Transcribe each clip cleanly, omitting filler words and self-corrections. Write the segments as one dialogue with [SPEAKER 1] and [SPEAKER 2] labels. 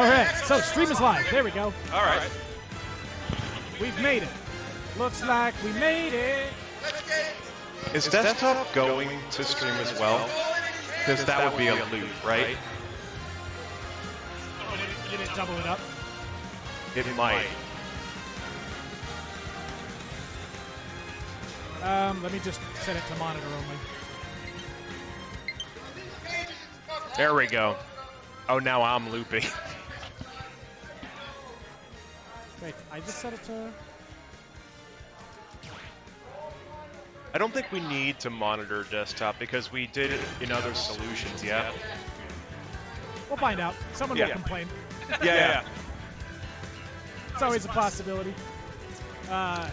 [SPEAKER 1] All right, so stream is live. There we go.
[SPEAKER 2] All right.
[SPEAKER 1] We've made it. Looks like we made it.
[SPEAKER 2] Is desktop going to stream as well? Because that would be a loop, right?
[SPEAKER 1] Oh, you didn't double it up?
[SPEAKER 2] It might.
[SPEAKER 1] Let me just set it to monitor only.
[SPEAKER 2] There we go. Oh, now I'm looping.
[SPEAKER 1] Wait, I just set it to...
[SPEAKER 2] I don't think we need to monitor desktop because we did it in other solutions, yeah?
[SPEAKER 1] We'll find out. Someone will complain.
[SPEAKER 2] Yeah.
[SPEAKER 1] It's always a possibility. Now...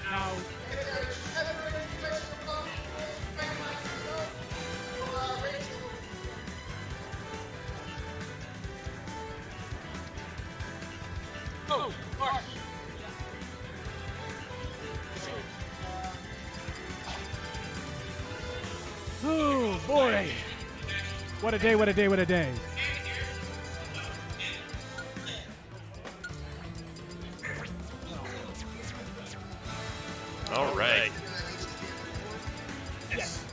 [SPEAKER 1] Oh, Mark. Oh, boy. What a day, what a day, what a day.
[SPEAKER 2] All right.
[SPEAKER 1] Yes.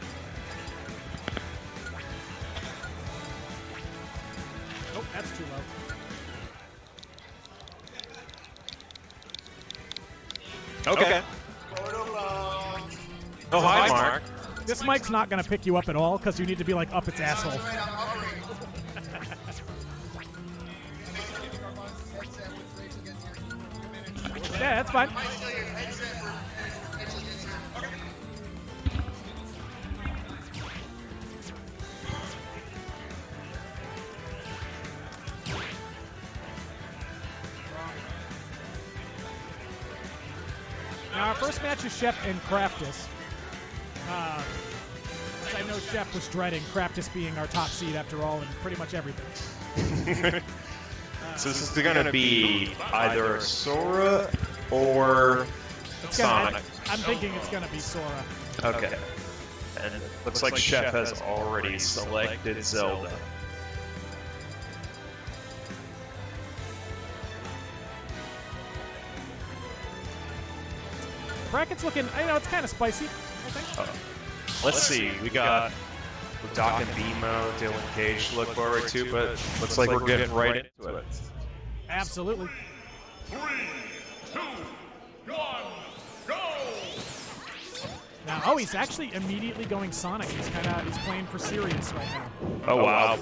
[SPEAKER 1] Oh, that's too low.
[SPEAKER 2] Okay. Oh, hi, Mark.
[SPEAKER 1] This mic's not going to pick you up at all because you need to be like up its asshole. Yeah, that's fine. Now, our first match is Chef and Craftis. As I know Chef was dreading Craftis being our top seed after all in pretty much everything.
[SPEAKER 2] So this is going to be either Sora or Sonic.
[SPEAKER 1] I'm thinking it's going to be Sora.
[SPEAKER 2] Okay. And it looks like Chef has already selected Zelda.
[SPEAKER 1] Bracket's looking, it's kind of spicy, I think.
[SPEAKER 2] Let's see, we got Doc and Bimo, Dylan Cage to look forward to, but looks like we're getting right into it.
[SPEAKER 1] Absolutely.
[SPEAKER 3] 3, 2, 1, go!
[SPEAKER 1] Now, he's actually immediately going Sonic. He's playing for serious right now.
[SPEAKER 2] Oh, wow.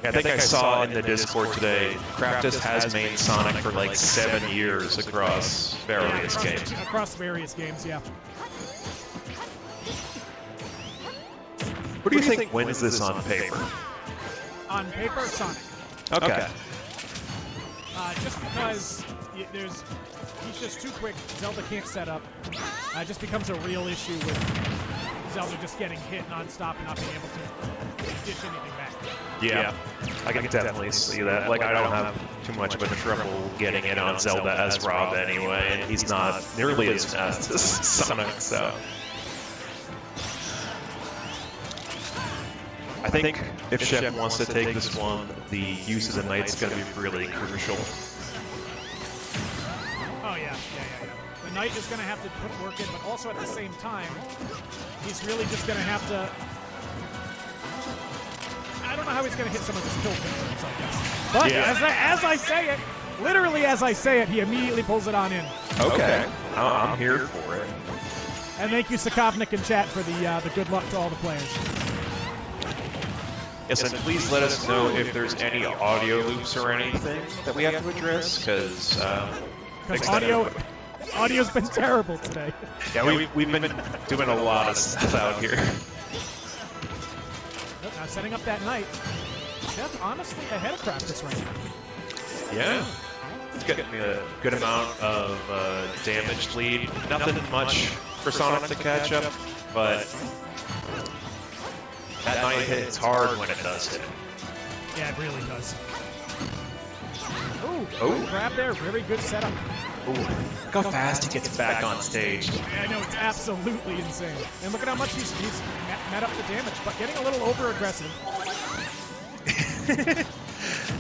[SPEAKER 2] Yeah, I think I saw in the Discord today, Craftis has made Sonic for like 7 years across various games.
[SPEAKER 1] Across various games, yeah.
[SPEAKER 2] What do you think wins this on paper?
[SPEAKER 1] On paper, Sonic.
[SPEAKER 2] Okay.
[SPEAKER 1] Just because he's just too quick. Zelda can't set up. It just becomes a real issue with Zelda just getting hit nonstop and not being able to dish anything back.
[SPEAKER 2] Yeah, I can definitely see that. Like, I don't have too much of a trouble getting it on Zelda as Rob anyway, and he's not nearly as fast as Sonic, so... I think if Chef wants to take this one, the use of the Knight's going to be really crucial.
[SPEAKER 1] Oh, yeah. The Knight is going to have to put work in, but also at the same time, he's really just going to have to... I don't know how he's going to hit some of his kill confirms, I guess. But as I say it, literally as I say it, he immediately pulls it on in.
[SPEAKER 2] Okay. I'm here for it.
[SPEAKER 1] And thank you, Sokovnik in chat, for the good luck to all the players.
[SPEAKER 2] Yes, and please let us know if there's any audio loops or anything that we have to address, because
[SPEAKER 1] audio's been terrible today.
[SPEAKER 2] Yeah, we've been doing a lot of stuff out here.
[SPEAKER 1] Now setting up that Knight. Chef honestly ahead of Craftis right now.
[SPEAKER 2] Yeah. It's getting me a good amount of damage lead. Nothing much for Sonic to catch up, but that Knight hits hard when it does hit.
[SPEAKER 1] Yeah, it really does. Ooh, grab there. Very good setup.
[SPEAKER 2] Ooh, look how fast he gets back on stage.
[SPEAKER 1] Yeah, I know, it's absolutely insane. And look at how much he's met up the damage, but getting a little over-aggressive.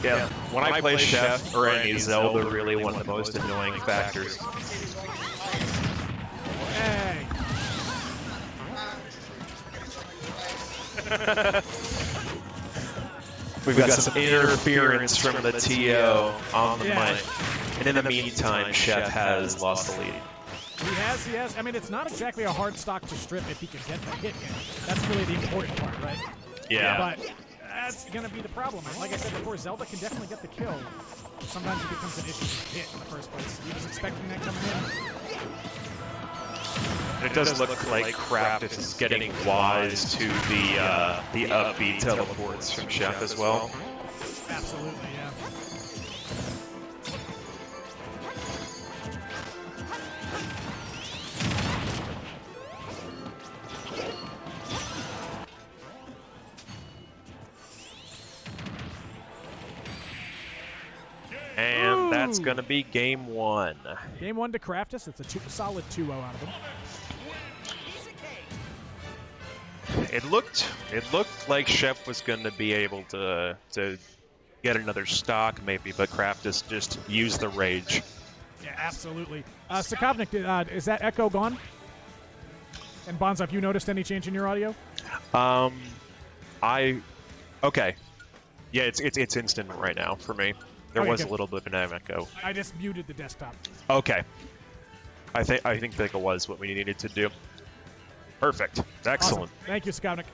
[SPEAKER 2] Yeah, when I play Chef or any Zelda, really one of the most annoying factors.
[SPEAKER 1] Hey.
[SPEAKER 2] We've got some interference from the TO on the mic. And in the meantime, Chef has lost the lead.
[SPEAKER 1] He has. I mean, it's not exactly a hard stock to strip if he can get the hit in. That's really the important part, right?
[SPEAKER 2] Yeah.
[SPEAKER 1] But that's going to be the problem. Like I said before, Zelda can definitely get the kill. Sometimes it becomes an issue to hit in the first place. He was expecting that coming in.
[SPEAKER 2] It does look like Craftis is getting wise to the upbeat teleports from Chef as well.
[SPEAKER 1] Absolutely, yeah.
[SPEAKER 2] And that's going to be game 1.
[SPEAKER 1] Game 1 to Craftis. It's a solid 2-0 out of him.
[SPEAKER 2] It looked like Chef was going to be able to get another stock maybe, but Craftis just used the rage.
[SPEAKER 1] Yeah, absolutely. Sokovnik, is that echo gone? And Bonza, have you noticed any change in your audio?
[SPEAKER 2] Okay. Yeah, it's instant right now for me. There was a little bit of an echo.
[SPEAKER 1] I just muted the desktop.
[SPEAKER 2] Okay. I think that was what we needed to do. Perfect. Excellent.
[SPEAKER 1] Awesome. Thank you, Sokovnik.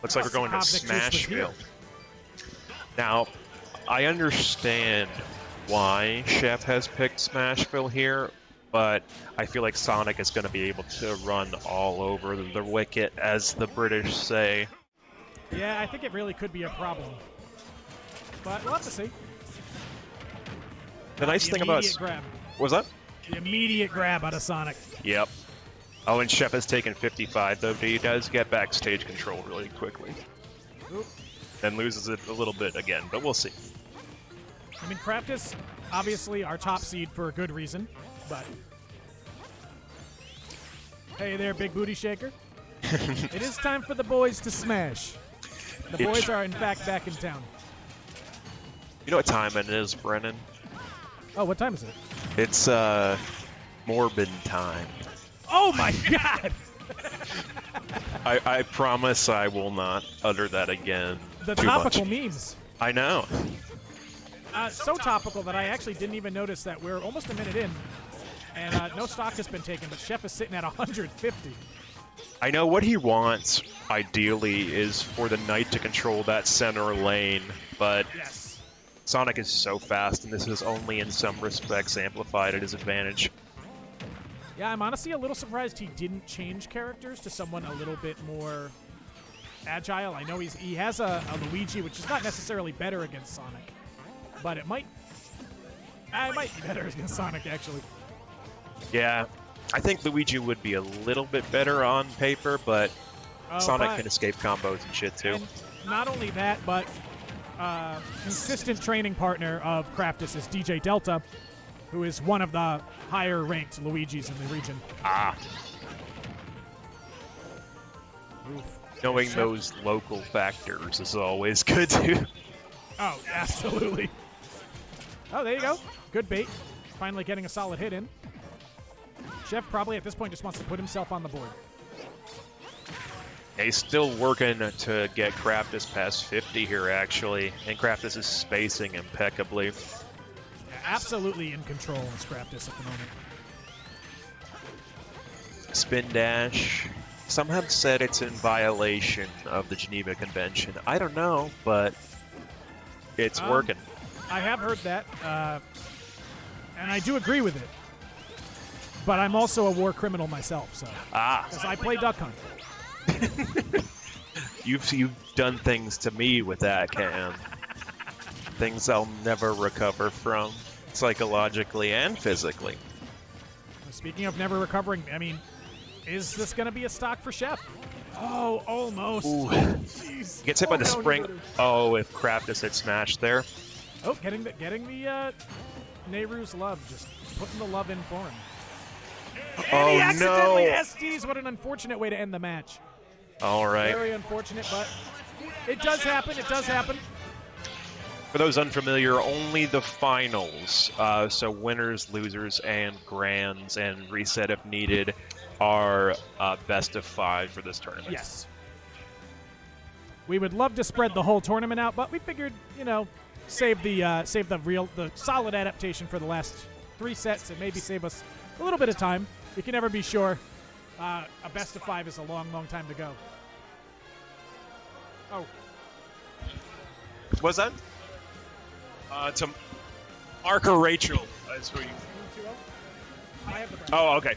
[SPEAKER 2] Looks like we're going to Smashville. Now, I understand why Chef has picked Smashville here, but I feel like Sonic is going to be able to run all over the wicket, as the British say.
[SPEAKER 1] Yeah, I think it really could be a problem. But we'll have to see.
[SPEAKER 2] The nice thing about...
[SPEAKER 1] grab.
[SPEAKER 2] What was that?
[SPEAKER 1] The immediate grab out of Sonic.
[SPEAKER 2] Yep. Oh, and Chef has taken 55, though, but he does get backstage control really quickly.
[SPEAKER 1] Oop.
[SPEAKER 2] Then loses it a little bit again, but we'll see.
[SPEAKER 1] I mean, Craftis, obviously our top seed for a good reason, but... Hey there, big booty shaker. It is time for the boys to smash. The boys are, in fact, back in town.
[SPEAKER 2] You know what time it is, Brennan?
[SPEAKER 1] Oh, what time is it?
[SPEAKER 2] It's, Morbid time.
[SPEAKER 1] Oh, my God!
[SPEAKER 2] I promise I will not utter that again.
[SPEAKER 1] The
[SPEAKER 2] too
[SPEAKER 1] topical
[SPEAKER 2] much.
[SPEAKER 1] memes.
[SPEAKER 2] I know.
[SPEAKER 1] So topical that I actually didn't even notice that we're almost a minute in, and no stock has been taken, but Chef is sitting at 150.
[SPEAKER 2] I know what he wants, ideally, is for the Knight to control that center lane, but
[SPEAKER 1] Yes.
[SPEAKER 2] Sonic is so fast, and this is only in some respects amplified at his advantage.
[SPEAKER 1] Yeah, I'm honestly a little surprised he didn't change characters to someone a little bit more agile. I know he has a Luigi, which is not necessarily better against Sonic, but it might be better against Sonic, actually.
[SPEAKER 2] Yeah, I think Luigi would be a little bit better on paper, but Sonic can escape combos and shit, too.
[SPEAKER 1] And not only that, but consistent training partner of Craftis is DJ Delta, who is one of the higher-ranked Luigis in the region.
[SPEAKER 2] Ah.
[SPEAKER 1] Oof.
[SPEAKER 2] Knowing those local factors is always good, too.
[SPEAKER 1] Oh, absolutely. Oh, there you go. Good bait. Finally getting a solid hit in. Chef probably at this point just wants to put himself on the board.
[SPEAKER 2] He's still working to get Craftis past 50 here, actually, and Craftis is spacing impeccably.
[SPEAKER 1] Yeah, absolutely in control in Craftis at the moment.
[SPEAKER 2] Spin dash. Some have said it's in violation of the Geneva Convention. I don't know, but it's working.
[SPEAKER 1] I have heard that, and I do agree with it. But I'm also a war criminal myself, so. Because I play Duck Hunt.
[SPEAKER 2] You've done things to me with that, Cam. Things I'll never recover from, psychologically and physically.
[SPEAKER 1] Speaking of never recovering, I mean, is this going to be a stock for Chef? Oh, almost.
[SPEAKER 2] Ooh.
[SPEAKER 1] Jeez.
[SPEAKER 2] He gets hit by the spring. Oh, if Craftis had smashed there.
[SPEAKER 1] Oh, getting the Nehru's love, just putting the love in for him. And he accidentally SDs. What an unfortunate way to end the match.
[SPEAKER 2] All right.
[SPEAKER 1] Very unfortunate, but it does happen. It does happen.
[SPEAKER 2] For those unfamiliar, only the finals, so winners, losers, and grands, and reset if needed, are best of 5 for this tournament.
[SPEAKER 1] Yes. We would love to spread the whole tournament out, but we figured, you know, save the solid adaptation for the last 3 sets and maybe save us a little bit of time. You can never be sure. A best of 5 is a long, long time to go. Oh.
[SPEAKER 2] What's that? To Mark or Rachel. That's who you.
[SPEAKER 1] I have the brand.
[SPEAKER 2] Oh, okay.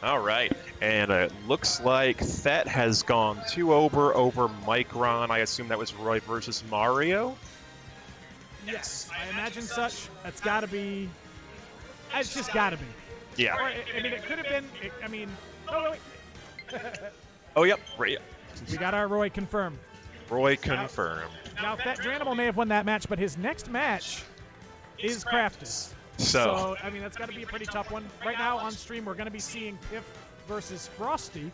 [SPEAKER 2] All right, and it looks like Thet has gone 2 over Micron. I assume that was Roy versus Mario.
[SPEAKER 1] Yes, I imagine such. That's got to be. It's just got to be.
[SPEAKER 2] Yeah.
[SPEAKER 1] Or, I mean, it could have been. Oh, wait.
[SPEAKER 2] Oh, yep.
[SPEAKER 1] We got our Roy confirmed.
[SPEAKER 2] Roy confirmed.
[SPEAKER 1] Now, Thetdranimal may have won that match, but his next match is Craftis. So, I mean, that's got to be a pretty tough one. Right now on stream, we're going to be seeing Piff versus Frosty,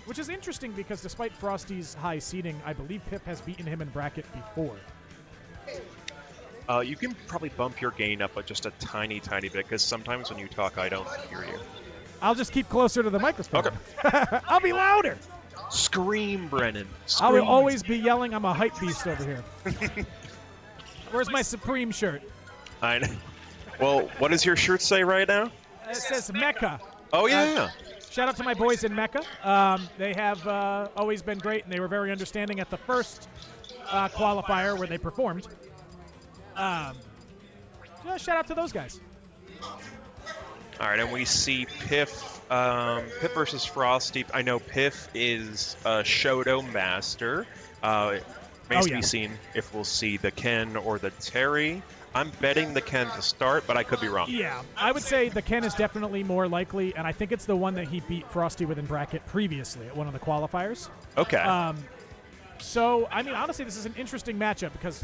[SPEAKER 1] which is interesting because despite Frosty's high seeding, I believe Piff has beaten him in bracket before.
[SPEAKER 2] You can probably bump your gain up just a tiny bit, because sometimes when you talk, I don't hear you.
[SPEAKER 1] I'll just keep closer to the microphone.
[SPEAKER 2] Okay.
[SPEAKER 1] I'll be louder.
[SPEAKER 2] Scream, Brennan. Scream.
[SPEAKER 1] I will always be yelling. I'm a hype beast over here. Where's my Supreme shirt?
[SPEAKER 2] I know. Well, what does your shirt say right now?
[SPEAKER 1] It says Mecca.
[SPEAKER 2] Oh, yeah.
[SPEAKER 1] Shout out to my boys in Mecca. They have always been great, and they were very understanding at the first qualifier where they performed. Shout out to those guys.
[SPEAKER 2] All right, and we see Piff versus Frosty. I know Piff is a Shoto master. It remains to be seen if we'll see the Ken or the Terry. I'm betting the Ken to start, but I could be wrong.
[SPEAKER 1] Yeah, I would say the Ken is definitely more likely, and I think it's the one that he beat Frosty with in bracket previously at one of the qualifiers.
[SPEAKER 2] Okay.
[SPEAKER 1] So, I mean, honestly, this is an interesting matchup because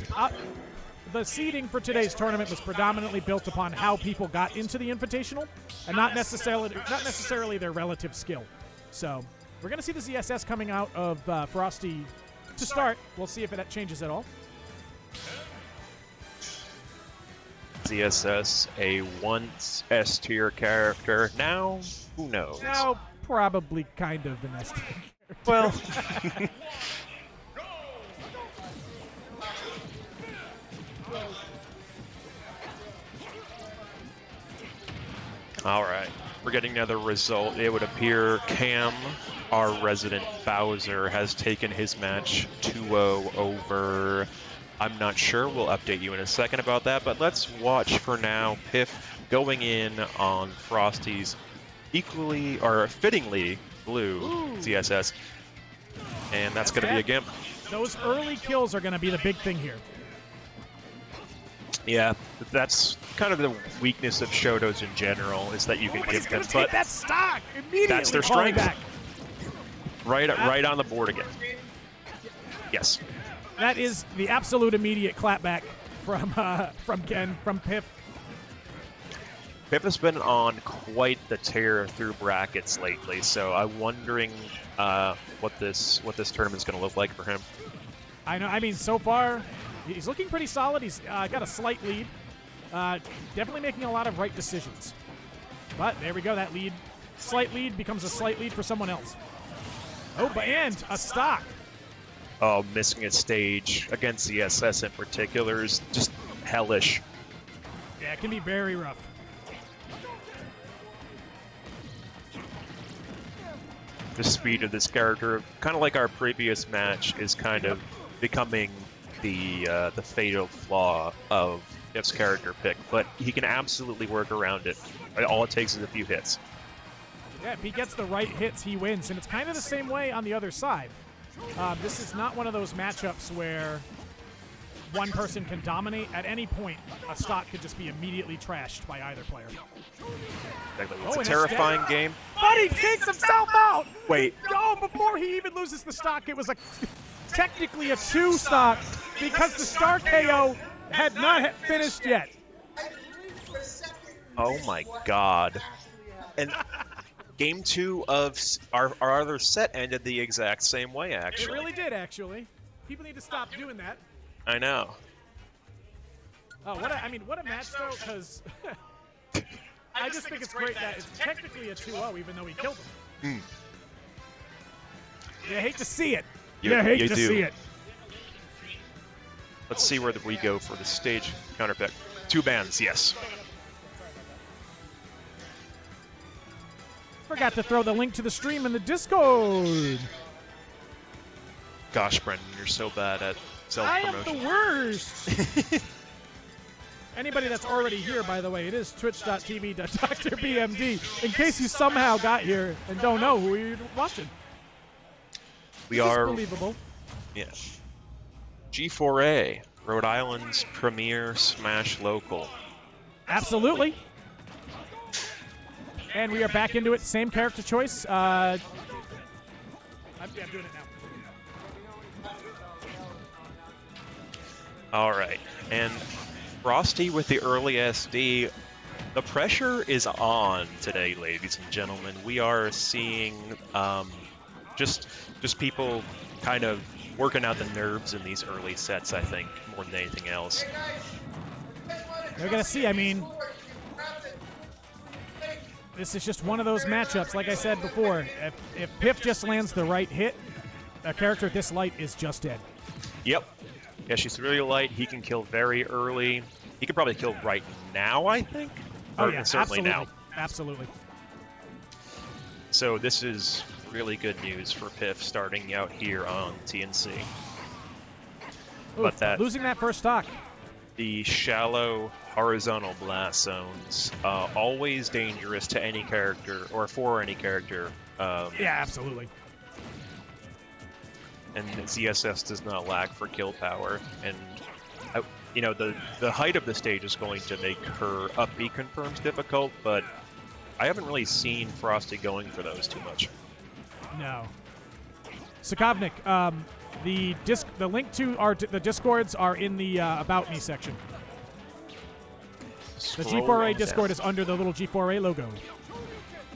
[SPEAKER 1] the seeding for today's tournament was predominantly built upon how people got into the Invitational, and not necessarily their relative skill. So, we're going to see the ZSS coming out of Frosty to start. We'll see if that changes at all.
[SPEAKER 2] ZSS, a once S tier character. Now, who knows?
[SPEAKER 1] Now, probably kind of an S tier character.
[SPEAKER 2] Well. All right, we're getting another result. It would appear Cam, our resident Bowser, has taken his match 2-0 over. I'm not sure. We'll update you in a second about that, but let's watch for now Piff going in on Frosty's equally or fittingly blue ZSS, and that's going to be a gimp.
[SPEAKER 1] Those early kills are going to be the big thing here.
[SPEAKER 2] Yeah, that's kind of the weakness of Shotos in general, is that you can
[SPEAKER 1] He's
[SPEAKER 2] give
[SPEAKER 1] going
[SPEAKER 2] them,
[SPEAKER 1] to take that stock immediately.
[SPEAKER 2] that's their
[SPEAKER 1] falling
[SPEAKER 2] strength.
[SPEAKER 1] Back.
[SPEAKER 2] Right on the board again. Yes.
[SPEAKER 1] That is the absolute immediate clapback from Ken, from Piff.
[SPEAKER 2] Piff has been on quite the tear through brackets lately, so I'm wondering what this tournament's going to look like for him.
[SPEAKER 1] I know. I mean, so far, he's looking pretty solid. He's got a slight lead. Definitely making a lot of right decisions. But there we go. That lead, slight lead, becomes a slight lead for someone else. Oh, and a stock.
[SPEAKER 2] Oh, missing a stage against ZSS in particular is just hellish.
[SPEAKER 1] Yeah, it can be very rough.
[SPEAKER 2] The speed of this character, kind of like our previous match, is kind of becoming the fatal flaw of Piff's character pick, but he can absolutely work around it. All it takes is a few hits.
[SPEAKER 1] Yeah, if he gets the right hits, he wins, and it's kind of the same way on the other side. This is not one of those matchups where one person can dominate. At any point, a stock could just be immediately trashed by either player.
[SPEAKER 2] Exactly. It's a terrifying game.
[SPEAKER 1] But he takes himself out!
[SPEAKER 2] Wait.
[SPEAKER 1] Oh, before he even loses the stock, it was technically a 2 stock because the star KO had not finished yet.
[SPEAKER 2] Oh my god. And Game 2 of our other set ended the exact same way,
[SPEAKER 1] It
[SPEAKER 2] actually.
[SPEAKER 1] really did, actually. People need to stop doing that.
[SPEAKER 2] I know.
[SPEAKER 1] Oh, what a match, though, because I just think it's great that it's technically a 2-0, even though he killed him. You hate to see it. You hate to see it.
[SPEAKER 2] Let's see where we go for the stage counter pick. 2 bands, yes.
[SPEAKER 1] Forgot to throw the link to the stream in the Discord.
[SPEAKER 2] Gosh, Brendan, you're so bad at self-promotion.
[SPEAKER 1] I am the worst. Anybody that's already here, by the way, it is twitch.tv.drbmd. In case you somehow got here and don't know who you're watching.
[SPEAKER 2] We
[SPEAKER 1] This is
[SPEAKER 2] are
[SPEAKER 1] believable.
[SPEAKER 2] Yeah. G4A, Rhode Island's premier Smash local.
[SPEAKER 1] Absolutely. And we are back into it. Same character choice. I'm doing it now.
[SPEAKER 2] All right, and Frosty with the early SD. The pressure is on today, ladies and gentlemen. We are seeing just people kind of working out the nerves in these early sets, I think, more than anything else.
[SPEAKER 1] We're going to see. I mean, this is just one of those matchups, like I said before. If Piff just lands the right hit, a character this light is just dead.
[SPEAKER 2] Yep. Yeah, she's really light. He can kill very early. He could probably kill right now, I think.
[SPEAKER 1] Oh,
[SPEAKER 2] Or
[SPEAKER 1] yeah,
[SPEAKER 2] certainly
[SPEAKER 1] absolutely.
[SPEAKER 2] now.
[SPEAKER 1] Absolutely.
[SPEAKER 2] So this is really good news for Piff starting out here on TNC.
[SPEAKER 1] Ooh,
[SPEAKER 2] But that
[SPEAKER 1] losing that first stock.
[SPEAKER 2] the shallow horizontal blast zones always dangerous to any character or for any character.
[SPEAKER 1] Yeah, absolutely.
[SPEAKER 2] And ZSS does not lack for kill power. And you know, the height of the stage is going to make her up B confirms difficult, but I haven't really seen Frosty going for those too much.
[SPEAKER 1] No. Sokovnik, the link to the Discords are in the About Me section. The G4A Discord is under the little G4A logo.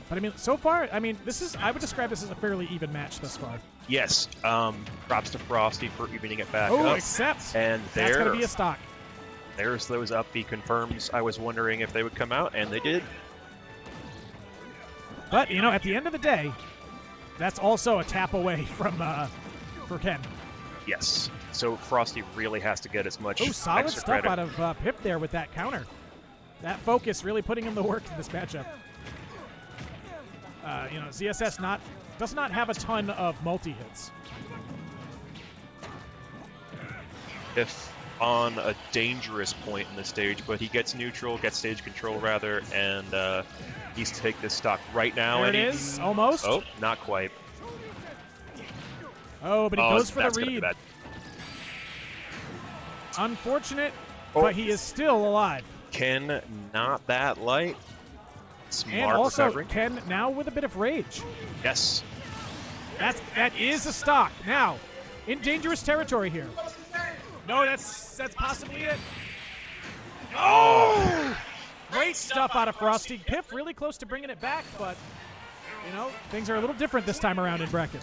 [SPEAKER 1] But I mean, so far, I mean, I would describe this as a fairly even match thus far.
[SPEAKER 2] Yes. Props to Frosty for evening it back
[SPEAKER 1] Oh,
[SPEAKER 2] up.
[SPEAKER 1] except
[SPEAKER 2] And
[SPEAKER 1] that's going to be a stock.
[SPEAKER 2] There's those up B confirms. I was wondering if they would come out, and they did.
[SPEAKER 1] But, you know, at the end of the day, that's also a tap away from for Ken.
[SPEAKER 2] Yes. So Frosty really has to get as much
[SPEAKER 1] solid
[SPEAKER 2] extra
[SPEAKER 1] stuff
[SPEAKER 2] credit.
[SPEAKER 1] out of Piff there with that counter. That focus really putting him to work in this matchup. You know, ZSS does not have a ton of multi-hits.
[SPEAKER 2] If on a dangerous point in the stage, but he gets neutral, gets stage control rather, and he's to take this stock right now.
[SPEAKER 1] There
[SPEAKER 2] and
[SPEAKER 1] it is, almost.
[SPEAKER 2] Oh, not quite.
[SPEAKER 1] Oh, but he goes for the
[SPEAKER 2] that's gonna be
[SPEAKER 1] read.
[SPEAKER 2] bad.
[SPEAKER 1] Unfortunate,
[SPEAKER 2] Oh.
[SPEAKER 1] but he is still alive.
[SPEAKER 2] Ken, not that light. Smart
[SPEAKER 1] And also,
[SPEAKER 2] recovery.
[SPEAKER 1] Ken now with a bit of rage.
[SPEAKER 2] Yes.
[SPEAKER 1] That is a stock. Now, in dangerous territory here. No, that's possibly it. Oh! Great stuff out of Frosty. Piff really close to bringing it back, but, you know, things are a little different this time around in bracket.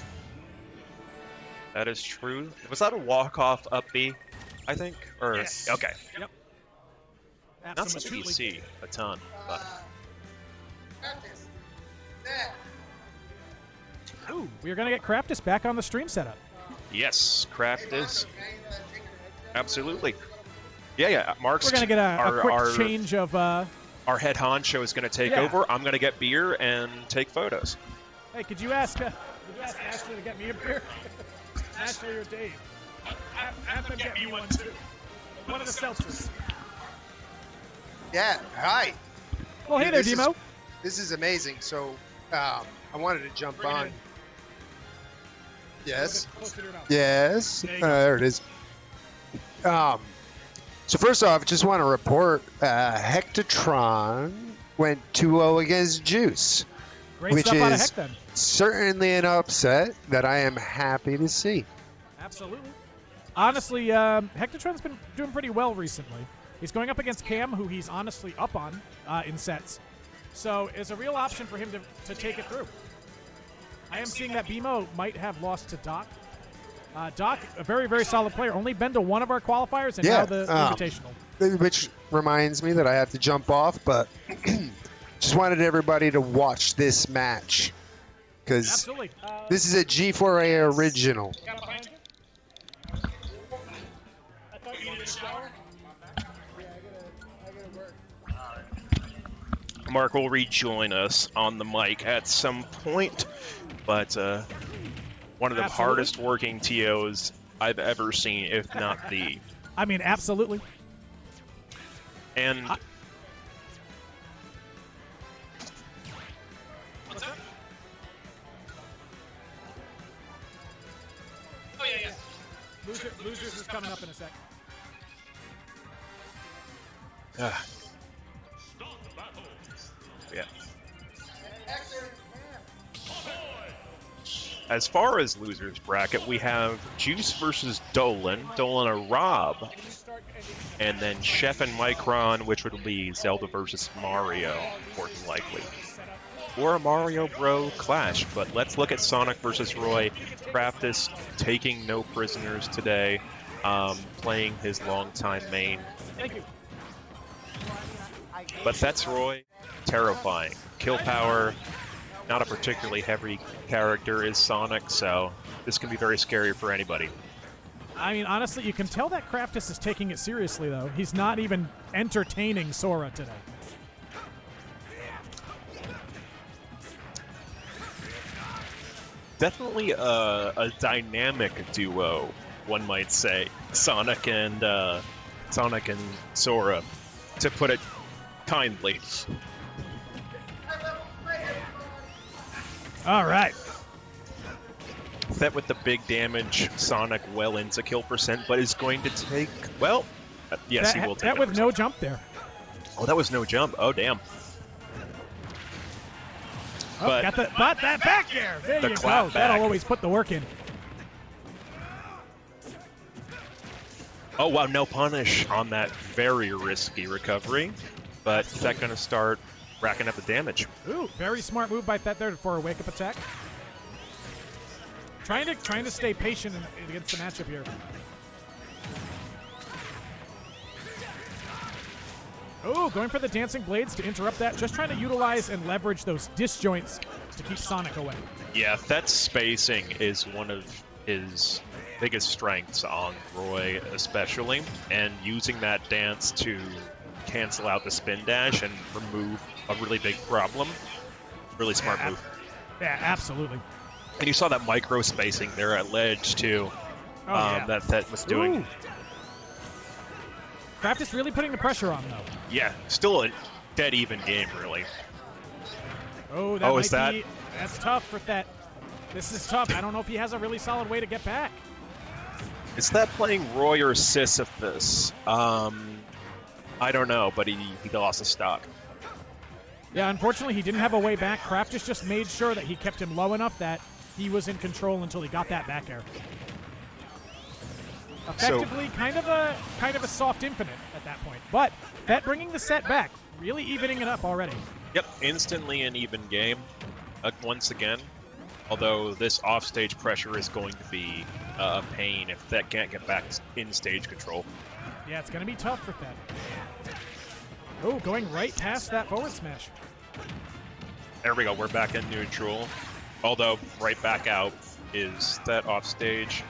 [SPEAKER 2] That is true. Was that a walk-off up B, I think? Or
[SPEAKER 1] Yes.
[SPEAKER 2] Okay.
[SPEAKER 1] Yep.
[SPEAKER 2] Not something you see a ton, but
[SPEAKER 1] Ooh, we're going to get Craftis back on the stream setup.
[SPEAKER 2] yes, Craftis. Absolutely. Yeah. Mark's
[SPEAKER 1] We're going to get a quick change of...
[SPEAKER 2] Our head honcho is going to take
[SPEAKER 1] Yeah.
[SPEAKER 2] over. I'm going to get beer and take photos.
[SPEAKER 1] Hey, could you ask Ashley to get me a beer? Ashley or Dave? Have them get me one, too. One of the seltzers.
[SPEAKER 4] Yeah, hi.
[SPEAKER 1] Well, hey there,
[SPEAKER 4] This is-
[SPEAKER 1] Demo.
[SPEAKER 4] This is amazing. So, I wanted to jump
[SPEAKER 1] Bring it
[SPEAKER 4] on.
[SPEAKER 1] in.
[SPEAKER 4] Yes.
[SPEAKER 1] Close to your mouth.
[SPEAKER 4] Yes.
[SPEAKER 1] There you go.
[SPEAKER 4] There it is. So first off, just want to report Hectotron went 2-0 against Juice.
[SPEAKER 1] Great
[SPEAKER 4] which
[SPEAKER 1] stuff out of
[SPEAKER 4] is-
[SPEAKER 1] Heck, then.
[SPEAKER 4] Certainly an upset that I am happy to see.
[SPEAKER 1] Absolutely. Honestly, Hectotron's been doing pretty well recently. He's going up against Cam, who he's honestly up on in sets. So it's a real option for him to take it through. I am seeing that BMO might have lost to Doc. Doc, a very, very solid player. Only been to one of our qualifiers and now the Invitational.
[SPEAKER 4] Which reminds me that I have to jump off, but just wanted everybody to watch this match because
[SPEAKER 1] Absolutely.
[SPEAKER 4] this is a G4A original.
[SPEAKER 2] Mark will rejoin us on the mic at some point, but one of the hardest working TOs I've ever seen, if not the.
[SPEAKER 1] I mean, absolutely.
[SPEAKER 2] And
[SPEAKER 1] what's that? Oh yeah. Losers is coming up in a sec.
[SPEAKER 2] Yeah. As far as losers bracket, we have Juice versus Dolan, Dolan a Rob, and then Chef and Micron, which would be Zelda versus Mario, more than likely. Or a Mario Bro clash, but let's look at Sonic versus Roy. Craftis taking no prisoners today, playing his longtime main.
[SPEAKER 1] Thank you.
[SPEAKER 2] But that's Roy. Terrifying. Kill power, not a particularly heavy character is Sonic, so this can be very scary for anybody.
[SPEAKER 1] I mean, honestly, you can tell that Craftis is taking it seriously, though. He's not even entertaining Sora today.
[SPEAKER 2] Definitely a dynamic duo, one might say. Sonic and Sora, to put it kindly.
[SPEAKER 1] All right.
[SPEAKER 2] That with the big damage, Sonic well into kill percent, but is going to take, well, yes, he will take
[SPEAKER 1] that with no jump there.
[SPEAKER 2] Oh, that was no jump. Oh, damn.
[SPEAKER 1] Oh,
[SPEAKER 2] but
[SPEAKER 1] got that back air. There you go. That'll always put the work in.
[SPEAKER 2] Oh, wow, no punish on that very risky recovery, but is that going to start racking up the damage?
[SPEAKER 1] Ooh, very smart move by Thet there for a wake-up attack. Trying to stay patient against the matchup here. Oh, going for the dancing blades to interrupt that. Just trying to utilize and leverage those disjoints to keep Sonic away.
[SPEAKER 2] Yeah, that spacing is one of his biggest strengths on Roy especially, and using that dance to cancel out the spin dash and remove a really big problem. Really smart move.
[SPEAKER 1] Yeah, absolutely.
[SPEAKER 2] And you saw that micro spacing there at ledge too, that Thet was doing.
[SPEAKER 1] Ooh. Craftis really putting the pressure on, though.
[SPEAKER 2] Yeah, still a dead even game, really.
[SPEAKER 1] Oh, that's tough for Thet. This is tough. I don't know if he has a really solid way to get back.
[SPEAKER 2] Is that playing Roy or Sisyphus? I don't know, but he lost his stock.
[SPEAKER 1] Yeah, unfortunately, he didn't have a way back. Craftis just made sure that he kept him low enough that he was in control until he got that back air. Effectively, kind of a soft infinite at that point. But that bringing the set back, really evening it up already.
[SPEAKER 2] Yep, instantly an even game once again. Although this offstage pressure is going to be a pain if that can't get back in stage control.
[SPEAKER 1] Yeah, it's going to be tough for that. Oh, going right past that forward smash.
[SPEAKER 2] There we go, we're back in neutral. Although, right back out is that offstage.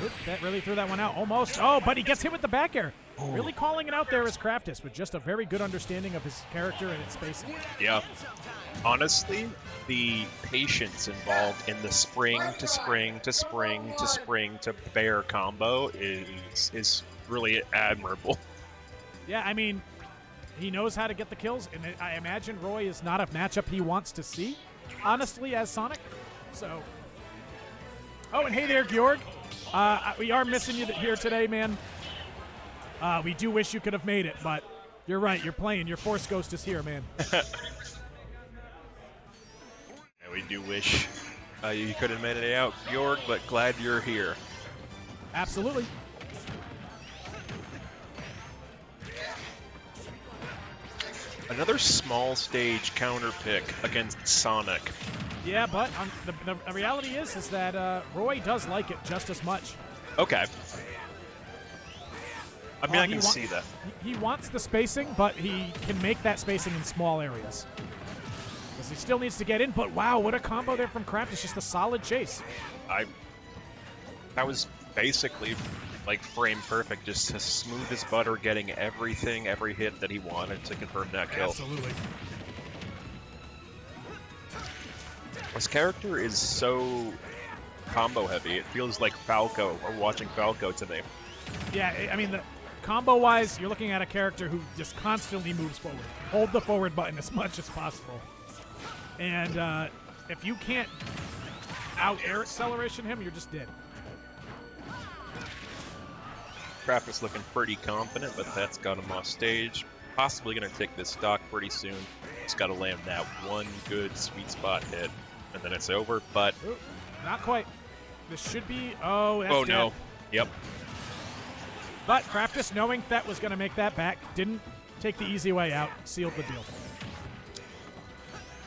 [SPEAKER 1] Oop, that really threw that one out, almost. Oh, but he gets hit with the back air.
[SPEAKER 2] Oh.
[SPEAKER 1] Really calling it out there is Craftis with just a very good understanding of his character and its spacing.
[SPEAKER 2] Yeah. Honestly, the patience involved in the spring to spring to spring to spring to bear combo is really admirable.
[SPEAKER 1] Yeah, I mean, he knows how to get the kills, and I imagine Roy is not a matchup he wants to see, honestly, as Sonic. So, oh, and hey there, Georg. We are missing you here today, man. We do wish you could have made it, but you're right. You're playing. Your Force Ghost is here, man.
[SPEAKER 2] And we do wish you could have made it out, Georg, but glad you're here.
[SPEAKER 1] Absolutely.
[SPEAKER 2] Another small stage counter pick against Sonic.
[SPEAKER 1] Yeah, but the reality is that Roy does like it just as much.
[SPEAKER 2] Okay. I mean, I
[SPEAKER 1] He
[SPEAKER 2] can see that.
[SPEAKER 1] He wants the spacing, but he can make that spacing in small areas. Because he still needs to get in, but wow, what a combo there from Craftis. Just a solid chase.
[SPEAKER 2] That was basically like frame perfect, just as smooth as butter, getting everything, every hit that he wanted to confirm that kill.
[SPEAKER 1] Absolutely.
[SPEAKER 2] This character is so combo heavy. It feels like Falco, or watching Falco today.
[SPEAKER 1] Yeah, I mean, combo-wise, you're looking at a character who just constantly moves forward. Hold the forward button as much as possible. And if you can't out-air acceleration him, you're just dead.
[SPEAKER 2] Craftis looking pretty confident, but that's got him off stage. Possibly going to take this stock pretty soon. Just got to land that one good sweet spot hit, and then it's over, but...
[SPEAKER 1] Ooh, not quite. This should be... Oh, that's dead.
[SPEAKER 2] No. Yep.
[SPEAKER 1] But Craftis, knowing Thet was going to make that back, didn't take the easy way out, sealed the deal.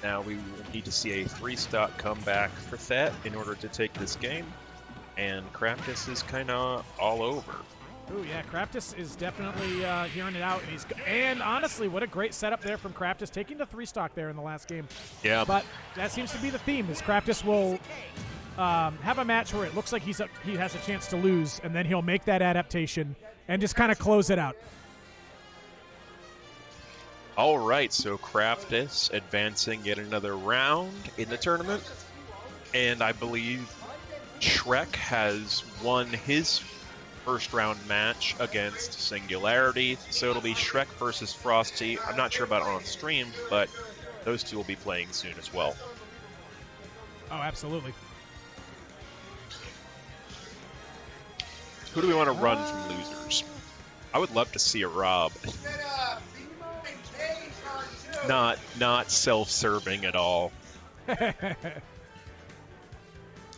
[SPEAKER 2] Now we will need to see a 3-stock comeback for Thet in order to take this game, and Craftis is kind of all over.
[SPEAKER 1] Ooh, yeah, Craftis is definitely hearing it out. And honestly, what a great setup there from Craftis, taking the 3-stock there in the last game.
[SPEAKER 2] Yeah.
[SPEAKER 1] But that seems to be the theme, is Craftis will have a match where it looks like he has a chance to lose, and then he'll make that adaptation and just kind of close it out.
[SPEAKER 2] All right, so Craftis advancing yet another round in the tournament, and I believe Shrek has won his first round match against Singularity, so it'll be Shrek versus Frosty. I'm not sure about on stream, but those two will be playing soon as well.
[SPEAKER 1] Oh, absolutely.
[SPEAKER 2] Who do we want to run from losers? I would love to see a Rob. Not self-serving at all.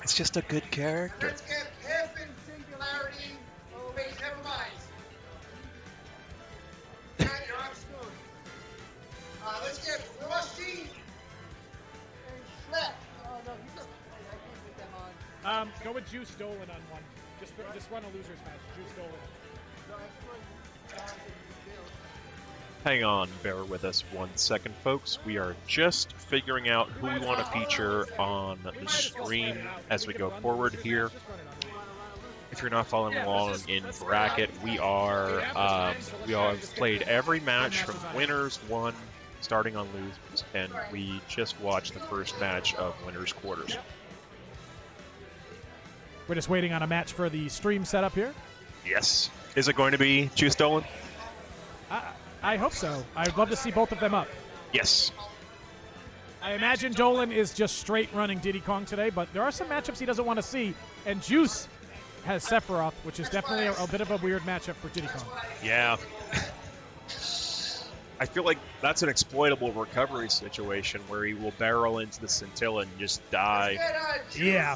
[SPEAKER 2] It's just a good character.
[SPEAKER 5] Let's get Piff and Singularity. Oh, wait, never mind. You're on spoon. Let's get Frosty and Shrek. Oh, no, you just... I can't put them on.
[SPEAKER 1] Go with Juice Dolan on one. Just run a loser's match. Juice Dolan.
[SPEAKER 5] No, that's what
[SPEAKER 2] Hang on, bear with us 1 second, folks. We are just figuring out who we want to feature on the stream as we go forward here. If you're not following along in bracket, we have played every match from winners 1 starting on losers, and we just watched the first match of winners quarters.
[SPEAKER 1] We're just waiting on a match for the stream setup here.
[SPEAKER 2] Yes. Is it going to be Juice Dolan?
[SPEAKER 1] I hope so. I'd love to see both of them up.
[SPEAKER 2] Yes.
[SPEAKER 1] I imagine Dolan is just straight running Diddy Kong today, but there are some matchups he doesn't want to see, and Juice has Sephiroth, which is definitely a bit of a weird matchup for Diddy Kong.
[SPEAKER 2] Yeah. I feel like that's an exploitable recovery situation where he will barrel into the Scintilla and just die.
[SPEAKER 1] Yeah.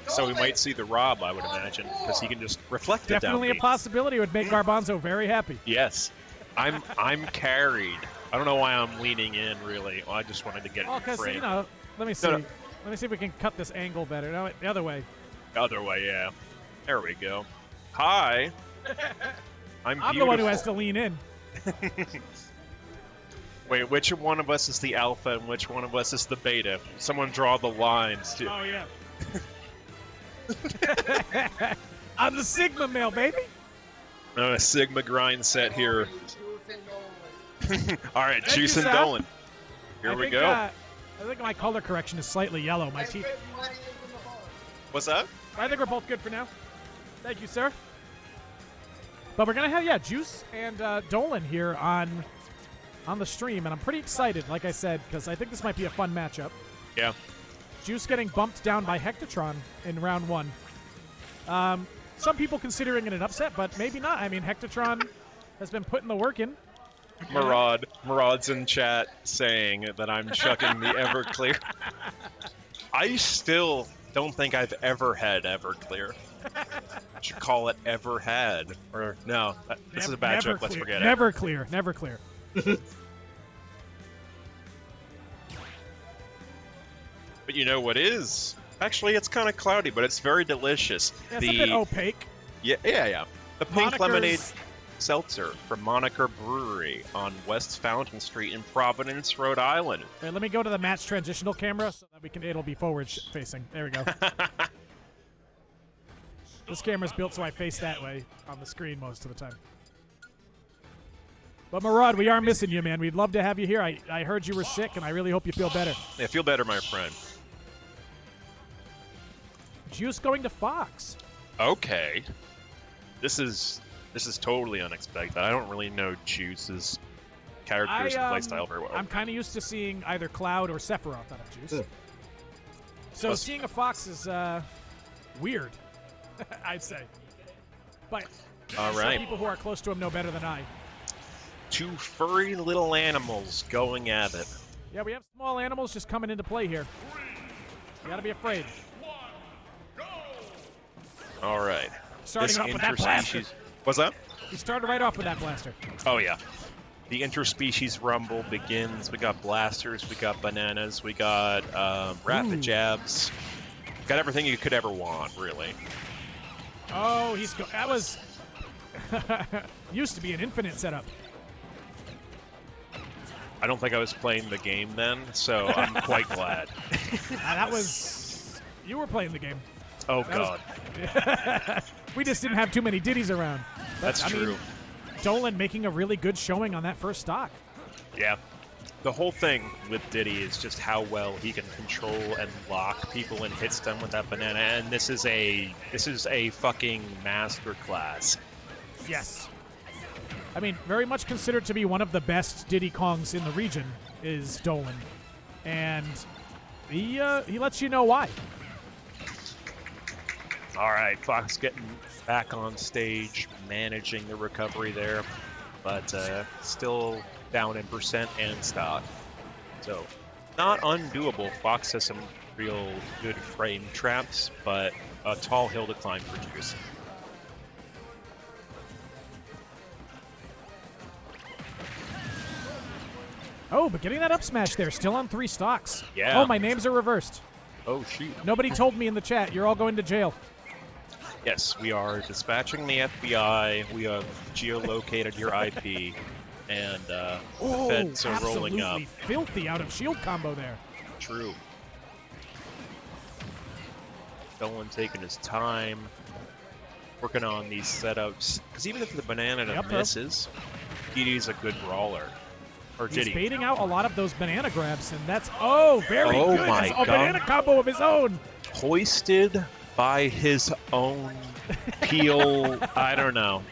[SPEAKER 2] So we might see the Rob, I would imagine, because he can just reflect it down.
[SPEAKER 1] Definitely a possibility. Would make Garbanzo very happy.
[SPEAKER 2] Yes. I'm carried. I don't know why I'm leaning in, really. I just wanted to get
[SPEAKER 1] Well,
[SPEAKER 2] it in
[SPEAKER 1] because,
[SPEAKER 2] frame.
[SPEAKER 1] you know, let me see.
[SPEAKER 2] No.
[SPEAKER 1] Let me see if we can cut this angle better. No, the other way.
[SPEAKER 2] Other way, yeah. There we go. Hi. I'm
[SPEAKER 1] the one who has to lean in.
[SPEAKER 2] Wait, which one of us is the alpha and which one of us is the beta? Someone draw the lines, too.
[SPEAKER 1] Oh, yeah. I'm the Sigma male, baby.
[SPEAKER 2] A Sigma grind set here. All right,
[SPEAKER 1] Thank
[SPEAKER 2] Juice
[SPEAKER 1] you,
[SPEAKER 2] and
[SPEAKER 1] Sal.
[SPEAKER 2] Dolan. Here we go.
[SPEAKER 1] I think my color correction is slightly yellow. My teeth.
[SPEAKER 2] What's up?
[SPEAKER 1] I think we're both good for now. Thank you, sir. But we're gonna have Juice and Dolan here on the stream, and I'm pretty excited, like I said, because I think this might be a fun matchup.
[SPEAKER 2] Yeah.
[SPEAKER 1] Juice getting bumped down by Hectotron in round 1. Some people considering it an upset, but maybe not. I mean, Hectotron has been putting the work in.
[SPEAKER 2] Murad's in chat saying that I'm chucking the Everclear. I still don't think I've ever had Everclear. I should call it Ever Had. Or, no, this is a bad joke. Let's forget it.
[SPEAKER 1] Never clear. Never clear.
[SPEAKER 2] But you know what is? Actually, it's kind of cloudy, but it's very delicious.
[SPEAKER 1] Yeah, it's a bit opaque.
[SPEAKER 2] Yeah. The pink
[SPEAKER 1] Moniker's-
[SPEAKER 2] lemonade seltzer from Moniker Brewery on West Fountain Street in Providence, Rhode Island.
[SPEAKER 1] Let me go to the match transitional camera so that it'll be forward facing. There we go. This camera's built so I face that way on the screen most of the time. But Murad, we are missing you, man. We'd love to have you here. I heard you were sick, and I really hope you feel better.
[SPEAKER 2] Yeah, feel better, my friend.
[SPEAKER 1] Juice going to Fox.
[SPEAKER 2] Okay. This is totally unexpected. I don't really know Juice's characters and playstyle very well.
[SPEAKER 1] I'm kind of used to seeing either Cloud or Sephiroth out of Juice. So seeing a Fox is weird, I'd say. But
[SPEAKER 2] All
[SPEAKER 1] some
[SPEAKER 2] right.
[SPEAKER 1] people who are close to him know better than I.
[SPEAKER 2] Two furry little animals going at it.
[SPEAKER 1] Yeah, we have small animals just coming into play here. You gotta be afraid.
[SPEAKER 2] All right.
[SPEAKER 1] Starting off with that blaster.
[SPEAKER 2] What's that?
[SPEAKER 1] He started right off with that blaster.
[SPEAKER 2] Oh, yeah. The interspecies rumble begins. We got blasters, we got bananas, we got rapid jabs. Got everything you could ever want, really.
[SPEAKER 1] Oh, that was used to be an infinite setup.
[SPEAKER 2] I don't think I was playing the game then, so I'm quite glad.
[SPEAKER 1] That was you were playing the game.
[SPEAKER 2] Oh,
[SPEAKER 1] That was-
[SPEAKER 2] God.
[SPEAKER 1] We just didn't have too many ditties around. But,
[SPEAKER 2] That's
[SPEAKER 1] I mean,
[SPEAKER 2] true.
[SPEAKER 1] Dolan making a really good showing on that first stock.
[SPEAKER 2] Yeah. The whole thing with Diddy is just how well he can control and lock people and hits them with that banana, and this is a fucking masterclass.
[SPEAKER 1] Yes. I mean, very much considered to be one of the best Diddy Kongs in the region is Dolan. And he lets you know why.
[SPEAKER 2] All right, Fox getting back on stage, managing the recovery there, but still down in percent and stock. So, not undoable. Fox has some real good frame traps, but a tall hill to climb for Juice.
[SPEAKER 1] Oh, but getting that up smash there, still on 3 stocks.
[SPEAKER 2] Yeah.
[SPEAKER 1] Oh, my names are reversed.
[SPEAKER 2] Oh, shoot.
[SPEAKER 1] Nobody told me in the chat. You're all going to jail.
[SPEAKER 2] Yes, we are dispatching the FBI. We have geolocated your IP, and the feds are rolling up.
[SPEAKER 1] Absolutely filthy out of shield combo there.
[SPEAKER 2] True. Dolan taking his time, working on these setups. Because even if the banana misses, Diddy's a good brawler. Or
[SPEAKER 1] He's
[SPEAKER 2] Diddy.
[SPEAKER 1] baiting out a lot of those banana grabs, and that's very
[SPEAKER 2] Oh
[SPEAKER 1] good.
[SPEAKER 2] my
[SPEAKER 1] That's a
[SPEAKER 2] God.
[SPEAKER 1] banana combo of his own.
[SPEAKER 2] Hoisted by his own peel. I don't know.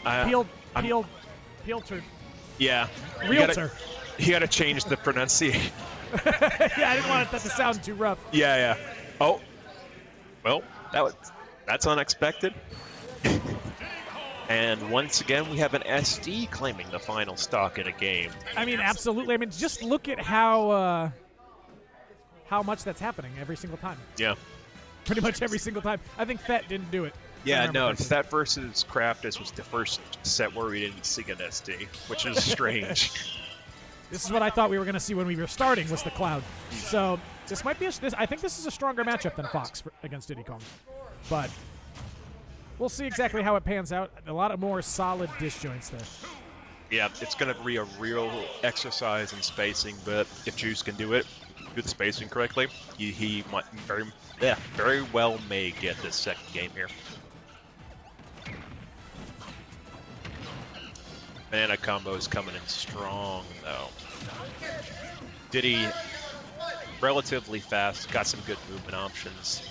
[SPEAKER 1] Peelter.
[SPEAKER 2] Yeah.
[SPEAKER 1] Realtor.
[SPEAKER 2] You gotta change the pronunciation.
[SPEAKER 1] Yeah, I didn't want that to sound too rough.
[SPEAKER 2] Yeah. Oh. Well, that's unexpected. And once again, we have an SD claiming the final stock in a game.
[SPEAKER 1] I mean, absolutely. I mean, just look at how much that's happening every single time.
[SPEAKER 2] Yeah.
[SPEAKER 1] Pretty much every single time. I think Thet didn't do it.
[SPEAKER 2] Yeah,
[SPEAKER 1] I
[SPEAKER 2] no,
[SPEAKER 1] remember
[SPEAKER 2] that versus Craftis was the first set where we didn't see an SD, which is strange.
[SPEAKER 1] This is what I thought we were going to see when we were starting, was the Cloud. So this might be I think this is a stronger matchup than Fox against Diddy Kong. But we'll see exactly how it pans out. A lot of more solid disjoints there.
[SPEAKER 2] Yeah, it's going to be a real exercise in spacing, but if Juice can do the spacing correctly, he might very well may get this second game here. Banana combos coming in strong, though. Diddy, relatively fast, got some good movement options.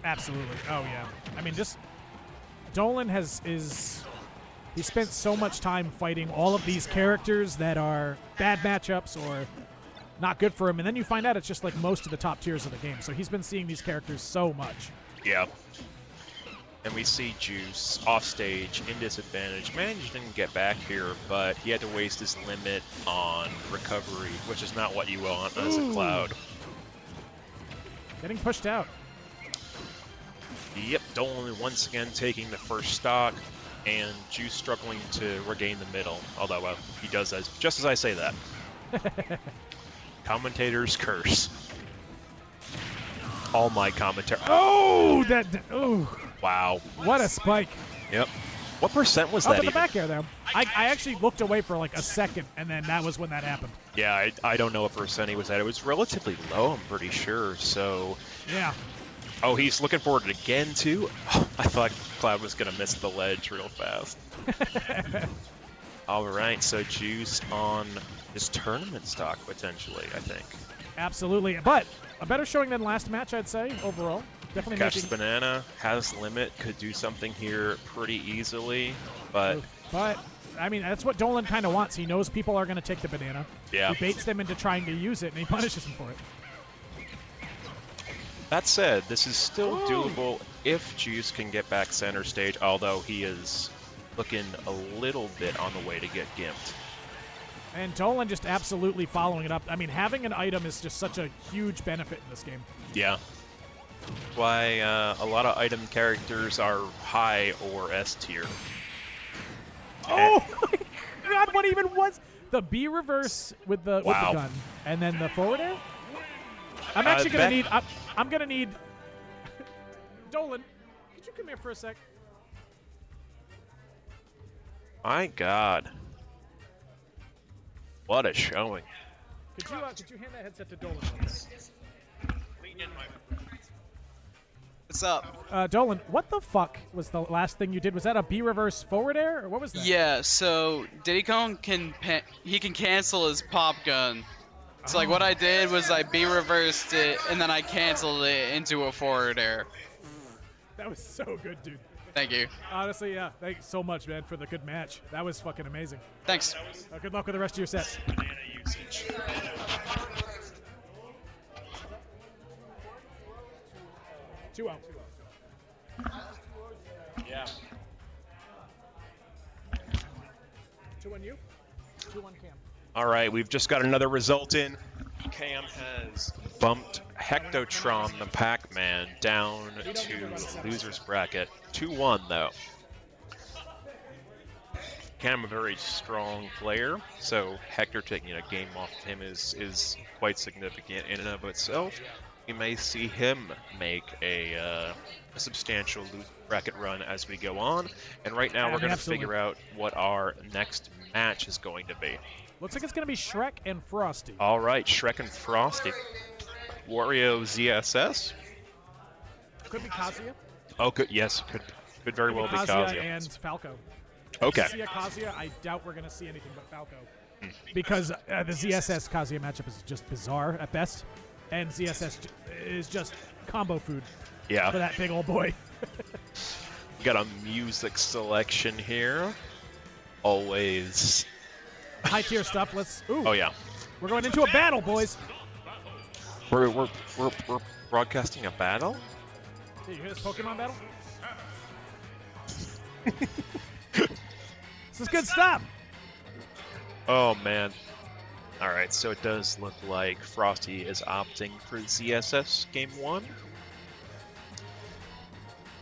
[SPEAKER 1] Absolutely. Oh, yeah. I mean, just Dolan he spent so much time fighting all of these characters that are bad matchups or not good for him, and then you find out it's just like most of the top tiers of the game. So he's been seeing these characters so much.
[SPEAKER 2] Yeah. And we see Juice off stage in disadvantage. Managed didn't get back here, but he had to waste his limit on recovery, which is not what you want as a Cloud.
[SPEAKER 1] Getting pushed out.
[SPEAKER 2] Yep, Dolan once again taking the first stock, and Juice struggling to regain the middle. Although he does just as I say that. Commentator's curse. All my commentary.
[SPEAKER 1] Oh, oh,
[SPEAKER 2] Wow.
[SPEAKER 1] what a spike.
[SPEAKER 2] Yep. What percent was
[SPEAKER 1] Up
[SPEAKER 2] that
[SPEAKER 1] in the
[SPEAKER 2] even?
[SPEAKER 1] back air there. I actually looked away for like a second, and then that was when that happened.
[SPEAKER 2] Yeah, I don't know what percent he was at. It was relatively low, I'm pretty sure. So,
[SPEAKER 1] Yeah.
[SPEAKER 2] oh, he's looking forward to it again, too? Oh, I thought Cloud was going to miss the ledge real fast. All right, so Juice on his tournament stock, potentially, I think.
[SPEAKER 1] Absolutely. But a better showing than last match, I'd say, overall. Definitely
[SPEAKER 2] Catches
[SPEAKER 1] making...
[SPEAKER 2] Banana, has limit, could do something here pretty easily, but...
[SPEAKER 1] But, I mean, that's what Dolan kind of wants. He knows people are going to take the banana.
[SPEAKER 2] Yeah.
[SPEAKER 1] He baits them into trying to use it, and he punishes them for it.
[SPEAKER 2] That said, this is still doable if Juice can get back center stage, although he is looking a little bit on the way to get gimped.
[SPEAKER 1] And Dolan just absolutely following it up. I mean, having an item is just such a huge benefit in this game.
[SPEAKER 2] Yeah. Why a lot of item characters are high or S tier.
[SPEAKER 1] Oh my god, what even was the B reverse with the gun? And then the forward air? I'm actually gonna need I'm gonna need Dolan, could you come here for a sec?
[SPEAKER 2] My god. What a showing.
[SPEAKER 1] Could you hand that headset to Dolan, please?
[SPEAKER 6] What's up?
[SPEAKER 1] Dolan, what the fuck was the last thing you did? Was that a B reverse forward air, or what was that?
[SPEAKER 6] Yeah, so Diddy Kong can cancel his pop gun. So like what I did was I B reversed it and then I canceled it into a forward air.
[SPEAKER 1] That was so good, dude.
[SPEAKER 6] Thank you.
[SPEAKER 1] Honestly, yeah. Thanks so much, man, for the good match. That was fucking amazing.
[SPEAKER 6] Thanks.
[SPEAKER 1] Good luck with the rest of your sets.
[SPEAKER 2] Banana usage.
[SPEAKER 1] 2-0.
[SPEAKER 2] Yeah.
[SPEAKER 1] 2-1 you? 2-1 Cam.
[SPEAKER 2] All right, we've just got another result in. Cam has bumped Hectotron, the Pac-Man, down to loser's bracket. 2-1, though. Cam, a very strong player, so Hector taking a game off of him is quite significant in and of itself. We may see him make a substantial bracket run as we go on. And right now we're going to figure out what our next match is going to be.
[SPEAKER 1] Looks like it's going to be Shrek and Frosty.
[SPEAKER 2] All right, Shrek and Frosty. Wario ZSS.
[SPEAKER 1] Could be Kazuya.
[SPEAKER 2] Oh, good. Yes, could very well be Kazuya.
[SPEAKER 1] And Falco.
[SPEAKER 2] Okay.
[SPEAKER 1] Kazuya, I doubt we're going to see anything but Falco. Because the ZSS Kazuya matchup is just bizarre at best. And ZSS is just combo food for that big old boy.
[SPEAKER 2] We got a music selection here. Always
[SPEAKER 1] high tier stuff. Let's. Ooh.
[SPEAKER 2] Oh yeah.
[SPEAKER 1] We're going into a battle, boys.
[SPEAKER 2] We're broadcasting a battle.
[SPEAKER 1] Hey, you hear this Pokemon battle? This is good stuff.
[SPEAKER 2] Oh man. All right, so it does look like Frosty is opting for ZSS Game 1.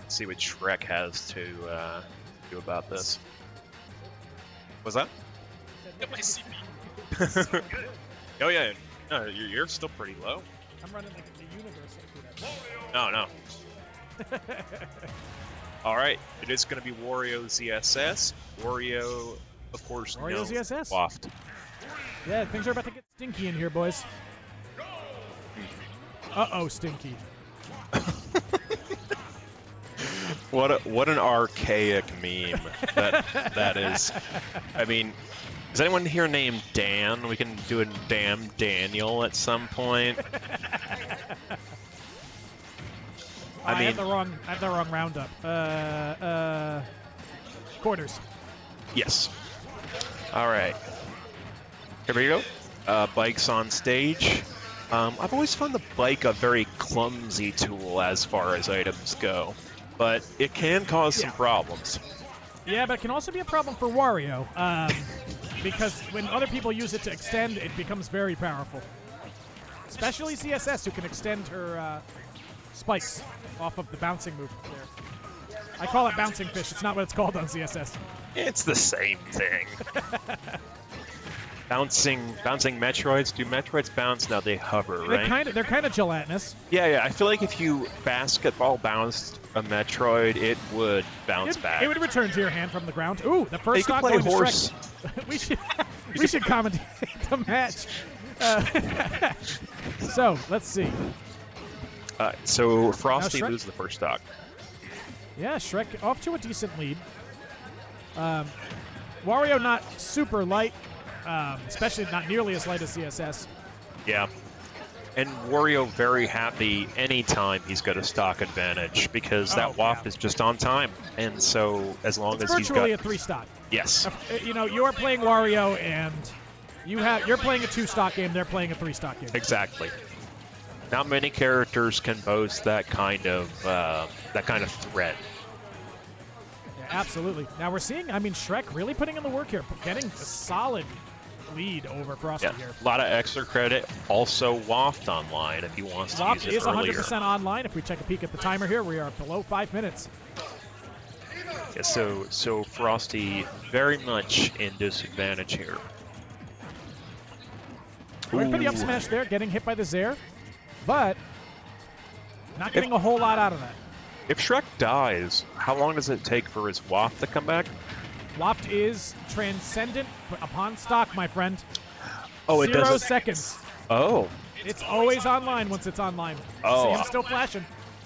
[SPEAKER 2] Let's see what Shrek has to do about this. What's that? Oh yeah, no, you're still pretty low.
[SPEAKER 1] I'm running like the universe.
[SPEAKER 2] No. All right, it is going to be Wario ZSS. Wario, of course,
[SPEAKER 1] Wario ZSS.
[SPEAKER 2] Waft.
[SPEAKER 1] Yeah, things are about to get stinky in here, boys. Uh-oh, stinky.
[SPEAKER 2] What an archaic meme that is. I mean, is anyone here named Dan? We can do a damn Daniel at some point.
[SPEAKER 1] I have the wrong roundup. Quarters.
[SPEAKER 2] Yes. All right. Here we go. Bike's on stage. I've always found the bike a very clumsy tool as far as items go, but it can cause some problems.
[SPEAKER 1] Yeah, but it can also be a problem for Wario, because when other people use it to extend, it becomes very powerful. Especially CSS, who can extend her spikes off of the bouncing move there. I call it bouncing fish. It's not what it's called on CSS.
[SPEAKER 2] It's the same thing. Bouncing Metroids. Do Metroids bounce? No, they hover, right?
[SPEAKER 1] They're kind of gelatinous.
[SPEAKER 2] Yeah. I feel like if you basketball bounced a Metroid, it would bounce back.
[SPEAKER 1] It would return to your hand from the ground. Ooh, the first
[SPEAKER 2] You
[SPEAKER 1] stock
[SPEAKER 2] could play
[SPEAKER 1] going
[SPEAKER 2] horse.
[SPEAKER 1] to Shrek. we should commentate the match. So let's see.
[SPEAKER 2] So Frosty
[SPEAKER 1] Shrek-
[SPEAKER 2] loses the first stock.
[SPEAKER 1] Yeah, Shrek off to a decent lead. Wario not super light, especially not nearly as light as CSS.
[SPEAKER 2] Yeah. And Wario very happy anytime he's got a stock advantage because that waft is just on time. And so as long as he's
[SPEAKER 1] virtually
[SPEAKER 2] got...
[SPEAKER 1] a 3-stock.
[SPEAKER 2] Yes.
[SPEAKER 1] You know, you're playing Wario and you're playing a 2-stock game, they're playing a 3-stock game.
[SPEAKER 2] Exactly. Not many characters can boast that kind of threat.
[SPEAKER 1] Yeah, absolutely. Now we're seeing, Shrek really putting in the work here, getting a solid lead over Frosty here.
[SPEAKER 2] A lot of extra credit. Also, Waft online if he wants to
[SPEAKER 1] Waft
[SPEAKER 2] use it
[SPEAKER 1] is
[SPEAKER 2] earlier.
[SPEAKER 1] 100% online. If we check a peek at the timer here, we are below 5 minutes.
[SPEAKER 2] Yeah, so Frosty very much in disadvantage here.
[SPEAKER 1] Went for the up smash there, getting hit by the Zair, but not getting a whole lot out of that.
[SPEAKER 2] If Shrek dies, how long does it take for his Waft to come back?
[SPEAKER 1] Waft is transcendent upon stock, my friend.
[SPEAKER 2] Oh, it
[SPEAKER 1] 0
[SPEAKER 2] doesn't.
[SPEAKER 1] seconds.
[SPEAKER 2] Oh,
[SPEAKER 1] It's always online once it's online.
[SPEAKER 2] Oh.
[SPEAKER 1] See him still flashing.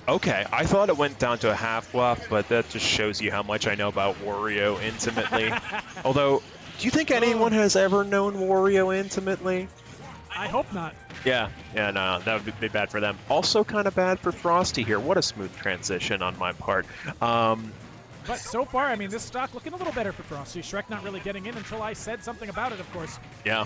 [SPEAKER 2] okay. I thought it went down to a half Waft, but that just shows you how much I know about Wario intimately. Although, do you think anyone has ever known Wario intimately?
[SPEAKER 1] I hope not.
[SPEAKER 2] Yeah, no, that would be bad for them. Also kind of bad for Frosty here. What a smooth transition on my part.
[SPEAKER 1] But so far, this stock looking a little better for Frosty. Shrek not really getting in until I said something about it, of course.
[SPEAKER 2] Yeah,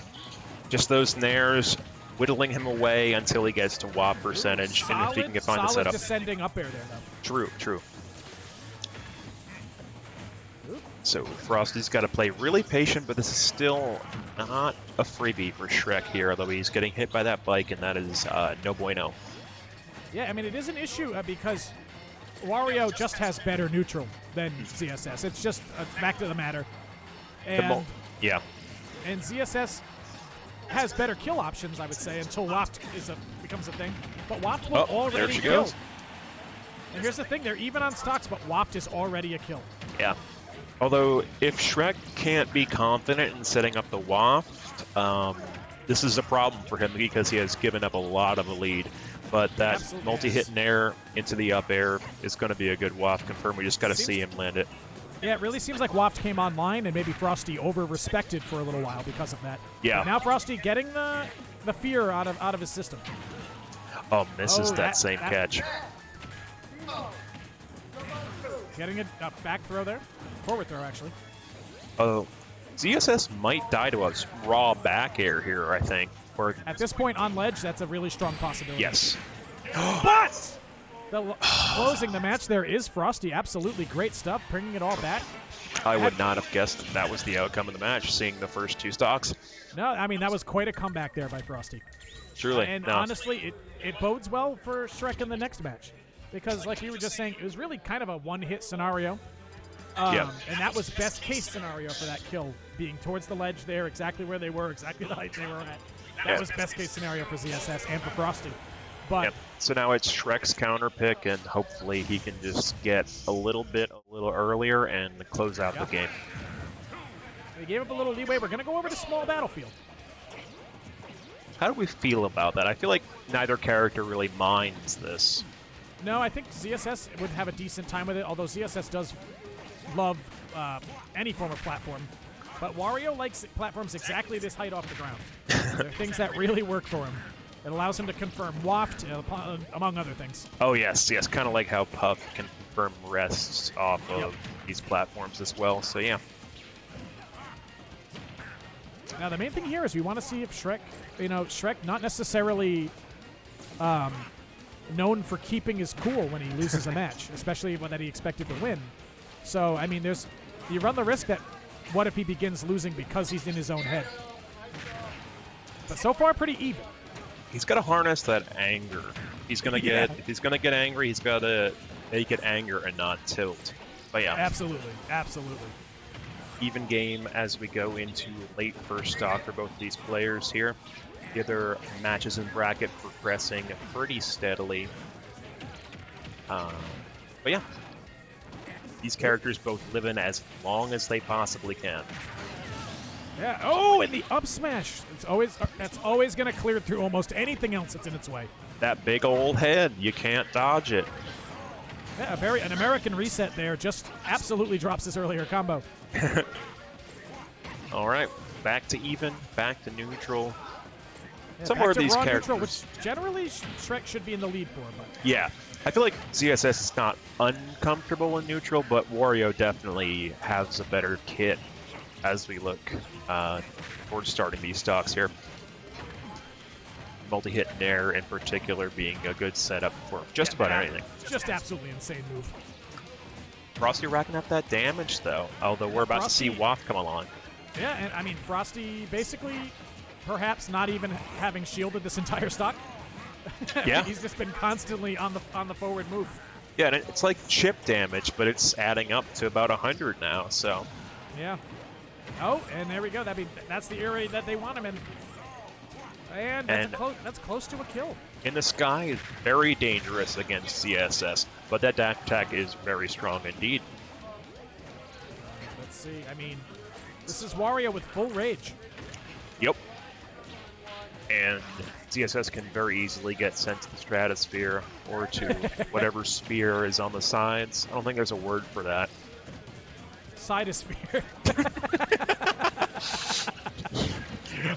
[SPEAKER 2] just those nairs whittling him away until he gets to WAP percentage, and if he can find the
[SPEAKER 1] solid
[SPEAKER 2] setup.
[SPEAKER 1] descending up air there, though.
[SPEAKER 2] True. So Frosty's got to play really patient, but this is still not a freebie for Shrek here, although he's getting hit by that bike, and that is no bueno.
[SPEAKER 1] Yeah, it is an issue because Wario just has better neutral than ZSS. It's just a fact of the matter. And
[SPEAKER 2] Yeah.
[SPEAKER 1] And ZSS has better kill options, I would say, until Waft becomes a thing. But Waft will already
[SPEAKER 2] there she
[SPEAKER 1] kill.
[SPEAKER 2] goes.
[SPEAKER 1] And here's the thing, they're even on stocks, but Waft is already a kill.
[SPEAKER 2] Yeah. Although, if Shrek can't be confident in setting up the Waft, this is a problem for him because he has given up a lot of the lead. But that
[SPEAKER 1] Absolutely
[SPEAKER 2] multi-hit in air into the up air is going to be a good Waft confirm. We just got to see him land it.
[SPEAKER 1] Yeah, it really seems like Waft came online and maybe Frosty over-respected for a little while because of that.
[SPEAKER 2] Yeah.
[SPEAKER 1] But now Frosty getting the fear out of his system.
[SPEAKER 2] Oh, misses
[SPEAKER 1] Oh,
[SPEAKER 2] that same catch.
[SPEAKER 1] Getting a back throw there. Forward throw, actually.
[SPEAKER 2] Oh, ZSS might die to a raw back air here, I think. Or
[SPEAKER 1] At this point on ledge, that's a really strong possibility.
[SPEAKER 2] yes.
[SPEAKER 1] But closing the match there is Frosty. Absolutely great stuff, bringing it all back.
[SPEAKER 2] I would not have guessed that was the outcome of the match, seeing the first two stocks.
[SPEAKER 1] No, that was quite a comeback there by Frosty.
[SPEAKER 2] Truly.
[SPEAKER 1] And
[SPEAKER 2] no.
[SPEAKER 1] honestly, it bodes well for Shrek in the next match. Because like we were just saying, it was really kind of a one-hit scenario.
[SPEAKER 2] Yeah.
[SPEAKER 1] And that was best case scenario for that kill, being towards the ledge there, exactly where they were, exactly the height they were at. That was best case scenario for ZSS and for Frosty. But
[SPEAKER 2] So now it's Shrek's counter pick, and hopefully he can just get a little earlier and close out the game.
[SPEAKER 1] they gave up a little leeway. We're going to go over to small battlefield.
[SPEAKER 2] How do we feel about that? I feel like neither character really minds this.
[SPEAKER 1] No, I think ZSS would have a decent time with it, although ZSS does love any form of platform. But Wario likes platforms exactly this height off the ground. They're things that really work for him. It allows him to confirm Waft, among other things.
[SPEAKER 2] Oh, yes, kind of like how Puff can confirm rests off of these platforms as well, so yeah.
[SPEAKER 1] Now, the main thing here is we want to see if Shrek, Shrek not necessarily known for keeping his cool when he loses a match, especially one that he expected to win. So, you run the risk that what if he begins losing because he's in his own head? But so far, pretty even.
[SPEAKER 2] He's got to harness that anger. He's gonna get if he's gonna get angry, he's got to make it anger and not tilt. But yeah,
[SPEAKER 1] Absolutely.
[SPEAKER 2] even game as we go into late first stock for both of these players here. The other matches in bracket progressing pretty steadily. But yeah, these characters both live in as long as they possibly can.
[SPEAKER 1] Yeah. Oh, and the up smash. That's always going to clear through almost anything else that's in its way.
[SPEAKER 2] That big old head, you can't dodge it.
[SPEAKER 1] Yeah, an American reset there. Just absolutely drops this earlier combo.
[SPEAKER 2] All right, back to even, back to neutral.
[SPEAKER 1] Yeah,
[SPEAKER 2] Somewhere
[SPEAKER 1] back to
[SPEAKER 2] these
[SPEAKER 1] raw
[SPEAKER 2] characters.
[SPEAKER 1] neutral, which generally Shrek should be in the lead for, but
[SPEAKER 2] Yeah, I feel like ZSS is not uncomfortable in neutral, but Wario definitely has a better kit as we look towards starting these stocks here. Multi-hit Nair in particular being a good setup for just about anything.
[SPEAKER 1] just absolutely insane move.
[SPEAKER 2] Frosty racking up that damage though, although we're about
[SPEAKER 1] Frosty,
[SPEAKER 2] to see Waft come along.
[SPEAKER 1] Yeah, and I mean, Frosty basically perhaps not even having shielded this entire stock.
[SPEAKER 2] Yeah.
[SPEAKER 1] He's just been constantly on the forward move.
[SPEAKER 2] Yeah, and it's like chip damage, but it's adding up to about 100 now, so.
[SPEAKER 1] Yeah. Oh, and there we go. That's the area that they want him in. And that's close to a kill.
[SPEAKER 2] In the sky is very dangerous against CSS, but that dash attack is very strong indeed.
[SPEAKER 1] Let's see. I mean, this is Wario with full rage.
[SPEAKER 2] Yep. And CSS can very easily get sent to the stratosphere or to whatever sphere is on the sides. I don't think there's a word for that.
[SPEAKER 1] Sidosphere.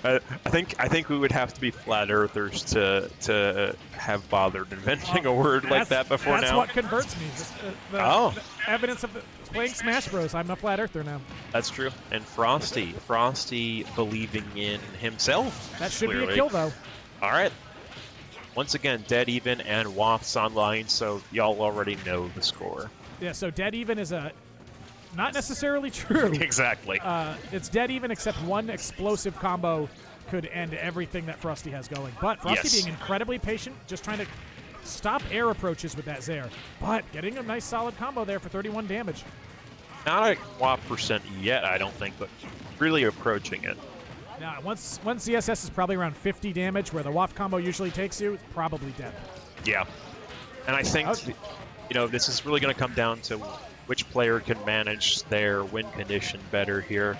[SPEAKER 2] I think we would have to be flat earthers to have bothered inventing a word like that before
[SPEAKER 1] that's
[SPEAKER 2] now.
[SPEAKER 1] what converts me. Just, the evidence of playing Smash Bros. I'm a flat earther now.
[SPEAKER 2] That's true. And Frosty believing in himself.
[SPEAKER 1] That should
[SPEAKER 2] clearly
[SPEAKER 1] be a kill, though.
[SPEAKER 2] All right. Once again, dead even and Waft's online, so y'all already know the score.
[SPEAKER 1] Yeah, so dead even is not necessarily true.
[SPEAKER 2] Exactly.
[SPEAKER 1] It's dead even, except one explosive combo could end everything that Frosty has going. But Frosty being incredibly patient, just trying to stop air approaches with that Zair. But getting a nice solid combo there for 31 damage.
[SPEAKER 2] Not a Waft percent yet, I don't think, but really approaching it.
[SPEAKER 1] Now, once CSS is probably around 50 damage, where the Waft combo usually takes you, it's probably dead.
[SPEAKER 2] Yeah. And I think, this is really going to come down to which player can manage their win condition better here.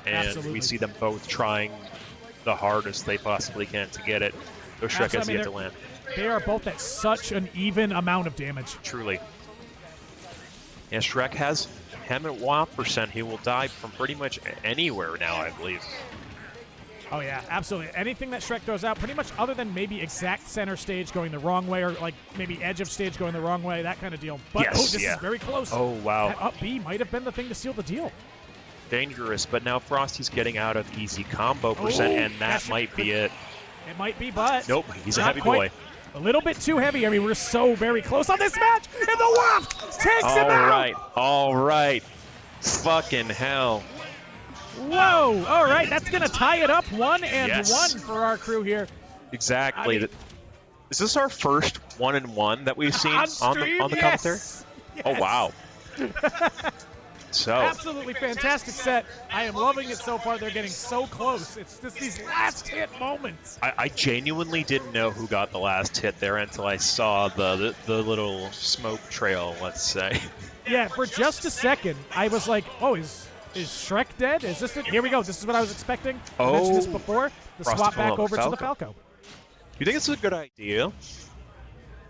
[SPEAKER 2] And
[SPEAKER 1] Absolutely.
[SPEAKER 2] we see them both trying the hardest they possibly can to get it. Though Shrek has yet to land.
[SPEAKER 1] They are both at such an even amount of damage.
[SPEAKER 2] Truly. Yeah, Shrek has him at Waft percent. He will die from pretty much anywhere now, I believe.
[SPEAKER 1] Oh, yeah, absolutely. Anything that Shrek throws out, pretty much other than maybe exact center stage going the wrong way, or like maybe edge of stage going the wrong way, that kind of deal. But this is very close.
[SPEAKER 2] Oh, wow.
[SPEAKER 1] That up B might have been the thing to seal the deal.
[SPEAKER 2] Dangerous, but now Frosty's getting out of easy combo percent, and that might be it.
[SPEAKER 1] It might be, but
[SPEAKER 2] nope, he's a
[SPEAKER 1] not
[SPEAKER 2] heavy
[SPEAKER 1] quite.
[SPEAKER 2] boy.
[SPEAKER 1] A little bit too heavy. I mean, we're so very close on this match, and the Waft takes him out.
[SPEAKER 2] All right. Fucking hell.
[SPEAKER 1] Whoa! All right, that's gonna tie it up 1-1 for our crew here.
[SPEAKER 2] Exactly. I mean, is this our first 1-1 that we've seen on the commentary?
[SPEAKER 1] Yes.
[SPEAKER 2] Oh wow! So
[SPEAKER 1] absolutely fantastic set. I am loving it so far. They're getting so close. It's just these last hit moments.
[SPEAKER 2] I genuinely didn't know who got the last hit there until I saw the little smoke trail. Let's say.
[SPEAKER 1] Yeah, for just a second, I was like, "Oh, is Shrek dead? Is this it? Here we go. This is what I was expecting. I mentioned this before. The swap back over to the Falco.
[SPEAKER 2] You think it's a good idea?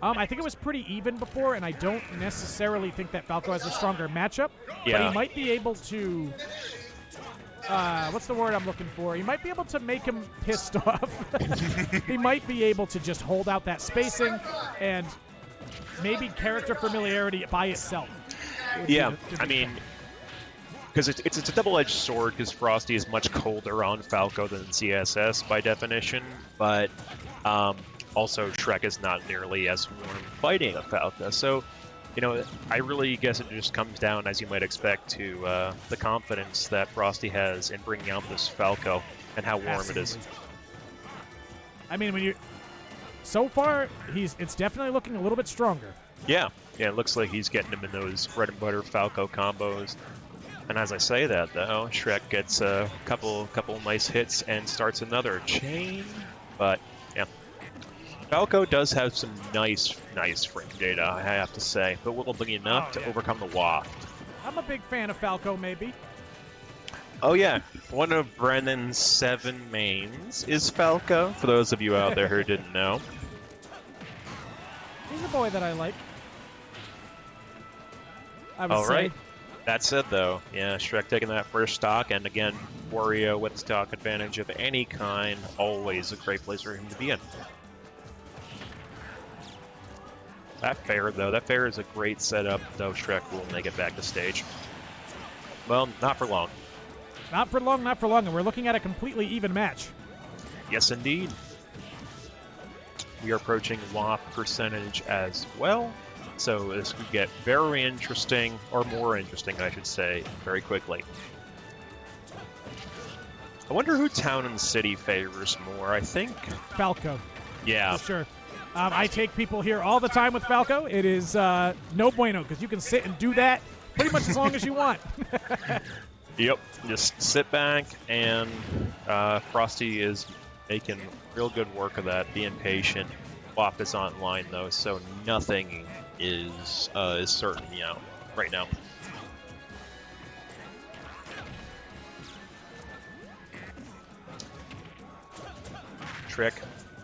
[SPEAKER 1] I think it was pretty even before, and I don't necessarily think that Falco has a stronger matchup.
[SPEAKER 2] Yeah.
[SPEAKER 1] But he might be able to. What's the word I'm looking for? He might be able to make him pissed off. He might be able to just hold out that spacing and maybe character familiarity by itself.
[SPEAKER 2] Yeah, I mean, because it's a double-edged sword, because Frosty is much colder on Falco than CSS by definition, but also Shrek is not nearly as warm fighting a Falco. So, I really guess it just comes down, as you might expect, to the confidence that Frosty has in bringing out this Falco and how warm it is.
[SPEAKER 1] I mean, so far, it's definitely looking a little bit stronger.
[SPEAKER 2] Yeah, it looks like he's getting him in those bread and butter Falco combos. And as I say that, though, Shrek gets a couple nice hits and starts another chain. But yeah, Falco does have some nice frame data, I have to say, but will be enough to overcome the waft.
[SPEAKER 1] I'm a big fan of Falco, maybe.
[SPEAKER 2] Oh yeah, one of Brennan's 7 mains is Falco. For those of you out there who didn't know.
[SPEAKER 1] He's a boy that I like. I would
[SPEAKER 2] All
[SPEAKER 1] say.
[SPEAKER 2] right. That said, though, yeah, Shrek taking that first stock, and again, Wario with stock advantage of any kind, always a great place for him to be in. That fair, though, that fair is a great setup, though Shrek will make it back to stage. Well, not for long.
[SPEAKER 1] Not for long, not for long, and we're looking at a completely even match.
[SPEAKER 2] Yes, indeed. We are approaching waft percentage as well. So this could get very interesting, or more interesting, I should say, very quickly. I wonder who town and city favors more. I think...
[SPEAKER 1] Falco.
[SPEAKER 2] Yeah.
[SPEAKER 1] For sure. I take people here all the time with Falco. It is no bueno, because you can sit and do that pretty much as long as you want.
[SPEAKER 2] Yep. Just sit back, and Frosty is making real good work of that, being patient. Waft is online, though, so nothing is certain, right now. Shrek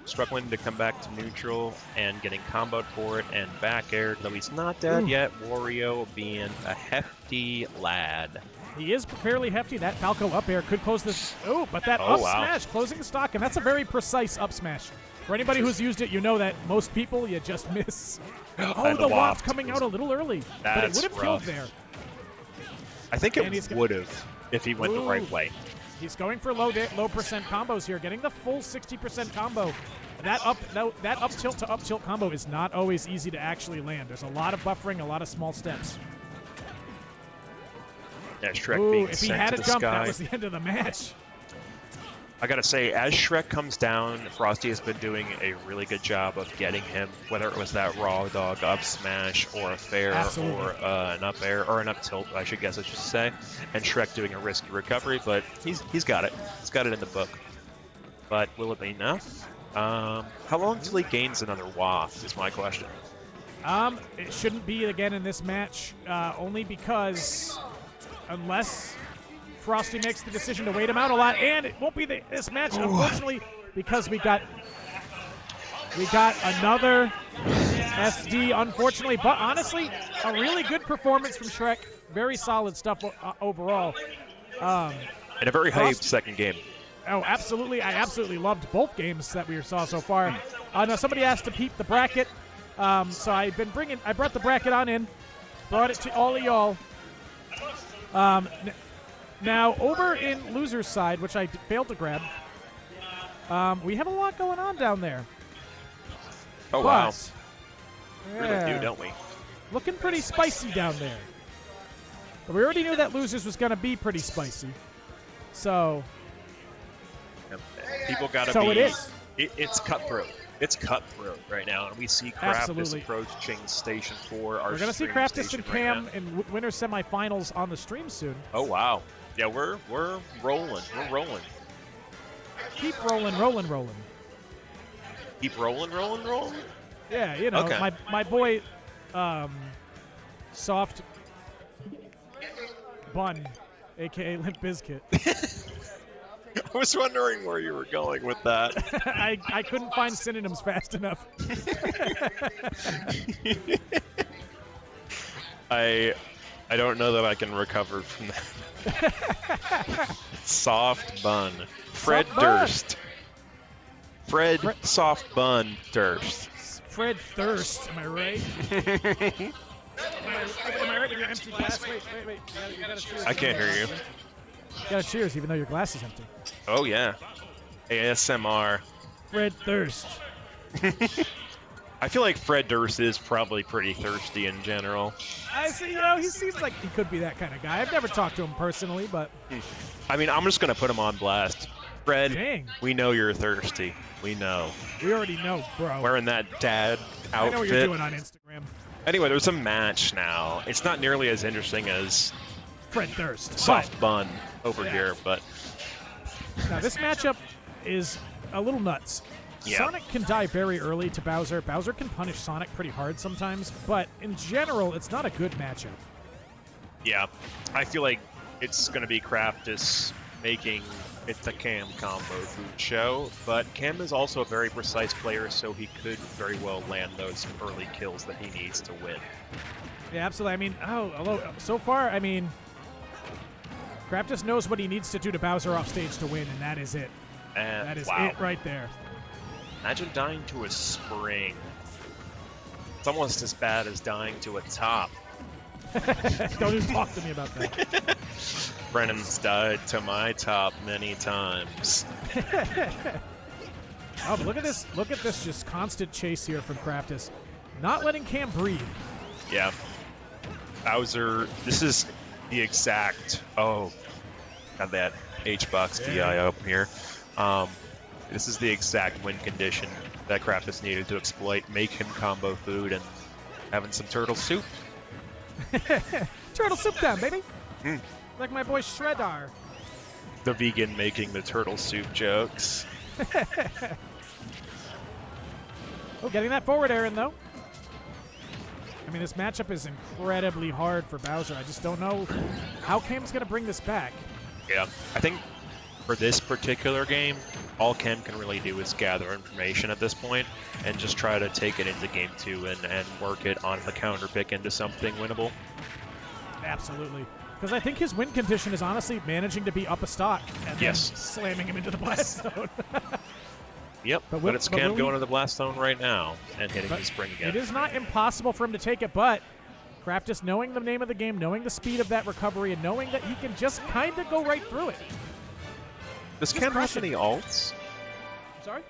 [SPEAKER 2] struggling to come back to neutral and getting comboed for it and back aired, though he's not dead yet. Wario being a hefty lad.
[SPEAKER 1] He is fairly hefty. That Falco up air could close this. Oh, but that up smash closing the stock, and that's a very precise up smash. For anybody who's used it, you know that most people, you just miss. Oh, the waft coming out a little early. But it would have killed there.
[SPEAKER 2] I think it would have if he went the right way.
[SPEAKER 1] He's going for low percent combos here, getting the full 60% combo. That up tilt to up tilt combo is not always easy to actually land. There's a lot of buffering, a lot of small steps.
[SPEAKER 2] Yeah, Shrek being
[SPEAKER 1] if he
[SPEAKER 2] sent
[SPEAKER 1] had
[SPEAKER 2] to
[SPEAKER 1] a
[SPEAKER 2] the
[SPEAKER 1] jump,
[SPEAKER 2] sky.
[SPEAKER 1] that was the end of the match.
[SPEAKER 2] I gotta say, as Shrek comes down, Frosty has been doing a really good job of getting him, whether it was that raw dog up smash or a fair or an up air or an up tilt, I should say, and Shrek doing a risky recovery, but he's got it. He's got it in the book. But will it be enough? How long till he gains another waft is my question.
[SPEAKER 1] It shouldn't be again in this match, only because unless Frosty makes the decision to wait him out a lot, and it won't be this match, unfortunately, because we got another SD, unfortunately. But honestly, a really good performance from Shrek. Very solid stuff overall.
[SPEAKER 2] And a very hyped second game.
[SPEAKER 1] Oh, absolutely. I absolutely loved both games that we saw so far. Now, somebody asked to peep the bracket. So I brought the bracket on in, brought it to all of y'all. Now, over in loser's side, which I failed to grab, we have a lot going on down there.
[SPEAKER 2] Oh, wow.
[SPEAKER 1] Yeah,
[SPEAKER 2] We really do, don't we?
[SPEAKER 1] looking pretty spicy down there. But we already knew that losers was going to be pretty spicy. So...
[SPEAKER 2] People gotta
[SPEAKER 1] so
[SPEAKER 2] be...
[SPEAKER 1] it is.
[SPEAKER 2] It's cutthroat. It's cutthroat right now, and we see Craftis approaching Station 4.
[SPEAKER 1] We're going to see Craftis and Cam in winner semifinals on the stream soon.
[SPEAKER 2] Oh, wow. Yeah, we're rolling. We're rolling.
[SPEAKER 1] Keep rolling, rolling, rolling.
[SPEAKER 2] Keep rolling, rolling, rolling?
[SPEAKER 1] Yeah, you know,
[SPEAKER 2] Okay.
[SPEAKER 1] my boy, Soft Bun, a.k.a. Limp Bizkit.
[SPEAKER 2] I was wondering where you were going with that.
[SPEAKER 1] I couldn't find synonyms fast enough.
[SPEAKER 2] I don't know that I can recover from that. Soft Bun. Fred
[SPEAKER 1] Soft Bun.
[SPEAKER 2] Durst. Fred Soft Bun Durst.
[SPEAKER 1] Fred Thirst, am I right? Am I right with your empty glass? Wait. You gotta cheers.
[SPEAKER 2] I can't hear you.
[SPEAKER 1] You gotta cheers even though your glass is empty.
[SPEAKER 2] Oh, yeah. ASMR.
[SPEAKER 1] Fred Thirst.
[SPEAKER 2] I feel like Fred Durst is probably pretty thirsty in general.
[SPEAKER 1] I see, he seems like he could be that kind of guy. I've never talked to him personally, but...
[SPEAKER 2] I mean, I'm just going to put him on blast. Fred,
[SPEAKER 1] Dang.
[SPEAKER 2] we know you're thirsty. We know.
[SPEAKER 1] We already know, bro.
[SPEAKER 2] Wearing that dad outfit.
[SPEAKER 1] I know what you're doing on Instagram.
[SPEAKER 2] Anyway, there's a match now. It's not nearly as interesting as
[SPEAKER 1] Fred Durst.
[SPEAKER 2] Soft bun over here, but
[SPEAKER 1] Now, this matchup is a little nuts.
[SPEAKER 2] Yeah.
[SPEAKER 1] Sonic can die very early to Bowser. Bowser can punish Sonic pretty hard sometimes, but in general, it's not a good matchup.
[SPEAKER 2] yeah, I feel like it's going to be Craftis making it the Cam combo food show, but Cam is also a very precise player, so he could very well land those early kills that he needs to win.
[SPEAKER 1] Yeah, absolutely. I mean, although so far, I mean, Craftis knows what he needs to do to Bowser off stage to win, and that is it.
[SPEAKER 2] And
[SPEAKER 1] That is
[SPEAKER 2] wow.
[SPEAKER 1] it right there.
[SPEAKER 2] Imagine dying to a spring. It's almost as bad as dying to a top.
[SPEAKER 1] Don't even talk to me about that.
[SPEAKER 2] Brennan's died to my top many times.
[SPEAKER 1] Oh, but look at this! Look at this just constant chase here from Craftis, not letting Cam breathe.
[SPEAKER 2] Yeah. Bowser, this is the exact... Oh, got that H-Box DI up here. This is the exact win condition that Craftis needed to exploit, make him combo food, and having some turtle soup.
[SPEAKER 1] Turtle soup time, baby!
[SPEAKER 2] Mm.
[SPEAKER 1] Like my boy Shreddar.
[SPEAKER 2] The vegan making the turtle soup jokes.
[SPEAKER 1] Oh, getting that forward, Aaron, though. I mean, this matchup is incredibly hard for Bowser. I just don't know how Cam's going to bring this back.
[SPEAKER 2] Yeah, I think for this particular game, all Cam can really do is gather information at this point and just try to take it into game 2 and work it on the counter pick into something winnable.
[SPEAKER 1] Absolutely. Because I think his win condition is honestly managing to be up a stock and then slamming him into the blast zone.
[SPEAKER 2] Yep, but it's Cam going to the blast zone right now and hitting the spring again.
[SPEAKER 1] It is not impossible for him to take it, but Craftis, knowing the name of the game, knowing the speed of that recovery, and knowing that he can just kind of go right through it.
[SPEAKER 2] Does Cam have any alts?
[SPEAKER 1] I'm sorry?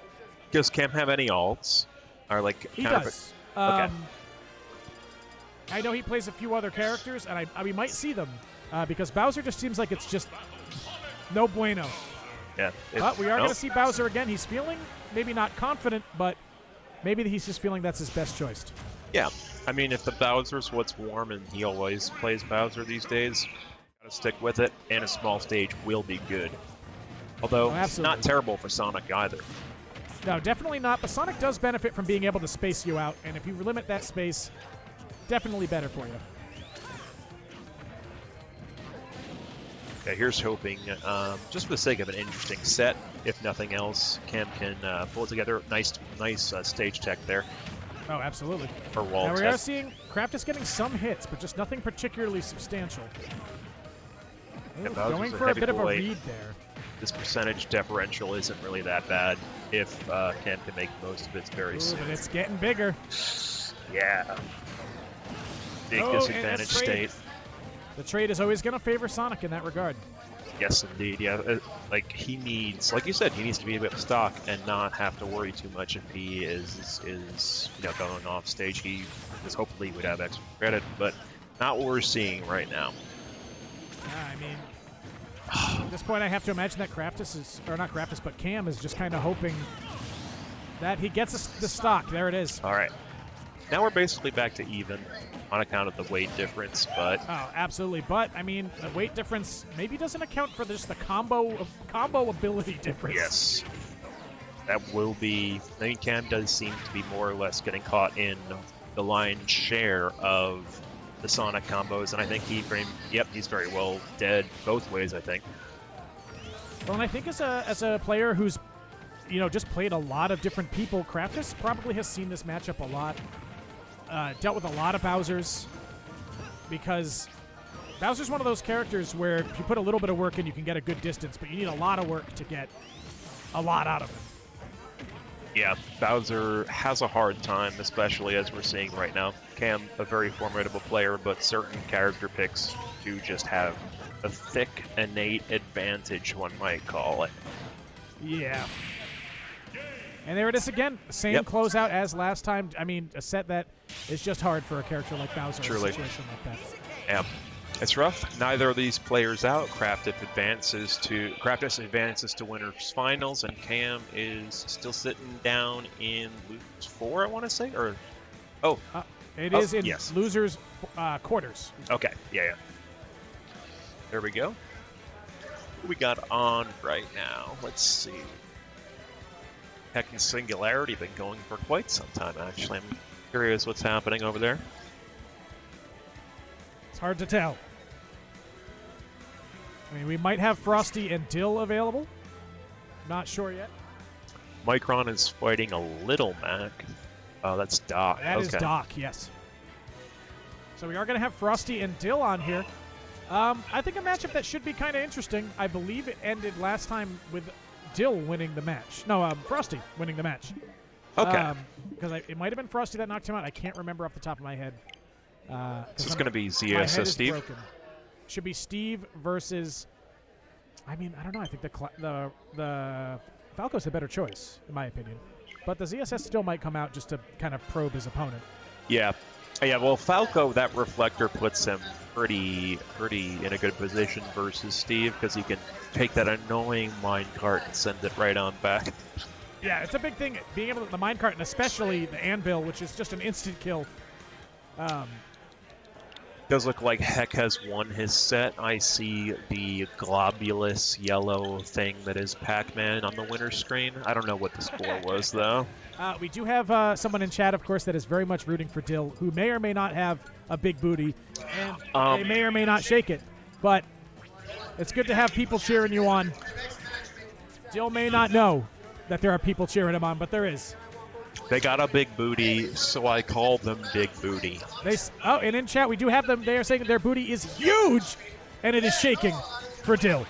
[SPEAKER 2] Does Cam have any alts? Or like
[SPEAKER 1] He
[SPEAKER 2] counter
[SPEAKER 1] does.
[SPEAKER 2] Okay.
[SPEAKER 1] I know he plays a few other characters, and we might see them because Bowser just seems like it's just no bueno.
[SPEAKER 2] Yeah.
[SPEAKER 1] But we are going to see Bowser again. He's feeling maybe not confident, but maybe he's just feeling that's his best choice.
[SPEAKER 2] Yeah. I mean, if the Bowser's what's warm and he always plays Bowser these days, gotta stick with it, and a small stage will be good. Although, it's not terrible for Sonic either.
[SPEAKER 1] No, definitely not, but Sonic does benefit from being able to space you out, and if you limit that space, definitely better for you.
[SPEAKER 2] Okay, here's hoping, just for the sake of an interesting set, if nothing else, Cam can pull it together. Nice stage tech there.
[SPEAKER 1] Oh, absolutely.
[SPEAKER 2] For wall
[SPEAKER 1] now we
[SPEAKER 2] tech.
[SPEAKER 1] are seeing Craftis getting some hits, but just nothing particularly substantial. Ooh, going for a bit of a read there.
[SPEAKER 2] This percentage differential isn't really that bad if Cam can make most of it very soon.
[SPEAKER 1] But it's getting bigger.
[SPEAKER 2] Yeah. Big disadvantage state.
[SPEAKER 1] The trade is always going to favor Sonic in that regard.
[SPEAKER 2] Yes, indeed. Yeah, like he needs, like you said, he needs to be a bit of stock and not have to worry too much if he is going off stage. He is hopefully would have extra credit, but not what we're seeing right now.
[SPEAKER 1] I mean, at this point, I have to imagine that Craftis is, or not Craftis, but Cam is just kind of hoping that he gets the stock. There it is.
[SPEAKER 2] All right. Now we're basically back to even on account of the weight difference, but...
[SPEAKER 1] Oh, absolutely. But, I mean, the weight difference maybe doesn't account for just the combo ability difference.
[SPEAKER 2] Yes. That will be... I mean, Cam does seem to be more or less getting caught in the lion's share of the Sonic combos, and I think he's very well dead both ways, I think.
[SPEAKER 1] Well, and I think as a player who's, just played a lot of different people, Craftis probably has seen this matchup a lot. Dealt with a lot of Bowsers, because Bowser's one of those characters where if you put a little bit of work in, you can get a good distance, but you need a lot of work to get a lot out of him.
[SPEAKER 2] Yeah, Bowser has a hard time, especially as we're seeing right now. Cam, a very formidable player, but certain character picks do just have a thick, innate advantage, one might call it.
[SPEAKER 1] Yeah. And there it is again. Same closeout as last time. I mean, a set that is just hard for a character like Bowser in a situation like that.
[SPEAKER 2] Yeah. It's rough. Neither of these players out. Craftis advances to winners finals, and Cam is still sitting down in losers 4, I want to say, or
[SPEAKER 1] it is in losers quarters.
[SPEAKER 2] Okay. Yeah. There we go. Who we got on right now? Let's see. Heck and Singularity been going for quite some time, actually. I'm curious what's happening over there.
[SPEAKER 1] It's hard to tell. I mean, we might have Frosty and Dill available. Not sure yet.
[SPEAKER 2] Micron is fighting a Little Mac. Oh, that's Doc.
[SPEAKER 1] That
[SPEAKER 2] okay.
[SPEAKER 1] is Doc, yes. So we are going to have Frosty and Dill on here. I think a matchup that should be kind of interesting. I believe it ended last time with Dill winning the match. No, Frosty winning the match.
[SPEAKER 2] Okay.
[SPEAKER 1] Because it might have been Frosty that knocked him out. I can't remember off the top of my head.
[SPEAKER 2] This is going to be
[SPEAKER 1] my head
[SPEAKER 2] ZSS
[SPEAKER 1] is
[SPEAKER 2] Steve.
[SPEAKER 1] broken. Should be Steve versus. I mean, I don't know. I think the Falco's a better choice, in my opinion. But the ZSS still might come out just to kind of probe his opponent.
[SPEAKER 2] Yeah. Yeah, well, Falco, that reflector puts him pretty in a good position versus Steve, because he can take that annoying minecart and send it right on back.
[SPEAKER 1] Yeah, it's a big thing, being able to the minecart, and especially the anvil, which is just an instant kill.
[SPEAKER 2] Does look like Heck has won his set. I see the globulous yellow thing that is Pac-Man on the winner's screen. I don't know what the score was, though.
[SPEAKER 1] We do have someone in chat, of course, that is very much rooting for Dill, who may or may not have a big booty, and they may or may not shake it. But it's good to have people cheering you on. Dill may not know that there are people cheering him on, but there is.
[SPEAKER 2] They got a big booty, so I call them Big Booty.
[SPEAKER 1] And in chat, we do have them. They are saying their booty is huge, and it is shaking for Dill.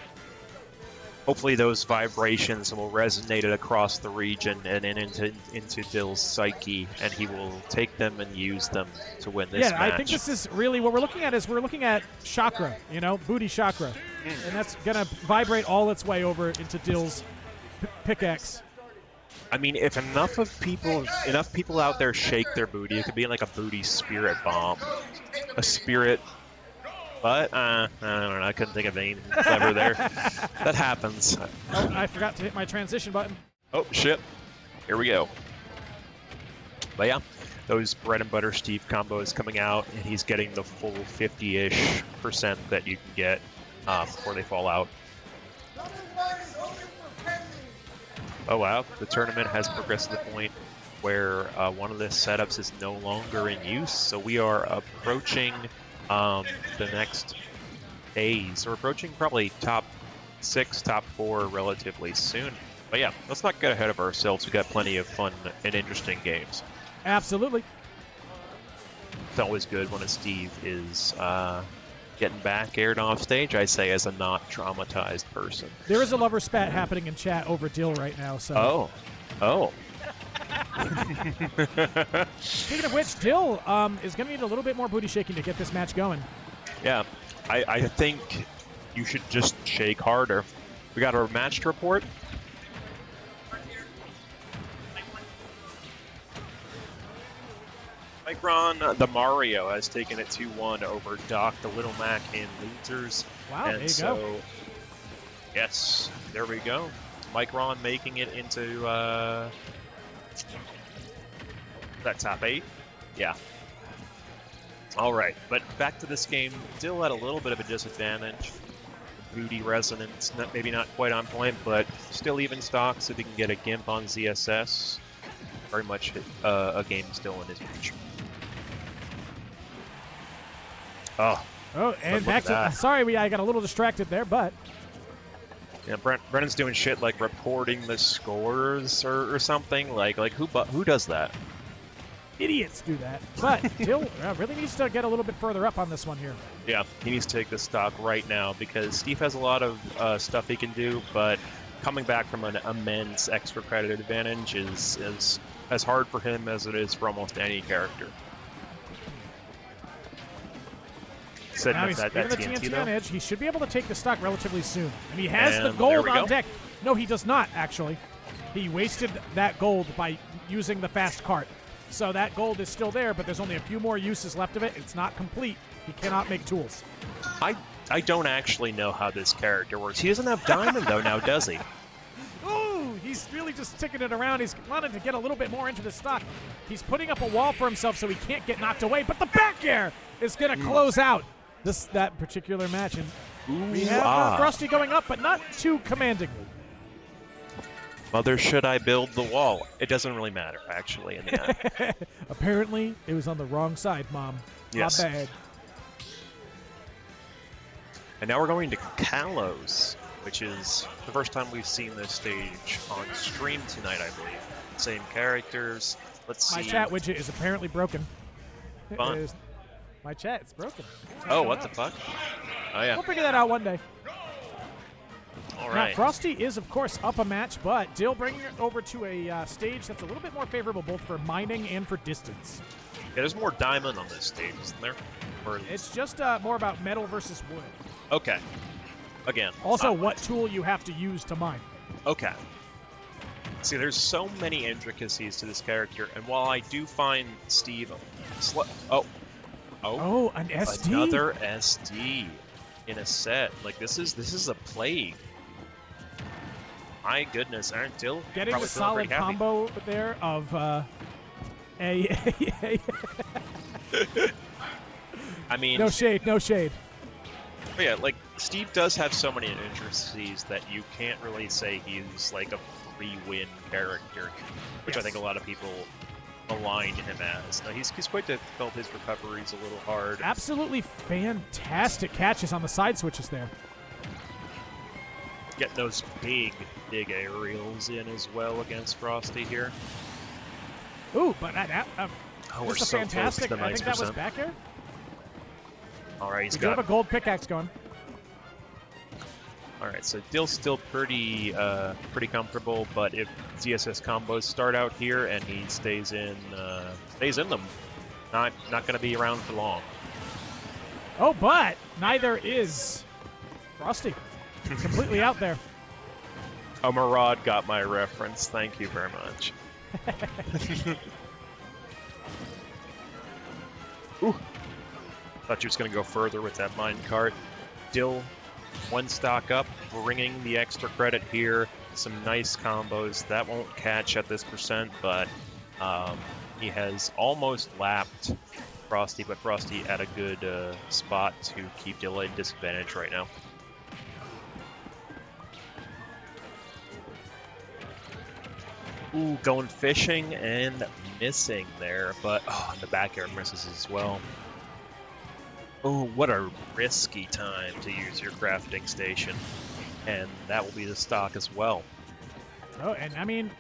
[SPEAKER 2] Hopefully those vibrations will resonate across the region and into Dill's psyche, and he will take them and use them to win this match.
[SPEAKER 1] Yeah, I think this is really what we're looking at. We're looking at chakra, booty chakra, and that's gonna vibrate all its way over into Dill's pickaxe.
[SPEAKER 2] I mean, if enough people out there shake their booty, it could be like a booty spirit bomb, a spirit. But I don't know. I couldn't think of anything clever there. That happens.
[SPEAKER 1] Oh, I forgot to hit my transition button.
[SPEAKER 2] Oh shit! Here we go. But yeah, those bread and butter Steve combos coming out, and he's getting the full 50-ish% that you can get before they fall out. Oh wow, the tournament has progressed to the point where one of the setups is no longer in use, so we are approaching the next phase. We're approaching probably top 6, top 4 relatively soon. But yeah, let's not get ahead of ourselves. We've got plenty of fun and interesting games.
[SPEAKER 1] Absolutely.
[SPEAKER 2] It's always good when a Steve is getting back aired off stage, I say, as a not traumatized person.
[SPEAKER 1] There is a lover spat happening in chat over Dill right now. So.
[SPEAKER 2] Oh.
[SPEAKER 1] Speaking of which, Dill is going to need a little bit more booty shaking to get this match going.
[SPEAKER 2] Yeah, I think you should just shake harder. We got our match to report. Micron, the Mario, has taken it 2-1 over Doc, the Little Mac, in losers.
[SPEAKER 1] Wow,
[SPEAKER 2] and
[SPEAKER 1] there you
[SPEAKER 2] so,
[SPEAKER 1] go.
[SPEAKER 2] Yes, there we go. Micron making it into that top 8. Yeah. All right, but back to this game. Dill had a little bit of a disadvantage. Booty resonance, maybe not quite on point, but still even stocks if he can get a Gimp on ZSS. Very much a game still in his reach. Oh,
[SPEAKER 1] and back to. Sorry, I got a little distracted there, but.
[SPEAKER 2] Yeah, Brennan's doing shit like reporting the scores or something. Like who does that?
[SPEAKER 1] Idiots do that. But Dill really needs to get a little bit further up on this one here.
[SPEAKER 2] Yeah, he needs to take the stock right now because Steve has a lot of stuff he can do, but coming back from an immense extra credit advantage is as hard for him as it is for almost any character.
[SPEAKER 1] Now he's given the TNT on edge. He should be able to take the stock relatively soon. And he has the gold on deck. No, he does not, actually. He wasted that gold by using the fast cart. So that gold is still there, but there's only a few more uses left of it. It's not complete. He cannot make tools.
[SPEAKER 2] I don't actually know how this character works. He doesn't have diamond, though, now, does he?
[SPEAKER 1] Ooh, he's really just ticking it around. He's wanted to get a little bit more into the stock. He's putting up a wall for himself so he can't get knocked away, but the back air is going to close out that particular match. And
[SPEAKER 2] Ooh,
[SPEAKER 1] We have Frosty going up, but not too commandingly.
[SPEAKER 2] Mother, should I build the wall? It doesn't really matter, actually, in the end.
[SPEAKER 1] Apparently, it was on the wrong side, Mom.
[SPEAKER 2] Yes.
[SPEAKER 1] My bad.
[SPEAKER 2] And now we're going to Kalos, which is the first time we've seen this stage on stream tonight, I believe. Same characters. Let's see.
[SPEAKER 1] My chat widget is apparently broken.
[SPEAKER 2] Fun.
[SPEAKER 1] It is- My chat, it's broken.
[SPEAKER 2] Oh, what the fuck? Oh, yeah.
[SPEAKER 1] We'll figure that out one day.
[SPEAKER 2] All
[SPEAKER 1] Now,
[SPEAKER 2] right.
[SPEAKER 1] Frosty is, of course, up a match, but Dill bringing it over to a stage that's a little bit more favorable both for mining and for distance.
[SPEAKER 2] Yeah, there's more diamond on this stage, isn't there? Or,
[SPEAKER 1] It's just more about metal versus wood.
[SPEAKER 2] okay. Again.
[SPEAKER 1] Also, what tool you have to use to mine.
[SPEAKER 2] Okay. See, there's so many intricacies to this character, and while I do find Steve...
[SPEAKER 1] Oh, an SD?
[SPEAKER 2] Another SD in a set. Like, this is a plague. My goodness, aren't Dill
[SPEAKER 1] Getting
[SPEAKER 2] probably
[SPEAKER 1] the
[SPEAKER 2] feeling
[SPEAKER 1] solid
[SPEAKER 2] pretty happy.
[SPEAKER 1] combo there of
[SPEAKER 2] I mean,
[SPEAKER 1] No shade, no shade.
[SPEAKER 2] but yeah, like, Steve does have so many intricacies that you can't really say he's like a free win character, which I
[SPEAKER 1] Yes.
[SPEAKER 2] think a lot of people align him as. No, he's quite difficult. His recovery's a little hard.
[SPEAKER 1] Absolutely fantastic catches on the side switches there.
[SPEAKER 2] Get those big aerials in as well against Frosty here.
[SPEAKER 1] Ooh, but that
[SPEAKER 2] Oh, we're
[SPEAKER 1] just a
[SPEAKER 2] so close to
[SPEAKER 1] fantastic.
[SPEAKER 2] the
[SPEAKER 1] I think that was
[SPEAKER 2] 90%.
[SPEAKER 1] back air.
[SPEAKER 2] All right, he's
[SPEAKER 1] We do have
[SPEAKER 2] got.
[SPEAKER 1] a gold pickaxe going.
[SPEAKER 2] All right, so Dill's still pretty comfortable, but if ZSS combos start out here and he stays in them, not going to be around for long.
[SPEAKER 1] Oh, but neither is Frosty. Completely out there.
[SPEAKER 2] Oh, Murad got my reference. Thank you very much. Ooh. Thought you was going to go further with that mine cart. Dill, one stock up, bringing the extra credit here. Some nice combos. That won't catch at this percent, but he has almost lapped Frosty, but Frosty at a good spot to keep Dill at disadvantage right now. Ooh, going fishing and missing there, but the back air misses as well. Oh, what a risky time to use your crafting station, and that will be the stock as well.
[SPEAKER 1] Oh, and I mean,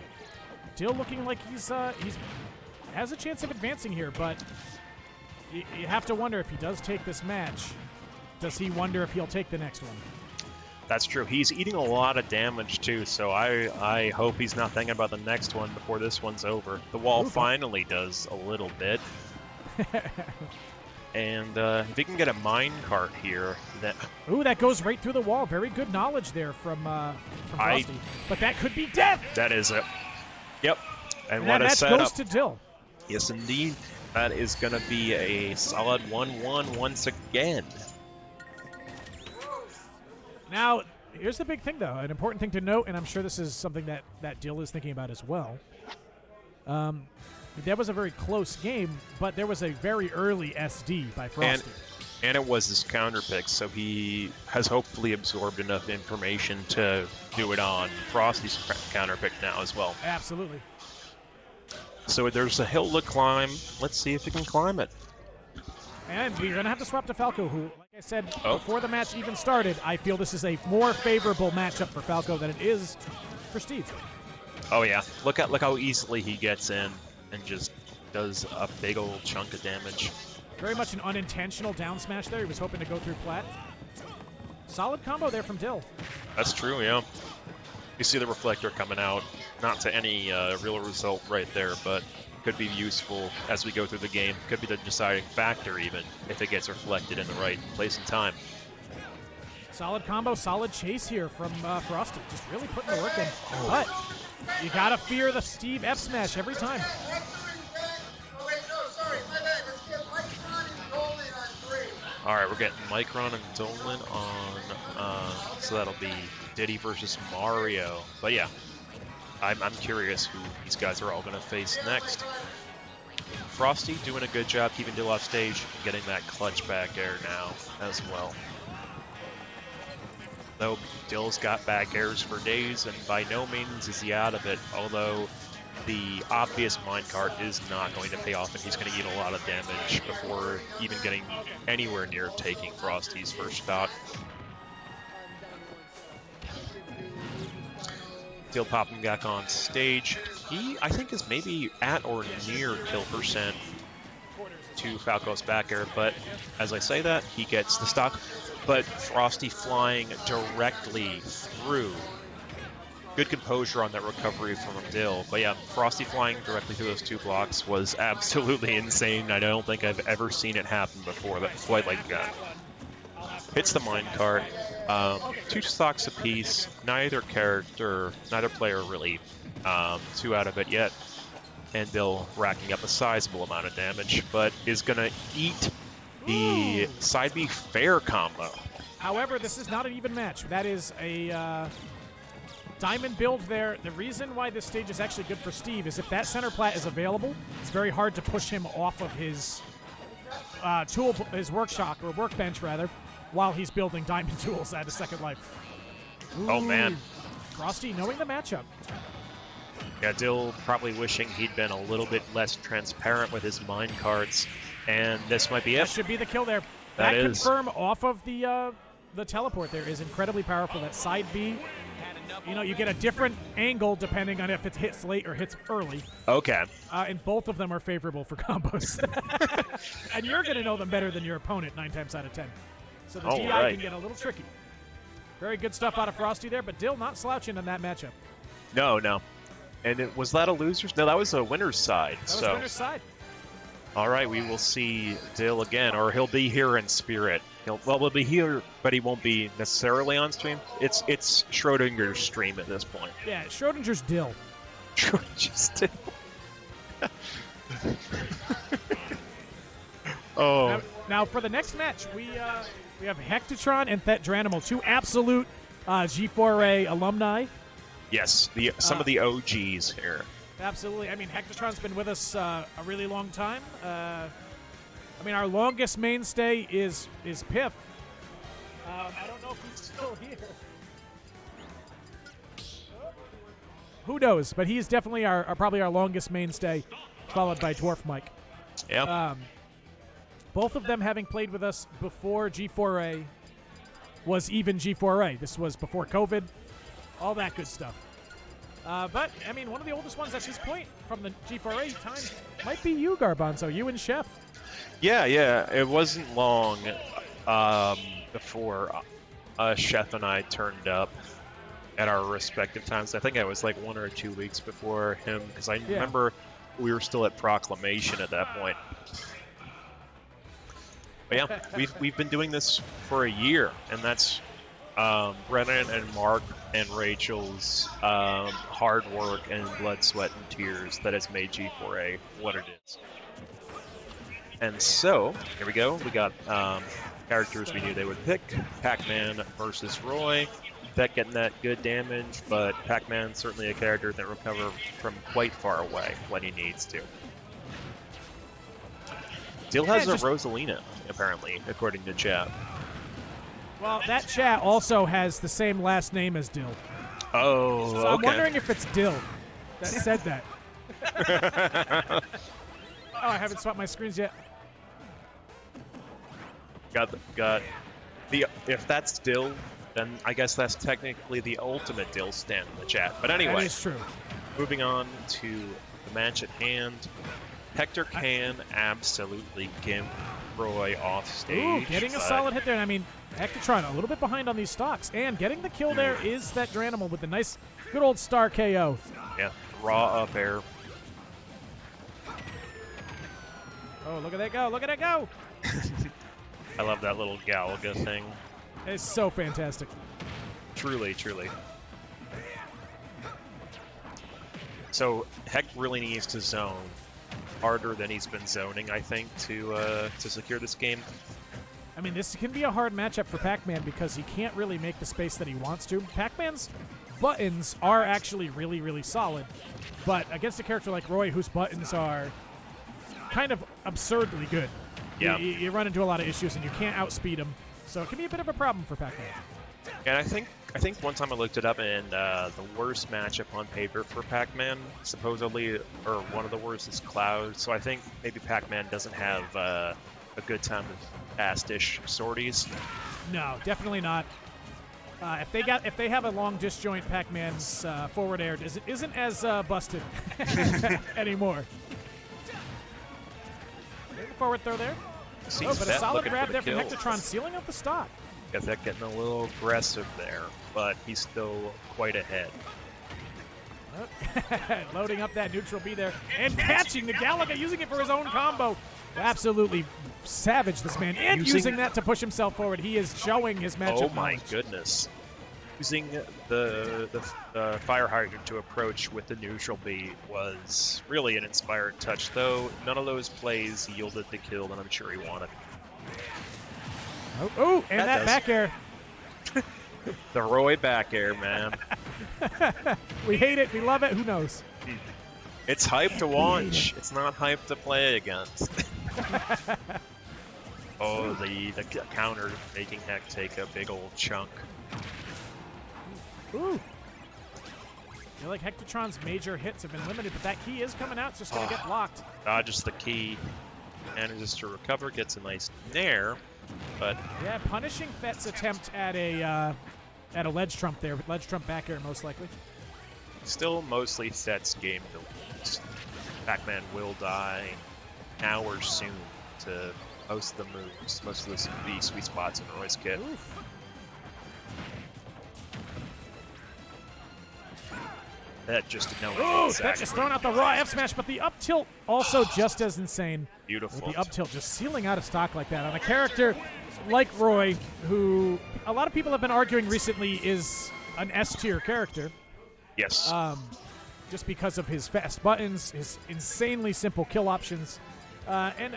[SPEAKER 1] Dill looking like he's has a chance of advancing here, but you have to wonder if he does take this match. Does he wonder if he'll take the next one?
[SPEAKER 2] That's true. He's eating a lot of damage too, so I hope he's not thinking about the next one before this one's over. The wall finally does a little bit. And if he can get a mine cart here, that
[SPEAKER 1] Ooh, that goes right through the wall. Very good knowledge there from Frosty. But that could be death.
[SPEAKER 2] that is it. Yep. And
[SPEAKER 1] And
[SPEAKER 2] what
[SPEAKER 1] that
[SPEAKER 2] a
[SPEAKER 1] match
[SPEAKER 2] setup.
[SPEAKER 1] goes to Dill.
[SPEAKER 2] Yes, indeed. That is going to be a solid 1-1 once again.
[SPEAKER 1] Now, here's the big thing, though. An important thing to note, and I'm sure this is something that Dill is thinking about as well. That was a very close game, but there was a very early SD by Frosty.
[SPEAKER 2] And it was his counter pick, so he has hopefully absorbed enough information to do it on Frosty's counter pick now as well.
[SPEAKER 1] Absolutely.
[SPEAKER 2] So there's a hill to climb. Let's see if he can climb it.
[SPEAKER 1] And we're going to have to swap to Falco, who, like I said,
[SPEAKER 2] Oh.
[SPEAKER 1] before the match even started, I feel this is a more favorable matchup for Falco than it is for Steve.
[SPEAKER 2] Oh yeah, look how easily he gets in and just does a big old chunk of damage.
[SPEAKER 1] Very much an unintentional down smash there. He was hoping to go through plat. Solid combo there from Dill.
[SPEAKER 2] That's true, yeah. You see the reflector coming out. Not to any real result right there, but could be useful as we go through the game. Could be the deciding factor even, if it gets reflected in the right place and time.
[SPEAKER 1] Solid combo, solid chase here from Frosty. Just really putting the work in. But you gotta fear the Steve F smash every time.
[SPEAKER 5] Oh, wait, no, sorry, my bad. Let's get Micron and Dolan on 3.
[SPEAKER 2] Alright, we're getting Micron and Dolan on, so that'll be Diddy versus Mario. But yeah, I'm curious who these guys are all going to face next. Frosty doing a good job keeping Dill off stage, getting that clutch back air now as well. though Dill's got back airs for days, and by no means is he out of it, although the obvious minecart is not going to pay off, and he's going to eat a lot of damage before even getting anywhere near taking Frosty's first stock. Dill popping back on stage. He, I think, is maybe at or near kill percent to Falco's back air, but as I say that, he gets the stock. But Frosty flying directly through. Good composure on that recovery from Dill. But yeah, Frosty flying directly through those 2 blocks was absolutely insane. I don't think I've ever seen it happen before, that quite like that. Hits the minecart. 2 stocks apiece. Neither player really 2 out of it yet. And Dill racking up a sizable amount of damage, but is going to eat the side B fair combo.
[SPEAKER 1] However, this is not an even match. That is a diamond build there. The reason why this stage is actually good for Steve is if that center plat is available, it's very hard to push him off of his his workshop, or workbench rather, while he's building diamond tools at a second life. Ooh.
[SPEAKER 2] Oh man.
[SPEAKER 1] Frosty knowing the matchup.
[SPEAKER 2] Yeah, Dill probably wishing he'd been a little bit less transparent with his mine carts, and this might be it.
[SPEAKER 1] That should be the kill there.
[SPEAKER 2] That is.
[SPEAKER 1] Confirm off of the teleport there is incredibly powerful. That side B, you know, you get a different angle depending on if it hits late or hits early.
[SPEAKER 2] Okay.
[SPEAKER 1] And both of them are favorable for combos. And you're going to know them better than your opponent 9 times out of 10. So the DI
[SPEAKER 2] right.
[SPEAKER 1] can get a little tricky. Very good stuff out of Frosty there, but Dill not slouching in that matchup.
[SPEAKER 2] No. And was that a loser's? No, that was a winner's side.
[SPEAKER 1] That was winner's side.
[SPEAKER 2] All right, we will see Dill again, or he'll be here in spirit. We'll be here, but he won't be necessarily on stream. It's Schrodinger's stream at this point.
[SPEAKER 1] Yeah, Schrodinger's Dill.
[SPEAKER 2] Schrodinger's Dill. Oh.
[SPEAKER 1] Now for the next match, we have Hectotron and Thetdranimal, 2 absolute G4A alumni.
[SPEAKER 2] Yes, some of the OGs here.
[SPEAKER 1] Absolutely. I mean, Hectotron's been with us a really long time. I mean, our longest mainstay is Piff. I don't know if he's still here. Who knows? But he's definitely probably our longest mainstay, followed by Dwarf Mike.
[SPEAKER 2] Yeah.
[SPEAKER 1] Both of them having played with us before G4A was even G4A. This was before COVID, all that good stuff. But, I mean, one of the oldest ones at this point from the G4A times might be you, Garbanzo, you and Chef.
[SPEAKER 2] Yeah. It wasn't long before Chef and I turned up at our respective times. I think I was like 1 or 2 weeks before him, because I remember we were still at Proclamation at that point. But yeah, we've been doing this for a year, and that's Brennan and Mark and Rachel's hard work and blood, sweat, and tears that has made G4A what it is. And so, here we go. We got characters we knew they would pick. Pac-Man versus Roy. Beck getting that good damage, but Pac-Man certainly a character that recover from quite far away when he needs to. Dill has a Rosalina, apparently, according to chat.
[SPEAKER 1] Well, that chat also has the same last name as Dill.
[SPEAKER 2] Oh,
[SPEAKER 1] so I'm wondering if it's Dill that said that. Oh, I haven't swapped my screens yet.
[SPEAKER 2] Got the if that's Dill, then I guess that's technically the ultimate Dill stand in the chat. But anyway,
[SPEAKER 1] that is true.
[SPEAKER 2] Moving on to the match at hand. Hector can absolutely gimp Roy off stage.
[SPEAKER 1] Ooh, getting a solid hit there. I mean, Hectotron a little bit behind on these stocks, and getting the kill there is that Thetdranimal with the nice, good old star KO.
[SPEAKER 2] Yeah, raw up air.
[SPEAKER 1] Oh, look at that go! Look at that go!
[SPEAKER 2] I love that little Galaga thing.
[SPEAKER 1] It's so fantastic.
[SPEAKER 2] Truly. So Heck really needs to zone harder than he's been zoning, I think, to secure this game.
[SPEAKER 1] I mean, this can be a hard matchup for Pac-Man because he can't really make the space that he wants to. Pac-Man's buttons are actually really, really solid, but against a character like Roy, whose buttons are kind of absurdly good,
[SPEAKER 2] yeah,
[SPEAKER 1] you run into a lot of issues and you can't outspeed him, so it can be a bit of a problem for Pac-Man.
[SPEAKER 2] And I think one time I looked it up, and the worst matchup on paper for Pac-Man, supposedly, or one of the worst, is Cloud. So I think maybe Pac-Man doesn't have a good time with fast-ish sorties.
[SPEAKER 1] No, definitely not. If they have a long disjoint, Pac-Man's forward air isn't as busted anymore. Forward throw there.
[SPEAKER 2] See
[SPEAKER 1] But a
[SPEAKER 2] Fett
[SPEAKER 1] solid
[SPEAKER 2] looking
[SPEAKER 1] grab
[SPEAKER 2] for
[SPEAKER 1] there
[SPEAKER 2] the
[SPEAKER 1] from
[SPEAKER 2] kill.
[SPEAKER 1] Hectotron, sealing up the stock.
[SPEAKER 2] Got that getting a little aggressive there, but he's still quite ahead.
[SPEAKER 1] Loading up that neutral B there and catching the Galaga, using it for his own combo. Absolutely savage, this man, and using that to push himself forward. He is showing his matchup.
[SPEAKER 2] Oh my
[SPEAKER 1] knowledge.
[SPEAKER 2] goodness! Using the fire hydrant to approach with the neutral B was really an inspired touch, though none of those plays yielded the kill that I'm sure he wanted.
[SPEAKER 1] Oh, and that
[SPEAKER 2] does.
[SPEAKER 1] back air.
[SPEAKER 2] The Roy back air, man.
[SPEAKER 1] We hate it, we love it, who knows?
[SPEAKER 2] It's hype to watch. It's not hype to play against. Oh, the counter making Heck take a big old chunk.
[SPEAKER 1] Ooh. I feel like Hectotron's major hits have been limited, but that key is coming out. It's just going to get blocked.
[SPEAKER 2] Dodges the key, manages to recover, gets a nice nair, but
[SPEAKER 1] Yeah, punishing Fett's attempt at a ledge trump there. Ledge trump back air, most likely.
[SPEAKER 2] still mostly Thet's game to lose. Pac-Man will die now or soon to most of the moves, most of the sweet spots in Roy's kit.
[SPEAKER 1] Oof.
[SPEAKER 2] That just no.
[SPEAKER 1] Ooh, Fett just throwing out the raw F smash, but the up tilt also just as insane.
[SPEAKER 2] Beautiful.
[SPEAKER 1] With the up tilt just sealing out of stock like that on a character like Roy, who a lot of people have been arguing recently is an S tier character.
[SPEAKER 2] Yes.
[SPEAKER 1] Just because of his fast buttons, his insanely simple kill options, and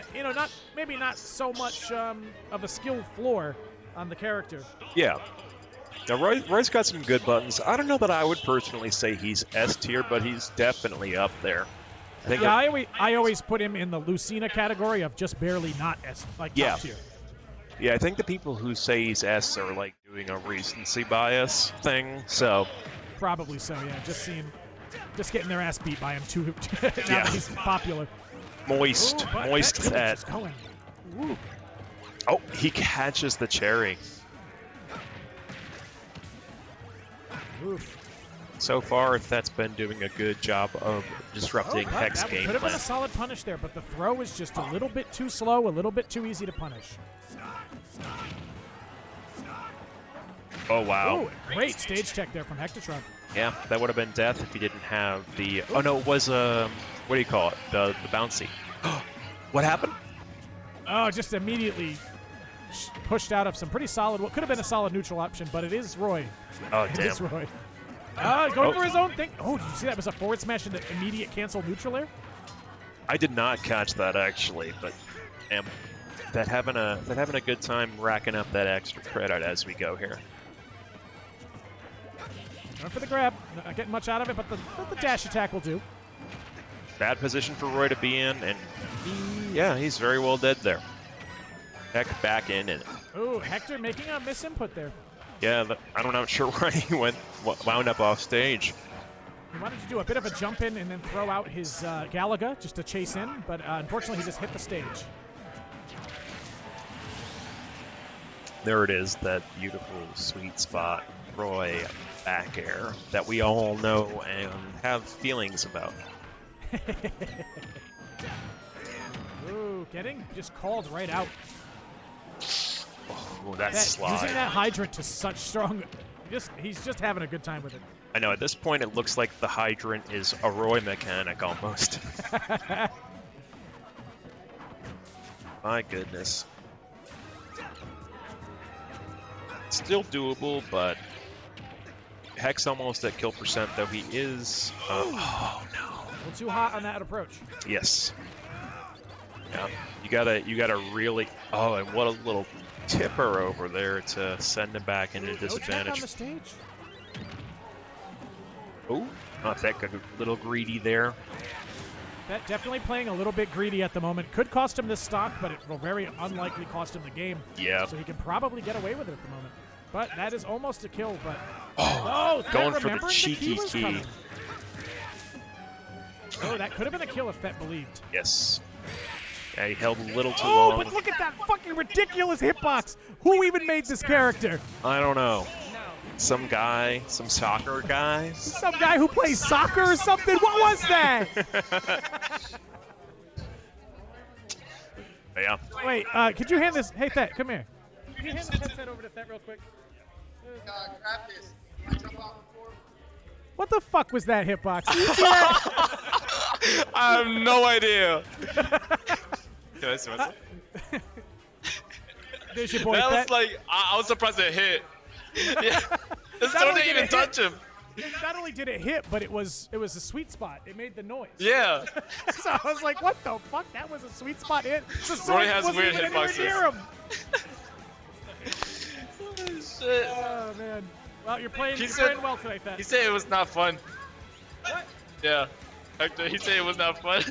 [SPEAKER 1] maybe not so much of a skill floor on the character.
[SPEAKER 2] Yeah. Now, Roy's got some good buttons. I don't know that I would personally say he's S tier, but he's definitely up there. I think
[SPEAKER 1] Yeah, I always put him in the Lucina category of just barely not S, like top tier.
[SPEAKER 2] Yeah, I think the people who say he's S are like doing a recency bias thing. So
[SPEAKER 1] Probably so, yeah. Just getting their ass beat by him too. Now that he's popular.
[SPEAKER 2] moist
[SPEAKER 1] Ooh, but that
[SPEAKER 2] Thet.
[SPEAKER 1] village is going. Ooh.
[SPEAKER 2] Oh, he catches the cherry.
[SPEAKER 1] Oof.
[SPEAKER 2] So far, Thet's been doing a good job of disrupting
[SPEAKER 1] but
[SPEAKER 2] Heck's
[SPEAKER 1] that
[SPEAKER 2] game
[SPEAKER 1] could have been
[SPEAKER 2] plan.
[SPEAKER 1] a solid punish there, but the throw is just a little bit too slow, a little bit too easy to punish.
[SPEAKER 2] Oh, wow.
[SPEAKER 1] Ooh, great stage check there from Hectotron.
[SPEAKER 2] Yeah, that would have been death if he didn't have the... Oh, no, it was, what do you call it? The bouncy. What happened?
[SPEAKER 1] Oh, just immediately pushed out of some pretty solid, what could have been a solid neutral option, but it is Roy.
[SPEAKER 2] Oh,
[SPEAKER 1] It
[SPEAKER 2] damn.
[SPEAKER 1] is Roy. Going for his own thing. Oh, did you see that? It was a forward smash into immediate cancel neutral air?
[SPEAKER 2] I did not catch that, actually, but damn. That having a good time racking up that extra credit as we go here.
[SPEAKER 1] Going for the grab. Not getting much out of it, but the dash attack will do.
[SPEAKER 2] Bad position for Roy to be in, and he's very well dead there. Heck back in it.
[SPEAKER 1] Ooh, Hector making a misinput there.
[SPEAKER 2] Yeah, I'm not sure why he wound up off stage.
[SPEAKER 1] He wanted to do a bit of a jump in and then throw out his Galaga just to chase in, but unfortunately he just hit the stage.
[SPEAKER 2] There it is, that beautiful sweet spot, Roy back air that we all know and have feelings about.
[SPEAKER 1] Ooh, getting just called right out.
[SPEAKER 2] Oh, that slide.
[SPEAKER 1] Using that hydrant to such strong, he's just having a good time with it.
[SPEAKER 2] I know, at this point it looks like the hydrant is a Roy mechanic almost. My goodness. Still doable, but Heck's almost at kill percent, though he is... oh, no.
[SPEAKER 1] A little too hot on that approach.
[SPEAKER 2] Yes. Yeah, you gotta really... Oh, and what a little tipper over there to send him back into
[SPEAKER 1] No tech on
[SPEAKER 2] disadvantage.
[SPEAKER 1] the stage.
[SPEAKER 2] Oh, not that good. A little greedy there.
[SPEAKER 1] That definitely playing a little bit greedy at the moment. Could cost him this stock, but it will very unlikely cost him the game.
[SPEAKER 2] Yeah.
[SPEAKER 1] So he can probably get away with it at the moment. But that is almost a kill, but... Oh,
[SPEAKER 2] going for the
[SPEAKER 1] remembering
[SPEAKER 2] cheeky
[SPEAKER 1] was
[SPEAKER 2] key.
[SPEAKER 1] coming. Oh, that could have been a kill if Thet believed.
[SPEAKER 2] Yes. Yeah, he held a little too
[SPEAKER 1] Oh,
[SPEAKER 2] long.
[SPEAKER 1] but look at that fucking ridiculous hitbox! Who even made this character?
[SPEAKER 2] I don't know. Some guy, some soccer guy.
[SPEAKER 1] Some guy who plays soccer or something? What was that?
[SPEAKER 2] Yeah.
[SPEAKER 1] Wait, could you hand this? Hey, Thet, come here. Can you hand this headset over to Thet real quick?
[SPEAKER 5] Craftis. I jump off the floor.
[SPEAKER 1] What the fuck was that hitbox? Did you see that?
[SPEAKER 7] I have no idea. Can I see myself?
[SPEAKER 1] There's your boy,
[SPEAKER 7] That
[SPEAKER 1] Thet.
[SPEAKER 7] was like, I was surprised it hit. Yeah. This
[SPEAKER 1] Not
[SPEAKER 7] one
[SPEAKER 1] only
[SPEAKER 7] didn't
[SPEAKER 1] did
[SPEAKER 7] even
[SPEAKER 1] it
[SPEAKER 7] touch him.
[SPEAKER 1] Not only did it hit, but it was a sweet spot. It made the noise.
[SPEAKER 7] Yeah.
[SPEAKER 1] So I was like, what the fuck? That was a sweet spot hit. The
[SPEAKER 7] Roy
[SPEAKER 1] sword
[SPEAKER 7] has
[SPEAKER 1] wasn't
[SPEAKER 7] weird
[SPEAKER 1] even anywhere
[SPEAKER 7] hitboxes.
[SPEAKER 1] near him.
[SPEAKER 7] Shit.
[SPEAKER 1] Oh, man. Well, you're playing
[SPEAKER 7] He said-
[SPEAKER 1] well tonight, Thet.
[SPEAKER 7] He said it was not fun.
[SPEAKER 1] What?
[SPEAKER 7] Yeah. Hector, he said it was not fun.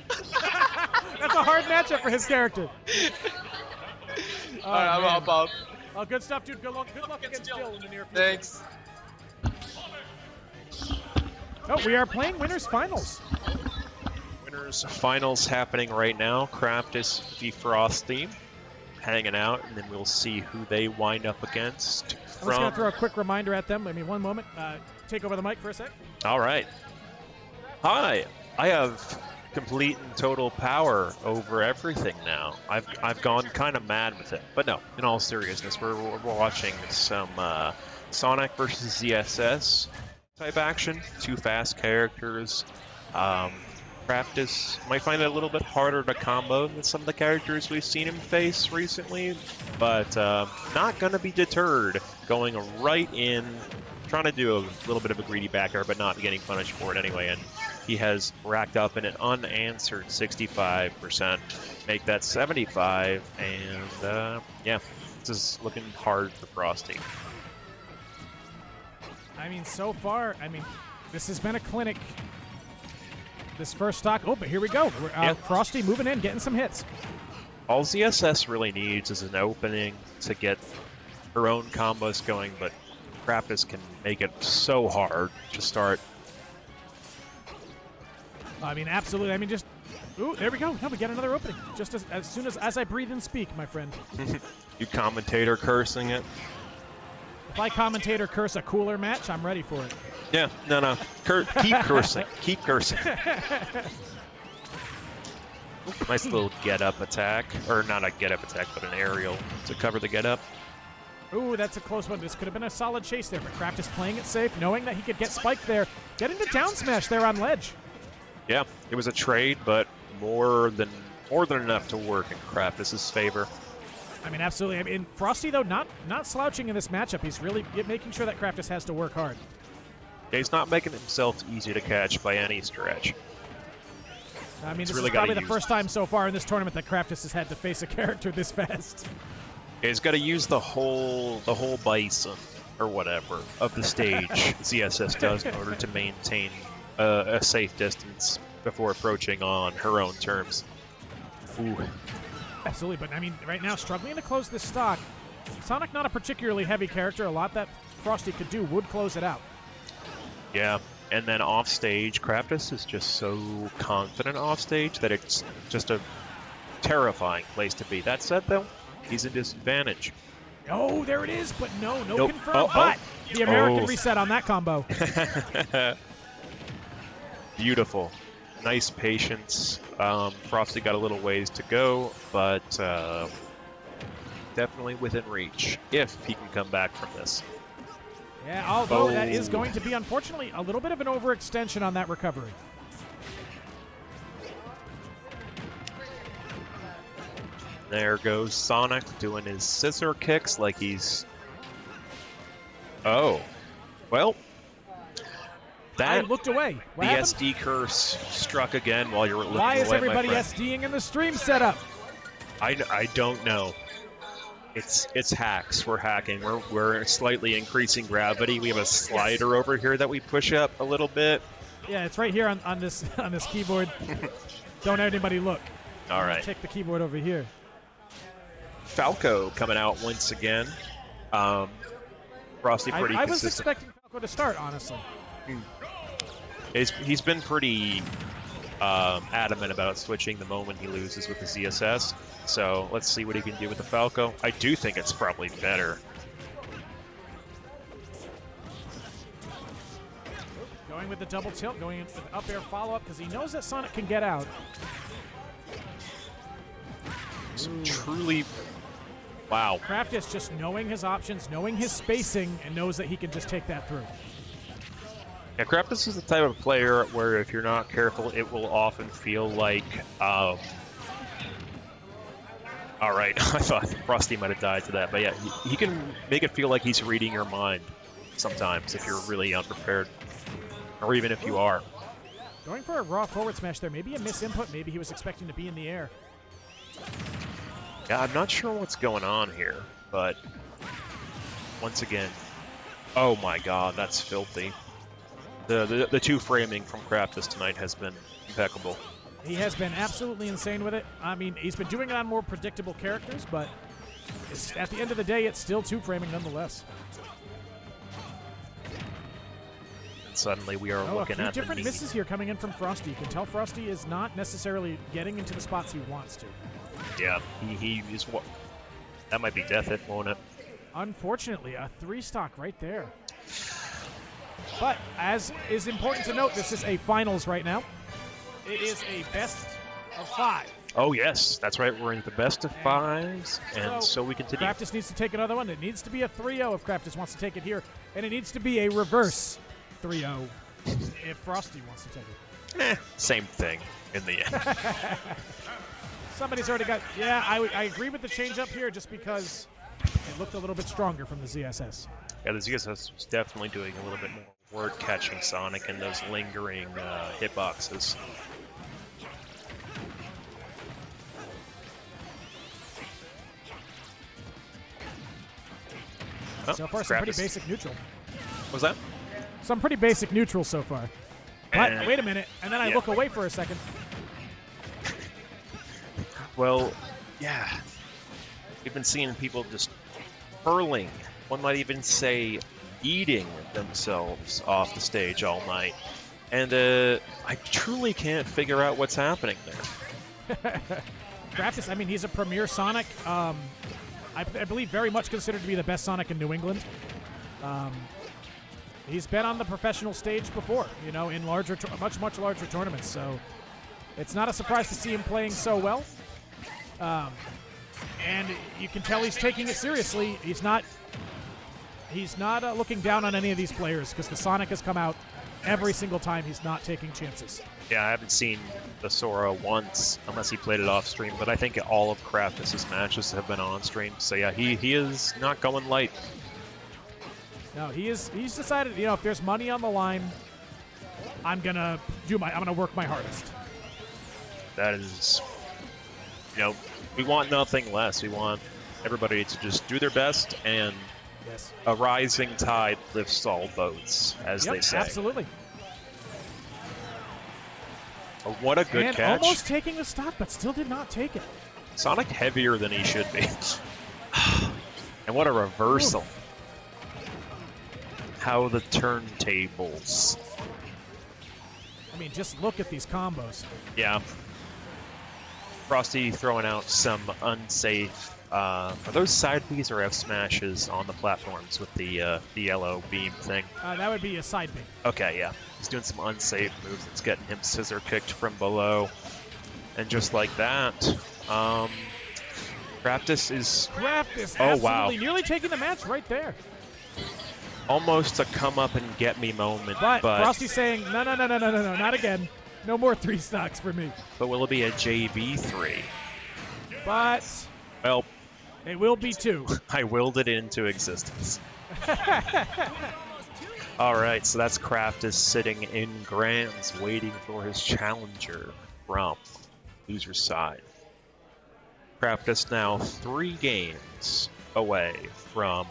[SPEAKER 1] That's a hard matchup for his character.
[SPEAKER 7] Alright, I'm
[SPEAKER 1] man.
[SPEAKER 7] hop off.
[SPEAKER 1] Oh, good stuff, dude. Good luck against Jill in the near future.
[SPEAKER 7] Thanks.
[SPEAKER 1] Oh, we are playing winners finals.
[SPEAKER 2] Winners finals happening right now. Craftis v Frosty hanging out, and then we'll see who they wind up against.
[SPEAKER 1] I'm just going to throw a quick reminder at them. I mean, one moment. Take over the mic for a sec.
[SPEAKER 2] All right. Hi, I have complete and total power over everything now. I've gone kind of mad with it, but no. In all seriousness, we're watching some Sonic versus ZSS type action. Two fast characters. Craftis might find it a little bit harder to combo than some of the characters we've seen him face recently, but not going to be deterred, going right in, trying to do a little bit of a greedy backer, but not getting punished for it anyway, and he has racked up an unanswered 65%, make that 75, and yeah, this is looking hard for Frosty.
[SPEAKER 1] I mean, so far, this has been a clinic. This first stock. Oh, but here we go. Frosty moving in, getting some hits.
[SPEAKER 2] All ZSS really needs is an opening to get her own combos going, but Craftis can make it so hard to start.
[SPEAKER 1] I mean, absolutely. I mean, just... Ooh, there we go. No, we get another opening. Just as soon as I breathe and speak, my friend.
[SPEAKER 2] You commentator cursing it?
[SPEAKER 1] If I commentator curse a cooler match, I'm ready for it.
[SPEAKER 2] Yeah, no. Keep cursing. Keep cursing. Nice little get-up attack. Or not a get-up attack, but an aerial to cover the get-up.
[SPEAKER 1] Ooh, that's a close one. This could have been a solid chase there, but Craftis playing it safe, knowing that he could get spiked there, getting the down smash there on ledge.
[SPEAKER 2] Yeah, it was a trade, but more than enough to work in Craftis' favor.
[SPEAKER 1] I mean, absolutely. I mean, Frosty, though, not slouching in this matchup. He's really making sure that Craftis has to work hard.
[SPEAKER 2] Yeah, he's not making himself easy to catch by any stretch.
[SPEAKER 1] I mean, this
[SPEAKER 2] really
[SPEAKER 1] is probably
[SPEAKER 2] gotta
[SPEAKER 1] the first time so far in this tournament that Craftis has had to face a character this fast.
[SPEAKER 2] Yeah, he's got to use the whole bison or whatever of the stage ZSS does in order to maintain a safe distance before approaching on her own terms. Ooh.
[SPEAKER 1] Absolutely, but I mean, right now, struggling to close this stock. Sonic, not a particularly heavy character. A lot that Frosty could do would close it out.
[SPEAKER 2] Yeah, and then off stage, Craftis is just so confident off stage that it's just a terrifying place to be. That said, though, he's a disadvantage.
[SPEAKER 1] Oh, there it is, but no
[SPEAKER 2] Nope.
[SPEAKER 1] confirm.
[SPEAKER 2] Oh.
[SPEAKER 1] But the American
[SPEAKER 2] Oh.
[SPEAKER 1] reset on that combo.
[SPEAKER 2] Beautiful. Nice patience. Frosty got a little ways to go, but definitely within reach if he can come back from this.
[SPEAKER 1] Yeah, although that is going to be, unfortunately, a little bit of an overextension on that recovery.
[SPEAKER 2] There goes Sonic doing his scissor kicks like he's... Oh. Well,
[SPEAKER 1] I
[SPEAKER 2] that
[SPEAKER 1] looked away. What
[SPEAKER 2] the
[SPEAKER 1] happened?
[SPEAKER 2] SD curse struck again while you were looking
[SPEAKER 1] Why
[SPEAKER 2] away,
[SPEAKER 1] is everybody
[SPEAKER 2] my friend.
[SPEAKER 1] SDing in the stream setup?
[SPEAKER 2] I don't know. It's hacks. We're hacking. We're slightly increasing gravity. We have a slider over here that we push up a little bit.
[SPEAKER 1] Yeah, it's right here on this keyboard. Don't have anybody look.
[SPEAKER 2] All right.
[SPEAKER 1] Take the keyboard over here.
[SPEAKER 2] Falco coming out once again. Frosty pretty
[SPEAKER 1] I was
[SPEAKER 2] consistent.
[SPEAKER 1] expecting Falco to start, honestly.
[SPEAKER 2] He's been pretty adamant about switching the moment he loses with the ZSS. So let's see what he can do with the Falco. I do think it's probably better.
[SPEAKER 1] Going with the double tilt, going with the up air follow-up because he knows that Sonic can get out.
[SPEAKER 2] Some truly... Wow.
[SPEAKER 1] Craftis just knowing his options, knowing his spacing, and knows that he can just take that through.
[SPEAKER 2] Yeah, Craftis is the type of player where if you're not careful, it will often feel like... Alright, I thought Frosty might have died to that, but yeah, he can make it feel like he's reading your mind sometimes if you're really unprepared. Or even if you are.
[SPEAKER 1] Going for a raw forward smash there. Maybe a misinput. Maybe he was expecting to be in the air.
[SPEAKER 2] Yeah, I'm not sure what's going on here, but once again, oh my god, that's filthy. The two framing from Craftis tonight has been impeccable.
[SPEAKER 1] He has been absolutely insane with it. I mean, he's been doing it on more predictable characters, but at the end of the day, it's still two framing nonetheless.
[SPEAKER 2] And suddenly we are
[SPEAKER 1] A
[SPEAKER 2] looking
[SPEAKER 1] few
[SPEAKER 2] at the
[SPEAKER 1] different
[SPEAKER 2] knee.
[SPEAKER 1] misses here coming in from Frosty. You can tell Frosty is not necessarily getting into the spots he wants to.
[SPEAKER 2] Yeah, he is what. That might be death hit, won't it?
[SPEAKER 1] Unfortunately, a 3-stock right there. But as is important to note, this is a finals right now. It is a best of 5.
[SPEAKER 2] Oh yes, that's right. We're in the best of 5s, and so we continue.
[SPEAKER 1] Craftis needs to take another one. It needs to be a 3-0 if Craftis wants to take it here, and it needs to be a reverse 3-0 if Frosty wants to take it.
[SPEAKER 2] Same thing in the end.
[SPEAKER 1] Somebody's already got... Yeah, I agree with the change-up here just because it looked a little bit stronger from the ZSS.
[SPEAKER 2] Yeah, the ZSS was definitely doing a little bit more word-catching Sonic and those lingering hitboxes. Oh,
[SPEAKER 1] So far, some pretty
[SPEAKER 2] Craftis.
[SPEAKER 1] basic neutral.
[SPEAKER 2] What was that?
[SPEAKER 1] Some pretty basic neutral so far. But
[SPEAKER 2] And-
[SPEAKER 1] wait a minute, and then I
[SPEAKER 2] yeah.
[SPEAKER 1] look away for a second.
[SPEAKER 2] Well, yeah. We've been seeing people just hurling, one might even say eating themselves off the stage all night. And I truly can't figure out what's happening there.
[SPEAKER 1] Craftis, I mean, he's a premier Sonic. I believe very much considered to be the best Sonic in New England. He's been on the professional stage before, you know, in larger, much larger tournaments. So it's not a surprise to see him playing so well. And you can tell he's taking it seriously. He's not looking down on any of these players because the Sonic has come out every single time. He's not taking chances.
[SPEAKER 2] Yeah, I haven't seen the Sora once, unless he played it off stream, but I think all of Craftis' matches have been on stream. So yeah, he is not going light.
[SPEAKER 1] No, he's decided, you know, if there's money on the line, I'm gonna work my hardest.
[SPEAKER 2] That is, you know, we want nothing less. We want everybody to just do their best, and
[SPEAKER 1] Yes.
[SPEAKER 2] a rising tide lifts all boats, as
[SPEAKER 1] Yep,
[SPEAKER 2] they say.
[SPEAKER 1] absolutely.
[SPEAKER 2] Oh, what a good
[SPEAKER 1] And
[SPEAKER 2] catch.
[SPEAKER 1] almost taking the stock, but still did not take it.
[SPEAKER 2] Sonic heavier than he should be. And what a reversal. How the turntables.
[SPEAKER 1] I mean, just look at these combos.
[SPEAKER 2] Yeah. Frosty throwing out some unsafe. Are those side Bs or F smashes on the platforms with the yellow beam thing?
[SPEAKER 1] That would be a side B.
[SPEAKER 2] Okay, yeah. He's doing some unsafe moves. It's getting him scissor kicked from below. And just like that, Craftis is
[SPEAKER 1] Craftis,
[SPEAKER 2] Oh,
[SPEAKER 1] absolutely
[SPEAKER 2] wow.
[SPEAKER 1] nearly taking the match right there.
[SPEAKER 2] almost a come up and get me moment.
[SPEAKER 1] But Frosty's saying, no, not again. No more 3 stocks for me.
[SPEAKER 2] But will it be a JV3?
[SPEAKER 1] But
[SPEAKER 2] Well,
[SPEAKER 1] it will be 2.
[SPEAKER 2] I willed it into existence. All right, so that's Craftis sitting in Grands, waiting for his challenger from loser's side. Craftis now 3 games away from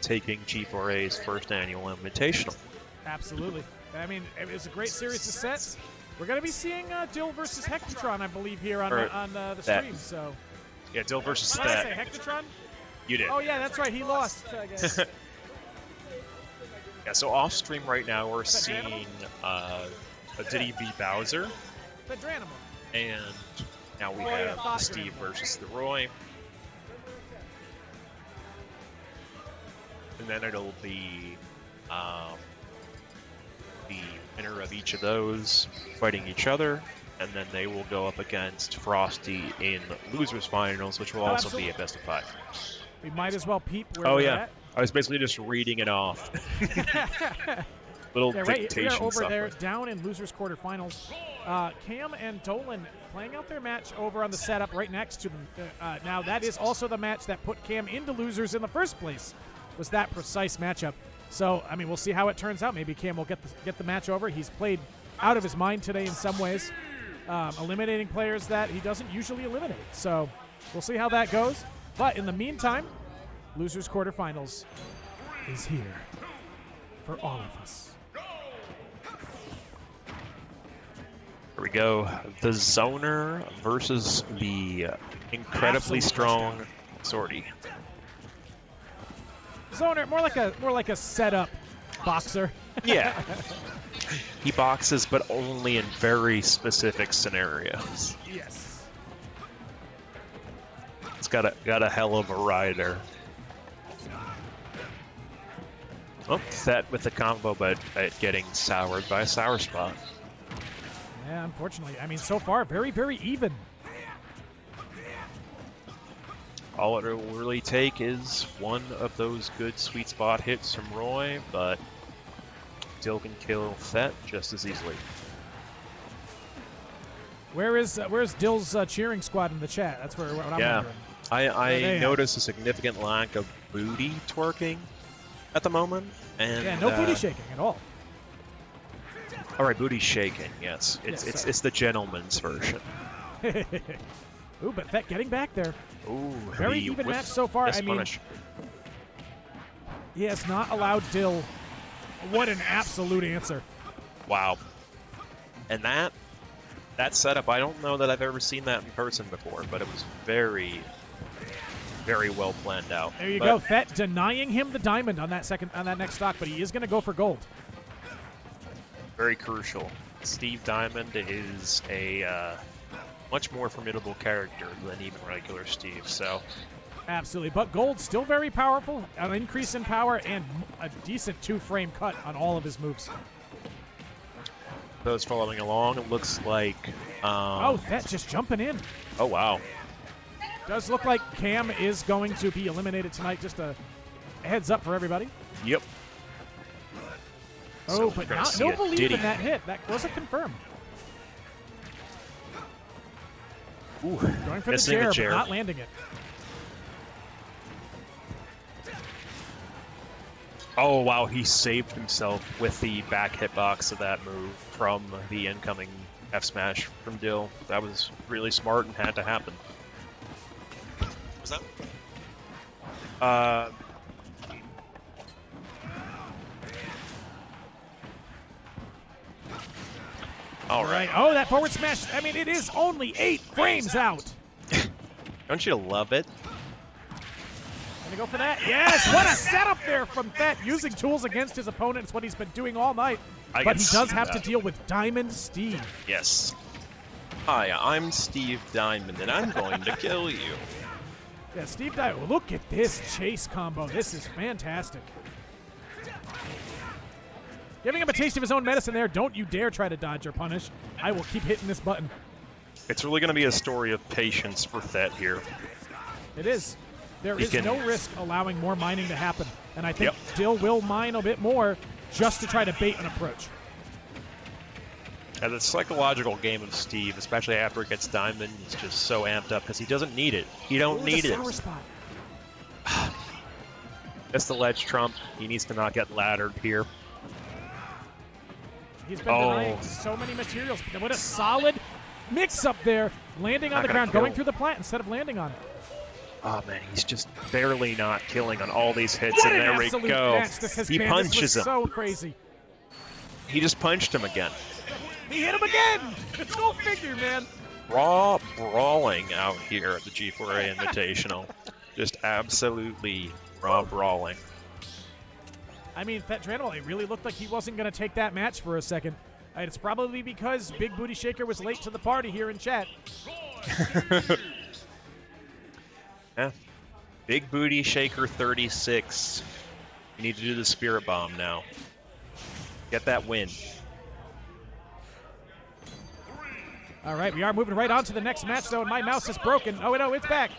[SPEAKER 2] taking G4A's first annual invitational.
[SPEAKER 1] Absolutely. I mean, it was a great series of sets. We're going to be seeing Dill versus Hectotron, I believe, here on the stream. So,
[SPEAKER 2] Yeah, Dill versus
[SPEAKER 1] what did I say,
[SPEAKER 2] that.
[SPEAKER 1] Hectotron?
[SPEAKER 2] You did.
[SPEAKER 1] Oh, yeah, that's right. He lost, I guess.
[SPEAKER 2] Yeah, so off stream right now we're seeing a Diddy v Bowser,
[SPEAKER 1] Thetdranimal.
[SPEAKER 2] and now we
[SPEAKER 1] Roy, I
[SPEAKER 2] have
[SPEAKER 1] thought
[SPEAKER 2] Steve
[SPEAKER 1] you're-
[SPEAKER 2] versus the Roy. And then it'll be the winner of each of those fighting each other, and then they will go up against Frosty in losers finals, which will also be a best of 5.
[SPEAKER 1] We might as well peep where
[SPEAKER 2] Oh
[SPEAKER 1] we're
[SPEAKER 2] yeah,
[SPEAKER 1] at.
[SPEAKER 2] I was basically just reading it off. Little
[SPEAKER 1] Yeah, right. We
[SPEAKER 2] dictation
[SPEAKER 1] are over
[SPEAKER 2] stuff.
[SPEAKER 1] there, down in losers quarterfinals. Cam and Dolan playing out their match over on the setup right next to them. Now that is also the match that put Cam into losers in the first place. Was that precise matchup? So I mean, we'll see how it turns out. Maybe Cam will get the match over. He's played out of his mind today in some ways, eliminating players that he doesn't usually eliminate. So we'll see how that goes. But in the meantime, losers quarterfinals is here for all of us.
[SPEAKER 2] Here we go. The Zoner versus the incredibly
[SPEAKER 1] Absolute
[SPEAKER 2] strong Sortie.
[SPEAKER 1] Zoner, more like a setup boxer.
[SPEAKER 2] Yeah. He boxes, but only in very specific scenarios.
[SPEAKER 1] Yes.
[SPEAKER 2] It's got a hell of a rider. Oh, Thet with the combo, but getting soured by a sour spot.
[SPEAKER 1] Yeah, unfortunately. I mean, so far, very, very even.
[SPEAKER 2] All it will really take is one of those good sweet spot hits from Roy, but Dill can kill Thet just as easily.
[SPEAKER 1] Where's Dill's cheering squad in the chat? That's what I'm
[SPEAKER 2] Yeah.
[SPEAKER 1] wondering.
[SPEAKER 2] I
[SPEAKER 1] they
[SPEAKER 2] noticed a significant lack of booty twerking at the moment, and
[SPEAKER 1] Yeah, no booty shaking at all.
[SPEAKER 2] All right, booty shaking. Yes,
[SPEAKER 1] Yes,
[SPEAKER 2] it's the gentleman's version.
[SPEAKER 1] Ooh, but Thet getting back there.
[SPEAKER 2] Ooh,
[SPEAKER 1] Very
[SPEAKER 2] the
[SPEAKER 1] even
[SPEAKER 2] whiff
[SPEAKER 1] match so far.
[SPEAKER 2] miss
[SPEAKER 1] I mean,
[SPEAKER 2] punish.
[SPEAKER 1] he has not allowed Dill. What an absolute answer.
[SPEAKER 2] Wow. And that setup, I don't know that I've ever seen that in person before, but it was very, very well planned out.
[SPEAKER 1] There you
[SPEAKER 2] But
[SPEAKER 1] go. Thet denying him the diamond on that next stock, but he is going to go for gold.
[SPEAKER 2] Very crucial. Steve Diamond is a much more formidable character than even regular Steve, so
[SPEAKER 1] Absolutely, but gold still very powerful. An increase in power and a decent 2-frame cut on all of his moves.
[SPEAKER 2] those following along, it looks like...
[SPEAKER 1] Oh, Thet just jumping in.
[SPEAKER 2] Oh, wow.
[SPEAKER 1] Does look like Cam is going to be eliminated tonight. Just a heads up for everybody.
[SPEAKER 2] Yep.
[SPEAKER 1] Oh,
[SPEAKER 2] So
[SPEAKER 1] but
[SPEAKER 2] we're gonna
[SPEAKER 1] not,
[SPEAKER 2] see
[SPEAKER 1] no
[SPEAKER 2] a
[SPEAKER 1] belief
[SPEAKER 2] Diddy.
[SPEAKER 1] in that hit. That wasn't confirmed.
[SPEAKER 2] Ooh,
[SPEAKER 1] Going for
[SPEAKER 2] missing
[SPEAKER 1] the
[SPEAKER 2] the
[SPEAKER 1] chair,
[SPEAKER 2] chair.
[SPEAKER 1] but not landing it.
[SPEAKER 2] Oh, wow, he saved himself with the back hitbox of that move from the incoming F smash from Dill. That was really smart and had to happen. Was that? All right.
[SPEAKER 1] Oh, that forward smash. I mean, it is only 8 frames out.
[SPEAKER 2] Don't you love it?
[SPEAKER 1] Gonna go for that. Yes, what a setup there from Thet, using tools against his opponent. It's what he's been doing all night.
[SPEAKER 2] I
[SPEAKER 1] But
[SPEAKER 2] can
[SPEAKER 1] he does
[SPEAKER 2] see
[SPEAKER 1] have to
[SPEAKER 2] that.
[SPEAKER 1] deal with Diamond Steve.
[SPEAKER 2] Yes. Hi, I'm Steve Diamond, and I'm going to kill you.
[SPEAKER 1] Yeah, Steve Diamond. Look at this chase combo. This is fantastic. Giving him a taste of his own medicine there. Don't you dare try to dodge or punish. I will keep hitting this button.
[SPEAKER 2] It's really going to be a story of patience for Thet here.
[SPEAKER 1] It is. There
[SPEAKER 2] He
[SPEAKER 1] is
[SPEAKER 2] can-
[SPEAKER 1] no risk allowing more mining to happen. And I think
[SPEAKER 2] Yep.
[SPEAKER 1] Dill will mine a bit more just to try to bait an approach.
[SPEAKER 2] And the psychological game of Steve, especially after it gets Diamond, is just so amped up because he doesn't need it. He don't
[SPEAKER 1] Ooh,
[SPEAKER 2] need
[SPEAKER 1] the
[SPEAKER 2] it.
[SPEAKER 1] sour spot.
[SPEAKER 2] That's the ledge trump. He needs to not get laddered here.
[SPEAKER 1] He's been
[SPEAKER 2] Oh.
[SPEAKER 1] denying so many materials. What a solid mix up there. Landing on
[SPEAKER 2] Not
[SPEAKER 1] the
[SPEAKER 2] gonna
[SPEAKER 1] ground, going
[SPEAKER 2] kill.
[SPEAKER 1] through the plant instead of landing on it.
[SPEAKER 2] Oh man, he's just barely not killing on all these hits,
[SPEAKER 1] What
[SPEAKER 2] and
[SPEAKER 1] an
[SPEAKER 2] there we
[SPEAKER 1] absolute
[SPEAKER 2] go.
[SPEAKER 1] match this has
[SPEAKER 2] He
[SPEAKER 1] been.
[SPEAKER 2] punches
[SPEAKER 1] this was
[SPEAKER 2] him.
[SPEAKER 1] so crazy.
[SPEAKER 2] He just punched him again.
[SPEAKER 1] He hit him again. Go figure, man.
[SPEAKER 2] Raw brawling out here at the G4A Invitational. Just absolutely raw brawling.
[SPEAKER 1] I mean, Thetdranimal, it really looked like he wasn't going to take that match for a second. And it's probably because Big Booty Shaker was late to the party here in chat.
[SPEAKER 2] Yeah. Big Booty Shaker 36. You need to do the Spirit Bomb now. Get that win.
[SPEAKER 1] All right, we are moving right on to the next match, though, and my mouse is broken. Oh, no, it's back.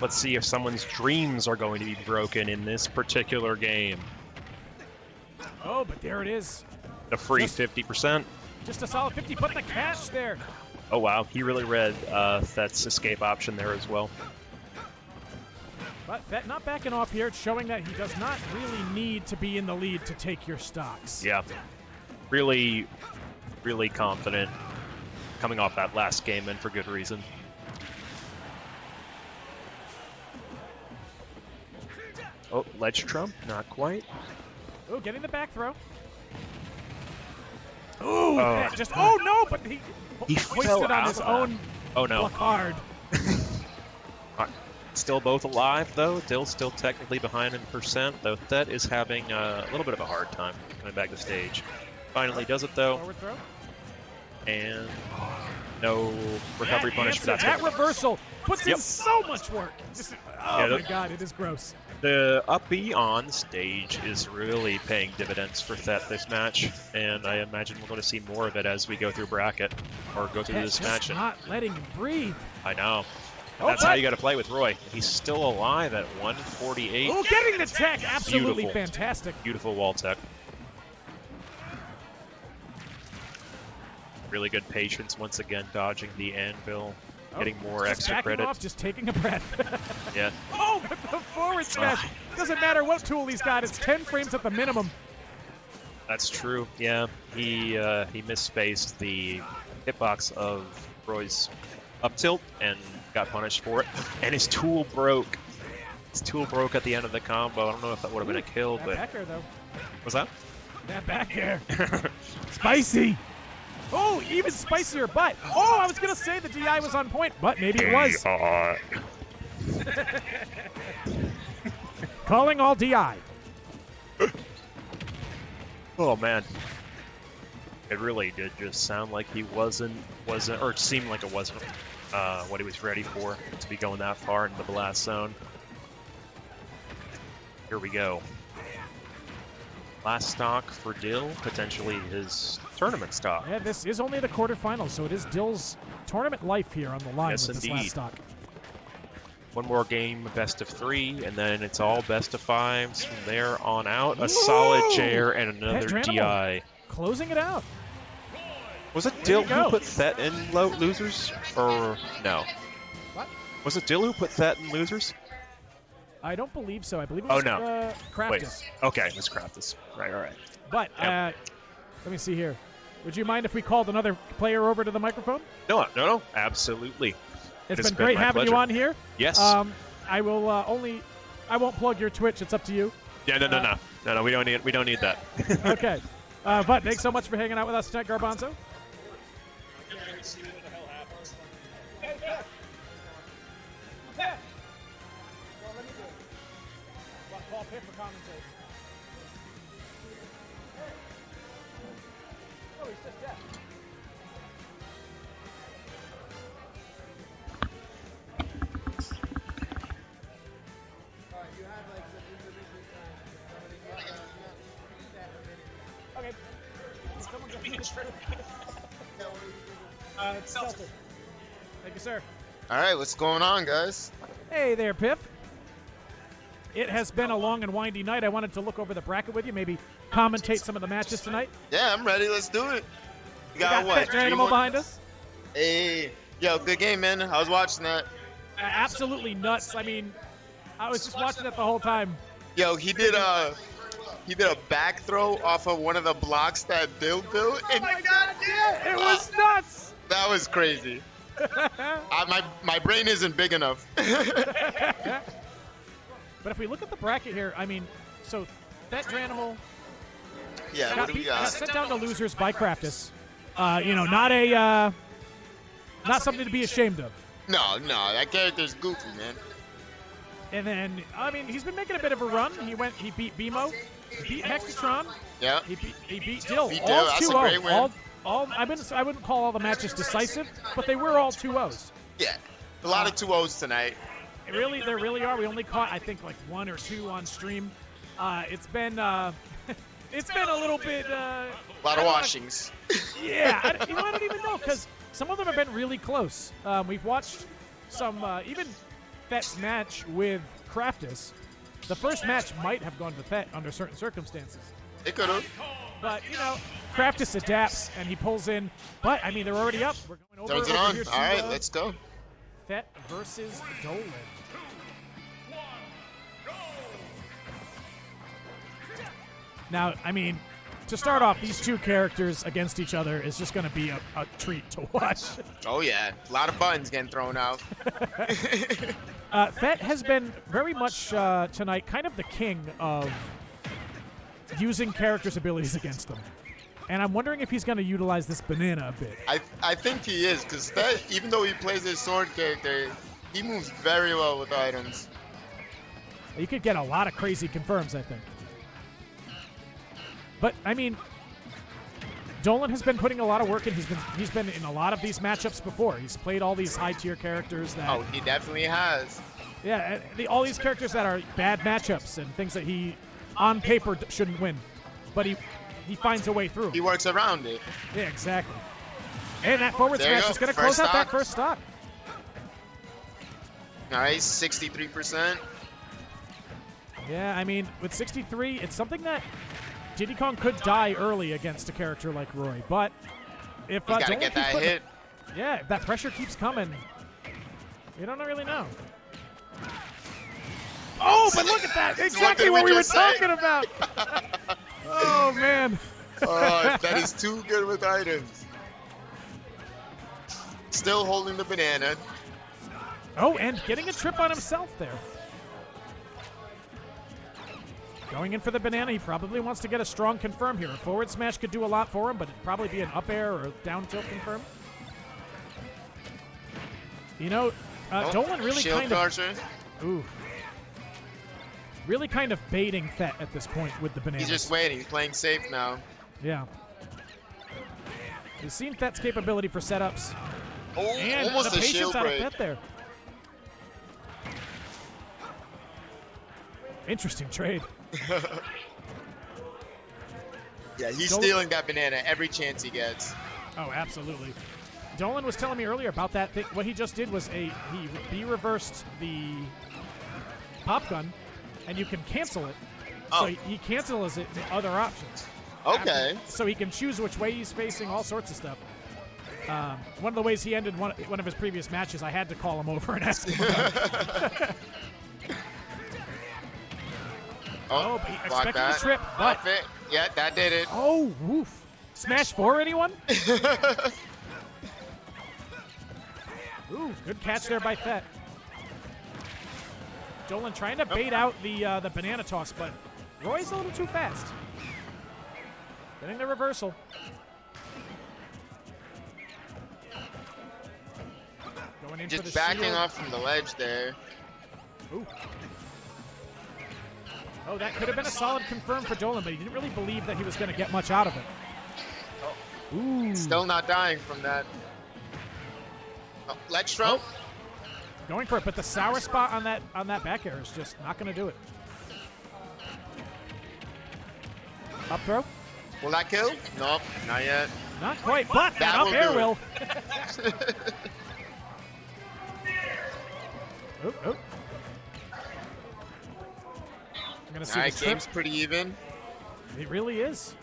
[SPEAKER 2] Let's see if someone's dreams are going to be broken in this particular game.
[SPEAKER 1] Oh, but there it is.
[SPEAKER 2] The free 50%.
[SPEAKER 1] Just a solid 50, but the catch there.
[SPEAKER 2] Oh, wow. He really read Thet's escape option there as well.
[SPEAKER 1] But Thet not backing off here. It's showing that he does not really need to be in the lead to take your stocks.
[SPEAKER 2] Yeah. Really, really confident coming off that last game and for good reason. Oh, ledge trump, not quite.
[SPEAKER 1] Oh, getting the back throw. Ooh, that just, oh no, but he
[SPEAKER 2] fell
[SPEAKER 1] hoisted on
[SPEAKER 2] out
[SPEAKER 1] his
[SPEAKER 2] of
[SPEAKER 1] own
[SPEAKER 2] Oh no.
[SPEAKER 1] placard.
[SPEAKER 2] Still both alive though. Dill's still technically behind in percent, though Thet is having a little bit of a hard time coming back to stage. Finally does it though.
[SPEAKER 1] Forward throw.
[SPEAKER 2] And no recovery punish for that.
[SPEAKER 1] That reversal puts in
[SPEAKER 2] Yep.
[SPEAKER 1] so much work. Just, oh
[SPEAKER 2] Yeah,
[SPEAKER 1] my god, it is gross.
[SPEAKER 2] The up B on stage is really paying dividends for Thet this match, and I imagine we're going to see more of it as we go through bracket or go through
[SPEAKER 1] Thet
[SPEAKER 2] this
[SPEAKER 1] just
[SPEAKER 2] match.
[SPEAKER 1] not letting him breathe.
[SPEAKER 2] I know. And
[SPEAKER 1] Oh,
[SPEAKER 2] that's how
[SPEAKER 1] but-
[SPEAKER 2] you got to play with Roy. He's still alive at 148.
[SPEAKER 1] Oh, getting the tech, absolutely
[SPEAKER 2] Beautiful.
[SPEAKER 1] fantastic.
[SPEAKER 2] Beautiful wall tech. Really good patience once again, dodging the anvil, getting more
[SPEAKER 1] Just
[SPEAKER 2] extra
[SPEAKER 1] backing
[SPEAKER 2] credit.
[SPEAKER 1] off, just taking a breath.
[SPEAKER 2] Yeah.
[SPEAKER 1] Oh, but the forward smash. Doesn't matter what tool he's got. It's 10 frames at the minimum.
[SPEAKER 2] That's true. Yeah, he misspaced the hitbox of Roy's up tilt and got punished for it. And his tool broke. His tool broke at the end of the combo. I don't know if that would have been a kill,
[SPEAKER 1] That
[SPEAKER 2] but
[SPEAKER 1] back air, though.
[SPEAKER 2] was that?
[SPEAKER 1] That back air. Spicy. Oh, even spicier, but, oh, I was going to say the DI was on point, but maybe it was. Calling all DI.
[SPEAKER 2] Oh man, it really did just sound like he wasn't, or it seemed like it wasn't what he was ready for to be going that far into the blast zone. Here we go. Last stock for Dill, potentially his tournament stock.
[SPEAKER 1] Yeah, this is only the quarterfinals, so it is Dill's tournament life here on the line
[SPEAKER 2] Yes,
[SPEAKER 1] with this
[SPEAKER 2] indeed.
[SPEAKER 1] last stock.
[SPEAKER 2] One more game, best of 3, and then it's all best of 5s from there on out. A
[SPEAKER 1] Whoa!
[SPEAKER 2] solid chair and another
[SPEAKER 1] Thetdranimal
[SPEAKER 2] DI.
[SPEAKER 1] Closing it out.
[SPEAKER 2] Was it
[SPEAKER 1] There
[SPEAKER 2] Dill
[SPEAKER 1] you go.
[SPEAKER 2] who put Thet in losers? Or no?
[SPEAKER 1] What?
[SPEAKER 2] Was it Dill who put Thet in losers?
[SPEAKER 1] I don't believe so. I believe it
[SPEAKER 2] Oh,
[SPEAKER 1] was
[SPEAKER 2] no.
[SPEAKER 1] Craftis.
[SPEAKER 2] Wait. Okay, let's craft this. Right, all right.
[SPEAKER 1] But
[SPEAKER 2] Yep.
[SPEAKER 1] let me see here. Would you mind if we called another player over to the microphone?
[SPEAKER 2] No, absolutely.
[SPEAKER 1] It's
[SPEAKER 2] It's
[SPEAKER 1] been
[SPEAKER 2] been
[SPEAKER 1] great
[SPEAKER 2] my
[SPEAKER 1] having you
[SPEAKER 2] pleasure.
[SPEAKER 1] on here.
[SPEAKER 2] Yes.
[SPEAKER 1] I will I won't plug your Twitch. It's up to you.
[SPEAKER 2] Yeah, no. We don't need that.
[SPEAKER 1] Okay. But thanks so much for hanging out with us tonight, Garbanzo. Call Piff for commentate. Oh, he's just dead.
[SPEAKER 5] Alright, you have like some intermission time.
[SPEAKER 1] Okay. Someone go it's Seltzer. Thank you, sir.
[SPEAKER 8] All right, what's going on, guys?
[SPEAKER 1] Hey there, Piff. It has been a long and windy night. I wanted to look over the bracket with you, maybe commentate some of the matches tonight.
[SPEAKER 8] Yeah, I'm ready. Let's do it. You
[SPEAKER 1] We
[SPEAKER 8] got what?
[SPEAKER 1] Thetdranimal
[SPEAKER 8] G1?
[SPEAKER 1] behind us.
[SPEAKER 8] Hey, yo, good game, man. I was watching that.
[SPEAKER 1] Absolutely nuts. I mean, I was just watching it the whole time.
[SPEAKER 8] Yo, he did a back throw off of one of the blocks that Dill built, and
[SPEAKER 1] It was nuts.
[SPEAKER 8] that was crazy. My brain isn't big enough.
[SPEAKER 1] But if we look at the bracket here, I mean, so Thetdranimal
[SPEAKER 8] Yeah, what do we
[SPEAKER 1] got
[SPEAKER 8] got?
[SPEAKER 1] sent down to losers by Craftis. Not something to be ashamed of.
[SPEAKER 8] No, that character's goofy, man.
[SPEAKER 1] And then, I mean, he's been making a bit of a run. He beat BMO, he beat Hectotron,
[SPEAKER 8] Yeah.
[SPEAKER 1] he beat Dill.
[SPEAKER 8] Beat
[SPEAKER 1] All
[SPEAKER 8] Dill, that's a
[SPEAKER 1] 2-0.
[SPEAKER 8] great win.
[SPEAKER 1] I wouldn't call all the matches decisive, but they were all 2-0s.
[SPEAKER 8] Yeah. A lot of 2-0s tonight.
[SPEAKER 1] There really are. We only caught, I think, like 1 or 2 on stream. It's been a little bit.
[SPEAKER 8] A lot of washings.
[SPEAKER 1] Yeah, I don't even know, because some of them have been really close. We've watched some, even Thet's match with Craftis. The first match might have gone to Thet under certain circumstances.
[SPEAKER 8] It could have.
[SPEAKER 1] But, Craftis adapts and he pulls in. But, I mean, they're already up. We're going
[SPEAKER 8] Turns it
[SPEAKER 1] over
[SPEAKER 8] on.
[SPEAKER 1] here to
[SPEAKER 8] All right, let's go.
[SPEAKER 1] Thet versus Dolan. Now, I mean, to start off, these two characters against each other is just going to be a treat to watch.
[SPEAKER 8] Oh, yeah. A lot of buttons getting thrown out.
[SPEAKER 1] Thet has been very much tonight kind of the king of using characters' abilities against them. And I'm wondering if he's going to utilize this banana a bit.
[SPEAKER 8] I think he is, because Thet, even though he plays his sword character, he moves very well with items.
[SPEAKER 1] You could get a lot of crazy confirms, I think. But, I mean, Dolan has been putting a lot of work in. He's been in a lot of these matchups before. He's played all these high-tier characters that...
[SPEAKER 8] Oh, he definitely has.
[SPEAKER 1] Yeah, all these characters that are bad matchups and things that he, on paper, shouldn't win. But he finds a way through.
[SPEAKER 8] He works around it.
[SPEAKER 1] Yeah, exactly. And that forward
[SPEAKER 8] There you
[SPEAKER 1] smash
[SPEAKER 8] go.
[SPEAKER 1] is going to
[SPEAKER 8] First
[SPEAKER 1] close out that
[SPEAKER 8] stock.
[SPEAKER 1] first stock.
[SPEAKER 8] Nice, 63%.
[SPEAKER 1] Yeah, I mean, with 63, it's something that Diddy Kong could die early against a character like Roy. But if
[SPEAKER 8] You gotta
[SPEAKER 1] Dolan
[SPEAKER 8] get
[SPEAKER 1] keeps
[SPEAKER 8] that
[SPEAKER 1] putting-
[SPEAKER 8] hit.
[SPEAKER 1] Yeah, if that pressure keeps coming, you don't really know. Oh, but look at that! Exactly
[SPEAKER 8] did
[SPEAKER 1] what
[SPEAKER 8] we
[SPEAKER 1] we were
[SPEAKER 8] just say?
[SPEAKER 1] talking about. Oh man.
[SPEAKER 8] Oh, that is too good with items. Still holding the banana.
[SPEAKER 1] Oh, and getting a trip on himself there. Going in for the banana, he probably wants to get a strong confirm here. A forward smash could do a lot for him, but it'd probably be an up air or a down tilt confirm. Dolan really
[SPEAKER 8] Shield
[SPEAKER 1] kind of...
[SPEAKER 8] crusher.
[SPEAKER 1] Ooh. Really kind of baiting Thet at this point with the bananas.
[SPEAKER 8] He's just waiting. He's playing safe now.
[SPEAKER 1] Yeah. He's seen Thet's capability for setups.
[SPEAKER 8] Oh,
[SPEAKER 1] And
[SPEAKER 8] almost
[SPEAKER 1] the
[SPEAKER 8] a
[SPEAKER 1] patience
[SPEAKER 8] shield
[SPEAKER 1] out of
[SPEAKER 8] break.
[SPEAKER 1] Thet there. Interesting trade.
[SPEAKER 8] Yeah, he's
[SPEAKER 1] Dolan-
[SPEAKER 8] stealing that banana every chance he gets.
[SPEAKER 1] Oh, absolutely. Dolan was telling me earlier about that thing. What he just did was he reversed the pop gun, and you can cancel it.
[SPEAKER 8] Oh.
[SPEAKER 1] So he cancels it to other options.
[SPEAKER 8] Okay.
[SPEAKER 1] So he can choose which way he's facing, all sorts of stuff. One of the ways he ended one of his previous matches, I had to call him over and ask him about it. Oh, but he
[SPEAKER 8] block
[SPEAKER 1] expected
[SPEAKER 8] that.
[SPEAKER 1] the trip, but...
[SPEAKER 8] Off it. Yeah, that did it.
[SPEAKER 1] Oh, woof. Smash 4, anyone? Ooh, good catch there by Thet. Dolan trying to bait out the banana toss, but Roy's a little too fast. Getting the reversal. Going in for the
[SPEAKER 8] Just backing
[SPEAKER 1] shield.
[SPEAKER 8] off from the ledge there.
[SPEAKER 1] Ooh. Oh, that could have been a solid confirm for Dolan, but he didn't really believe that he was going to get much out of it. Ooh.
[SPEAKER 8] Still not dying from that. Oh, ledge throw.
[SPEAKER 1] Going for it, but the sour spot on that back air is just not going to do it. Up throw?
[SPEAKER 8] Will that kill? Nope, not yet.
[SPEAKER 1] Not quite, but that
[SPEAKER 8] That
[SPEAKER 1] up
[SPEAKER 8] will
[SPEAKER 1] air
[SPEAKER 8] do
[SPEAKER 1] will. Oop, oop. I'm going to see
[SPEAKER 8] Alright,
[SPEAKER 1] the trip.
[SPEAKER 8] game's pretty even.
[SPEAKER 1] It really is.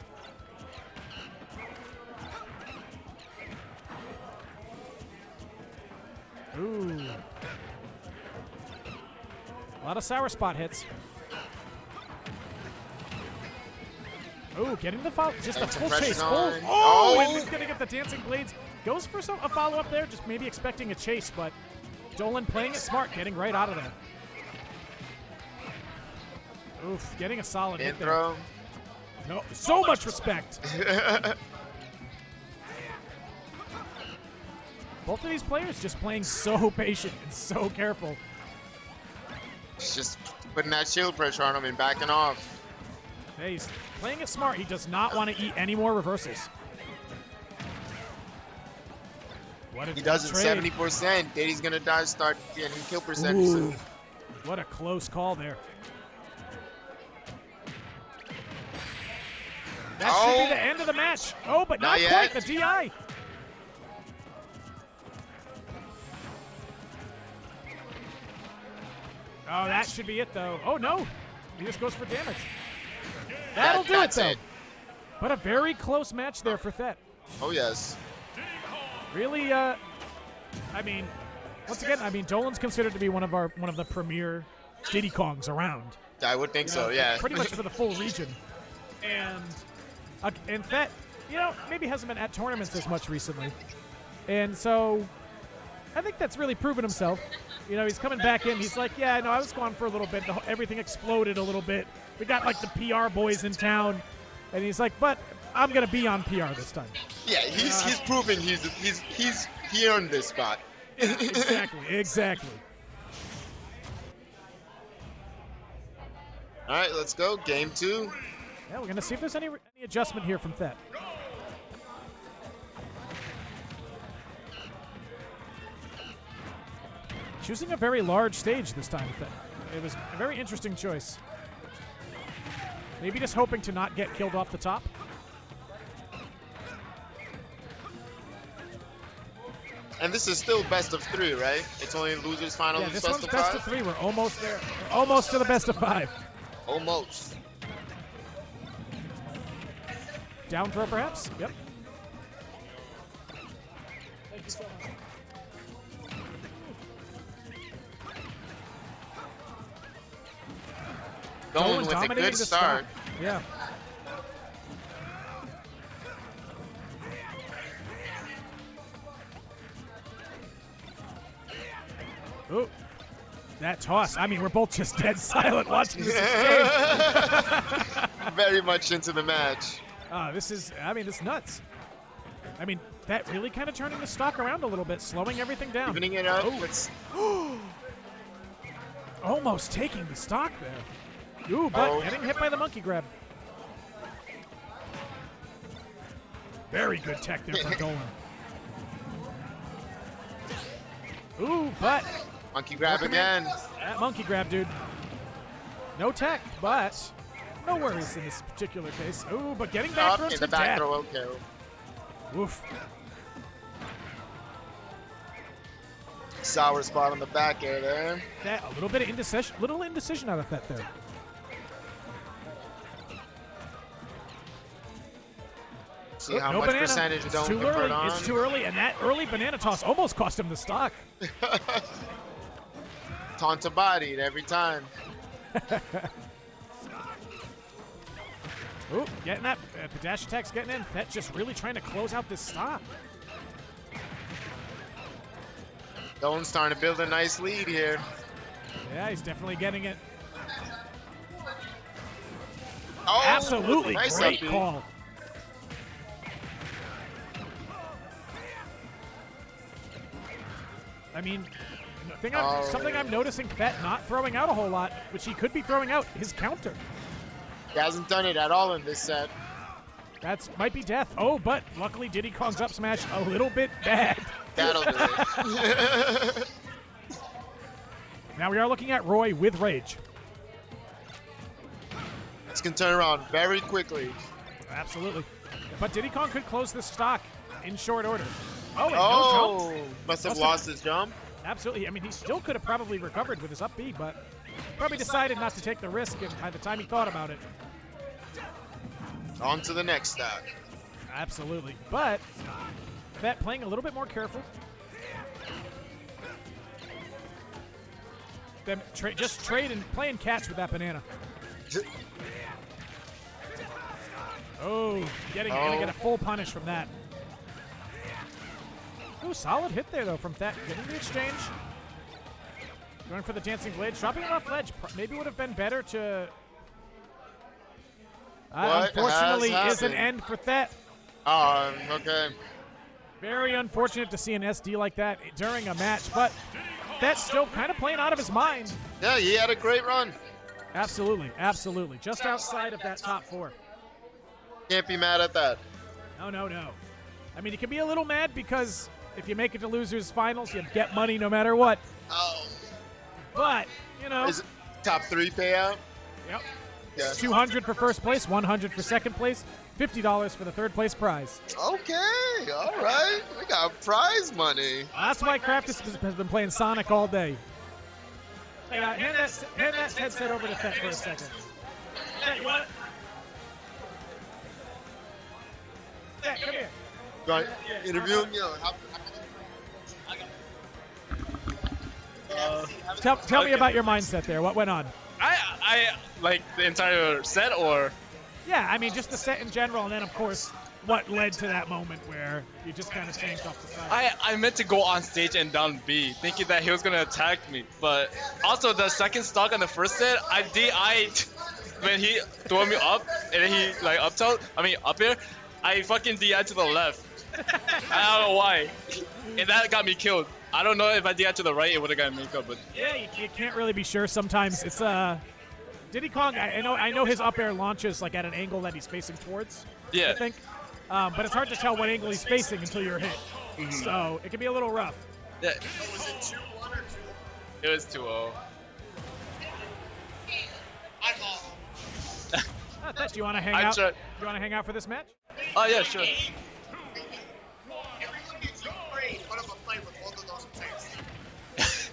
[SPEAKER 1] Ooh. A lot of sour spot hits. Ooh, getting the follow, just a
[SPEAKER 8] And some
[SPEAKER 1] full
[SPEAKER 8] pressure
[SPEAKER 1] chase. Full.
[SPEAKER 8] on.
[SPEAKER 1] Oh, and
[SPEAKER 8] Oh.
[SPEAKER 1] he's gonna get the dancing blades. Goes for a follow-up there, just maybe expecting a chase, but Dolan playing it smart, getting right out of there. Oof, getting a solid
[SPEAKER 8] In
[SPEAKER 1] hit there.
[SPEAKER 8] throw.
[SPEAKER 1] No, so much respect. Both of these players just playing so patient and so careful.
[SPEAKER 8] He's just putting that shield pressure on him and backing off.
[SPEAKER 1] Hey, he's playing it smart. He does not want to eat any more reversals. What a
[SPEAKER 8] He does it
[SPEAKER 1] trade.
[SPEAKER 8] 70%. Diddy's gonna die, start getting kill percentage
[SPEAKER 1] Ooh,
[SPEAKER 8] soon.
[SPEAKER 1] what a close call there. That should be the end of the match. Oh, but not
[SPEAKER 8] Not
[SPEAKER 1] quite.
[SPEAKER 8] yet.
[SPEAKER 1] The DI. Oh, that should be it, though. Oh, no. He just goes for damage. That'll do it,
[SPEAKER 8] That's
[SPEAKER 1] though.
[SPEAKER 8] it.
[SPEAKER 1] But a very close match there for Thet.
[SPEAKER 8] Oh, yes.
[SPEAKER 1] Really, I mean, once again, I mean, Dolan's considered to be one of the premier Diddy Kongs around.
[SPEAKER 8] I would think so,
[SPEAKER 1] know,
[SPEAKER 8] yeah.
[SPEAKER 1] Pretty much for the full region. And Thet, you know, maybe hasn't been at tournaments as much recently. And so I think that's really proven himself. You know, he's coming back in. He's like, yeah, no, I was gone for a little bit. Everything exploded a little bit. We got like the PR boys in town. And he's like, but I'm going to be on PR this time.
[SPEAKER 8] Yeah, he's proving he earned this spot.
[SPEAKER 1] Exactly.
[SPEAKER 8] All right, let's go. Game 2.
[SPEAKER 1] Yeah, we're going to see if there's any adjustment here from Thet. Choosing a very large stage this time, Thet. It was a very interesting choice. Maybe just hoping to not get killed off the top.
[SPEAKER 8] And this is still best of 3, right? It's only losers final
[SPEAKER 1] Yeah,
[SPEAKER 8] is
[SPEAKER 1] this
[SPEAKER 8] best
[SPEAKER 1] one's
[SPEAKER 8] of
[SPEAKER 1] best
[SPEAKER 8] 5?
[SPEAKER 1] of 3. We're almost there. We're almost to the best of 5.
[SPEAKER 8] Almost.
[SPEAKER 1] Down throw, perhaps? Yep.
[SPEAKER 5] Thank you so much.
[SPEAKER 8] Dolan with a
[SPEAKER 1] dominating
[SPEAKER 8] good
[SPEAKER 1] the
[SPEAKER 8] start.
[SPEAKER 1] Yeah. Ooh. That toss. I mean, we're both just dead silent watching this exchange.
[SPEAKER 8] Very much into the match.
[SPEAKER 1] This is nuts. I mean, that really kind of turning the stock around a little bit, slowing everything down.
[SPEAKER 8] Evening it up.
[SPEAKER 1] Oh.
[SPEAKER 8] Let's
[SPEAKER 1] Almost taking the stock there. Ooh, but getting hit by the monkey grab. Very good tech there from Dolan. Ooh, but
[SPEAKER 8] monkey grab
[SPEAKER 1] Welcome in.
[SPEAKER 8] again.
[SPEAKER 1] that monkey grab, dude. No tech, but no worries in this particular case. Ooh, but getting back
[SPEAKER 8] Up
[SPEAKER 1] thrown
[SPEAKER 8] in
[SPEAKER 1] to
[SPEAKER 8] the back
[SPEAKER 1] death.
[SPEAKER 8] throw. Okay.
[SPEAKER 1] Oof.
[SPEAKER 8] Sour spot on the back air there.
[SPEAKER 1] That a little bit of indecision out of that there.
[SPEAKER 8] See how
[SPEAKER 1] no
[SPEAKER 8] much
[SPEAKER 1] banana.
[SPEAKER 8] percentage
[SPEAKER 1] It's
[SPEAKER 8] Dolan
[SPEAKER 1] too
[SPEAKER 8] can put
[SPEAKER 1] early.
[SPEAKER 8] on.
[SPEAKER 1] It's too early, and that early banana toss almost cost him the stock.
[SPEAKER 8] Taunta bodied every time.
[SPEAKER 1] Ooh, getting that. The dash attack's getting in. Thet just really trying to close out this stock.
[SPEAKER 8] Dolan's starting to build a nice lead here.
[SPEAKER 1] Yeah, he's definitely getting it.
[SPEAKER 8] Oh,
[SPEAKER 1] Absolutely
[SPEAKER 8] nice
[SPEAKER 1] great
[SPEAKER 8] upbeat.
[SPEAKER 1] call. I mean, something I'm noticing Thet not throwing out a whole lot, which he could be throwing out, his counter.
[SPEAKER 8] He hasn't done it at all in this set.
[SPEAKER 1] That's might be death. Oh, but luckily Diddy Kong's up smash a little bit bad.
[SPEAKER 8] That'll do it.
[SPEAKER 1] Now we are looking at Roy with rage.
[SPEAKER 8] This can turn around very quickly.
[SPEAKER 1] Absolutely. But Diddy Kong could close the stock in short order. Oh, and no
[SPEAKER 8] Oh,
[SPEAKER 1] jump.
[SPEAKER 8] must have
[SPEAKER 1] Must
[SPEAKER 8] lost his jump.
[SPEAKER 1] Absolutely. I mean, he still could have probably recovered with his up B, but probably decided not to take the risk and by the time he thought about it.
[SPEAKER 8] On to the next stock.
[SPEAKER 1] Absolutely. But Thet playing a little bit more careful. Them just trade and playing catch with that banana. Oh, gonna get a full punish from that. Ooh, solid hit there though from Thet. Getting the exchange. Going for the dancing blade, dropping him off ledge. Maybe would have been better to.
[SPEAKER 8] What
[SPEAKER 1] Unfortunately,
[SPEAKER 8] has
[SPEAKER 1] is an
[SPEAKER 8] happened?
[SPEAKER 1] end for Thet.
[SPEAKER 8] Okay.
[SPEAKER 1] Very unfortunate to see an SD like that during a match, but Thet's still kind of playing out of his mind.
[SPEAKER 8] Yeah, he had a great run.
[SPEAKER 1] Absolutely, absolutely. Just outside of that top 4.
[SPEAKER 8] Can't be mad at that.
[SPEAKER 1] No, no, no. I mean, you can be a little mad because if you make it to losers finals, you get money no matter what.
[SPEAKER 8] Oh.
[SPEAKER 1] But, you know.
[SPEAKER 8] Is it top 3 payout?
[SPEAKER 1] Yep.
[SPEAKER 8] Yeah.
[SPEAKER 1] 200 for first place, 100 for second place, $50 for the third place prize.
[SPEAKER 8] Okay, all right. We got prize money.
[SPEAKER 1] That's why Craftis has been playing Sonic all day. Hey, hand that headset over to Thet for a second. Thet, you want it? Thet, come here.
[SPEAKER 8] Right. Interview him.
[SPEAKER 1] Tell me about your mindset there. What went on?
[SPEAKER 7] I like the entire set, or
[SPEAKER 1] Yeah, I mean, just the set in general, and then, of course, what led to that moment where you just kind of tanked off the side.
[SPEAKER 7] I meant to go on stage and down B, thinking that he was gonna attack me. But also the second stock on the first set, I DI'd when he threw me up, and then he like up here. I fucking DI'd to the left. I don't know why, and that got me killed. I don't know if I DI'd to the right, it would have gotten me killed, but
[SPEAKER 1] Yeah, you can't really be sure. Sometimes it's Diddy Kong. I know his up air launches like at an angle that he's facing towards.
[SPEAKER 7] yeah.
[SPEAKER 1] I think, but it's hard to tell what angle he's facing until you're hit. So it can be a little rough.
[SPEAKER 7] Yeah. It was 2-0.
[SPEAKER 1] Do you want to hang
[SPEAKER 7] I
[SPEAKER 1] out?
[SPEAKER 7] tried.
[SPEAKER 1] Do you want to hang out for this match?
[SPEAKER 7] Oh yeah, sure.
[SPEAKER 8] Everyone gets you free. Put up a fight with both of those things.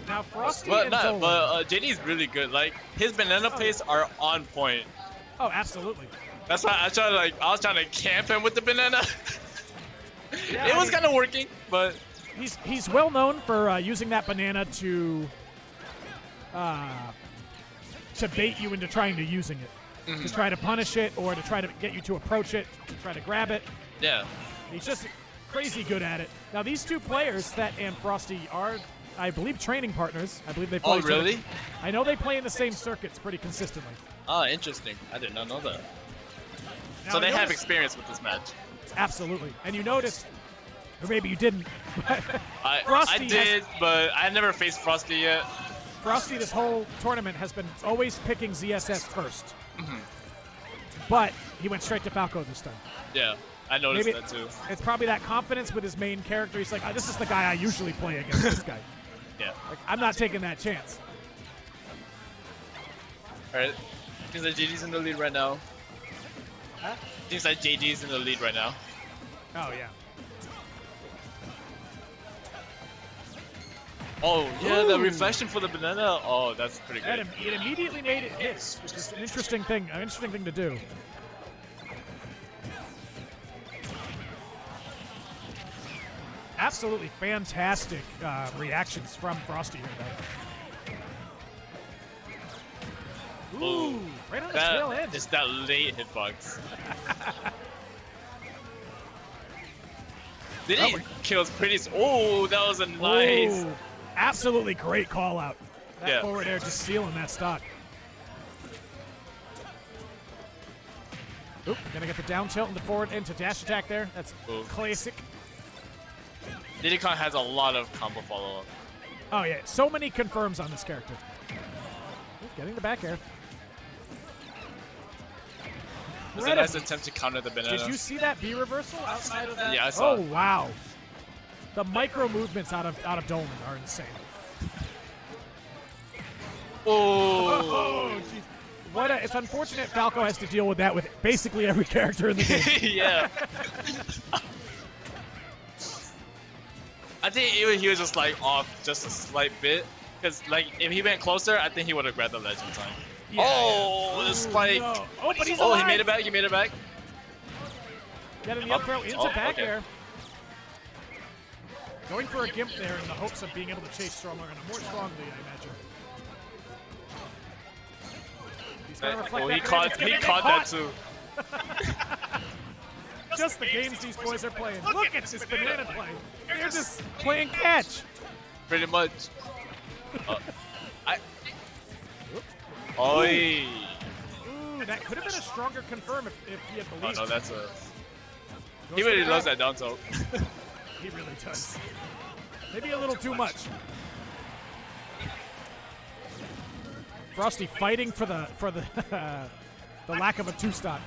[SPEAKER 1] Now Frosty
[SPEAKER 7] But
[SPEAKER 1] and
[SPEAKER 7] no,
[SPEAKER 1] Dolan.
[SPEAKER 7] but JD's really good. Like his banana plays are on point.
[SPEAKER 1] Oh, absolutely.
[SPEAKER 7] That's why I was trying to camp him with the banana.
[SPEAKER 1] Yeah,
[SPEAKER 7] It
[SPEAKER 1] I
[SPEAKER 7] was
[SPEAKER 1] mean-
[SPEAKER 7] kind of working, but
[SPEAKER 1] He's well known for using that banana to bait you into trying to using it, to try to punish it or to try to get you to approach it, to try to grab it.
[SPEAKER 7] yeah.
[SPEAKER 1] He's just crazy good at it. Now these two players, Thet and Frosty, are, I believe, training partners. I believe they play.
[SPEAKER 7] Oh
[SPEAKER 1] each other.
[SPEAKER 7] really?
[SPEAKER 1] I know they play in the same circuits pretty consistently.
[SPEAKER 7] Oh, interesting. I did not know that.
[SPEAKER 1] Now,
[SPEAKER 7] So they
[SPEAKER 1] I
[SPEAKER 7] have
[SPEAKER 1] noticed-
[SPEAKER 7] experience with this match.
[SPEAKER 1] Absolutely. And you noticed, or maybe you didn't, but
[SPEAKER 7] I
[SPEAKER 1] Frosty
[SPEAKER 7] did, but I never faced Frosty yet.
[SPEAKER 1] Frosty this whole tournament has been always picking ZSS first. But he went straight to Falco this time.
[SPEAKER 7] Yeah, I noticed
[SPEAKER 1] Maybe
[SPEAKER 7] that too.
[SPEAKER 1] it's probably that confidence with his main character. He's like, "Oh, this is the guy I usually play against this guy.
[SPEAKER 7] Yeah.
[SPEAKER 1] Like, I'm not taking that chance."
[SPEAKER 7] Alright. Seems like JD's in the lead right now.
[SPEAKER 1] Huh?
[SPEAKER 7] Seems like JD's in the lead right now.
[SPEAKER 1] Oh, yeah.
[SPEAKER 7] Oh, yeah, the
[SPEAKER 1] Ooh.
[SPEAKER 7] reflection for the banana. Oh, that's pretty
[SPEAKER 1] That
[SPEAKER 7] good.
[SPEAKER 1] it immediately made it hit, which is an interesting thing to do. Absolutely fantastic reactions from Frosty here, though. Ooh, right on the tail end.
[SPEAKER 7] It's that late hitbox. Did he kills pretty? Oh, that was a nice.
[SPEAKER 1] Ooh, absolutely great call out. That
[SPEAKER 7] Yeah.
[SPEAKER 1] forward air just sealing that stock. Oop, gonna get the down tilt into forward into dash attack there. That's
[SPEAKER 7] Ooh.
[SPEAKER 1] classic.
[SPEAKER 7] Diddy Kong has a lot of combo follow up.
[SPEAKER 1] Oh yeah, so many confirms on this character. Ooh, getting the back air.
[SPEAKER 7] It's a nice attempt to counter the banana.
[SPEAKER 1] Did you see that B reversal outside of that?
[SPEAKER 7] Yeah, I saw
[SPEAKER 1] Oh
[SPEAKER 7] it.
[SPEAKER 1] wow. The micro movements out of Dolan are insane.
[SPEAKER 7] Oh.
[SPEAKER 1] Jeez. It's unfortunate Falco has to deal with that with basically every character in the game.
[SPEAKER 7] Yeah. I think even he was just like off just a slight bit. Because like if he went closer, I think he would have grabbed the ledge in time.
[SPEAKER 1] Yeah,
[SPEAKER 7] Oh, the spike.
[SPEAKER 1] no. Oh, but he's
[SPEAKER 7] Oh,
[SPEAKER 1] alive.
[SPEAKER 7] he made it back. He made it back.
[SPEAKER 1] Getting the up throw into back
[SPEAKER 7] okay.
[SPEAKER 1] air. Going for a gimp there in the hopes of being able to chase stronger and more strongly, I imagine. He's gonna reflect
[SPEAKER 7] Oh,
[SPEAKER 1] that
[SPEAKER 7] he
[SPEAKER 1] grenade.
[SPEAKER 7] caught.
[SPEAKER 1] It's gonna
[SPEAKER 7] He
[SPEAKER 1] get
[SPEAKER 7] caught that too.
[SPEAKER 1] Just the games these boys are playing. Look at this banana play. They're just playing catch.
[SPEAKER 7] Pretty much. Oi.
[SPEAKER 1] Ooh, that could have been a stronger confirm if he had
[SPEAKER 7] Oh
[SPEAKER 1] believed.
[SPEAKER 7] no, that's a.
[SPEAKER 1] Goes
[SPEAKER 7] He
[SPEAKER 1] for
[SPEAKER 7] really
[SPEAKER 1] the
[SPEAKER 7] loves
[SPEAKER 1] back.
[SPEAKER 7] that down tilt.
[SPEAKER 1] He really does. Maybe a little too much. Frosty fighting for the the lack of a 2-stock.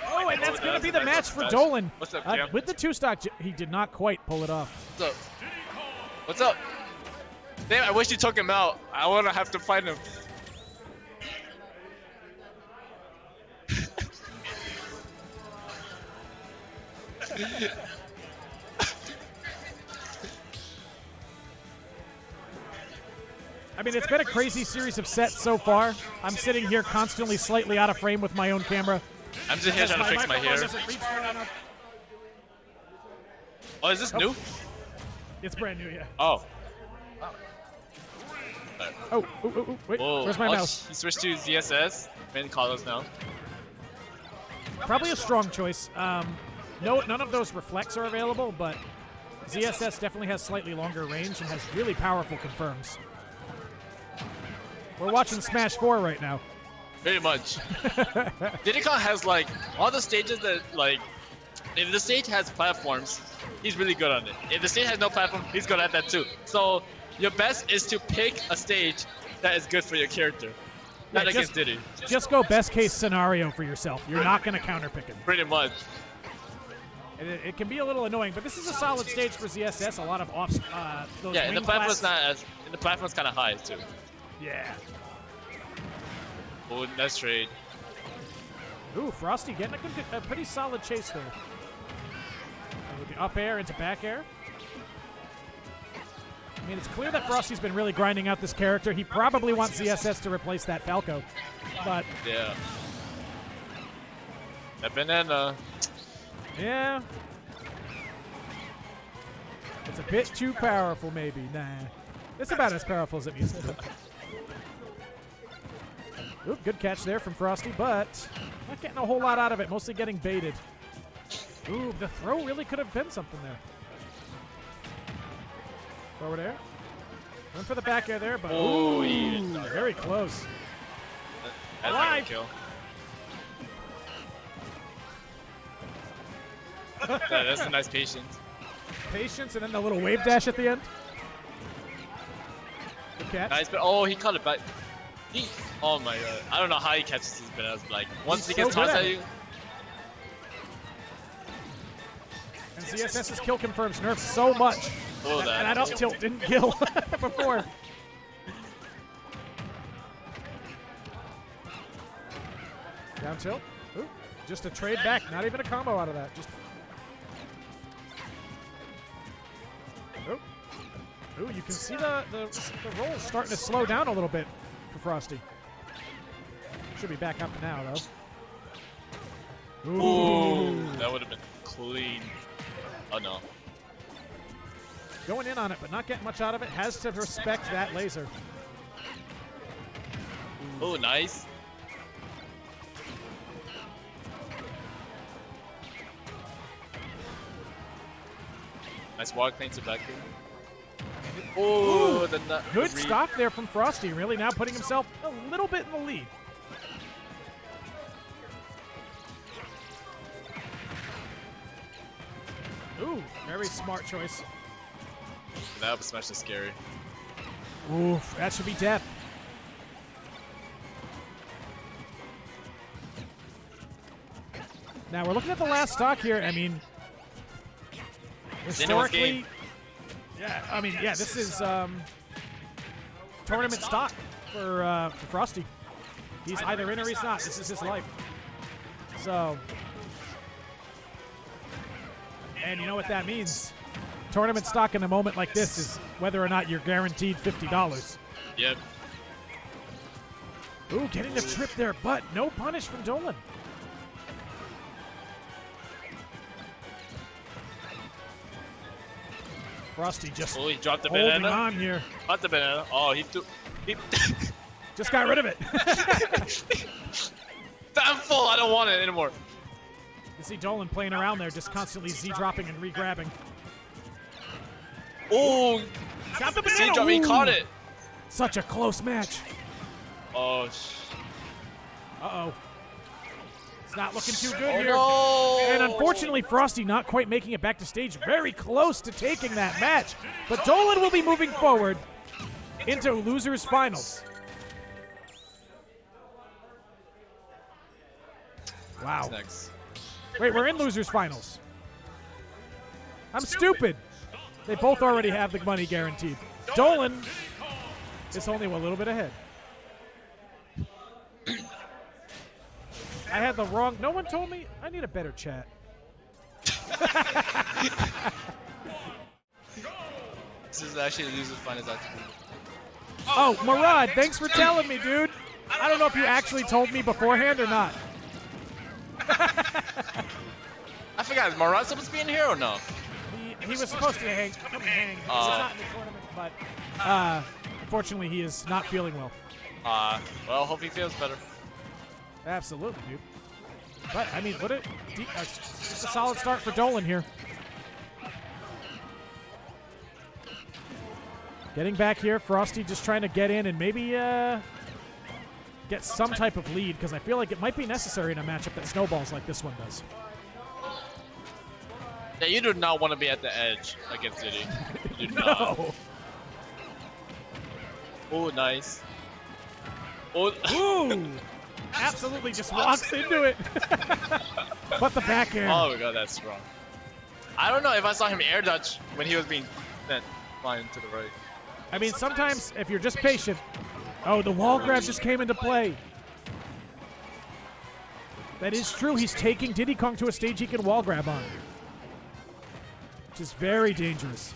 [SPEAKER 1] Oh, and that's going to be the match for Dolan.
[SPEAKER 7] What's up, Cam?
[SPEAKER 1] With the 2-stock, he did not quite pull it off.
[SPEAKER 7] What's up? What's up? Damn, I wish you took him out. I wanna have to fight him.
[SPEAKER 1] I mean, it's been a crazy series of sets so far. I'm sitting here constantly slightly out of frame with my own camera.
[SPEAKER 7] I'm just here trying to fix my hair.
[SPEAKER 1] Doesn't reach far enough.
[SPEAKER 7] Oh, is this new?
[SPEAKER 1] It's brand new, yeah.
[SPEAKER 7] Oh.
[SPEAKER 1] Oh, wait,
[SPEAKER 7] Whoa.
[SPEAKER 1] where's my mouse?
[SPEAKER 7] He switched to ZSS. Main Carlos now.
[SPEAKER 1] Probably a strong choice. No, none of those reflects are available, but ZSS definitely has slightly longer range and has really powerful confirms. We're watching Smash 4 right now.
[SPEAKER 7] Pretty much. Diddy Kong has like all the stages that like, if the stage has platforms, he's really good on it. If the stage has no platform, he's good at that too. So your best is to pick a stage that is good for your character. Not against Diddy.
[SPEAKER 1] Just go best case scenario for yourself. You're not going to counterpick him.
[SPEAKER 7] Pretty much.
[SPEAKER 1] It can be a little annoying, but this is a solid stage for ZSS. A lot of off. Those
[SPEAKER 7] Yeah, and the
[SPEAKER 1] wing
[SPEAKER 7] platform's
[SPEAKER 1] blasts.
[SPEAKER 7] not as. And the platform's kind of high too.
[SPEAKER 1] Yeah.
[SPEAKER 7] Oh, nice trade.
[SPEAKER 1] Ooh, Frosty getting a pretty solid chase there. With the up air into back air. I mean, it's clear that Frosty's been really grinding out this character. He probably wants ZSS to replace that Falco, but
[SPEAKER 7] Yeah. That banana.
[SPEAKER 1] yeah, it's a bit too powerful, maybe. Nah, it's about as powerful as it needs to be. Ooh, good catch there from Frosty, but not getting a whole lot out of it. Mostly getting baited. Ooh, the throw really could have been something there. Forward air. Went for the back air there, but
[SPEAKER 7] Oh,
[SPEAKER 1] ooh, very close.
[SPEAKER 7] That's
[SPEAKER 1] Alive.
[SPEAKER 7] a kill. Yeah, that's a nice patience.
[SPEAKER 1] Patience, and then the little wave dash at the end. Good catch.
[SPEAKER 7] Nice, but oh, he caught it back. Oh my god. I don't know how he catches these bananas, but like, once
[SPEAKER 1] He's
[SPEAKER 7] he gets
[SPEAKER 1] so good
[SPEAKER 7] tossed
[SPEAKER 1] at
[SPEAKER 7] at
[SPEAKER 1] it.
[SPEAKER 7] you.
[SPEAKER 1] And ZSS's kill confirms nerfed so much.
[SPEAKER 7] Oh,
[SPEAKER 1] And
[SPEAKER 7] that.
[SPEAKER 1] that up tilt didn't kill before. Down tilt. Ooh, just a trade back. Not even a combo out of that. Just. Ooh. Ooh, you can see the roll starting to slow down a little bit for Frosty. Should be back up now, though.
[SPEAKER 7] Ooh, that would have been clean. Oh no.
[SPEAKER 1] Going in on it, but not getting much out of it. Has to respect that laser.
[SPEAKER 7] Oh, nice. Nice walk, thanks to back here. Oh, the nut.
[SPEAKER 1] Good stock there from Frosty, really now putting himself a little bit in the lead. Ooh, very smart choice.
[SPEAKER 7] That up smash is scary.
[SPEAKER 1] Oof, that should be death. Now we're looking at the last stock here. I mean, historically, yeah. I mean, yeah. This is tournament stock for Frosty. He's either in or he's not. This is his life. So, and you know what that means? Tournament stock in a moment like this is whether or not you're guaranteed $50.
[SPEAKER 7] Yep.
[SPEAKER 1] Ooh, getting the trip there, but no punish from Dolan. Frosty just
[SPEAKER 7] Oh, he dropped the
[SPEAKER 1] holding
[SPEAKER 7] banana.
[SPEAKER 1] on here.
[SPEAKER 7] Dropped the banana. Oh, he threw. He
[SPEAKER 1] Just got rid of it.
[SPEAKER 7] I'm full. I don't want it anymore.
[SPEAKER 1] You see Dolan playing around there, just constantly Z-dropping and re-grabbing.
[SPEAKER 7] Oh,
[SPEAKER 1] Got the
[SPEAKER 7] see,
[SPEAKER 1] banana.
[SPEAKER 7] drop. He
[SPEAKER 1] Ooh.
[SPEAKER 7] caught it.
[SPEAKER 1] Such a close match.
[SPEAKER 7] Oh,
[SPEAKER 1] Uh-oh. It's not looking too good
[SPEAKER 7] Oh,
[SPEAKER 1] here.
[SPEAKER 7] no.
[SPEAKER 1] And unfortunately, Frosty not quite making it back to stage. Very close to taking that match. But Dolan will be moving forward into losers finals. Wow.
[SPEAKER 7] Next.
[SPEAKER 1] Wait, we're in losers finals. I'm stupid. They both already have the money guaranteed. Dolan is only a little bit ahead. I had the wrong. No one told me. I need a better chat.
[SPEAKER 7] This is actually the losers finals after.
[SPEAKER 1] Oh, Murad, thanks for telling me, dude. I don't know if you actually told me beforehand or not.
[SPEAKER 7] I forgot, is Marat supposed to be in here or no?
[SPEAKER 1] He was supposed to come hang. He was not in the tournament, but unfortunately he is not feeling well.
[SPEAKER 7] Well, hope he feels better.
[SPEAKER 1] Absolutely, dude. But, I mean, just a solid start for Dolan here. Getting back here, Frosty just trying to get in and maybe get some type of lead, because I feel like it might be necessary in a matchup that snowballs like this one does.
[SPEAKER 7] Yeah, you do not want to be at the edge against Diddy. You do not.
[SPEAKER 1] No.
[SPEAKER 7] Oh, nice. Oh.
[SPEAKER 1] Ooh! Absolutely just walks into it. But the back air.
[SPEAKER 7] Oh my god, that's strong. I don't know if I saw him air dodge when he was being sent flying to the right.
[SPEAKER 1] I mean, sometimes if you're just patient. Oh, the wall grab just came into play. That is true. He's taking Diddy Kong to a stage he can wall grab on. Which is very dangerous.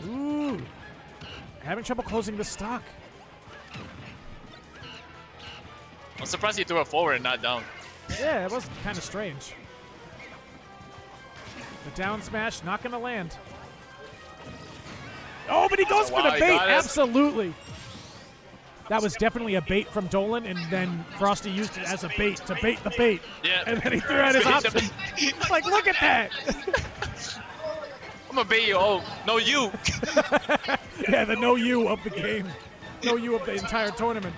[SPEAKER 1] Ooh. Having trouble closing the stock.
[SPEAKER 7] I'm surprised he threw it forward and not down.
[SPEAKER 1] Yeah, it was kind of strange. The down smash not going to land. Oh, but he goes for the
[SPEAKER 7] he
[SPEAKER 1] bait.
[SPEAKER 7] got it.
[SPEAKER 1] Absolutely. That was definitely a bait from Dolan, and then Frosty used it as a bait to bait the bait.
[SPEAKER 7] Yeah.
[SPEAKER 1] And then he threw out his
[SPEAKER 7] Bait the
[SPEAKER 1] option.
[SPEAKER 7] bait.
[SPEAKER 1] Like, look at that.
[SPEAKER 7] I'm gonna bait you. Oh, no, you.
[SPEAKER 1] Yeah, the no you of the game. No you of the entire tournament.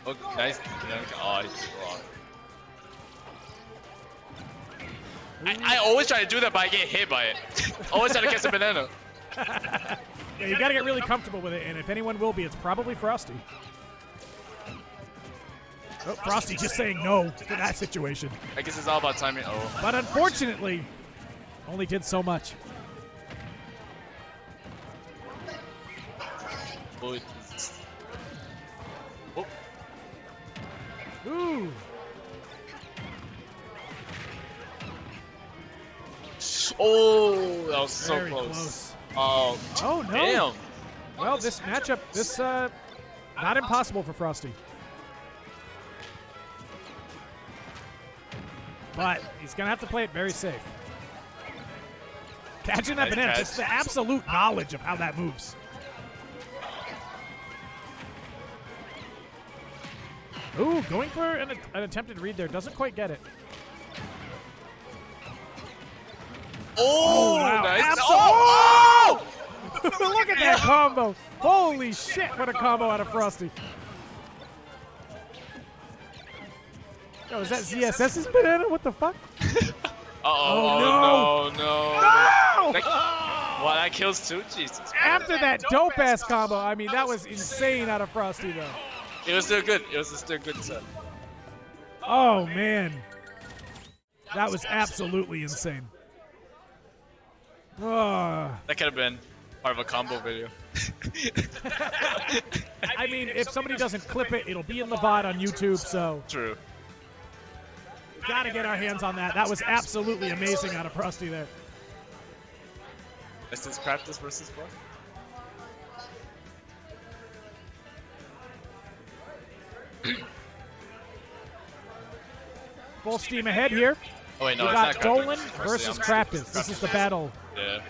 [SPEAKER 7] Oh, nice. Oh, he's wrong. I always try to do that, but I get hit by it. Always try to catch a banana.
[SPEAKER 1] Yeah, you got to get really comfortable with it, and if anyone will be, it's probably Frosty. Oh, Frosty just saying no to that situation.
[SPEAKER 7] I guess it's all about timing. Oh.
[SPEAKER 1] But unfortunately, only did so much.
[SPEAKER 7] Oh. Oh.
[SPEAKER 1] Ooh.
[SPEAKER 7] Oh, that was so
[SPEAKER 1] Very
[SPEAKER 7] close. Oh.
[SPEAKER 1] Oh, no.
[SPEAKER 7] Damn.
[SPEAKER 1] Well, this matchup, not impossible for Frosty. But he's going to have to play it very safe. Catching that
[SPEAKER 7] Nice
[SPEAKER 1] banana,
[SPEAKER 7] catch.
[SPEAKER 1] just the absolute knowledge of how that moves. Ooh, going for an attempted read there. Doesn't quite get it.
[SPEAKER 7] Oh,
[SPEAKER 1] wow.
[SPEAKER 7] nice.
[SPEAKER 1] Oh! Look at that combo. Holy shit, what a combo out of Frosty. Yo, is that ZSS's banana? What the fuck?
[SPEAKER 7] Oh, no.
[SPEAKER 1] No!
[SPEAKER 7] Wow, that kills two? Jesus.
[SPEAKER 1] After that dope-ass combo, I mean, that was insane out of Frosty, though.
[SPEAKER 7] It was still good. It was still good set.
[SPEAKER 1] Oh, man. That was absolutely insane. Oh.
[SPEAKER 7] That could have been part of a combo video.
[SPEAKER 1] I mean, if somebody doesn't clip it, it'll be in the VOD on YouTube, so
[SPEAKER 7] True.
[SPEAKER 1] gotta get our hands on that. That was absolutely amazing out of Frosty there.
[SPEAKER 7] Is this Craftis versus Frosty?
[SPEAKER 1] Full steam ahead here.
[SPEAKER 7] Oh wait, no,
[SPEAKER 1] We
[SPEAKER 7] it's
[SPEAKER 1] got
[SPEAKER 7] not
[SPEAKER 1] Dolan
[SPEAKER 7] Craftis.
[SPEAKER 1] versus
[SPEAKER 7] I'm-
[SPEAKER 1] Craftis. This is the battle.
[SPEAKER 7] Yeah.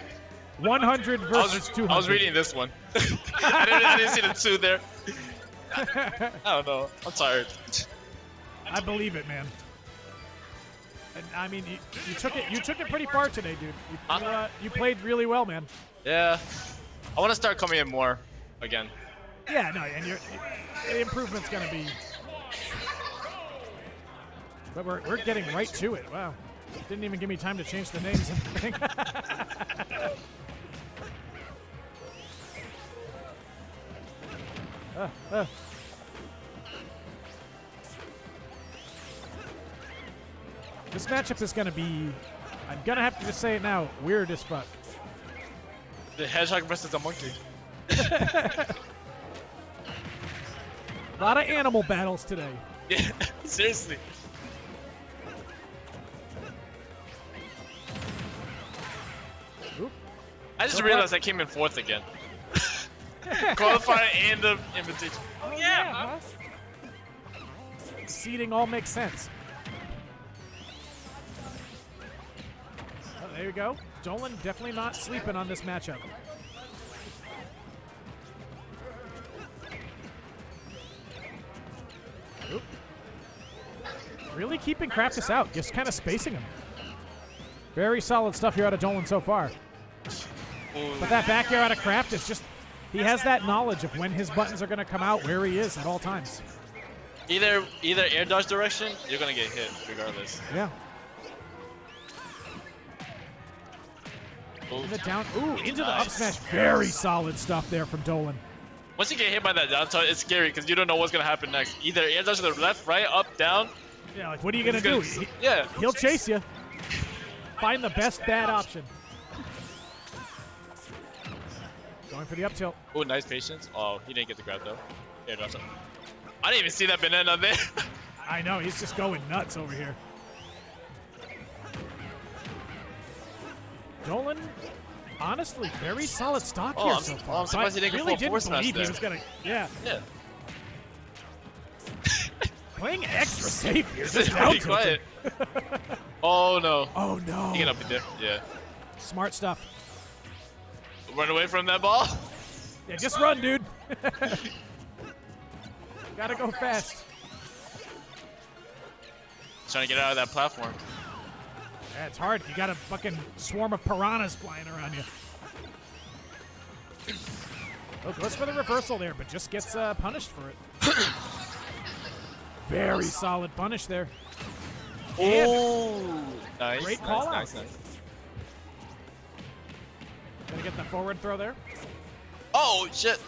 [SPEAKER 1] 100 versus 200.
[SPEAKER 7] I was reading this one. I didn't see the two there. I don't know. I'm tired.
[SPEAKER 1] I believe it, man. And I mean, you took it pretty far today, dude. You played really well, man.
[SPEAKER 7] Yeah. I want to start coming in more again.
[SPEAKER 1] Yeah, no, and the improvement's gonna be. But we're getting right to it. Wow, didn't even give me time to change the names and everything. This matchup is gonna be. I'm gonna have to just say it now. Weird as fuck.
[SPEAKER 7] The hedgehog versus the monkey.
[SPEAKER 1] A lot of animal battles today.
[SPEAKER 7] Yeah, seriously.
[SPEAKER 1] Oop.
[SPEAKER 7] I just
[SPEAKER 1] So
[SPEAKER 7] realized
[SPEAKER 1] far-
[SPEAKER 7] I came in 4th again. Qualifier and the invitation.
[SPEAKER 1] Oh, yeah. Seeding all makes sense. Oh, there you go. Dolan definitely not sleeping on this matchup. Oop. Really keeping Craftis out, just kind of spacing him. Very solid stuff here out of Dolan so far. But that back air out of Craftis, just he has that knowledge of when his buttons are going to come out, where he is at all times.
[SPEAKER 7] Either air dodge direction, you're gonna get hit regardless.
[SPEAKER 1] Yeah.
[SPEAKER 7] Ooh.
[SPEAKER 1] The down, ooh, into the up
[SPEAKER 7] Nice.
[SPEAKER 1] smash. Very solid stuff there from Dolan.
[SPEAKER 7] Once you get hit by that down tilt, it's scary because you don't know what's gonna happen next. Either air dodge to the left, right, up, down.
[SPEAKER 1] Yeah, like what are you gonna do?
[SPEAKER 7] Yeah.
[SPEAKER 1] He'll chase you. Find the best bad option. Going for the up tilt.
[SPEAKER 7] Oh, nice patience. Oh, he didn't get the grab though. Air dodge. I didn't even see that banana there.
[SPEAKER 1] I know, he's just going nuts over here. Dolan, honestly, very solid stock
[SPEAKER 7] Oh,
[SPEAKER 1] here
[SPEAKER 7] I'm-
[SPEAKER 1] so
[SPEAKER 7] oh,
[SPEAKER 1] far.
[SPEAKER 7] I'm surprised
[SPEAKER 1] but
[SPEAKER 7] he didn't go
[SPEAKER 1] really
[SPEAKER 7] full
[SPEAKER 1] didn't
[SPEAKER 7] force smash
[SPEAKER 1] believe he
[SPEAKER 7] there.
[SPEAKER 1] was gonna. Yeah,
[SPEAKER 7] Yeah.
[SPEAKER 1] playing extra safe here.
[SPEAKER 7] It's
[SPEAKER 1] Just
[SPEAKER 7] pretty
[SPEAKER 1] down
[SPEAKER 7] quiet. Oh no.
[SPEAKER 1] Oh no.
[SPEAKER 7] He get up in there. Yeah.
[SPEAKER 1] Smart stuff.
[SPEAKER 7] Run away from that ball.
[SPEAKER 1] Yeah, just run, dude. Gotta go fast.
[SPEAKER 7] Trying to get out of that platform.
[SPEAKER 1] Yeah, it's hard. You got a fucking swarm of piranhas flying around you. Oh, goes for the reversal there, but just gets punished for it. Very solid punish there.
[SPEAKER 7] Oh, nice.
[SPEAKER 1] Great
[SPEAKER 7] nice,
[SPEAKER 1] call out.
[SPEAKER 7] nice, nice.
[SPEAKER 1] Gonna get the forward throw there.
[SPEAKER 7] Oh shit.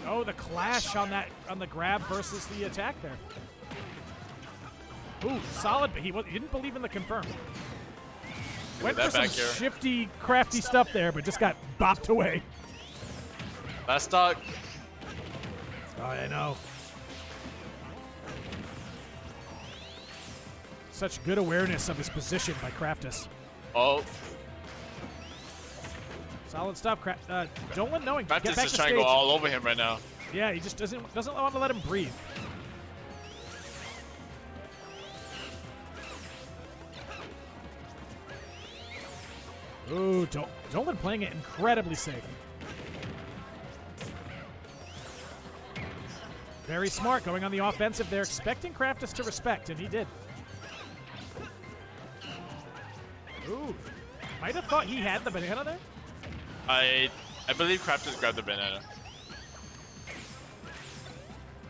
[SPEAKER 1] Oh, the clash on the grab versus the attack there. Ooh, solid, but he didn't believe in the confirm. Went
[SPEAKER 7] that
[SPEAKER 1] for some
[SPEAKER 7] back air.
[SPEAKER 1] shifty, crafty stuff there, but just got bopped away.
[SPEAKER 7] Last stock.
[SPEAKER 1] Oh, I know. Such good awareness of his position by Craftis.
[SPEAKER 7] Oh,
[SPEAKER 1] Solid stuff, Dolan knowing. Get
[SPEAKER 7] Craftis
[SPEAKER 1] back
[SPEAKER 7] is
[SPEAKER 1] to
[SPEAKER 7] trying
[SPEAKER 1] stage.
[SPEAKER 7] to go all over him right now.
[SPEAKER 1] Yeah, he just doesn't want to let him breathe. Ooh, Dolan playing it incredibly safe. Very smart, going on the offensive there, expecting Craftis to respect, and he did. Ooh, might have thought he had the banana there.
[SPEAKER 7] I believe Craftis grabbed the banana.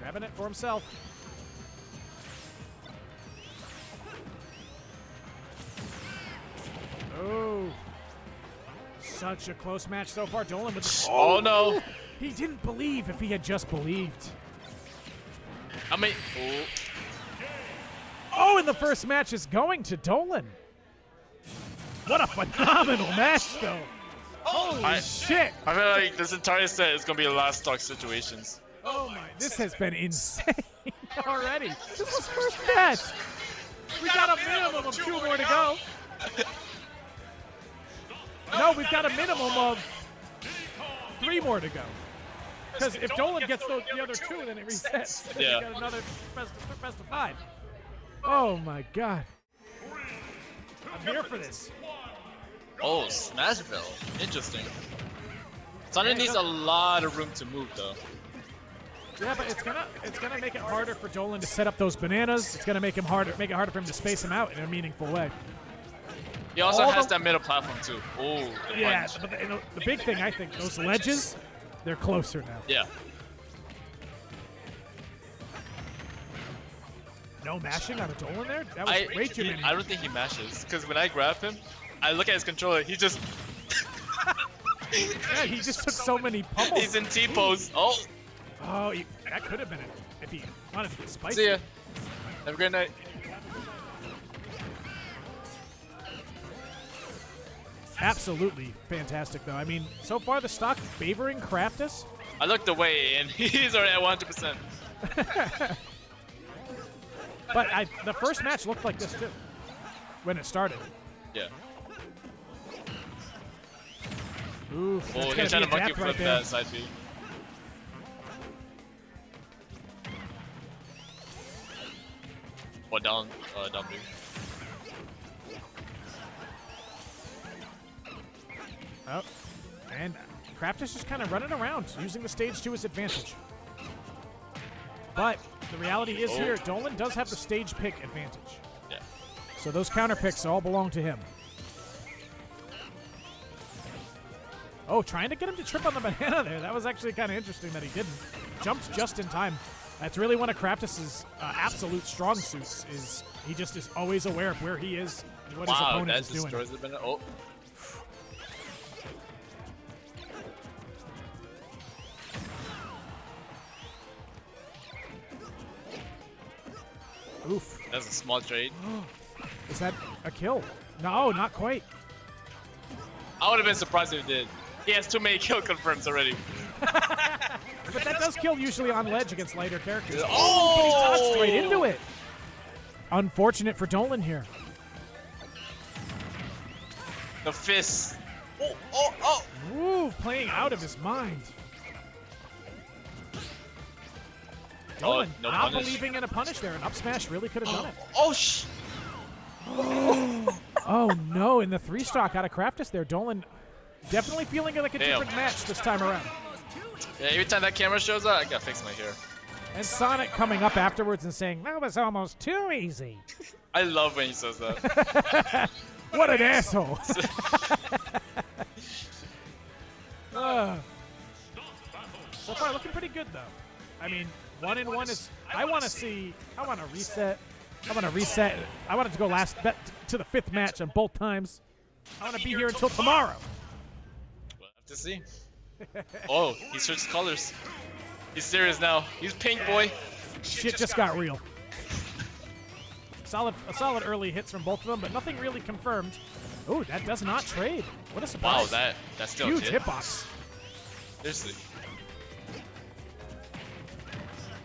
[SPEAKER 1] Grabbing it for himself. Oh, such a close match so far. Dolan with the
[SPEAKER 7] Oh no.
[SPEAKER 1] He didn't believe if he had just believed.
[SPEAKER 7] I mean, oh.
[SPEAKER 1] Oh, and the first match is going to Dolan. What a phenomenal match, though. Holy shit.
[SPEAKER 7] I feel like this entire set is gonna be a last stock situations.
[SPEAKER 1] Oh my, this has been insane already. This was first match. We got a minimum of 2 more to go. No, we've got a minimum of 3 more to go. Because if Dolan gets the other 2, then it resets. Then
[SPEAKER 7] Yeah.
[SPEAKER 1] we got another best of 5. Oh my god. I'm here for this.
[SPEAKER 7] Oh, Smashville. Interesting. Sonic needs a lot of room to move though.
[SPEAKER 1] Yeah, but it's gonna make it harder for Dolan to set up those bananas. It's gonna make it harder for him to space him out in a meaningful way.
[SPEAKER 7] He also
[SPEAKER 1] All
[SPEAKER 7] has
[SPEAKER 1] the-
[SPEAKER 7] that middle platform too. Oh, the
[SPEAKER 1] Yeah,
[SPEAKER 7] punch.
[SPEAKER 1] but the big thing I think, those ledges, They're closer now.
[SPEAKER 7] Yeah.
[SPEAKER 1] No mashing on the Dolan there? That was way too many.
[SPEAKER 7] I don't think he mashes, because when I grab him, I look at his controller, he just...
[SPEAKER 1] Yeah, he just took so many pummels.
[SPEAKER 7] He's in T-pose. Oh!
[SPEAKER 1] Oh, that could have been it if he wanted to get spicy.
[SPEAKER 7] See ya. Have a great night.
[SPEAKER 1] Absolutely fantastic, though. I mean, so far the stock favoring Craftis.
[SPEAKER 7] I looked away, and he's already at 100%.
[SPEAKER 1] But the first match looked like this, too, when it started.
[SPEAKER 7] Yeah.
[SPEAKER 1] Oof,
[SPEAKER 7] Oh,
[SPEAKER 1] that's
[SPEAKER 7] he's
[SPEAKER 1] gonna
[SPEAKER 7] trying
[SPEAKER 1] be
[SPEAKER 7] to
[SPEAKER 1] a
[SPEAKER 7] monkey
[SPEAKER 1] dap right
[SPEAKER 7] flip
[SPEAKER 1] there.
[SPEAKER 7] that side B. Or down B.
[SPEAKER 1] Oh, and Craftis just kind of running around, using the stage to his advantage. But the reality is here, Dolan does have the stage pick advantage.
[SPEAKER 7] Yeah.
[SPEAKER 1] So those counter picks all belong to him. Oh, trying to get him to trip on the banana there. That was actually kind of interesting that he didn't. Jumped just in time. That's really one of Craftis' absolute strong suits, is he just is always aware of where he is and what his
[SPEAKER 7] Wow,
[SPEAKER 1] opponent
[SPEAKER 7] that
[SPEAKER 1] is doing.
[SPEAKER 7] destroys the banana. Oh.
[SPEAKER 1] Oof.
[SPEAKER 7] That's a small trade.
[SPEAKER 1] Is that a kill? No, not quite.
[SPEAKER 7] I would have been surprised if he did. He has too many kill confirms already.
[SPEAKER 1] But that does kill usually on ledge against lighter characters.
[SPEAKER 7] Oh!
[SPEAKER 1] But he dodged straight into it. Unfortunate for Dolan here.
[SPEAKER 7] The fist. Oh!
[SPEAKER 1] Woo, playing out of his mind. Dolan
[SPEAKER 7] no
[SPEAKER 1] not
[SPEAKER 7] punish.
[SPEAKER 1] believing in a punish there. An up smash really could have done it.
[SPEAKER 7] Oh, sh!
[SPEAKER 1] Oh no, in the 3-stock out of Craftis there. Dolan definitely feeling like a different match this time around.
[SPEAKER 7] Yeah, every time that camera shows up, I gotta fix my hair.
[SPEAKER 1] And Sonic coming up afterwards and saying, that was almost too easy.
[SPEAKER 7] I love when he says that.
[SPEAKER 1] What an asshole. So far, looking pretty good, though. I mean, 1-1 is... I want to reset. I want it to go to the 5th match on both times. I want to be here until tomorrow.
[SPEAKER 7] We'll have to see. Oh, he switched colors. He's serious now. He's pink, boy.
[SPEAKER 1] Shit just got real. A solid early hits from both of them, but nothing really confirmed. Oh, that does not trade. What a surprise.
[SPEAKER 7] Wow, that's still
[SPEAKER 1] huge
[SPEAKER 7] hit.
[SPEAKER 1] hitbox.
[SPEAKER 7] Seriously.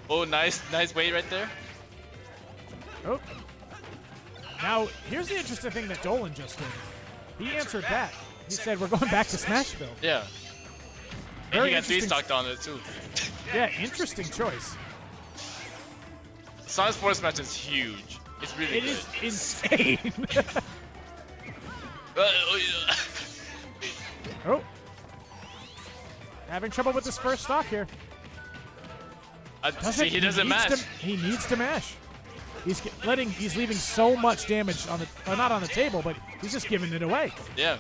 [SPEAKER 7] Oh, nice weight right there.
[SPEAKER 1] Oh. Now, here's the interesting thing that Dolan just did. He answered back. He said, we're going back to Smashville.
[SPEAKER 7] Yeah. And
[SPEAKER 1] Very
[SPEAKER 7] he got
[SPEAKER 1] interesting.
[SPEAKER 7] 3-stocked on it too.
[SPEAKER 1] Yeah, interesting choice.
[SPEAKER 7] Sonic Sports match is huge. It's really
[SPEAKER 1] It
[SPEAKER 7] good.
[SPEAKER 1] is insane. Oh. Having trouble with this first stock here.
[SPEAKER 7] See, he doesn't match.
[SPEAKER 1] He needs to mash. He's leaving so much damage on the, or not on the table, but he's just giving it away.
[SPEAKER 7] Yeah.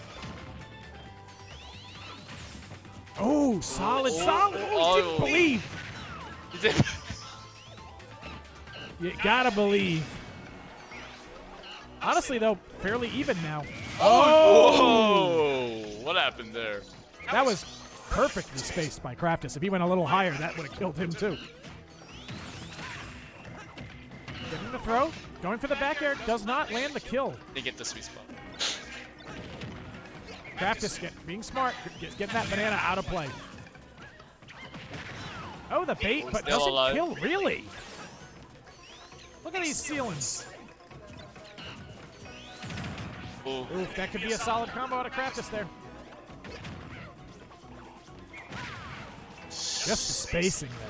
[SPEAKER 1] Oh, solid. Oh, he didn't believe. You gotta believe. Honestly, though, fairly even now.
[SPEAKER 7] Oh! What happened there?
[SPEAKER 1] That was perfectly spaced by Craftis. If he went a little higher, that would have killed him, too. Getting the throw. Going for the back air. Does not land the kill.
[SPEAKER 7] They get the sweet spot.
[SPEAKER 1] Craftis being smart. Getting that banana out of play. Oh, the bait, but
[SPEAKER 7] Still
[SPEAKER 1] doesn't
[SPEAKER 7] alive.
[SPEAKER 1] kill, really. Look at these ceilings.
[SPEAKER 7] Ooh.
[SPEAKER 1] Oof, that could be a solid combo out of Craftis there. Just the spacing there.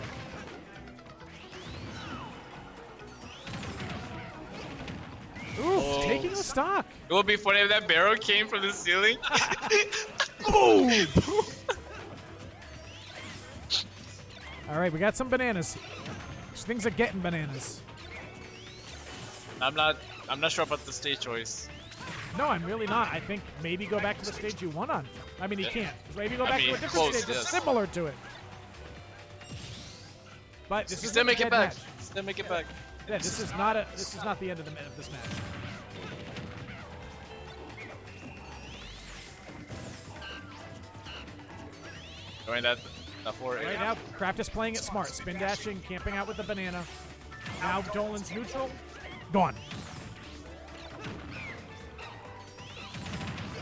[SPEAKER 1] Oof, taking the stock.
[SPEAKER 7] It would be funny if that barrel came from the ceiling.
[SPEAKER 1] Boom! All right, we got some bananas. These things are getting bananas.
[SPEAKER 7] I'm not sure about the stage choice.
[SPEAKER 1] No, I'm really not. I think maybe go back to the stage you won on. I mean, he can't. Maybe go back to a different
[SPEAKER 7] close,
[SPEAKER 1] stage that's
[SPEAKER 7] yes.
[SPEAKER 1] similar to it. but this is
[SPEAKER 7] Still make it back.
[SPEAKER 1] match.
[SPEAKER 7] Still make it back.
[SPEAKER 1] Yeah, this is not the end of this match.
[SPEAKER 7] Going that 4A.
[SPEAKER 1] Right now, Craftis playing it smart, spin dashing, camping out with the banana. Now Dolan's neutral, gone.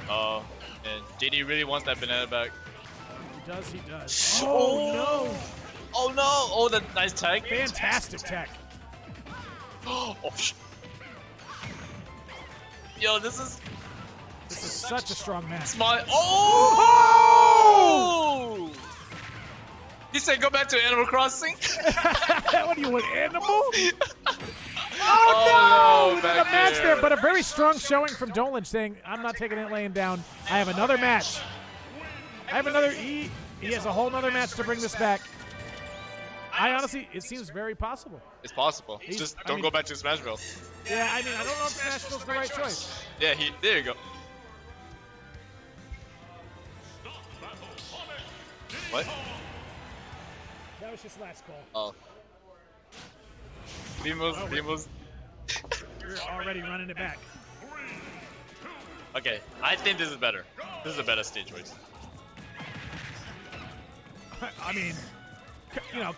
[SPEAKER 7] Oh, and JD really wants that banana back.
[SPEAKER 1] He does, he does. Oh no!
[SPEAKER 7] Oh no! Oh, the nice tag.
[SPEAKER 1] Fantastic tech.
[SPEAKER 7] Oh, sh Yo, this is
[SPEAKER 1] such a strong match.
[SPEAKER 7] smart. Oh! He said go back to Animal Crossing.
[SPEAKER 1] What do you want, animal?
[SPEAKER 7] Oh,
[SPEAKER 1] Oh,
[SPEAKER 7] no,
[SPEAKER 1] no!
[SPEAKER 7] back
[SPEAKER 1] A match
[SPEAKER 7] there.
[SPEAKER 1] there, but a very strong showing from Dolan saying, I'm not taking it laying down. I have another match. I have another He has a whole nother match to bring this back. I honestly, it seems very possible.
[SPEAKER 7] It's possible. Just don't go back to Smashville.
[SPEAKER 1] Yeah, I mean, I don't know if Smashville's the right choice.
[SPEAKER 7] Yeah, there you go. What?
[SPEAKER 1] That was just last call.
[SPEAKER 7] Oh. Vimos.
[SPEAKER 1] You're already running it back.
[SPEAKER 7] Okay, I think this is better. This is a better stage choice.
[SPEAKER 1] I mean, you know,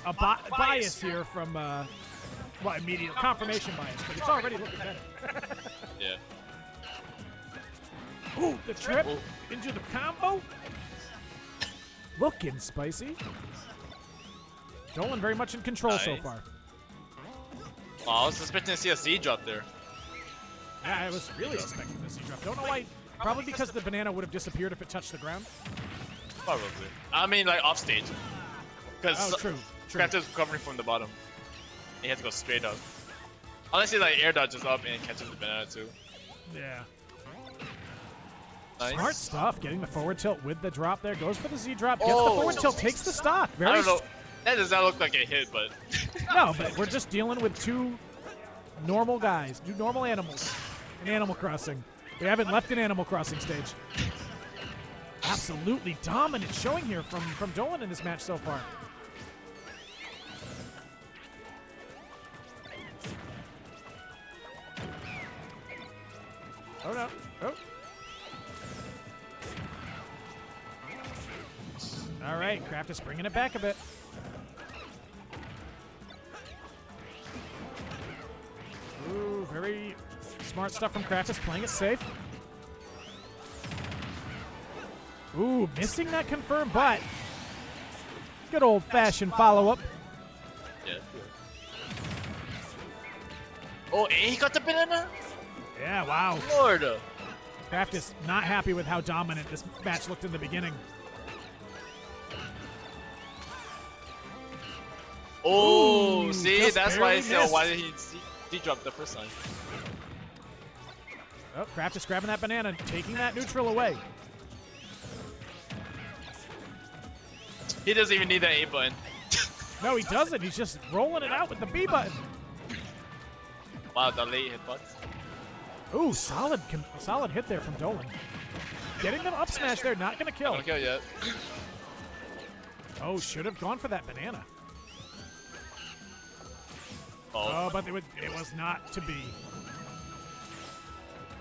[SPEAKER 1] a bias here from, well, immediate confirmation bias, but it's already looking better.
[SPEAKER 7] Yeah.
[SPEAKER 1] Ooh, the trip into the combo. Looking spicy. Dolan very much in control so
[SPEAKER 7] Nice.
[SPEAKER 1] far.
[SPEAKER 7] Oh, I was expecting to see a C drop there.
[SPEAKER 1] Yeah, I was really expecting this to drop. Don't know why. Probably because the banana would have disappeared if it touched the ground.
[SPEAKER 7] Probably. I mean, like off stage. Because
[SPEAKER 1] Oh, true.
[SPEAKER 7] Craftis is covering from the bottom. He has to go straight up. Unless he like air dodges up and catches the banana too.
[SPEAKER 1] Yeah.
[SPEAKER 7] Nice.
[SPEAKER 1] Smart stuff. Getting the forward tilt with the drop there. Goes for the Z drop. Gets the
[SPEAKER 7] Oh.
[SPEAKER 1] forward tilt. Takes the stock.
[SPEAKER 7] I
[SPEAKER 1] Very
[SPEAKER 7] don't know. That does not look like a hit, but
[SPEAKER 1] No, but we're just dealing with two normal guys, two normal animals in Animal Crossing. We haven't left an Animal Crossing stage. Absolutely dominant showing here from Dolan in this match so far. Oh no. Oh. All right, Craftis bringing it back a bit. Ooh, very smart stuff from Craftis, playing it safe. Ooh, missing that confirm, but good old-fashioned follow-up.
[SPEAKER 7] yeah. Oh, and he got the banana.
[SPEAKER 1] Yeah, wow.
[SPEAKER 7] Lord.
[SPEAKER 1] Craftis not happy with how dominant this match looked in the beginning.
[SPEAKER 7] Oh,
[SPEAKER 1] Ooh,
[SPEAKER 7] see,
[SPEAKER 1] just
[SPEAKER 7] that's why I
[SPEAKER 1] barely
[SPEAKER 7] said
[SPEAKER 1] missed.
[SPEAKER 7] why did he drop the first time?
[SPEAKER 1] Oh, Craftis grabbing that banana, taking that neutral away.
[SPEAKER 7] He doesn't even need that A button.
[SPEAKER 1] No, he doesn't. He's just rolling it out with the B button.
[SPEAKER 7] Wow, the late hitbox.
[SPEAKER 1] Ooh, solid hit there from Dolan. Getting them up smash there, not going to kill.
[SPEAKER 7] Don't kill yet.
[SPEAKER 1] Oh, should have gone for that banana.
[SPEAKER 7] Oh,
[SPEAKER 1] Oh, but it was not to be.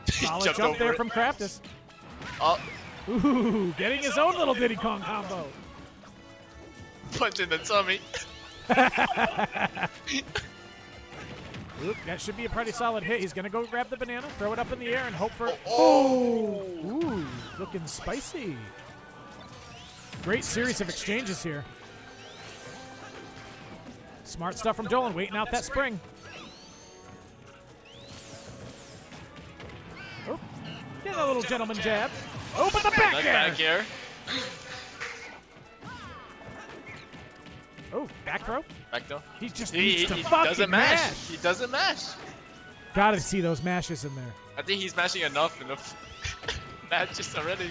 [SPEAKER 7] he
[SPEAKER 1] Solid
[SPEAKER 7] jumped
[SPEAKER 1] jump
[SPEAKER 7] over
[SPEAKER 1] there
[SPEAKER 7] it.
[SPEAKER 1] from Craftis.
[SPEAKER 7] Oh,
[SPEAKER 1] Ooh, getting his own little Diddy Kong combo.
[SPEAKER 7] punch in the tummy.
[SPEAKER 1] Oop, that should be a pretty solid hit. He's going to go grab the banana, throw it up in the air, and hope for...
[SPEAKER 7] Oh.
[SPEAKER 1] Ooh, looking spicy. Great series of exchanges here. Smart stuff from Dolan, waiting out that spring. Oh, get a little gentleman jab. Oh, but the back
[SPEAKER 7] Nice
[SPEAKER 1] air.
[SPEAKER 7] back air.
[SPEAKER 1] Oh, back throw.
[SPEAKER 7] Back though.
[SPEAKER 1] He just
[SPEAKER 7] He
[SPEAKER 1] needs to fucking
[SPEAKER 7] doesn't mash. He doesn't mash.
[SPEAKER 1] Gotta see those mashes in there.
[SPEAKER 7] I think he's mashing enough in the matches already.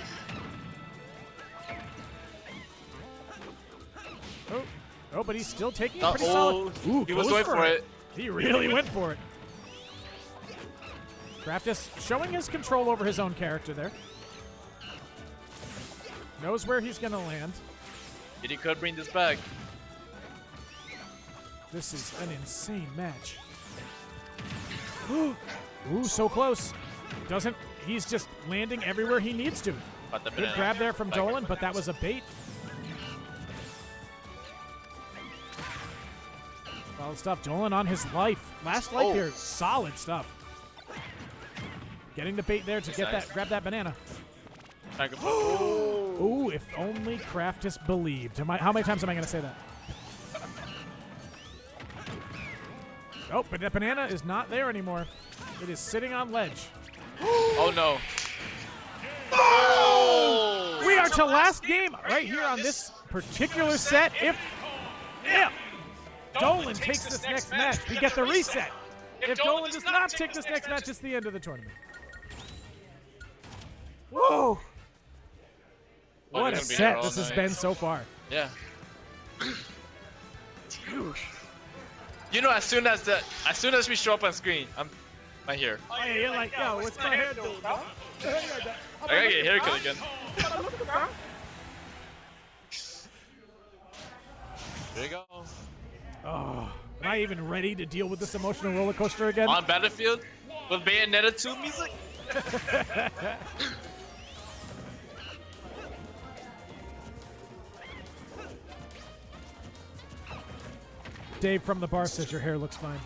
[SPEAKER 1] Oh, but he's still taking it
[SPEAKER 7] Uh-oh.
[SPEAKER 1] pretty solid. Ooh,
[SPEAKER 7] He was
[SPEAKER 1] goes
[SPEAKER 7] going for it.
[SPEAKER 1] He really went for it. Craftis showing his control over his own character there. Knows where he's going to land.
[SPEAKER 7] He could bring this back.
[SPEAKER 1] This is an insane match. Ooh, so close. Doesn't. He's just landing everywhere he needs to.
[SPEAKER 7] But the
[SPEAKER 1] Good
[SPEAKER 7] banana.
[SPEAKER 1] grab there from Dolan, but that was a bait. Solid stuff. Dolan on his life. Last life here. Solid stuff. Getting the bait there to get
[SPEAKER 7] Nice.
[SPEAKER 1] that, grab that banana.
[SPEAKER 7] Oh.
[SPEAKER 1] Ooh, if only Craftis believed. How many times am I going to say that? Oh, but that banana is not there anymore. It is sitting on ledge.
[SPEAKER 7] Oh no.
[SPEAKER 1] We are to last game right here on this particular set. If Dolan takes this next match, we get the reset. If Dolan does not take this next match, it's the end of the tournament. Whoa! What a
[SPEAKER 7] he's gonna be here
[SPEAKER 1] set
[SPEAKER 7] all
[SPEAKER 1] this has
[SPEAKER 7] night.
[SPEAKER 1] been so far.
[SPEAKER 7] Yeah. You know, as soon as we show up on screen, I'm right here.
[SPEAKER 1] Oh, yeah, you're like, yo, what's my hair doing, bro?
[SPEAKER 7] I gotta get a haircut again. There you go.
[SPEAKER 1] Oh, am I even ready to deal with this emotional roller coaster again?
[SPEAKER 7] On Battlefield with Bayonetta 2 music.
[SPEAKER 1] Dave from the bar says your hair looks fine.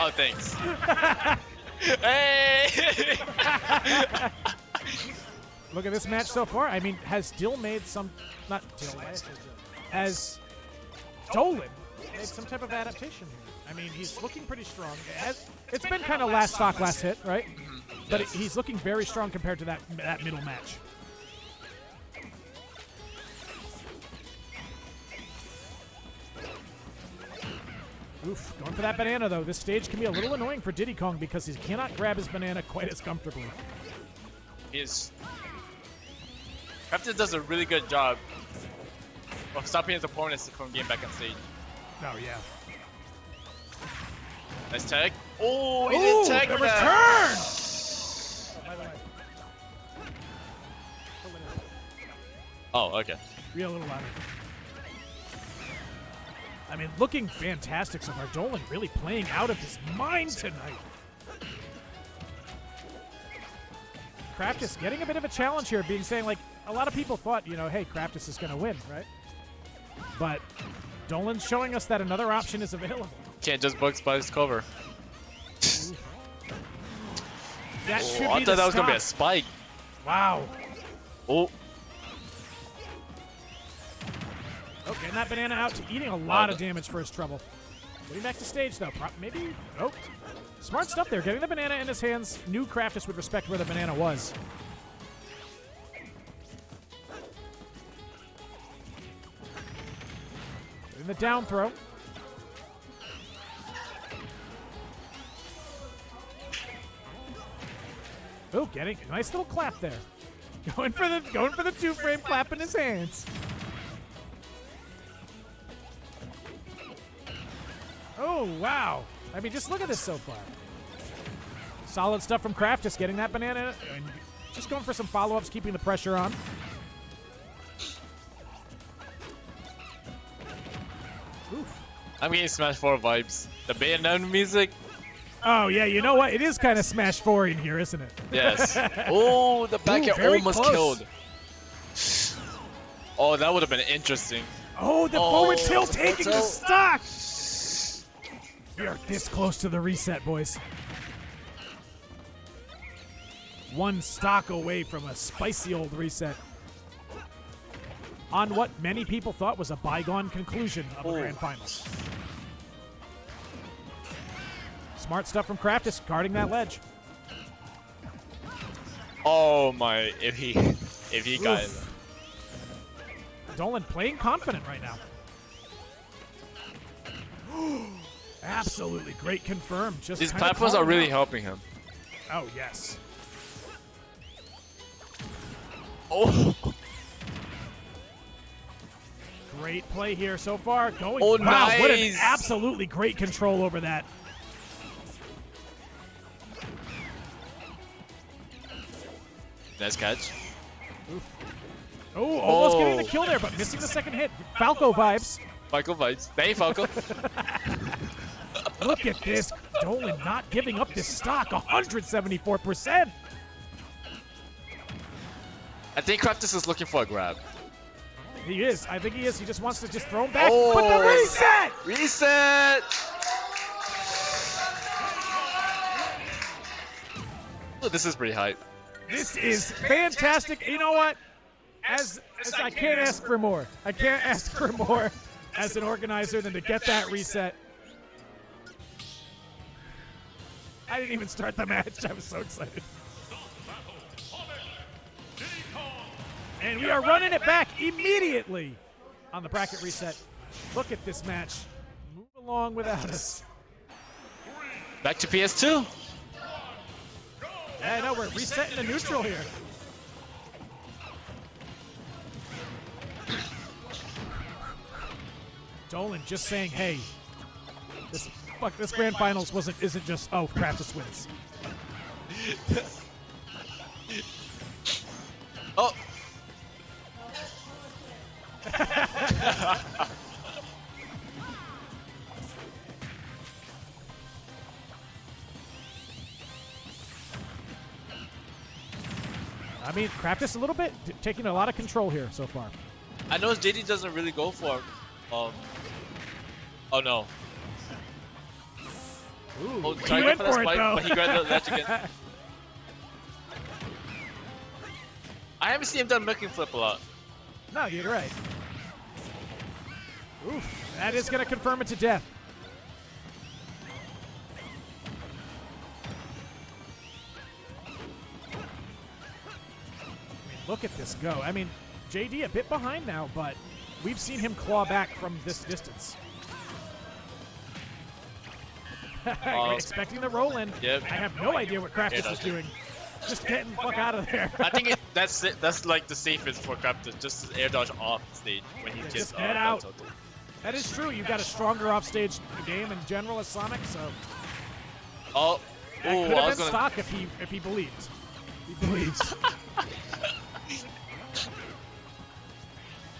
[SPEAKER 7] Oh, thanks. Hey!
[SPEAKER 1] Look at this match so far. I mean, has Dill made some... Not Dill, has Dolan made some type of adaptation here? I mean, he's looking pretty strong. It's been kind of last stock, last hit, right? But he's looking very strong compared to that middle match. Oof, going for that banana, though. This stage can be a little annoying for Diddy Kong because he cannot grab his banana quite as comfortably.
[SPEAKER 7] Craftis does a really good job of stopping his opponents from getting back on stage.
[SPEAKER 1] Oh, yeah.
[SPEAKER 7] Nice tag. Oh, he didn't tag
[SPEAKER 1] the
[SPEAKER 7] that.
[SPEAKER 1] return! Oh, by the way.
[SPEAKER 7] Oh, okay.
[SPEAKER 1] Real a little louder. I mean, looking fantastic so far. Dolan really playing out of his mind tonight. Craftis getting a bit of a challenge here, being saying, like, a lot of people thought, you know, hey, Craftis is going to win, right? But Dolan's showing us that another option is available.
[SPEAKER 7] Can't just bug Spike's cover.
[SPEAKER 1] That should
[SPEAKER 7] I
[SPEAKER 1] be
[SPEAKER 7] thought
[SPEAKER 1] the
[SPEAKER 7] that was gonna be a
[SPEAKER 1] stop.
[SPEAKER 7] spike.
[SPEAKER 1] Wow.
[SPEAKER 7] Oh,
[SPEAKER 1] Oh, getting that banana out, eating a lot of damage for his trouble. Getting back to stage, though. Maybe. Oh. Smart stuff there. Getting the banana in his hands. Knew Craftis would respect where the banana was. Getting the down throw. Oh, getting a nice little clap there. Going for the two-frame clap in his hands. Oh, wow. I mean, just look at this so far. Solid stuff from Craftis, getting that banana and just going for some follow-ups, keeping the pressure on. Oof.
[SPEAKER 7] I'm getting Smash 4 vibes. The Bayonetta music.
[SPEAKER 1] Oh, yeah, you know what? It is kind of Smash 4 in here, isn't it?
[SPEAKER 7] Yes. Oh, the back air
[SPEAKER 1] very
[SPEAKER 7] almost
[SPEAKER 1] close.
[SPEAKER 7] killed. Oh, that would have been interesting.
[SPEAKER 1] Oh, the forward tilt
[SPEAKER 7] the
[SPEAKER 1] taking the
[SPEAKER 7] tilt.
[SPEAKER 1] stock. We are this close to the reset, boys. One stock away from a spicy old reset. On what many people thought was a bygone conclusion of the Grand Finals. Smart stuff from Craftis, guarding that ledge.
[SPEAKER 7] Oh my! If he got it.
[SPEAKER 1] Oof. Dolan playing confident right now. Absolutely great confirm. Just
[SPEAKER 7] These
[SPEAKER 1] kinda
[SPEAKER 7] platforms are
[SPEAKER 1] calling
[SPEAKER 7] really
[SPEAKER 1] out.
[SPEAKER 7] helping him.
[SPEAKER 1] Oh, yes.
[SPEAKER 7] Oh,
[SPEAKER 1] Great play here so far. Going.
[SPEAKER 7] Oh,
[SPEAKER 1] wow, what an
[SPEAKER 7] nice.
[SPEAKER 1] absolutely great control over that.
[SPEAKER 7] nice catch.
[SPEAKER 1] Oh, almost getting the
[SPEAKER 7] Oh.
[SPEAKER 1] kill there, but missing the second hit. Falco vibes.
[SPEAKER 7] Michael bites. Thank you, Falco.
[SPEAKER 1] Look at this. Dolan not giving up this stock. 174%.
[SPEAKER 7] I think Craftis is looking for a grab.
[SPEAKER 1] He is. I think he is. He just wants to just throw him back.
[SPEAKER 7] Oh.
[SPEAKER 1] But the reset!
[SPEAKER 7] Reset! Oh, this is pretty hype.
[SPEAKER 1] This is fantastic. You know what? As I can't ask for more. I can't ask for more as an organizer than to get that reset. I didn't even start the match. I was so excited. And we are running it back immediately on the bracket reset. Look at this match. Move along without us.
[SPEAKER 7] Back to PS2.
[SPEAKER 1] Yeah, I know. We're resetting the neutral here. Dolan just saying, hey, this grand finals isn't just, oh, Craftis wins.
[SPEAKER 7] Oh.
[SPEAKER 1] I mean, Craftis a little bit taking a lot of control here so far.
[SPEAKER 7] I know JD doesn't really go for. Oh no.
[SPEAKER 1] Ooh,
[SPEAKER 7] Oh,
[SPEAKER 1] he
[SPEAKER 7] try to go
[SPEAKER 1] went
[SPEAKER 7] for that
[SPEAKER 1] for it
[SPEAKER 7] spike,
[SPEAKER 1] though.
[SPEAKER 7] but he grabbed the ledge again. I haven't seen him done milking flip a lot.
[SPEAKER 1] No, you're right. Oof, that is going to confirm it to death. Look at this go. I mean, JD a bit behind now, but we've seen him claw back from this distance. Expecting the roll in.
[SPEAKER 7] Yep.
[SPEAKER 1] I have no idea what Craftis
[SPEAKER 7] Yeah,
[SPEAKER 1] is doing. Just getting the fuck out of there.
[SPEAKER 7] I think that's like the safest for Craftis, just air dodge off stage when he
[SPEAKER 1] Yeah,
[SPEAKER 7] gets
[SPEAKER 1] just head out.
[SPEAKER 7] tilted.
[SPEAKER 1] That is true. You've got a stronger offstage game in general as Sonic, so
[SPEAKER 7] Oh,
[SPEAKER 1] that
[SPEAKER 7] ooh,
[SPEAKER 1] could
[SPEAKER 7] I
[SPEAKER 1] have
[SPEAKER 7] was
[SPEAKER 1] been
[SPEAKER 7] gonna.
[SPEAKER 1] stock if he believed. He believes.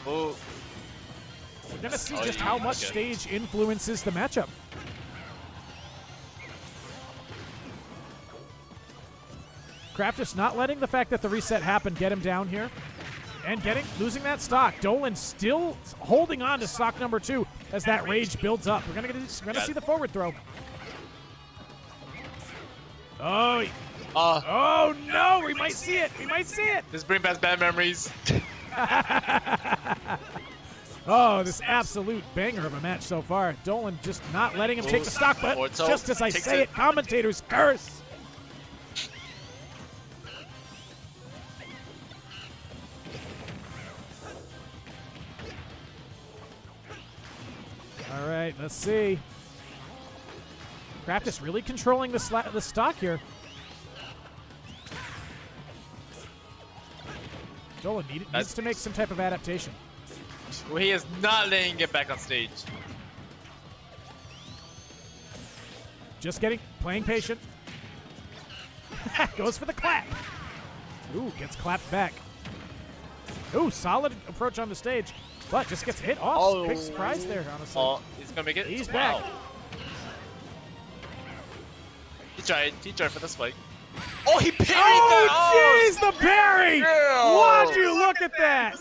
[SPEAKER 7] Oh,
[SPEAKER 1] We're gonna see
[SPEAKER 7] Oh,
[SPEAKER 1] just
[SPEAKER 7] yeah,
[SPEAKER 1] how much
[SPEAKER 7] okay.
[SPEAKER 1] stage influences the matchup. Craftis not letting the fact that the reset happened get him down here. And losing that stock. Dolan still holding on to stock number 2 as that rage builds up. We're gonna see the forward throw. Oh, oh no! We might see it. We might see it.
[SPEAKER 7] this brings back bad memories.
[SPEAKER 1] Oh, this absolute banger of a match so far. Dolan just not letting him take the stock, but
[SPEAKER 7] Orto
[SPEAKER 1] just as I
[SPEAKER 7] takes
[SPEAKER 1] say
[SPEAKER 7] it.
[SPEAKER 1] it, commentators curse. All right, let's see. Craftis really controlling the stock here. Dolan needs to make some type of adaptation.
[SPEAKER 7] Well, he is not letting him get back on stage.
[SPEAKER 1] Just playing patient. Goes for the clap. Ooh, gets clapped back. Ooh, solid approach on the stage, but just gets hit off.
[SPEAKER 7] Oh.
[SPEAKER 1] Big surprise there, honestly.
[SPEAKER 7] Oh, he's gonna make it.
[SPEAKER 1] He's
[SPEAKER 7] Wow.
[SPEAKER 1] back.
[SPEAKER 7] He tried for the spike. Oh, he parried
[SPEAKER 1] Oh, jeez, the parry!
[SPEAKER 7] Yeah.
[SPEAKER 1] Would you look at that?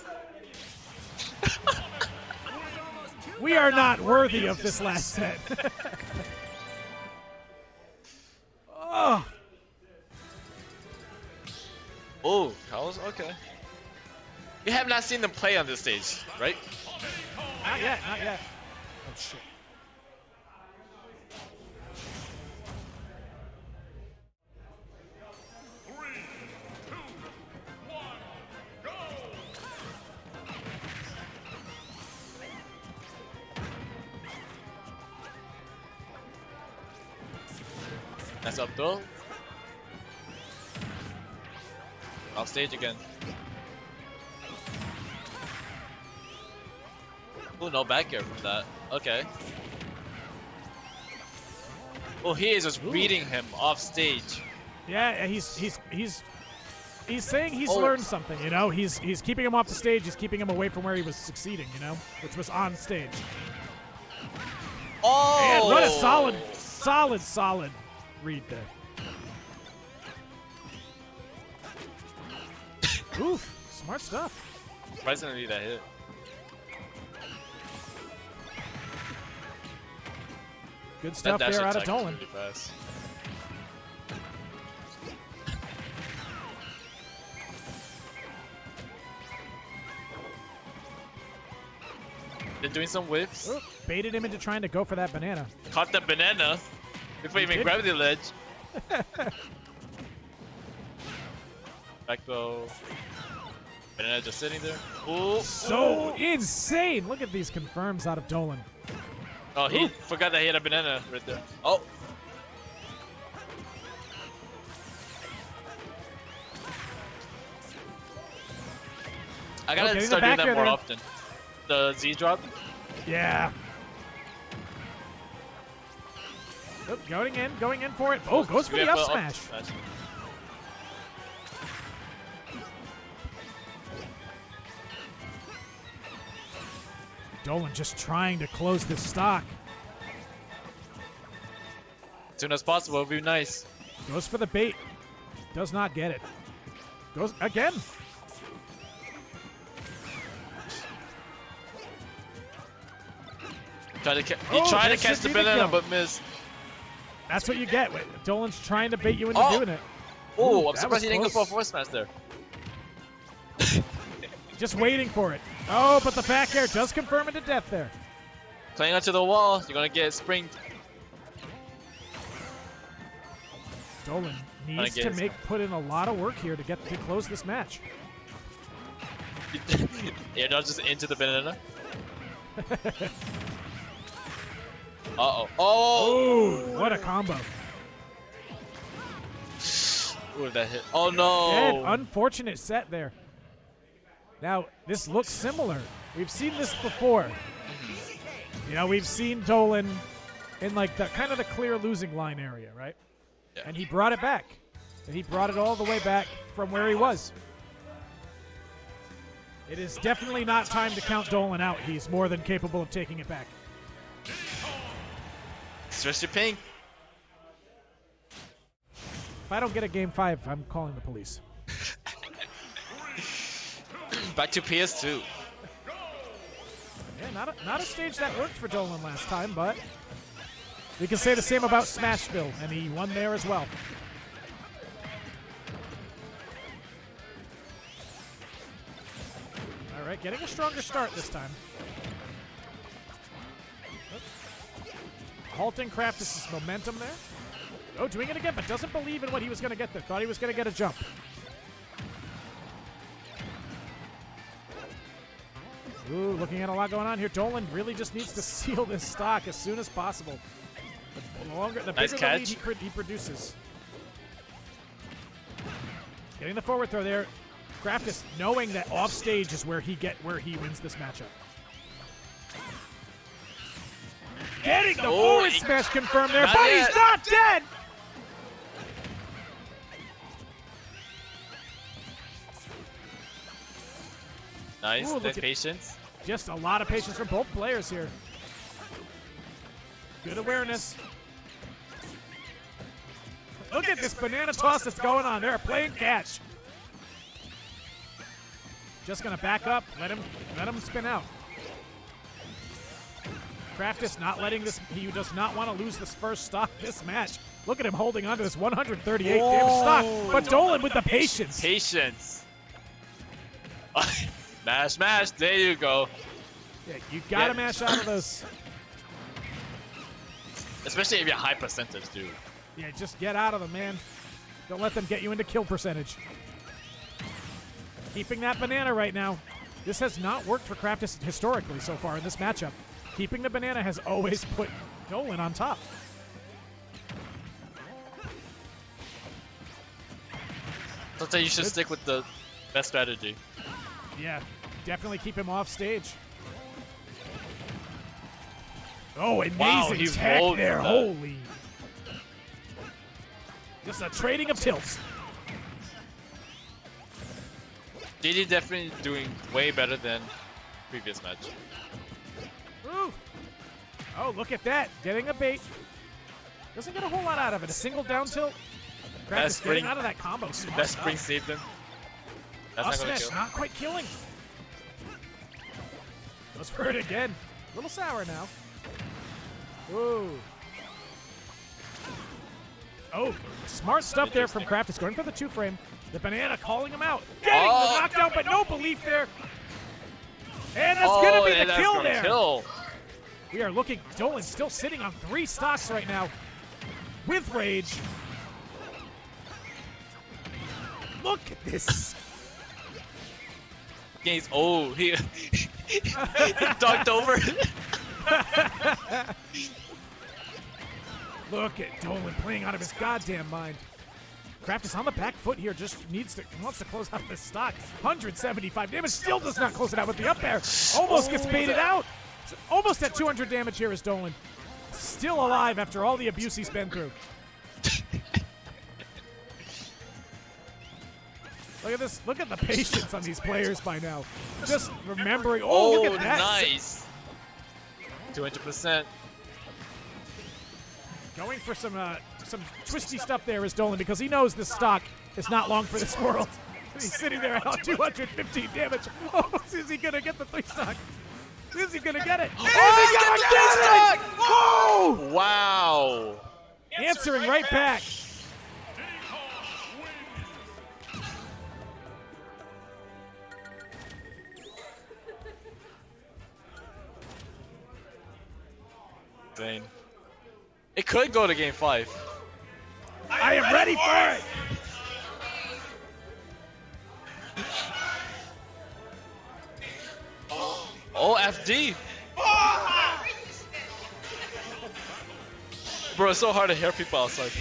[SPEAKER 1] We are not worthy of this last set. Oh,
[SPEAKER 7] Oh, Carlos, okay. You have not seen them play on this stage, right?
[SPEAKER 1] not yet, not yet. Oh, shit.
[SPEAKER 7] That's up though. Off stage again. Oh, no back air from that. Okay. Oh, he is just reading him off stage.
[SPEAKER 1] Yeah, he's he's saying he's learned something, you know? He's keeping him off the stage, he's keeping him away from where he was succeeding, you know? Which was on stage.
[SPEAKER 7] Oh!
[SPEAKER 1] And what a solid read there. Oof, smart stuff.
[SPEAKER 7] Surprisingly, that hit.
[SPEAKER 1] Good stuff there out of Dolan.
[SPEAKER 7] Really fast. They're doing some whiffs.
[SPEAKER 1] Ooh, baited him into trying to go for that banana.
[SPEAKER 7] Caught the banana before even
[SPEAKER 1] did.
[SPEAKER 7] grabbing the ledge. Back throw. Banana just sitting there. Ooh.
[SPEAKER 1] So insane! Look at these confirms out of Dolan.
[SPEAKER 7] Oh, he forgot that he had a banana right there. Oh. I gotta
[SPEAKER 1] getting
[SPEAKER 7] start
[SPEAKER 1] the
[SPEAKER 7] doing
[SPEAKER 1] back
[SPEAKER 7] that
[SPEAKER 1] air
[SPEAKER 7] more
[SPEAKER 1] there.
[SPEAKER 7] often. The Z drop.
[SPEAKER 1] Yeah. Oh, going in for it. Oh, goes for the up smash. Dolan just trying to close this stock.
[SPEAKER 7] As soon as possible would be nice.
[SPEAKER 1] Goes for the bait. Does not get it. Goes again.
[SPEAKER 7] He tried to
[SPEAKER 1] that
[SPEAKER 7] catch
[SPEAKER 1] should
[SPEAKER 7] the
[SPEAKER 1] be the
[SPEAKER 7] banana,
[SPEAKER 1] kill.
[SPEAKER 7] but missed.
[SPEAKER 1] That's what you get. Dolan's trying to bait you into doing it.
[SPEAKER 7] Oh, I'm
[SPEAKER 1] that
[SPEAKER 7] surprised
[SPEAKER 1] was
[SPEAKER 7] he didn't go for a
[SPEAKER 1] close.
[SPEAKER 7] forward smash there.
[SPEAKER 1] Just waiting for it. Oh, but the back air does confirm it to death there.
[SPEAKER 7] Playing onto the wall, you're gonna get springed.
[SPEAKER 1] Dolan needs
[SPEAKER 7] get
[SPEAKER 1] to
[SPEAKER 7] his-
[SPEAKER 1] put in a lot of work here to close this match.
[SPEAKER 7] Air dodge just into the banana. Uh-oh. Oh!
[SPEAKER 1] Ooh, what a combo.
[SPEAKER 7] Ooh, that hit. Oh, no!
[SPEAKER 1] And unfortunate set there. Now, this looks similar. We've seen this before. You know, we've seen Dolan in like the kind of the clear losing line area, right?
[SPEAKER 7] Yeah.
[SPEAKER 1] And he brought it back. And he brought it all the way back from where he was. It is definitely not time to count Dolan out. He's more than capable of taking it back.
[SPEAKER 7] Stretch your ping.
[SPEAKER 1] If I don't get a game 5, I'm calling the police.
[SPEAKER 7] Back to PS2.
[SPEAKER 1] Yeah, not a stage that worked for Dolan last time, but we can say the same about Smashville, and he won there as well. All right, getting a stronger start this time. Halting Craftis' momentum there. Oh, doing it again, but doesn't believe in what he was going to get there. Thought he was going to get a jump. Ooh, looking at a lot going on here. Dolan really just needs to seal this stock as soon as possible. The
[SPEAKER 7] Nice
[SPEAKER 1] bigger the lead
[SPEAKER 7] catch.
[SPEAKER 1] he produces. Getting the forward throw there. Craftis knowing that off stage is where he wins this matchup. Getting the forward smash confirmed there,
[SPEAKER 7] Not
[SPEAKER 1] but
[SPEAKER 7] yet.
[SPEAKER 1] he's not dead!
[SPEAKER 7] Nice.
[SPEAKER 1] Ooh, look
[SPEAKER 7] Nice
[SPEAKER 1] at-
[SPEAKER 7] patience.
[SPEAKER 1] Just a lot of patience from both players here. Good awareness. Look at this banana toss that's going on. They're playing catch. Just gonna back up. Let him spin out. Craftis not letting this. He does not want to lose this first stock this match. Look at him holding on to this 138 damage stock. But Dolan with the patience.
[SPEAKER 7] Patience. Mash, mash. There you go.
[SPEAKER 1] Yeah, you gotta
[SPEAKER 7] Yeah.
[SPEAKER 1] mash out of those.
[SPEAKER 7] Especially if you're high percentage, dude.
[SPEAKER 1] Yeah, just get out of them, man. Don't let them get you into kill percentage. Keeping that banana right now. This has not worked for Craftis historically so far in this matchup. Keeping the banana has always put Dolan on top.
[SPEAKER 7] Sometimes you should stick with the best strategy.
[SPEAKER 1] Yeah, definitely keep him off stage. Oh, amazing
[SPEAKER 7] he
[SPEAKER 1] tech
[SPEAKER 7] rolled
[SPEAKER 1] there.
[SPEAKER 7] for that.
[SPEAKER 1] Holy. Just a trading of tilts.
[SPEAKER 7] JD definitely doing way better than previous match.
[SPEAKER 1] Ooh. Oh, look at that. Getting a bait. Doesn't get a whole lot out of it. A single down tilt. Craftis getting out of that combo. Smart
[SPEAKER 7] That
[SPEAKER 1] stuff.
[SPEAKER 7] spring saved him. That's
[SPEAKER 1] Up
[SPEAKER 7] not gonna
[SPEAKER 1] smash,
[SPEAKER 7] kill.
[SPEAKER 1] not quite killing. Goes for it again. A little sour now. Ooh. Oh, smart stuff there from Craftis. Going for the 2-frame. The banana calling him out. Getting the knockdown, but no belief there. And that's going to be the kill there.
[SPEAKER 7] Kill.
[SPEAKER 1] We are looking. Dolan still sitting on 3 stocks right now with rage. Look at this.
[SPEAKER 7] He ducked over.
[SPEAKER 1] Look at Dolan playing out of his goddamn mind. Craftis on the back foot here, just wants to close out this stock. 175 damage, still does not close it out with the up air. Almost gets baited out. Almost at 200 damage here is Dolan. Still alive after all the abuse he's been through. Look at this. Look at the patience on these players by now. Just remembering. Oh, look at that.
[SPEAKER 7] Nice. 200%.
[SPEAKER 1] Going for some twisty stuff there is Dolan because he knows this stock is not long for this world. He's sitting there at 215 damage. Oh, is he going to get the 3 stock? Is he going to get it? Is he going to get it? Oh!
[SPEAKER 7] Wow.
[SPEAKER 1] Answering right back.
[SPEAKER 7] Dang. It could go to game 5.
[SPEAKER 1] I am ready for it.
[SPEAKER 7] Oh, FD. Bro, it's so hard to hear people outside.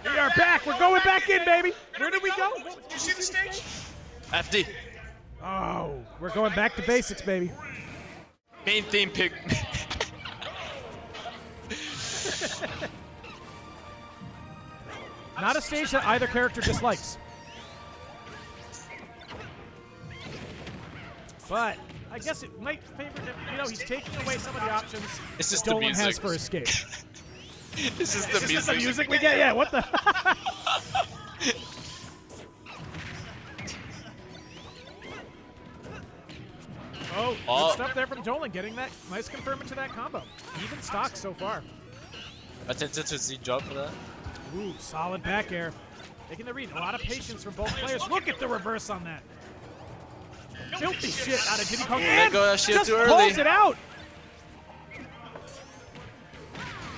[SPEAKER 1] We are back. We're going back in, baby. Where did we go?
[SPEAKER 3] Did you see the stage?
[SPEAKER 7] FD.
[SPEAKER 1] Oh, we're going back to basics, baby.
[SPEAKER 7] Main theme pick.
[SPEAKER 1] Not a stage that either character dislikes. But I guess it might favor him. You know, he's taking away some of the options
[SPEAKER 7] It's just
[SPEAKER 1] that
[SPEAKER 7] the
[SPEAKER 1] Dolan
[SPEAKER 7] music.
[SPEAKER 1] has for escape.
[SPEAKER 7] This is the
[SPEAKER 1] This is
[SPEAKER 7] music.
[SPEAKER 1] the music we get? Yeah, what the? Oh, good stuff there from Dolan, getting that nice confirmation to that combo. Even stock so far.
[SPEAKER 7] Attention to Z jump for that.
[SPEAKER 1] Ooh, solid back air. Taking the read. A lot of patience from both players. Look at the reverse on that. Filthy shit out of Diddy Kong.
[SPEAKER 7] Let go of that shit
[SPEAKER 1] Just
[SPEAKER 7] too early.
[SPEAKER 1] pulls it out.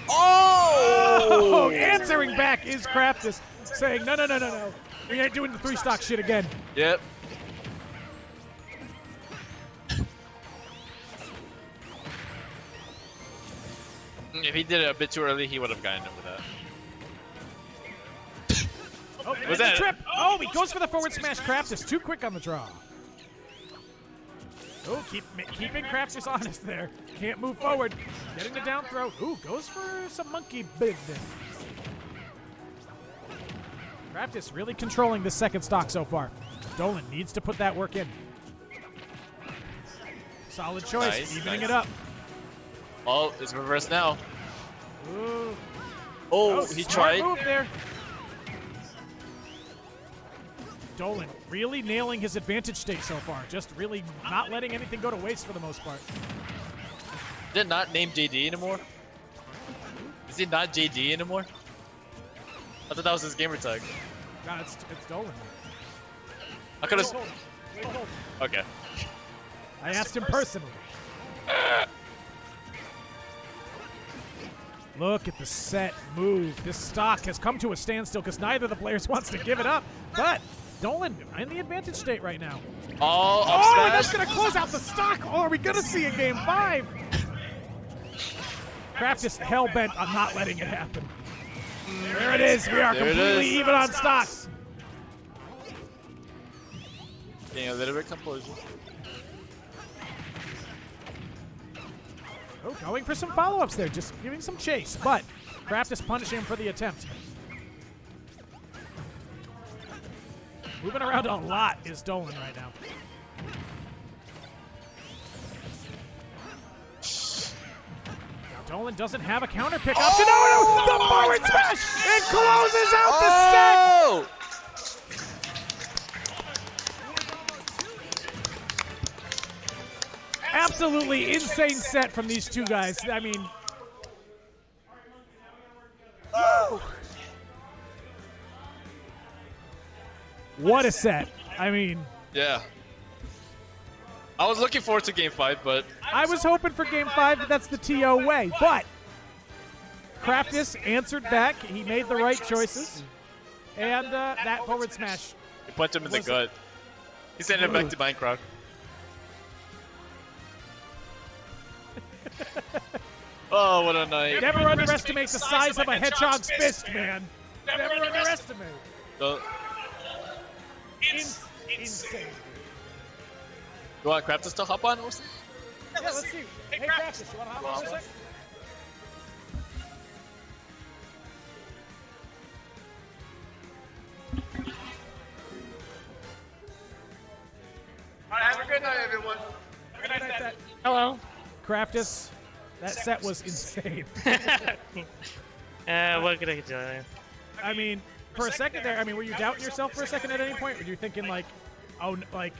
[SPEAKER 7] Oh!
[SPEAKER 1] Answering back is Craftis, saying, no. We ain't doing the 3 stock shit again.
[SPEAKER 7] Yep. If he did it a bit too early, he would have gotten over that.
[SPEAKER 1] Oh,
[SPEAKER 7] Was
[SPEAKER 1] the
[SPEAKER 7] that-
[SPEAKER 1] trip? Oh, he goes for the forward smash. Craftis too quick on the draw. Oh, keeping Craftis honest there. Can't move forward. Getting the down throw. Ooh, goes for some monkey business. Craftis really controlling this second stock so far. Dolan needs to put that work in. Solid choice,
[SPEAKER 7] Nice,
[SPEAKER 1] evening
[SPEAKER 7] nice.
[SPEAKER 1] it up.
[SPEAKER 7] Oh, it's reversed now.
[SPEAKER 1] Ooh.
[SPEAKER 7] Oh, he
[SPEAKER 1] smart
[SPEAKER 7] tried.
[SPEAKER 1] move there. Dolan really nailing his advantage state so far. Just really not letting anything go to waste for the most part.
[SPEAKER 7] Did not name JD anymore? Is he not JD anymore? I thought that was his gamer tag.
[SPEAKER 1] No, it's Dolan.
[SPEAKER 7] I could have.
[SPEAKER 1] Hold.
[SPEAKER 7] Okay.
[SPEAKER 1] I asked him personally. Look at the set move. This stock has come to a standstill because neither of the players wants to give it up. But Dolan in the advantage state right now.
[SPEAKER 7] Oh, up
[SPEAKER 1] Oh,
[SPEAKER 7] smash.
[SPEAKER 1] that's going to close out the stock. Oh, are we going to see a game 5? Craftis hell-bent on not letting it happen. There it is. We are
[SPEAKER 7] There it
[SPEAKER 1] completely
[SPEAKER 7] is.
[SPEAKER 1] even on stocks.
[SPEAKER 7] Getting a little bit composure.
[SPEAKER 1] Oh, going for some follow-ups there. Just giving some chase. But Craftis punishing him for the attempt. Moving around a lot is Dolan right now. Now Dolan doesn't have a counter pick option. Oh, no! The forward smash! It closes out the set!
[SPEAKER 7] Oh!
[SPEAKER 1] Absolutely insane set from these two guys. I mean, woo! What a set. I mean,
[SPEAKER 7] Yeah. I was looking forward to game 5, but
[SPEAKER 1] I was hoping for game 5, but that's the TO way. But Craftis answered back. He made the right choices. And that forward smash.
[SPEAKER 7] he punched him in the gut. He sent him back to Minecraft. Oh, what a night.
[SPEAKER 1] Never underestimate the size of a hedgehog's fist, man. Never underestimate.
[SPEAKER 7] So,
[SPEAKER 1] Insane.
[SPEAKER 7] you want Craftis to hop on? Or something?
[SPEAKER 1] Yeah, let's see. Hey, Craftis, you want to hop on for a sec?
[SPEAKER 8] Have a good night, everyone.
[SPEAKER 1] Good night, that.
[SPEAKER 9] Hello.
[SPEAKER 1] Craftis, that set was insane.
[SPEAKER 9] What could I do?
[SPEAKER 1] I mean, for a second there, I mean, were you doubting yourself for a second at any point? Were you thinking like, oh, like,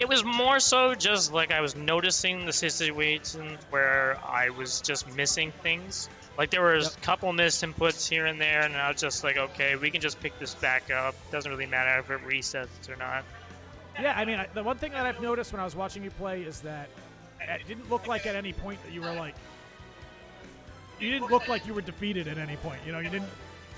[SPEAKER 9] It was more so just like I was noticing the situations where I was just missing things. Like there was a couple missed inputs here and there, and I was just like, okay, we can just pick this back up. Doesn't really matter if it resets or not.
[SPEAKER 1] yeah, I mean, the one thing that I've noticed when I was watching you play is that it didn't look like at any point that you were like, you didn't look like you were defeated at any point. You know, you didn't.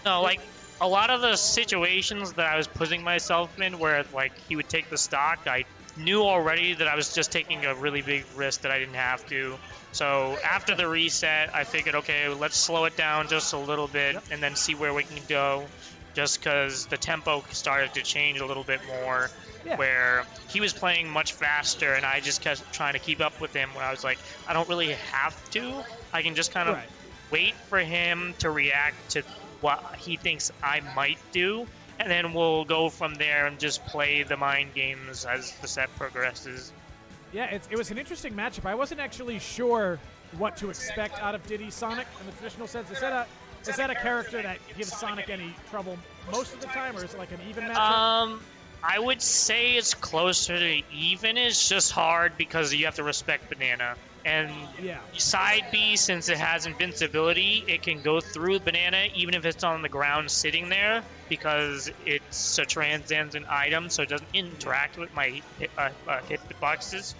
[SPEAKER 9] No, like a lot of the situations that I was putting myself in where like he would take the stock, I knew already that I was just taking a really big risk that I didn't have to. So after the reset, I figured, okay, let's slow it down just a little bit and then see where we can go. Just because the tempo started to change a little bit more, where he was playing much faster and I just kept trying to keep up with him. Where I was like, I don't really have to. I can just kind of wait for him to react to what he thinks I might do, and then we'll go from there and just play the mind games as the set progresses.
[SPEAKER 1] Yeah, it was an interesting matchup. I wasn't actually sure what to expect out of Diddy Sonic in the traditional sense. Is that a character that gives Sonic any trouble most of the time, or is it like an even matchup?
[SPEAKER 9] I would say it's closer to even. It's just hard because you have to respect Banana. And side B, since it has invincibility, it can go through Banana even if it's on the ground sitting there, because it's a transcendent item, so it doesn't interact with my hitboxes.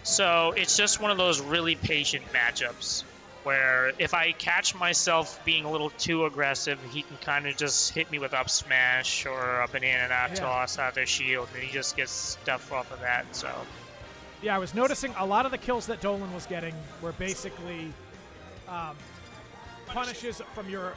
[SPEAKER 9] So it's just one of those really patient matchups where if I catch myself being a little too aggressive, he can kind of just hit me with up smash or a banana toss out of their shield, and he just gets stuff off of that. So
[SPEAKER 1] yeah, I was noticing a lot of the kills that Dolan was getting were basically punishes from your,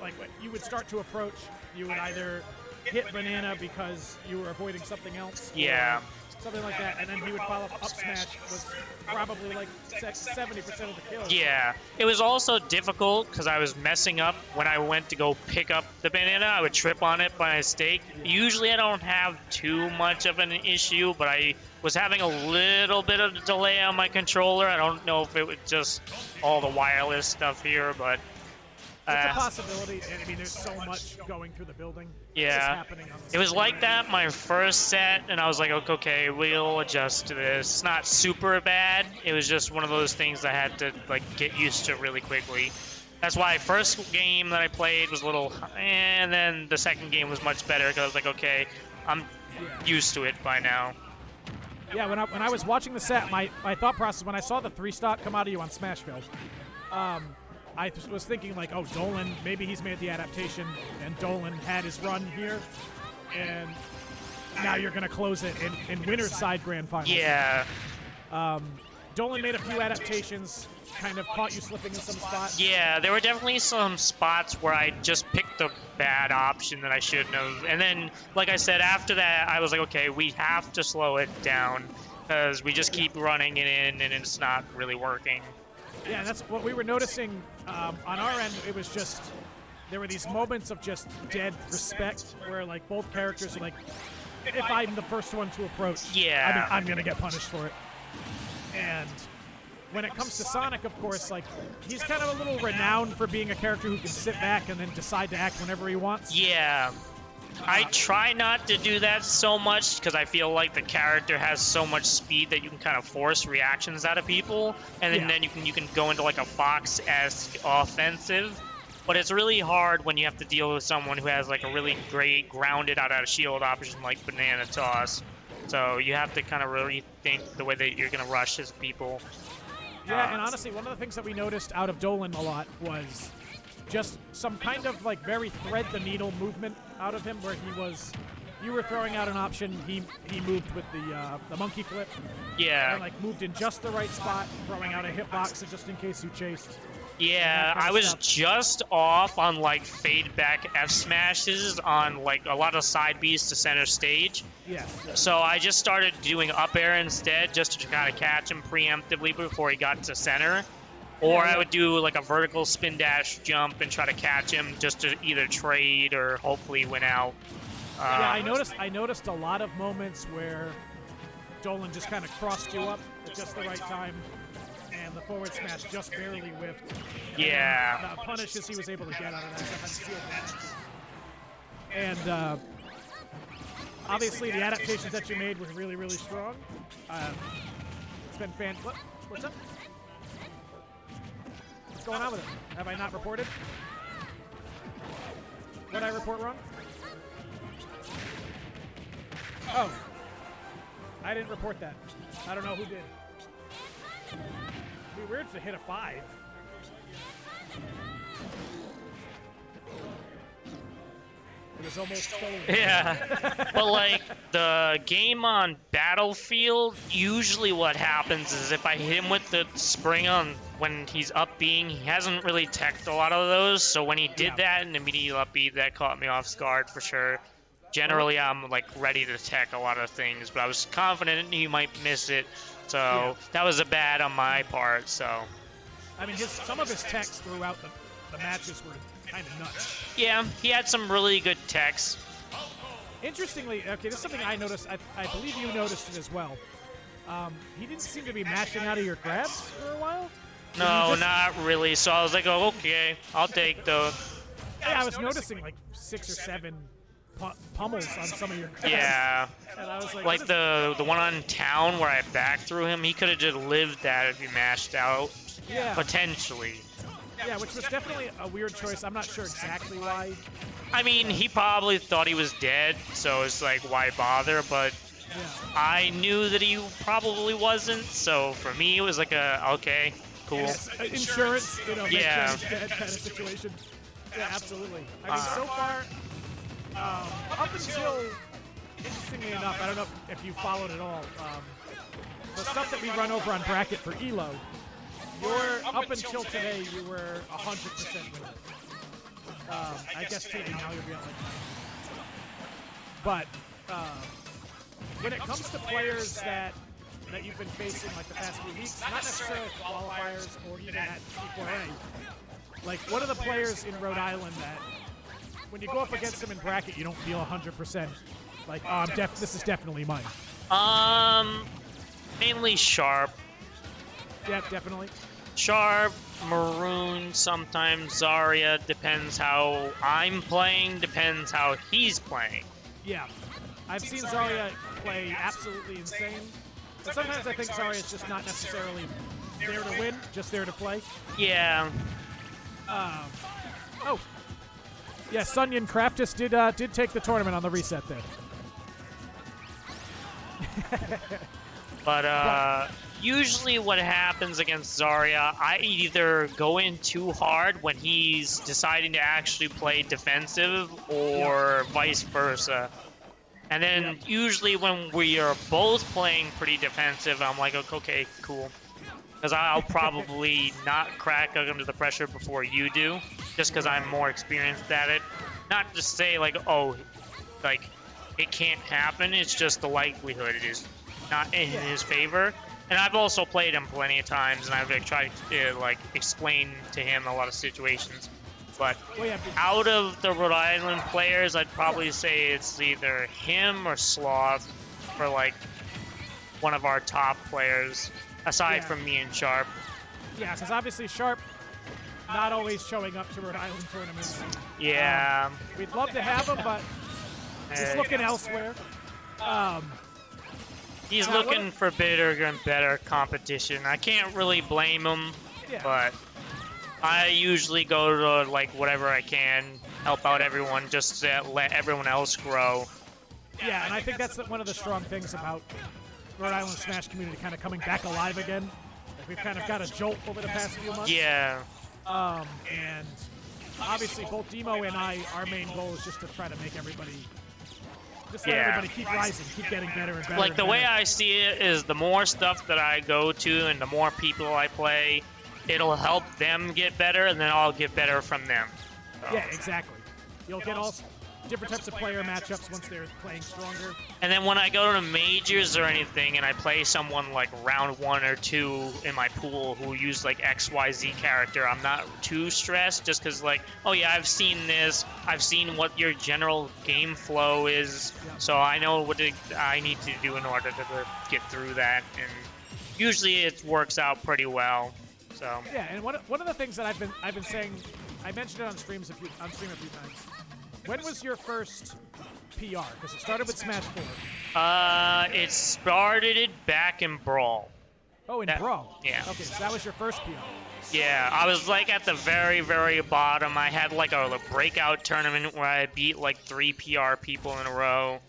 [SPEAKER 1] like, when you would start to approach, you would either hit banana because you were avoiding something else, or something like that, and then he would follow up smash was probably like 70% of the kills.
[SPEAKER 9] Yeah, it was also difficult because I was messing up when I went to go pick up the banana. I would trip on it by mistake. Usually I don't have too much of an issue, but I was having a little bit of a delay on my controller. I don't know if it was just all the wireless stuff here, but
[SPEAKER 1] it's a possibility. I mean, there's so much going through the building.
[SPEAKER 9] Yeah,
[SPEAKER 1] happening on
[SPEAKER 9] it was like that my first set, and I was like, okay, we'll adjust to this. It's not super bad. It was just one of those things I had to like get used to really quickly. That's why first game that I played was a little, and then the second game was much better because I was like, okay, I'm used to it by now.
[SPEAKER 1] Yeah, when I was watching the set, my thought process when I saw the 3-stock come out of you on Smashville, I was thinking like, oh, Dolan, maybe he's made the adaptation, and Dolan had his run here, and now you're gonna close it in winner's side grand final.
[SPEAKER 9] Yeah.
[SPEAKER 1] Dolan made a few adaptations, kind of caught you slipping in some spots.
[SPEAKER 9] Yeah, there were definitely some spots where I just picked the bad option that I shouldn't have. And then, like I said, after that, I was like, okay, we have to slow it down because we just keep running it in and it's not really working.
[SPEAKER 1] Yeah, that's what we were noticing on our end. It was just there were these moments of just dead respect where like both characters are like, if I'm the first one to approach,
[SPEAKER 9] Yeah.
[SPEAKER 1] I'm gonna get punished for it. And when it comes to Sonic, of course, like he's kind of a little renowned for being a character who can sit back and then decide to act whenever he wants.
[SPEAKER 9] Yeah. I try not to do that so much because I feel like the character has so much speed that you can kind of force reactions out of people, and then you can go into like a Fox-esque offensive. But it's really hard when you have to deal with someone who has like a really great grounded out of shield option like Banana Toss. So you have to kind of really think the way that you're gonna rush his people.
[SPEAKER 1] Yeah, and honestly, one of the things that we noticed out of Dolan a lot was just some kind of like very thread the needle movement out of him, where you were throwing out an option, he moved with the monkey flip.
[SPEAKER 9] Yeah.
[SPEAKER 1] And like moved in just the right spot, throwing out a hitbox just in case you chased.
[SPEAKER 9] Yeah, I was just off on like fade back F smashes on like a lot of side Bs to center stage.
[SPEAKER 1] Yeah.
[SPEAKER 9] So I just started doing up air instead, just to kind of catch him preemptively before he got to center. Or I would do like a vertical spin dash jump and try to catch him just to either trade or hopefully win out.
[SPEAKER 1] Yeah, I noticed a lot of moments where Dolan just kind of crossed you up at just the right time, and the forward smash just barely whiffed.
[SPEAKER 9] Yeah.
[SPEAKER 1] And the punishes he was able to get out of that sometimes sealed damage. And obviously the adaptations that you made were really, really strong. It's been what's up? What's going on with it? Have I not reported? What did I report wrong? Oh. I didn't report that. I don't know who did. It'd be weird to hit a 5. It was almost stolen.
[SPEAKER 9] Yeah. But like the game on Battlefield, usually what happens is if I hit him with the spring on when he's up being, he hasn't really teched a lot of those. So when he did that and immediately up B, that caught me off guard for sure. Generally, I'm like ready to tech a lot of things, but I was confident he might miss it. So that was a bad on my part. So
[SPEAKER 1] I mean, some of his techs throughout the matches were kind of nuts.
[SPEAKER 9] yeah, he had some really good techs.
[SPEAKER 1] Interestingly, okay, this is something I noticed. I believe you noticed it as well. He didn't seem to be mashing out of your grabs for a while.
[SPEAKER 9] No, not really. So I was like, oh, okay, I'll take those.
[SPEAKER 1] Yeah, I was noticing like 6 or 7 pummels on some of your grabs.
[SPEAKER 9] Yeah.
[SPEAKER 1] And I was
[SPEAKER 9] like the one on town where I back through him, he could have just lived that if he mashed out.
[SPEAKER 1] Yeah.
[SPEAKER 9] Potentially.
[SPEAKER 1] Yeah, which was definitely a weird choice. I'm not sure exactly why.
[SPEAKER 9] I mean, he probably thought he was dead, so it's like, why bother? But I knew that he probably wasn't, so for me, it was like okay, cool.
[SPEAKER 1] Insurance,
[SPEAKER 9] yeah.
[SPEAKER 1] Dead kind of situation. Yeah, absolutely. I mean, so far, up until, interestingly enough, I don't know if you followed it all, the stuff that we run over on Bracket for ELO, up until today, you were 100% winner. I guess maybe now you'll be at like 90%. But when it comes to players that you've been facing like the past few weeks, not necessarily qualifiers or even at G4A, like what are the players in Rhode Island that when you go up against them in bracket, you don't feel 100% like, oh, this is definitely mine?
[SPEAKER 9] Mainly Sharp.
[SPEAKER 1] Yeah, definitely.
[SPEAKER 9] Sharp, Maroon, sometimes Zarya, depends how I'm playing, depends how he's playing.
[SPEAKER 1] Yeah. I've seen Zarya play absolutely insane, but sometimes I think Zarya is just not necessarily there to win, just there to play.
[SPEAKER 9] Yeah.
[SPEAKER 1] Oh. Yeah, Sunyan Craftis did take the tournament on the reset there.
[SPEAKER 9] But usually what happens against Zarya, I either go in too hard when he's deciding to actually play defensive or vice versa. And then usually when we are both playing pretty defensive, I'm like, okay, cool. Because I'll probably not crack under the pressure before you do, just because I'm more experienced at it. Not to say like, oh, like it can't happen, it's just the likelihood it is not in his favor. And I've also played him plenty of times, and I've tried to like explain to him a lot of situations. But
[SPEAKER 1] Well, yeah,
[SPEAKER 9] out of the Rhode Island players, I'd probably say it's either him or Sloth for like one of our top players, aside
[SPEAKER 1] Yeah.
[SPEAKER 9] from me and Sharp.
[SPEAKER 1] yeah, because obviously Sharp not always showing up to Rhode Island tournaments.
[SPEAKER 9] Yeah.
[SPEAKER 1] We'd love to have him, but just looking elsewhere.
[SPEAKER 9] He's
[SPEAKER 1] now what
[SPEAKER 9] looking for bigger and better competition. I can't really blame him,
[SPEAKER 1] Yeah.
[SPEAKER 9] but I usually go to like whatever I can, help out everyone, just to let everyone else grow.
[SPEAKER 1] Yeah, and I think that's one of the strong things about Rhode Island Smash community kind of coming back alive again. Like we've kind of got a jolt over the past few months.
[SPEAKER 9] Yeah.
[SPEAKER 1] And obviously both Demo and I, our main goal is just to try to make everybody, just let
[SPEAKER 9] Yeah.
[SPEAKER 1] everybody keep rising, keep getting better and better.
[SPEAKER 9] Like
[SPEAKER 1] and
[SPEAKER 9] the way
[SPEAKER 1] better.
[SPEAKER 9] I see it is the more stuff that I go to and the more people I play, it'll help them get better and then I'll get better from them. So.
[SPEAKER 1] Yeah, exactly. You'll get all different types of player matchups once they're playing stronger.
[SPEAKER 9] And then when I go to majors or anything and I play someone like round 1 or 2 in my pool who use like XYZ character, I'm not too stressed just because like, oh yeah, I've seen this, I've seen what your general game flow is, so I know what I need to do in order to get through that, and usually it works out pretty well. So
[SPEAKER 1] Yeah, and one of the things that I've been saying, I mentioned it on stream a few times. When was your first PR? Because it started with Smash 4.
[SPEAKER 9] it started back in Brawl.
[SPEAKER 1] Oh, in
[SPEAKER 9] That-
[SPEAKER 1] Brawl.
[SPEAKER 9] yeah.
[SPEAKER 1] Okay, so that was your first PR.
[SPEAKER 9] Yeah, I was like at the very, very bottom. I had like a breakout tournament where I beat like 3 PR people in a row.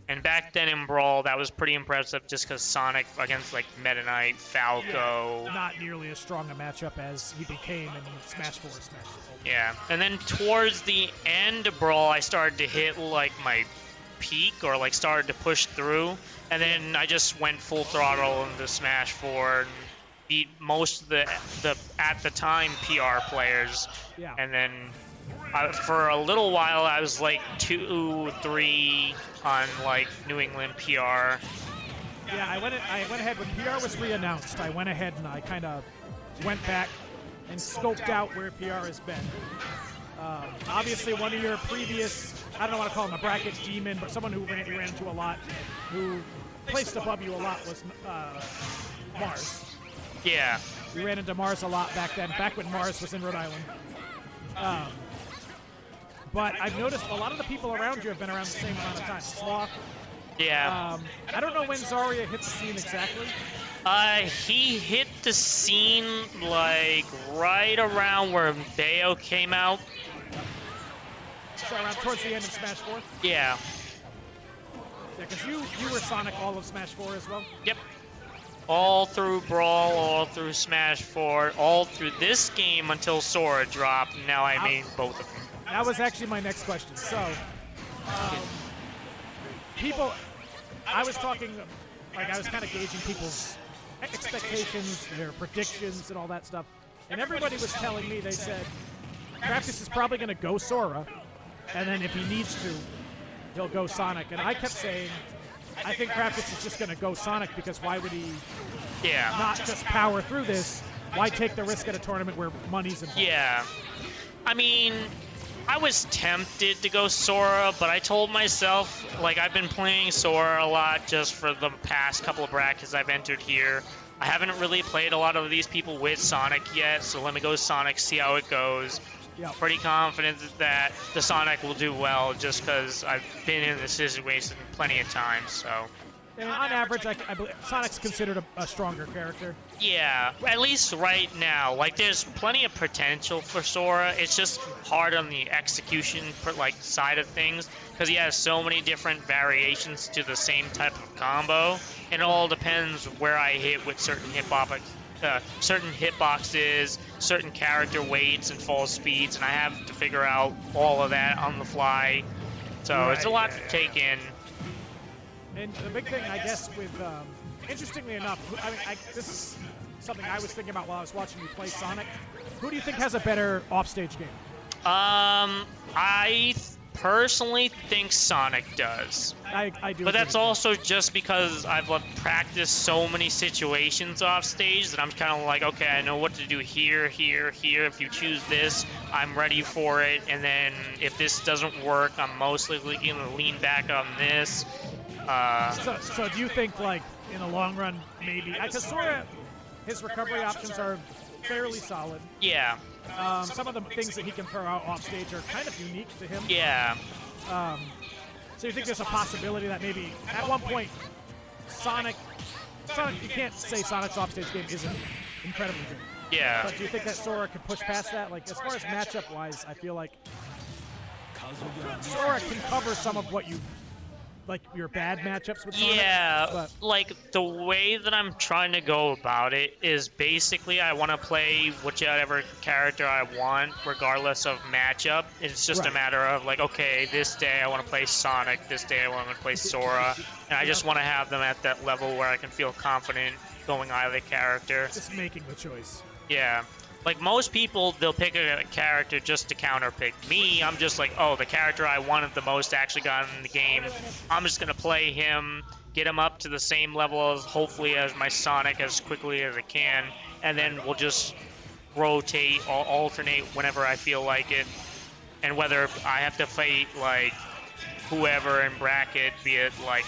[SPEAKER 9] And back then in Brawl, that was pretty impressive just because Sonic against like Meta Knight, Falco.
[SPEAKER 1] Not nearly as strong a matchup as he became in Smash 4 Smash 4.
[SPEAKER 9] Yeah, and then towards the end of Brawl, I started to hit like my peak or like started to push through. And then I just went full throttle into Smash 4 and beat most of the at the time PR players.
[SPEAKER 1] Yeah.
[SPEAKER 9] And then for a little while, I was like 2-3 on like New England PR.
[SPEAKER 1] Yeah, I went ahead when PR was re-announced. I went ahead and I kind of went back and scoped out where PR has been. Obviously, one of your previous, I don't want to call him a bracket demon, but someone who you ran into a lot, who placed above you a lot, was Mars.
[SPEAKER 9] Yeah.
[SPEAKER 1] We ran into Mars a lot back then, back when Mars was in Rhode Island. But I've noticed a lot of the people around you have been around the same amount of time. Sloth.
[SPEAKER 9] Yeah.
[SPEAKER 1] I don't know when Zarya hit the scene exactly.
[SPEAKER 9] He hit the scene like right around where Bayo came out.
[SPEAKER 1] So around towards the end of Smash 4.
[SPEAKER 9] Yeah.
[SPEAKER 1] Yeah, because you were Sonic all of Smash 4 as well.
[SPEAKER 9] Yep. All through Brawl, all through Smash 4, all through this game until Sora dropped. And now I made both of them.
[SPEAKER 1] That was actually my next question. So, people, I was talking, like I was kind of gauging people's expectations, their predictions, and all that stuff. And everybody was telling me, they said, Craftis is probably going to go Sora, and then if he needs to, he'll go Sonic. And I kept saying, I think Craftis is just going to go Sonic because why would he not just power through this? Why take the risk at a tournament where money's involved?
[SPEAKER 9] Yeah. I mean, I was tempted to go Sora, but I told myself, like, I've been playing Sora a lot just for the past couple of brackets I've entered here. I haven't really played a lot of these people with Sonic yet, so let me go Sonic, see how it goes.
[SPEAKER 1] Yep.
[SPEAKER 9] Pretty confident that the Sonic will do well just because I've been in this situation plenty of times, so.
[SPEAKER 1] And on average, I believe Sonic's considered a stronger character.
[SPEAKER 9] Yeah, at least right now. Like, there's plenty of potential for Sora. It's just hard on the execution side of things because he has so many different variations to the same type of combo. And it all depends where I hit with certain hitboxes, certain character weights and fall speeds, and I have to figure out all of that on the fly. So it's a lot to take in.
[SPEAKER 1] And the big thing, I guess, with interestingly enough, I mean, this is something I was thinking about while I was watching you play Sonic. Who do you think has a better offstage game?
[SPEAKER 9] I personally think Sonic does.
[SPEAKER 1] I do.
[SPEAKER 9] But
[SPEAKER 1] agree
[SPEAKER 9] that's
[SPEAKER 1] with you.
[SPEAKER 9] also just because I've practiced so many situations off stage that I'm kind of like, okay, I know what to do here, here, here. If you choose this, I'm ready for it. And then if this doesn't work, I'm most likely going to lean back on this.
[SPEAKER 1] So do you think, like, in the long run, maybe... Because Sora, his recovery options are fairly solid.
[SPEAKER 9] Yeah.
[SPEAKER 1] Some of the things that he can throw out off stage are kind of unique to him.
[SPEAKER 9] Yeah.
[SPEAKER 1] So you think there's a possibility that maybe at one point Sonic, you can't say Sonic's offstage game isn't incredibly good.
[SPEAKER 9] Yeah.
[SPEAKER 1] But do you think that Sora could push past that? Like, as far as matchup-wise, I feel like Sora can cover some of what you, like, your bad matchups with Sonic.
[SPEAKER 9] Yeah,
[SPEAKER 1] But
[SPEAKER 9] like the way that I'm trying to go about it is basically I want to play whichever character I want, regardless of matchup. It's just a
[SPEAKER 1] Right.
[SPEAKER 9] matter of like, okay, this day I want to play Sonic, this day I want to play Sora, and I just want to have them at that level where I can feel confident going either character.
[SPEAKER 1] just making the choice.
[SPEAKER 9] Yeah. Like most people, they'll pick a character just to counterpick. Me, I'm just like, oh, the character I wanted the most actually got in the game. I'm just gonna play him, get him up to the same level as hopefully as my Sonic as quickly as I can, and then we'll just rotate or alternate whenever I feel like it. And whether I have to fight like whoever in bracket, be it like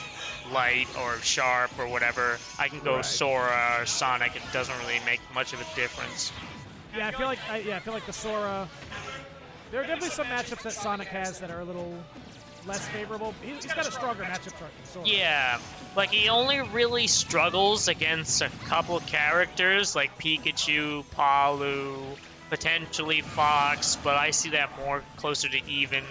[SPEAKER 9] light or sharp or whatever, I can go
[SPEAKER 1] Right.
[SPEAKER 9] Sora or Sonic. It doesn't really make much of a difference.
[SPEAKER 1] Yeah, I feel like the Sora. There are definitely some matchups that Sonic has that are a little less favorable. He's got a stronger matchup chart than Sora.
[SPEAKER 9] Yeah, like he only really struggles against a couple characters like Pikachu, Palu, potentially Fox, but I see that more closer to even.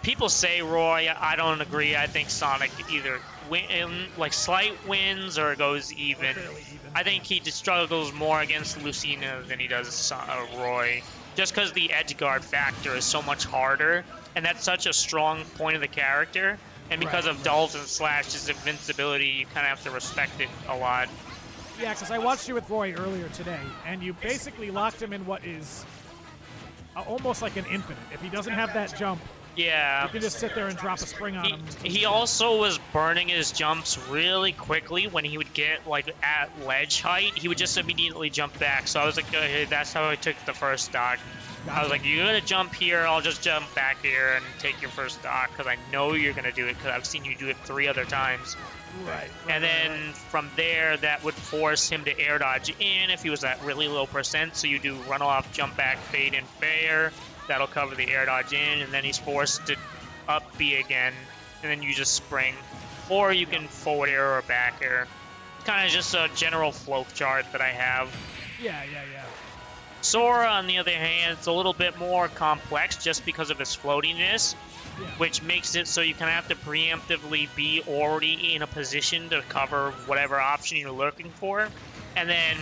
[SPEAKER 9] People say Roy, I don't agree. I think Sonic either like slight wins or goes even.
[SPEAKER 1] Fairly even.
[SPEAKER 9] I think he just struggles more against Lucina than he does Roy, just because the edge guard factor is so much harder, and that's such a strong point of the character. And because
[SPEAKER 1] Right.
[SPEAKER 9] of Dalton Slash's invincibility, you kind of have to respect it a lot.
[SPEAKER 1] Yeah, because I watched you with Roy earlier today, and you basically locked him in what is almost like an infinite. If he doesn't have that jump,
[SPEAKER 9] Yeah.
[SPEAKER 1] you can just sit there and drop a spring on him.
[SPEAKER 9] He also was burning his jumps really quickly when he would get like at ledge height. He would just immediately jump back. So I was like, okay, that's how I took the first stock. I was like, you're gonna jump here, I'll just jump back here and take your first stock because I know you're gonna do it because I've seen you do it 3 other times.
[SPEAKER 1] Right.
[SPEAKER 9] And then from there, that would force him to air dodge in if he was at really low percent. So you do run off, jump back, fade, and fair. That'll cover the air dodge in, and then he's forced to up B again, and then you just spring. Or you can forward air or back air. It's kind of just a general flow chart that I have.
[SPEAKER 1] Yeah.
[SPEAKER 9] Sora, on the other hand, it's a little bit more complex just because of its floatiness,
[SPEAKER 1] Yeah.
[SPEAKER 9] which makes it so you kind of have to preemptively be already in a position to cover whatever option you're looking for. And then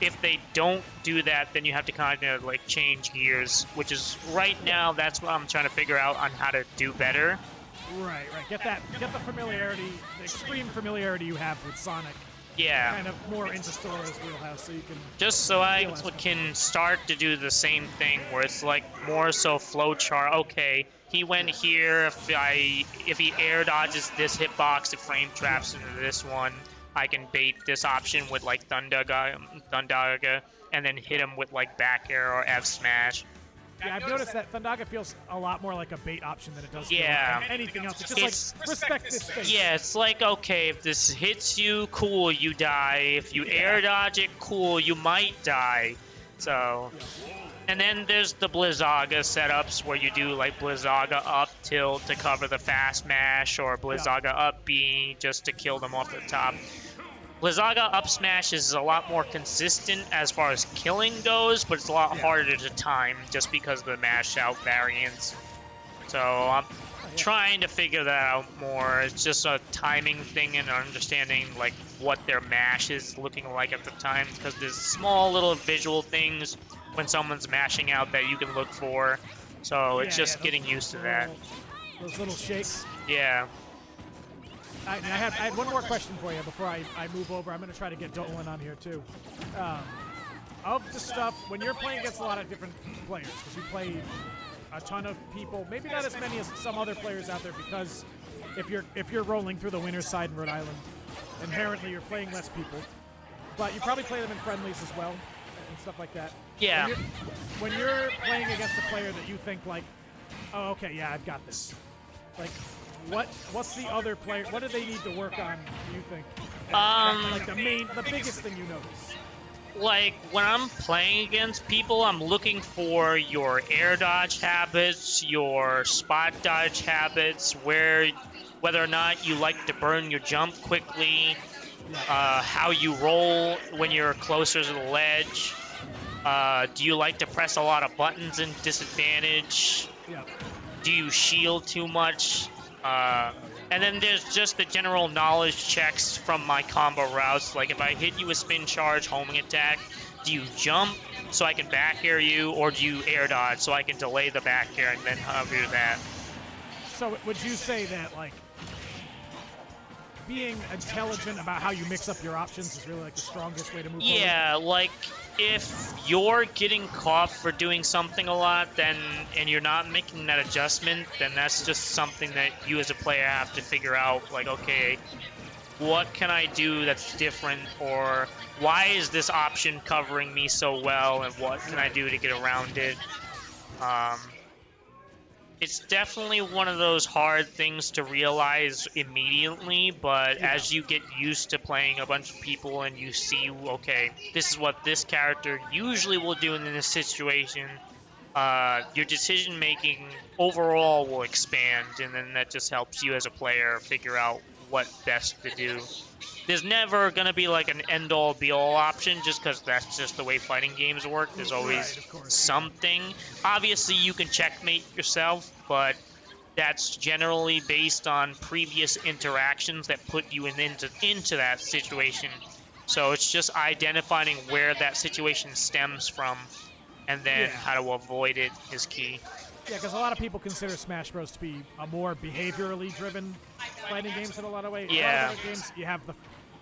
[SPEAKER 9] if they don't do that, then you have to kind of like change gears, which is right now, that's what I'm trying to figure out on how to do better.
[SPEAKER 1] Right. Get the familiarity, the extreme familiarity you have with Sonic,
[SPEAKER 9] Yeah.
[SPEAKER 1] kind of more into Sora's wheelhouse, so you can.
[SPEAKER 9] Just so I
[SPEAKER 1] Realize that.
[SPEAKER 9] can start to do the same thing where it's like more so flowchart. Okay, he went here. If he air dodges this hitbox, it frame traps into this one. I can bait this option with like Thundaga, and then hit him with like back air or F smash.
[SPEAKER 1] Yeah, I've noticed that Thundaga feels a lot more like a bait option than it does
[SPEAKER 9] Yeah.
[SPEAKER 1] feel like anything else. It's just like, respect this space.
[SPEAKER 9] Yeah, it's like, okay, if this hits you, cool, you die. If you air dodge it, cool, you might die. So, and then there's the Blizzaga setups where you do like Blizzaga up tilt to cover the fast mash, or Blizzaga up B just to kill them off the top. Blizzaga up smash is a lot more consistent as far as killing goes, but it's a lot harder to time just because of the mash out variance. So I'm trying to figure that out more. It's just a timing thing and understanding like what their mash is looking like at the time, because there's small little visual things when someone's mashing out that you can look for. So it's just getting used to that.
[SPEAKER 1] Those little shakes.
[SPEAKER 9] Yeah.
[SPEAKER 1] I had one more question for you before I move over. I'm going to try to get Dolan on here too. Of the stuff, when you're playing against a lot of different players, because you play a ton of people, maybe not as many as some other players out there, because if you're rolling through the winner's side in Rhode Island, inherently you're playing less people. But you probably play them in friendlies as well and stuff like that.
[SPEAKER 9] Yeah.
[SPEAKER 1] When you're playing against a player that you think like, oh, okay, yeah, I've got this. Like, what's the other player? What do they need to work on? Do you think? Like the biggest thing you notice.
[SPEAKER 9] Like, when I'm playing against people, I'm looking for your air dodge habits, your spot dodge habits, whether or not you like to burn your jump quickly, how you roll when you're closer to the ledge. Do you like to press a lot of buttons in disadvantage?
[SPEAKER 1] Yeah.
[SPEAKER 9] Do you shield too much? And then there's just the general knowledge checks from my combo routes. Like if I hit you with spin charge, homing attack, do you jump so I can back air you, or do you air dodge so I can delay the back air and then hover that?
[SPEAKER 1] So would you say that like being intelligent about how you mix up your options is really like the strongest way to move forward?
[SPEAKER 9] Yeah, like if you're getting caught for doing something a lot, then and you're not making that adjustment, then that's just something that you as a player have to figure out. Like, okay, what can I do that's different, or why is this option covering me so well, and what can I do to get around it? It's definitely one of those hard things to realize immediately, but as you get used to playing a bunch of people and you see, okay, this is what this character usually will do in this situation, your decision making overall will expand, and then that just helps you as a player figure out what best to do. There's never going to be like an end-all be-all option, just because that's just the way fighting games work. There's always something. Obviously, you can checkmate yourself, but that's generally based on previous interactions that put you into that situation. So it's just identifying where that situation stems from, and then how to avoid it is key.
[SPEAKER 1] Yeah, because a lot of people consider Smash Bros. To be a more behaviorally driven fighting games in a lot of ways.
[SPEAKER 9] Yeah.
[SPEAKER 1] A lot of other games,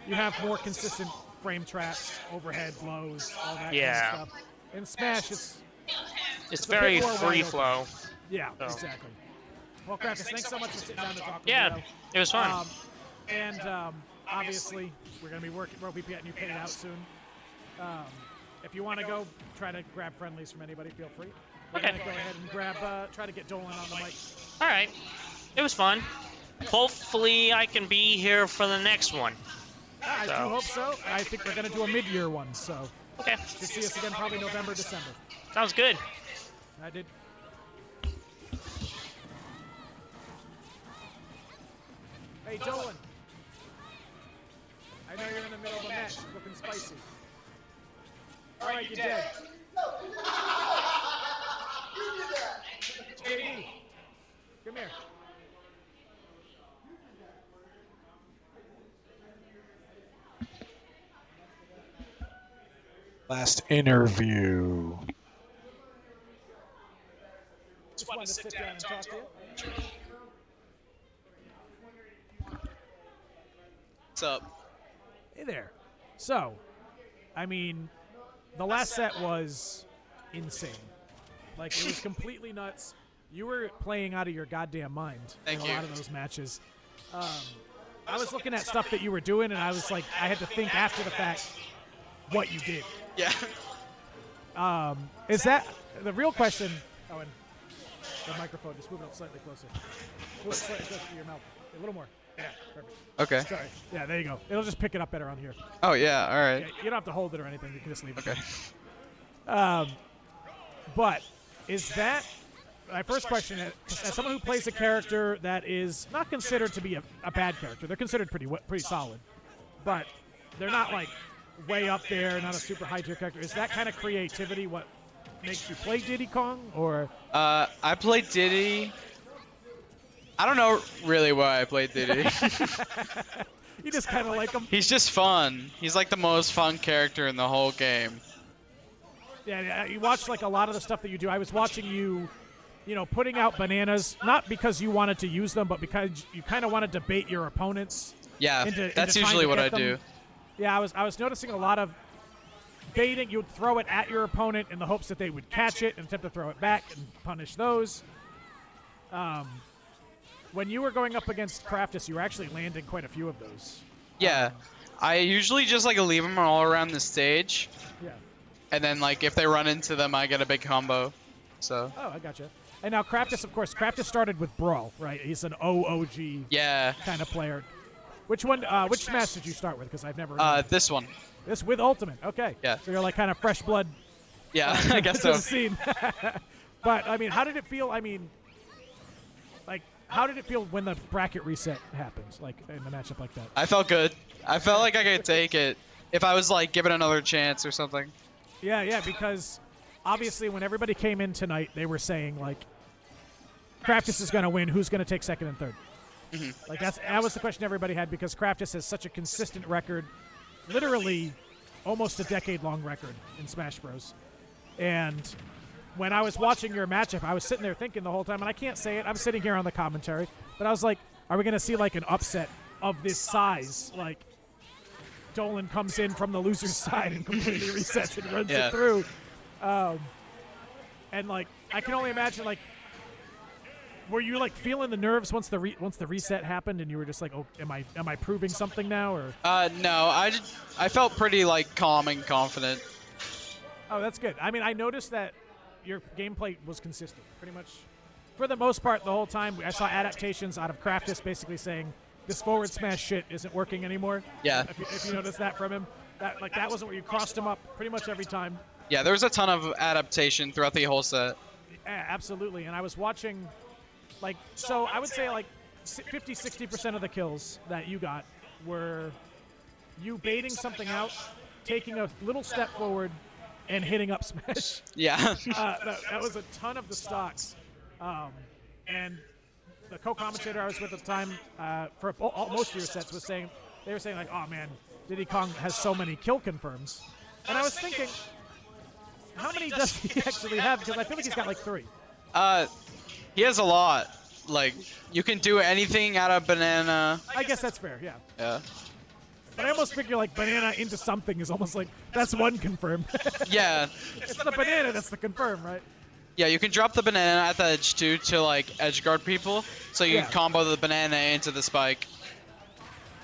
[SPEAKER 1] you have more consistent frame traps, overhead blows, all that kind of stuff. In Smash, it's
[SPEAKER 9] very free flow.
[SPEAKER 1] Yeah,
[SPEAKER 9] so.
[SPEAKER 1] Exactly. Well, Craftis, thanks so much for sitting down to talk with
[SPEAKER 9] me. It was fun.
[SPEAKER 1] Obviously, we're going to be getting you paid out soon. If you want to go, try to grab friendlies from anybody, feel free. We're going to go ahead and try to get Dolan on the mic.
[SPEAKER 9] All right. It was fun. Hopefully, I can be here for the next one.
[SPEAKER 1] I do hope so. I think we're going to do a mid-year one, so.
[SPEAKER 9] Okay.
[SPEAKER 1] Should see us again probably November, December.
[SPEAKER 9] Sounds good.
[SPEAKER 1] I did. Hey, Dolan. I know you're in the middle of a match. Looking spicy. All right, you're dead. JD, come here.
[SPEAKER 10] Last interview.
[SPEAKER 1] Just wanted to sit down and talk to you.
[SPEAKER 6] What's up?
[SPEAKER 1] Hey there. So, I mean, the last set was insane. Like, it was completely nuts. You were playing out of your goddamn mind in a lot of those matches. I was looking at stuff that you were doing, and I was like, I had to think after the fact what you did.
[SPEAKER 6] Yeah.
[SPEAKER 1] Is that the real question? Oh, and the microphone, just move it up slightly closer. Move it slightly closer to your mouth. A little more. Yeah, perfect.
[SPEAKER 6] Okay.
[SPEAKER 1] Sorry. Yeah, there you go. It'll just pick it up better on here.
[SPEAKER 6] Oh, yeah, all right.
[SPEAKER 1] Yeah, you don't have to hold it or anything. You can just leave it.
[SPEAKER 6] Okay.
[SPEAKER 1] But is that my first question? As someone who plays a character that is not considered to be a bad character, they're considered pretty solid, but they're not like way up there, not a super high tier character. Is that kind of creativity what makes you play Diddy Kong, or?
[SPEAKER 6] I played Diddy. I don't know really why I played Diddy.
[SPEAKER 1] You just kind of like him.
[SPEAKER 6] He's just fun. He's like the most fun character in the whole game.
[SPEAKER 1] Yeah, you watch like a lot of the stuff that you do. I was watching you, putting out bananas, not because you wanted to use them, but because you kind of want to debate your opponents.
[SPEAKER 6] Yeah, that's usually what I do.
[SPEAKER 1] Yeah, I was noticing a lot of baiting. You would throw it at your opponent in the hopes that they would catch it and attempt to throw it back and punish those. When you were going up against Craftis, you were actually landing quite a few of those.
[SPEAKER 6] Yeah, I usually just like leave them all around the stage,
[SPEAKER 1] Yeah.
[SPEAKER 6] and then like if they run into them, I get a big combo. So.
[SPEAKER 1] Oh, I gotcha. And now Craftis, of course, Craftis started with Brawl, right? He's an OOG
[SPEAKER 6] Yeah.
[SPEAKER 1] kind of player. Which one? Which Smash did you start with? Because I've never.
[SPEAKER 6] This one.
[SPEAKER 1] This with Ultimate. Okay.
[SPEAKER 6] Yeah.
[SPEAKER 1] So you're like kind of fresh blood.
[SPEAKER 6] Yeah, I guess
[SPEAKER 1] to
[SPEAKER 6] so.
[SPEAKER 1] the scene. But I mean, how did it feel? I mean, like, how did it feel when the bracket reset happens, like in a matchup like that?
[SPEAKER 6] I felt good. I felt like I could take it if I was like given another chance or something.
[SPEAKER 1] Yeah, because obviously when everybody came in tonight, they were saying like, Craftis is going to win. Who's going to take second and third? Like that was the question everybody had because Craftis has such a consistent record, literally almost a decade-long record in Smash Bros. And when I was watching your matchup, I was sitting there thinking the whole time, and I can't say it, I'm sitting here on the commentary, but I was like, are we going to see like an upset of this size? Like, Dolan comes in from the loser's side and completely resets and runs it through. And like, I can only imagine like, were you like feeling the nerves once the reset happened, and you were just like, "Oh, am I proving something now?" Or
[SPEAKER 6] no, I felt pretty like calm and confident.
[SPEAKER 1] Oh, that's good. I mean, I noticed that your gameplay was consistent, pretty much, for the most part, the whole time. I saw adaptations out of Craftis basically saying this forward smash shit isn't working anymore.
[SPEAKER 6] Yeah.
[SPEAKER 1] If you noticed that from him, that wasn't where you crossed him up pretty much every time.
[SPEAKER 6] Yeah, there was a ton of adaptation throughout the whole set.
[SPEAKER 1] Yeah, absolutely. And I was watching. Like, so I would say like 50-60% of the kills that you got were you baiting something out, taking a little step forward, and hitting up smash.
[SPEAKER 6] Yeah.
[SPEAKER 1] That was a ton of the stocks. And the co-commentator I was with at the time for most of your sets was saying, they were saying like, oh man, Diddy Kong has so many kill confirms. And I was thinking, how many does he actually have? Because I feel like he's got like 3.
[SPEAKER 6] He has a lot. Like, you can do anything out of banana.
[SPEAKER 1] I guess that's fair, yeah.
[SPEAKER 6] Yeah.
[SPEAKER 1] But I almost figure like banana into something is almost like, that's one confirm.
[SPEAKER 6] Yeah.
[SPEAKER 1] It's the banana that's the confirm, right?
[SPEAKER 6] Yeah, you can drop the banana at the edge too to like edge guard people. So you can combo the banana into the spike.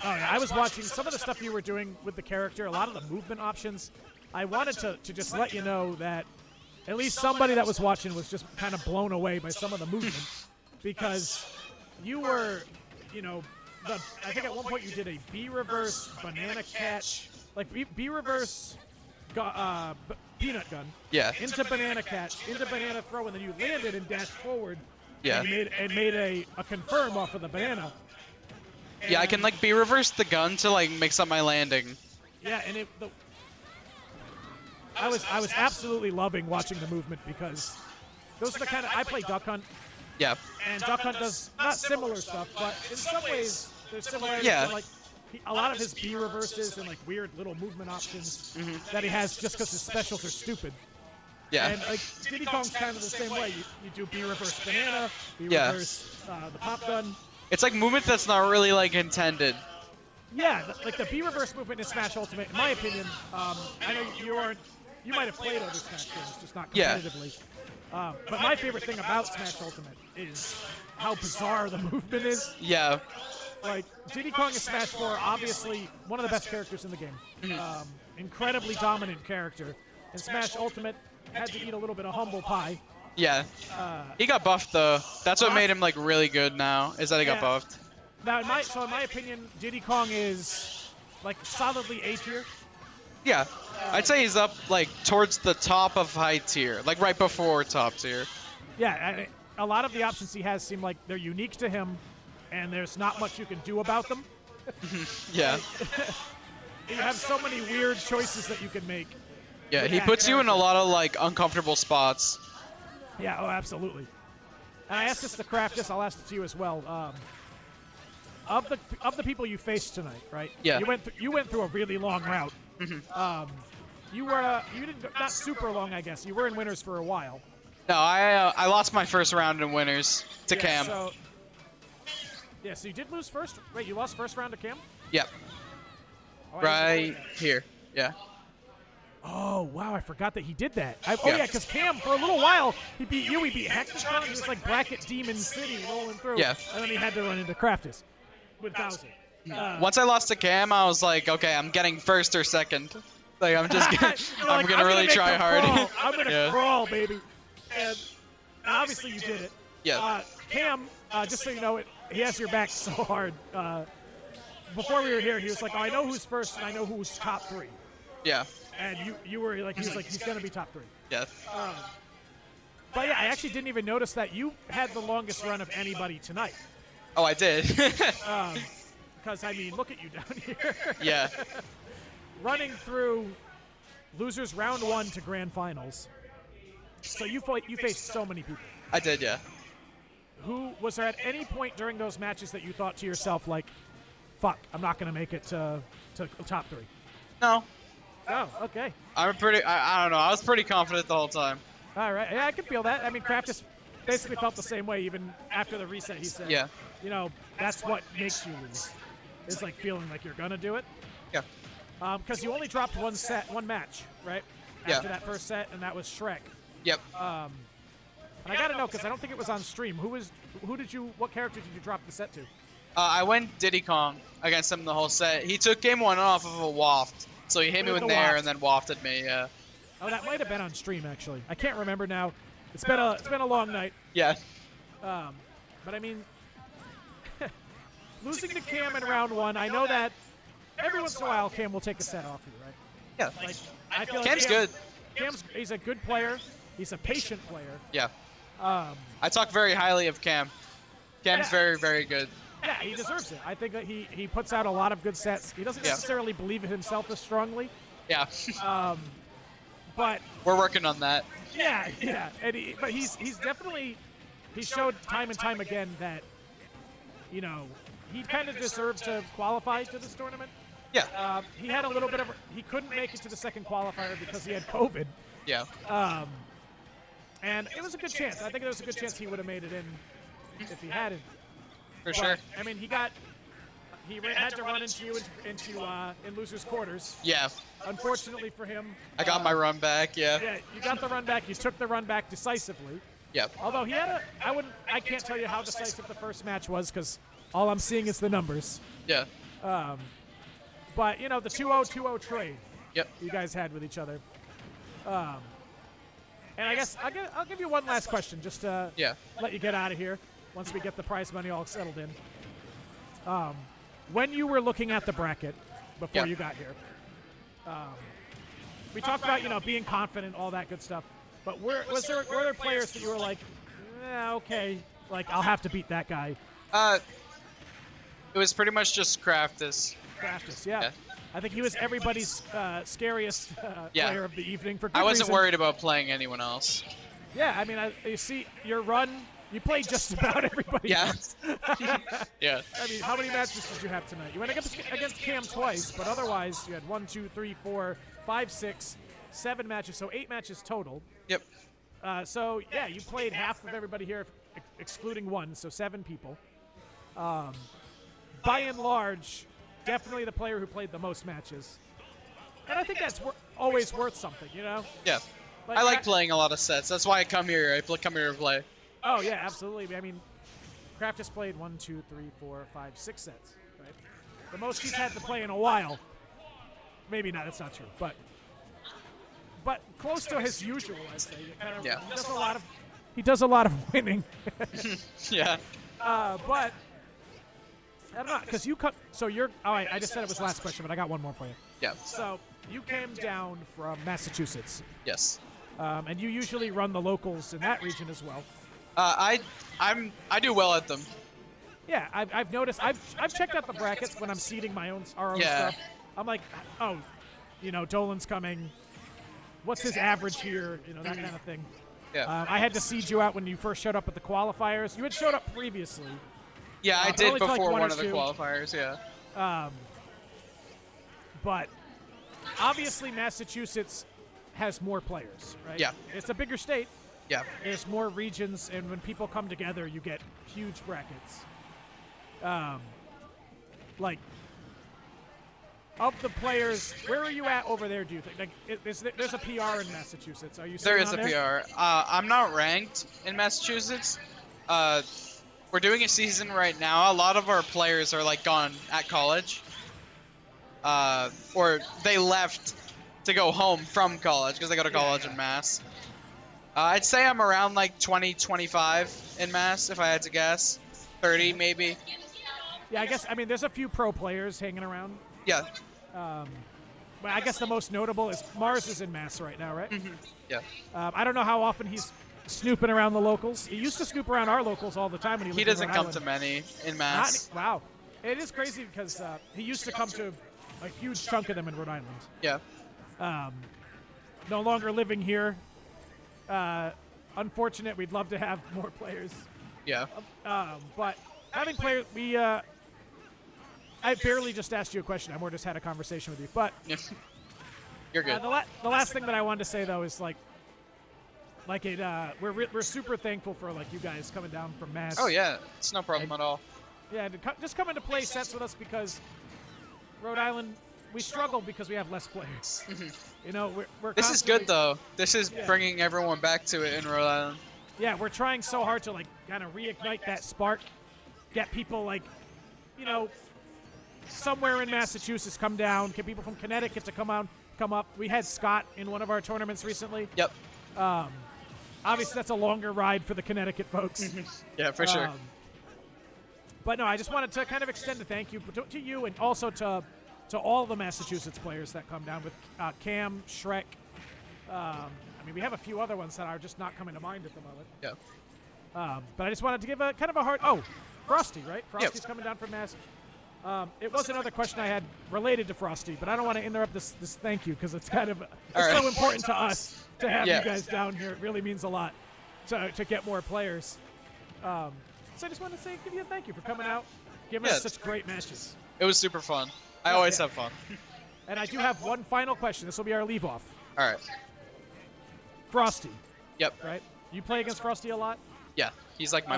[SPEAKER 1] Oh yeah, I was watching some of the stuff you were doing with the character, a lot of the movement options. I wanted to just let you know that at least somebody that was watching was just kind of blown away by some of the movement. Because you were, you know, I think at one point you did a B reverse banana catch, like B reverse peanut gun.
[SPEAKER 6] Yeah.
[SPEAKER 1] Into banana catch, into banana throw, and then you landed and dashed forward.
[SPEAKER 6] Yeah.
[SPEAKER 1] And made a confirm off of the banana. And
[SPEAKER 6] yeah, I can like B reverse the gun to like mix up my landing.
[SPEAKER 1] Yeah, and I was absolutely loving watching the movement because those are the kind of I play Duck Hunt.
[SPEAKER 6] Yeah.
[SPEAKER 1] And Duck Hunt does not similar stuff, but in some ways there's similarities.
[SPEAKER 6] Yeah.
[SPEAKER 1] Like a lot of his B reverses and like weird little movement options that he has just because his specials are stupid.
[SPEAKER 6] Yeah.
[SPEAKER 1] And like Diddy Kong's kind of the same way. You do B reverse banana, B reverse the pop gun.
[SPEAKER 6] It's like movement that's not really like intended.
[SPEAKER 1] Yeah, like the B reverse movement in Smash Ultimate, in my opinion. I know you might have played other Smash games, just not competitively. But my favorite thing about Smash Ultimate is how bizarre the movement is.
[SPEAKER 6] Yeah.
[SPEAKER 1] Like, Diddy Kong in Smash 4, obviously one of the best characters in the game. Incredibly dominant character. In Smash Ultimate, had to eat a little bit of humble pie.
[SPEAKER 6] Yeah. He got buffed though. That's what made him like really good now, is that he got buffed.
[SPEAKER 1] Now, in my opinion, Diddy Kong is like solidly A tier.
[SPEAKER 6] Yeah. I'd say he's up like towards the top of high tier, like right before top tier.
[SPEAKER 1] Yeah, a lot of the options he has seem like they're unique to him, and there's not much you can do about them.
[SPEAKER 6] Yeah.
[SPEAKER 1] You have so many weird choices that you can make.
[SPEAKER 6] Yeah, he puts you in a lot of like uncomfortable spots.
[SPEAKER 1] Yeah, oh, absolutely. And I asked this to Craftis, I'll ask it to you as well. Of the people you faced tonight, right?
[SPEAKER 6] Yeah.
[SPEAKER 1] You went through a really long route. You didn't not super long, I guess. You were in winners for a while.
[SPEAKER 6] No, I lost my first round in winners to Cam.
[SPEAKER 1] So you did lose first. Wait, you lost first round to Cam?
[SPEAKER 6] Yep.
[SPEAKER 1] Oh,
[SPEAKER 6] Right here. Yeah.
[SPEAKER 1] Oh, wow, I forgot that he did that. Oh, yeah, because Cam, for a little while, he beat you, he beat Hectotron, he was like Bracket Demon City rolling through.
[SPEAKER 6] Yeah.
[SPEAKER 1] And then he had to run into Craftis with Bowser.
[SPEAKER 6] Once I lost to Cam, I was like, okay, I'm getting first or second. Like, I'm just gonna, I'm
[SPEAKER 1] like,
[SPEAKER 6] gonna really
[SPEAKER 1] make
[SPEAKER 6] try
[SPEAKER 1] the
[SPEAKER 6] hard.
[SPEAKER 1] crawl. I'm gonna
[SPEAKER 6] Yeah.
[SPEAKER 1] crawl, baby. And obviously you did it.
[SPEAKER 6] Yeah.
[SPEAKER 1] Cam, just so you know, he has your back so hard. Before we were here, he was like, "Oh, I know who's first and I know who's top 3."
[SPEAKER 6] Yeah.
[SPEAKER 1] And you were like, he was like, he's gonna be top 3.
[SPEAKER 6] Yeah.
[SPEAKER 1] But yeah, I actually didn't even notice that you had the longest run of anybody tonight.
[SPEAKER 6] Oh, I did.
[SPEAKER 1] Because I mean, look at you down here.
[SPEAKER 6] Yeah.
[SPEAKER 1] Running through losers round 1 to grand finals. So you faced so many people.
[SPEAKER 6] I did, yeah.
[SPEAKER 1] Who was there at any point during those matches that you thought to yourself like, "Fuck, I'm not gonna make it to top 3"?
[SPEAKER 6] No.
[SPEAKER 1] Oh, okay.
[SPEAKER 6] I don't know. I was pretty confident the whole time.
[SPEAKER 1] All right. Yeah, I can feel that. I mean, Craftis basically felt the same way even after the reset. He said,
[SPEAKER 6] Yeah.
[SPEAKER 1] You know, that's what makes you lose. It's like feeling like you're gonna do it.
[SPEAKER 6] Yeah.
[SPEAKER 1] Because you only dropped one match, right?
[SPEAKER 6] Yeah.
[SPEAKER 1] After that first set, and that was Shrek.
[SPEAKER 6] Yep.
[SPEAKER 1] And I gotta know because I don't think it was on stream. What character did you drop the set to?
[SPEAKER 6] I went Diddy Kong against him the whole set. He took game 1 off of a waft, so he hit me
[SPEAKER 1] With
[SPEAKER 6] with
[SPEAKER 1] the
[SPEAKER 6] Nair
[SPEAKER 1] waft.
[SPEAKER 6] and then wafted me. Yeah.
[SPEAKER 1] Oh, that might have been on stream actually. I can't remember now. It's been a long night.
[SPEAKER 6] Yeah.
[SPEAKER 1] But I mean, losing to Cam in round 1, I know that every once in a while Cam will take a set off you, right?
[SPEAKER 6] Yeah.
[SPEAKER 1] Like I feel like
[SPEAKER 6] Cam's good.
[SPEAKER 1] He's a good player. He's a patient player.
[SPEAKER 6] Yeah.
[SPEAKER 1] Um,
[SPEAKER 6] I talk very highly of Cam. Cam's
[SPEAKER 1] Yeah.
[SPEAKER 6] very, very good.
[SPEAKER 1] yeah, he deserves it. I think that he puts out a lot of good sets. He doesn't
[SPEAKER 6] Yeah.
[SPEAKER 1] necessarily believe in himself as strongly,
[SPEAKER 6] Yeah.
[SPEAKER 1] but
[SPEAKER 6] We're working on that.
[SPEAKER 1] yeah, and but he's definitely showed time and time again that he kind of deserved to qualify to this tournament.
[SPEAKER 6] Yeah.
[SPEAKER 1] He had a little bit of he couldn't make it to the second qualifier because he had COVID.
[SPEAKER 6] Yeah.
[SPEAKER 1] And it was a good chance. I think there was a good chance he would have made it in if he hadn't.
[SPEAKER 6] For sure.
[SPEAKER 1] I mean, he had to run into you in losers quarters.
[SPEAKER 6] Yeah.
[SPEAKER 1] Unfortunately for him,
[SPEAKER 6] I got my run back. Yeah.
[SPEAKER 1] yeah, you got the run back. You took the run back decisively.
[SPEAKER 6] Yeah.
[SPEAKER 1] Although he had I can't tell you how decisive the first match was because all I'm seeing is the numbers.
[SPEAKER 6] Yeah.
[SPEAKER 1] But the 2-0-2-0 trade
[SPEAKER 6] Yep.
[SPEAKER 1] you guys had with each other. And I guess I'll give you one last question just to
[SPEAKER 6] Yeah.
[SPEAKER 1] let you get out of here once we get the prize money all settled in. When you were looking at the bracket before
[SPEAKER 6] Yeah.
[SPEAKER 1] you got here, we talked about being confident, all that good stuff. But were there players that you were like, okay, like I'll have to beat that guy?
[SPEAKER 6] It was pretty much just Craftis.
[SPEAKER 1] Craftis, yeah.
[SPEAKER 6] Yeah.
[SPEAKER 1] I think he was everybody's scariest
[SPEAKER 6] Yeah.
[SPEAKER 1] player of the evening for good
[SPEAKER 6] I wasn't
[SPEAKER 1] reason.
[SPEAKER 6] worried about playing anyone else.
[SPEAKER 1] Yeah, I mean, you see your run. You played just about everybody
[SPEAKER 6] Yeah.
[SPEAKER 1] else.
[SPEAKER 6] Yeah.
[SPEAKER 1] I mean, how many matches did you have tonight? You went against Cam twice, but otherwise you had 1, 2, 3, 4, 5, 6, 7 matches, so 8 matches total.
[SPEAKER 6] Yep.
[SPEAKER 1] So yeah, you played half of everybody here, excluding one, so 7 people. By and large, definitely the player who played the most matches, and I think that's always worth something,
[SPEAKER 6] Yeah.
[SPEAKER 1] Like,
[SPEAKER 6] I like playing a lot of sets. That's why I come here. I come here to play.
[SPEAKER 1] Oh yeah, absolutely. I mean, Craftis played 1, 2, 3, 4, 5, 6 sets, right? The most he's had to play in a while. Maybe not. That's not true, but close to his usual, I'd say.
[SPEAKER 6] Yeah.
[SPEAKER 1] He does a lot of winning.
[SPEAKER 6] Yeah.
[SPEAKER 1] But I don't know, because you cut. So you're. Oh, I just said it was last question, but I got one more for you.
[SPEAKER 6] Yeah.
[SPEAKER 1] So you came down from Massachusetts,
[SPEAKER 6] Yes.
[SPEAKER 1] and you usually run the locals in that region as well.
[SPEAKER 6] I do well at them.
[SPEAKER 1] Yeah, I've noticed. I've checked out the brackets when I'm seeding our own
[SPEAKER 6] Yeah.
[SPEAKER 1] stuff. I'm like, oh, Dolan's coming. What's his average here? That kind of thing.
[SPEAKER 6] Yeah.
[SPEAKER 1] I had to seed you out when you first showed up at the qualifiers. You had showed up previously.
[SPEAKER 6] Yeah, I
[SPEAKER 1] but
[SPEAKER 6] did
[SPEAKER 1] only to, like,
[SPEAKER 6] before
[SPEAKER 1] one
[SPEAKER 6] one
[SPEAKER 1] or
[SPEAKER 6] of the
[SPEAKER 1] two.
[SPEAKER 6] qualifiers. Yeah.
[SPEAKER 1] But obviously Massachusetts has more players, right?
[SPEAKER 6] Yeah.
[SPEAKER 1] It's a bigger state.
[SPEAKER 6] Yeah.
[SPEAKER 1] There's more regions, and when people come together, you get huge brackets. Like, of the players, where are you at over there? Do you think? Like, there's a PR in Massachusetts? Are you?
[SPEAKER 6] There
[SPEAKER 1] sitting
[SPEAKER 6] is
[SPEAKER 1] on
[SPEAKER 6] a
[SPEAKER 1] there?
[SPEAKER 6] PR. I'm not ranked in Massachusetts. We're doing a season right now. A lot of our players are like gone at college, or they left to go home from college because they go to college in Mass. I'd say I'm around like 20, 25 in Mass if I had to guess. 30 maybe.
[SPEAKER 1] Yeah, I guess. I mean, there's a few pro players hanging around.
[SPEAKER 6] Yeah.
[SPEAKER 1] But I guess the most notable is Mars is in Mass right now, right?
[SPEAKER 6] Yeah.
[SPEAKER 1] I don't know how often he's snooping around the locals. He used to snoop around our locals all the time when he lived
[SPEAKER 6] He
[SPEAKER 1] in
[SPEAKER 6] doesn't
[SPEAKER 1] Rhode
[SPEAKER 6] come
[SPEAKER 1] Island.
[SPEAKER 6] to many in Mass.
[SPEAKER 1] Wow. It is crazy because he used to come to a huge chunk of them in Rhode Island.
[SPEAKER 6] Yeah.
[SPEAKER 1] No longer living here. Unfortunate. We'd love to have more players.
[SPEAKER 6] Yeah.
[SPEAKER 1] But having players, I barely just asked you a question. I more just had a conversation with you. But
[SPEAKER 6] You're good.
[SPEAKER 1] the last thing that I wanted to say though is we're super thankful for like you guys coming down from Mass.
[SPEAKER 6] Oh yeah, it's no problem at all.
[SPEAKER 1] Yeah, just coming to play sets with us because Rhode Island, we struggle because we have less players. You know, we're
[SPEAKER 6] This is
[SPEAKER 1] constantly-
[SPEAKER 6] good though. This is bringing everyone back to it in Rhode Island.
[SPEAKER 1] Yeah, we're trying so hard to like kind of reignite that spark, get people like, you know, somewhere in Massachusetts come down, get people from Connecticut to come up. We had Scott in one of our tournaments recently.
[SPEAKER 6] Yep.
[SPEAKER 1] Obviously, that's a longer ride for the Connecticut folks.
[SPEAKER 6] Yeah, for sure.
[SPEAKER 1] But no, I just wanted to kind of extend a thank you to you and also to all the Massachusetts players that come down with Cam, Shrek. I mean, we have a few other ones that are just not coming to mind at the moment.
[SPEAKER 6] Yeah.
[SPEAKER 1] But I just wanted to give a kind of a heart. Oh, Frosty, right? Frosty's coming down from Mass. It was another question I had related to Frosty, but I don't want to interrupt this thank you because it's kind of so important to us to have you guys down here. It really means a lot to get more players. So I just want to give you a thank you for coming out, giving us such great matches.
[SPEAKER 6] It was super fun. I always have fun.
[SPEAKER 1] And I do have one final question. This will be our leave off.
[SPEAKER 6] All right.
[SPEAKER 1] Frosty.
[SPEAKER 6] Yep.
[SPEAKER 1] Right? You play against Frosty a lot?
[SPEAKER 6] Yeah, he's like my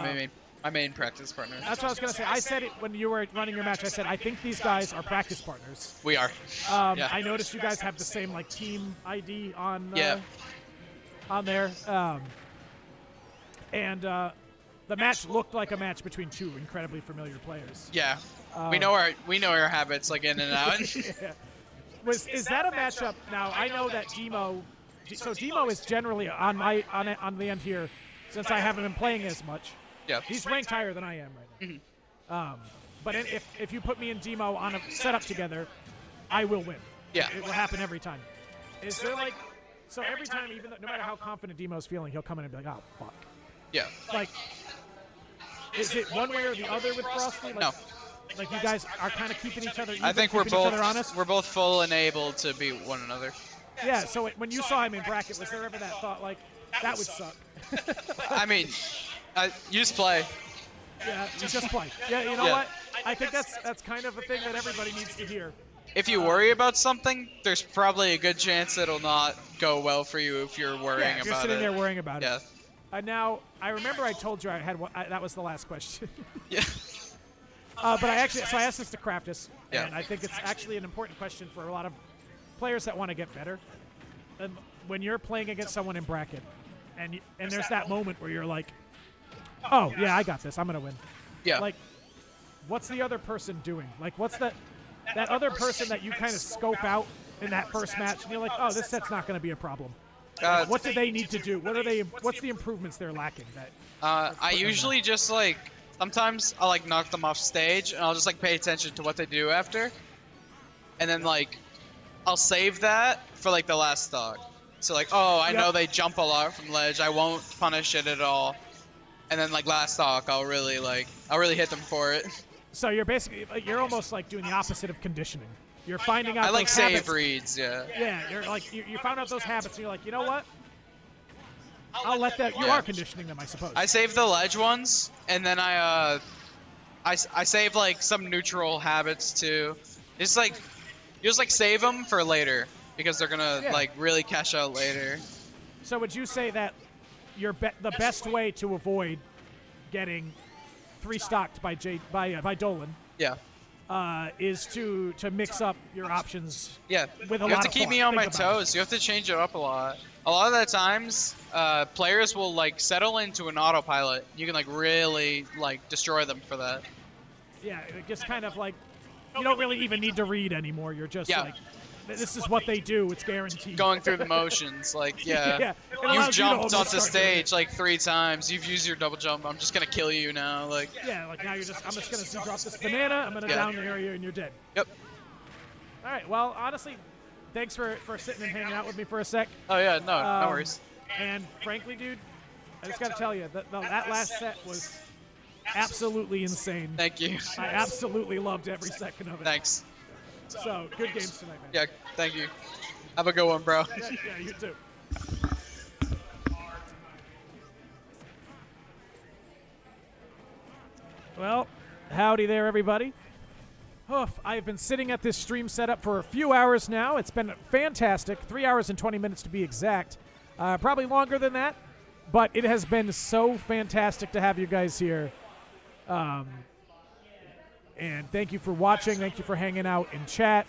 [SPEAKER 6] main practice partner.
[SPEAKER 1] That's what I was going to say. I said it when you were running your match. I said, I think these guys are practice partners.
[SPEAKER 6] We are.
[SPEAKER 1] I noticed you guys have the same like team ID on on there. And the match looked like a match between two incredibly familiar players.
[SPEAKER 6] Yeah. We know our habits like in and out.
[SPEAKER 1] Yeah. Is that a matchup? Now I know that Demo. So Demo is generally on the end here, since I haven't been playing as much.
[SPEAKER 6] Yeah.
[SPEAKER 1] He's ranked higher than I am right now. But if you put me and Demo on a setup together, I will win.
[SPEAKER 6] Yeah.
[SPEAKER 1] It will happen every time. Is there like so every time, even though, no matter how confident Demo's feeling, he'll come in and be like, oh fuck.
[SPEAKER 6] Yeah.
[SPEAKER 1] Like, is it one way or the other with Frosty? Like,
[SPEAKER 6] No.
[SPEAKER 1] Like you guys are kind of keeping each other.
[SPEAKER 6] I think we're
[SPEAKER 1] keeping each other honest?
[SPEAKER 6] both full and able to beat one another.
[SPEAKER 1] Yeah. So when you saw him in bracket, was there ever that thought like that would suck?
[SPEAKER 6] I mean, you just play.
[SPEAKER 1] Yeah, you just play. Yeah, you know
[SPEAKER 6] Yeah.
[SPEAKER 1] what? I think that's kind of a thing that everybody needs to hear.
[SPEAKER 6] If you worry about something, there's probably a good chance it'll not go well for you if you're worrying
[SPEAKER 1] Yeah,
[SPEAKER 6] about it.
[SPEAKER 1] you're sitting there worrying about
[SPEAKER 6] Yeah.
[SPEAKER 1] it. Now, I remember I told you I had one, that was the last question.
[SPEAKER 6] Yeah.
[SPEAKER 1] But I asked this to Craftis,
[SPEAKER 6] Yeah.
[SPEAKER 1] and I think it's actually an important question for a lot of players that want to get better. And when you're playing against someone in bracket, and there's that moment where you're like, oh yeah, I got this, I'm gonna win.
[SPEAKER 6] Yeah.
[SPEAKER 1] Like, what's the other person doing? Like, what's that other person that you kind of scope out in that first match, and you're like, oh, this set's not gonna be a problem. Like, what do they need to do? What's the improvements they're lacking?
[SPEAKER 6] I usually just like sometimes I'll like knock them off stage and I'll just like pay attention to what they do after, and then like I'll save that for like the last stock. So like, oh, I know they jump a lot from ledge. I won't punish it at all. And then like last stock, I'll really hit them for it.
[SPEAKER 1] So you're basically you're almost like doing the opposite of conditioning. You're finding out.
[SPEAKER 6] I like
[SPEAKER 1] those
[SPEAKER 6] save
[SPEAKER 1] habits.
[SPEAKER 6] reads, yeah.
[SPEAKER 1] Yeah, you're like you found out those habits, and you're like, you know what? I'll let that. You are conditioning them, I suppose.
[SPEAKER 6] I save the ledge ones, and then I save like some neutral habits too. It's like you just like save them for later because they're gonna like really cash out later.
[SPEAKER 1] So would you say that the best way to avoid getting 3-stocked by Dolan?
[SPEAKER 6] Yeah.
[SPEAKER 1] is to mix up your options.
[SPEAKER 6] Yeah,
[SPEAKER 1] with a
[SPEAKER 6] you have
[SPEAKER 1] lot
[SPEAKER 6] to
[SPEAKER 1] of
[SPEAKER 6] keep
[SPEAKER 1] thought.
[SPEAKER 6] me on
[SPEAKER 1] Think
[SPEAKER 6] my
[SPEAKER 1] about
[SPEAKER 6] toes. You have to change it up a lot. A lot of the times, players will like settle into an autopilot. You can like really like destroy them for that.
[SPEAKER 1] Yeah, it just kind of like you don't really even need to read anymore. You're just
[SPEAKER 6] Yeah.
[SPEAKER 1] like, this is what they do. It's guaranteed.
[SPEAKER 6] Going through the motions, like yeah.
[SPEAKER 1] Yeah, it
[SPEAKER 6] You've
[SPEAKER 1] allows you to
[SPEAKER 6] jumped
[SPEAKER 1] almost
[SPEAKER 6] onto
[SPEAKER 1] start doing it.
[SPEAKER 6] stage like 3 times. You've used your double jump. I'm just gonna kill you now. Like
[SPEAKER 1] Yeah, like now I'm just gonna see drop this banana. I'm gonna
[SPEAKER 6] Yeah.
[SPEAKER 1] down the area and you're dead.
[SPEAKER 6] Yep.
[SPEAKER 1] All right. Well, honestly, thanks for sitting and hanging out with me for a sec.
[SPEAKER 6] Oh yeah, no worries.
[SPEAKER 1] And frankly, dude, I just gotta tell you that that last set was absolutely insane.
[SPEAKER 6] Thank you.
[SPEAKER 1] I absolutely loved every second of it.
[SPEAKER 6] Thanks.
[SPEAKER 1] So good games tonight, man.
[SPEAKER 6] Yeah, thank you. Have a good one, bro.
[SPEAKER 1] Yeah, you too. Well, howdy there, everybody. Oof, I've been sitting at this stream setup for a few hours now. It's been fantastic. 3 hours and 20 minutes to be exact. Probably longer than that, but it has been so fantastic to have you guys here. And thank you for watching. Thank you for hanging out in chat.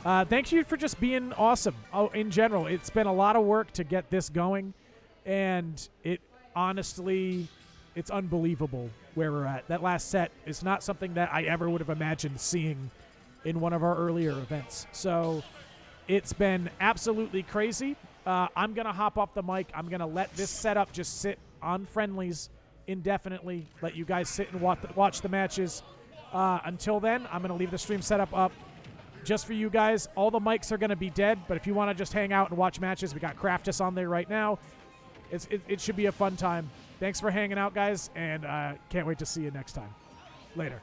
[SPEAKER 1] Thank you for just being awesome. Oh, in general, it's been a lot of work to get this going, and it honestly, it's unbelievable where we're at. That last set is not something that I ever would have imagined seeing in one of our earlier events. So it's been absolutely crazy. I'm going to hop off the mic. I'm going to let this setup just sit on Friendlies indefinitely, let you guys sit and watch the matches. Until then, I'm going to leave the stream setup up just for you guys. All the mics are going to be dead, but if you want to just hang out and watch matches, we got Craftis on there right now. It should be a fun time. Thanks for hanging out, guys, and can't wait to see you next time. Later.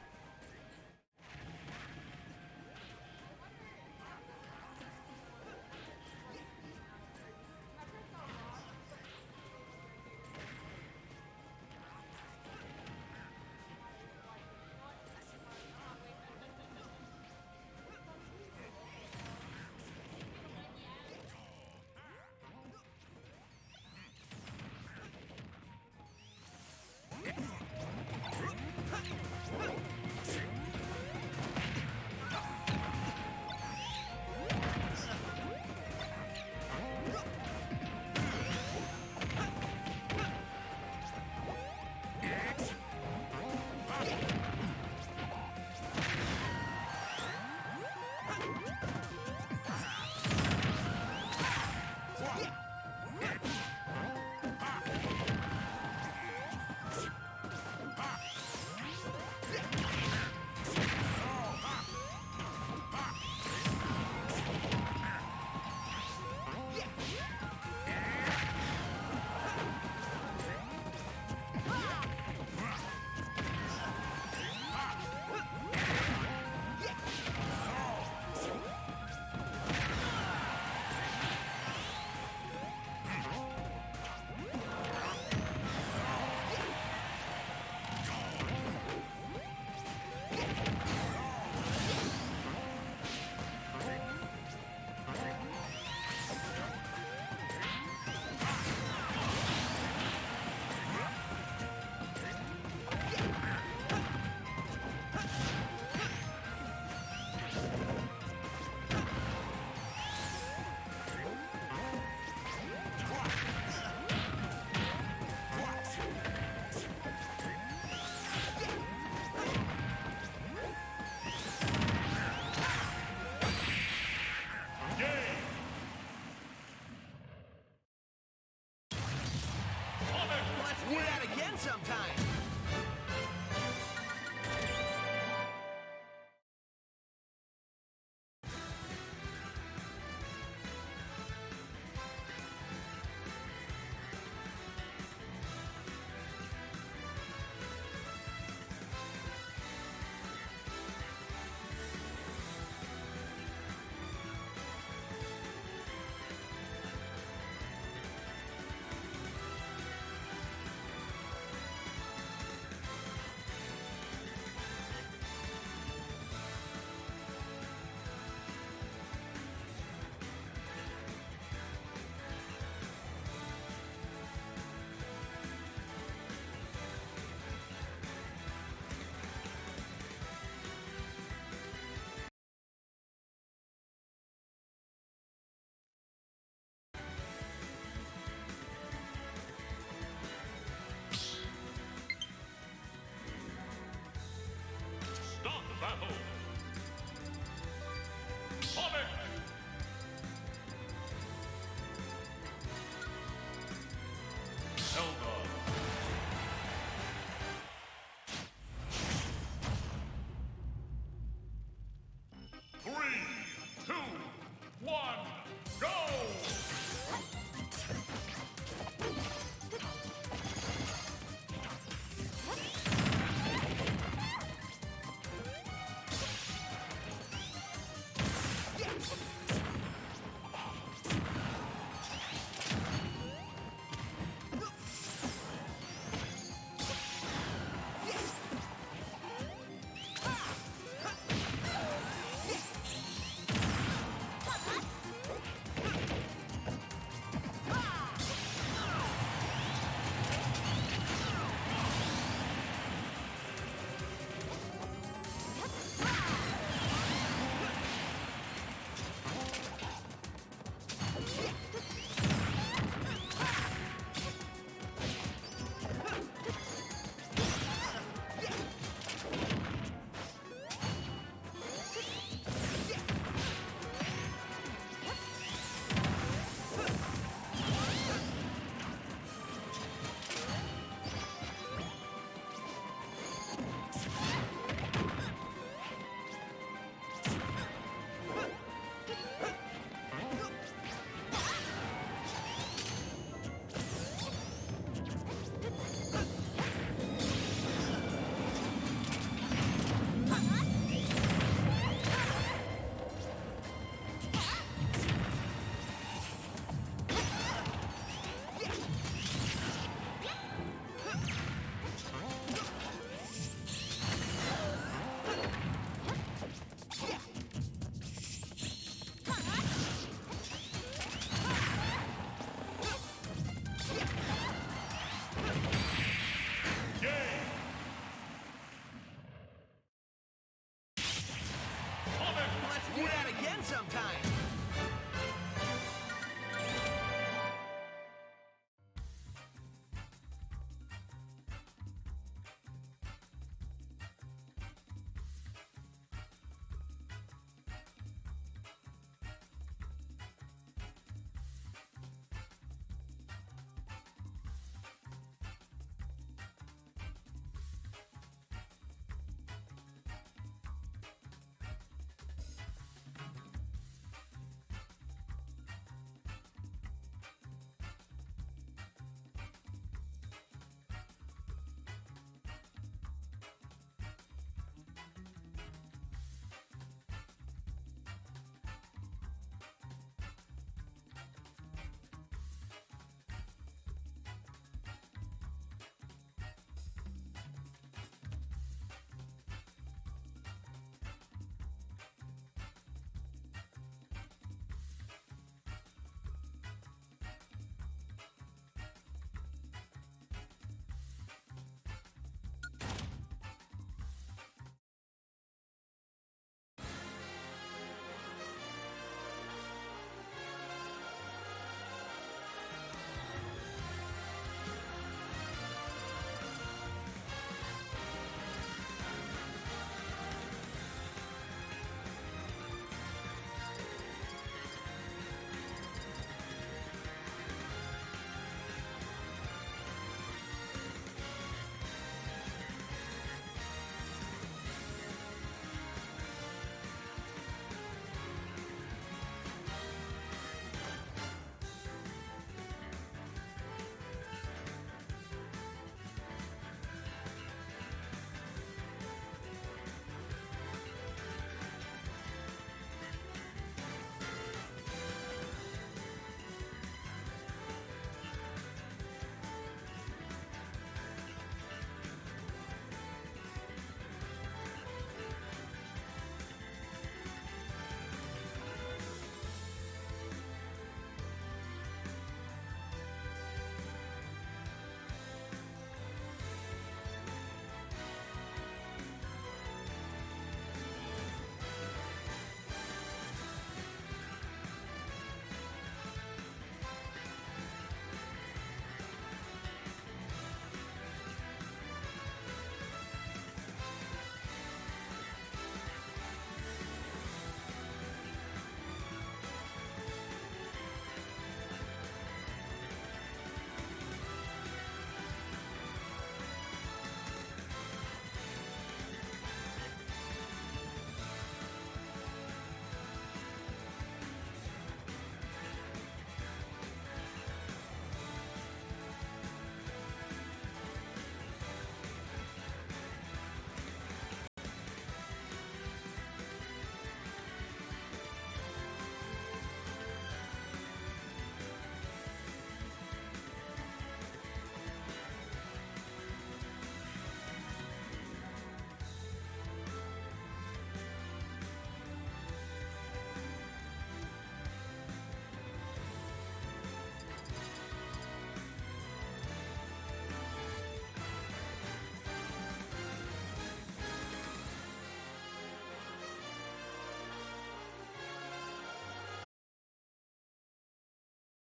[SPEAKER 3] go!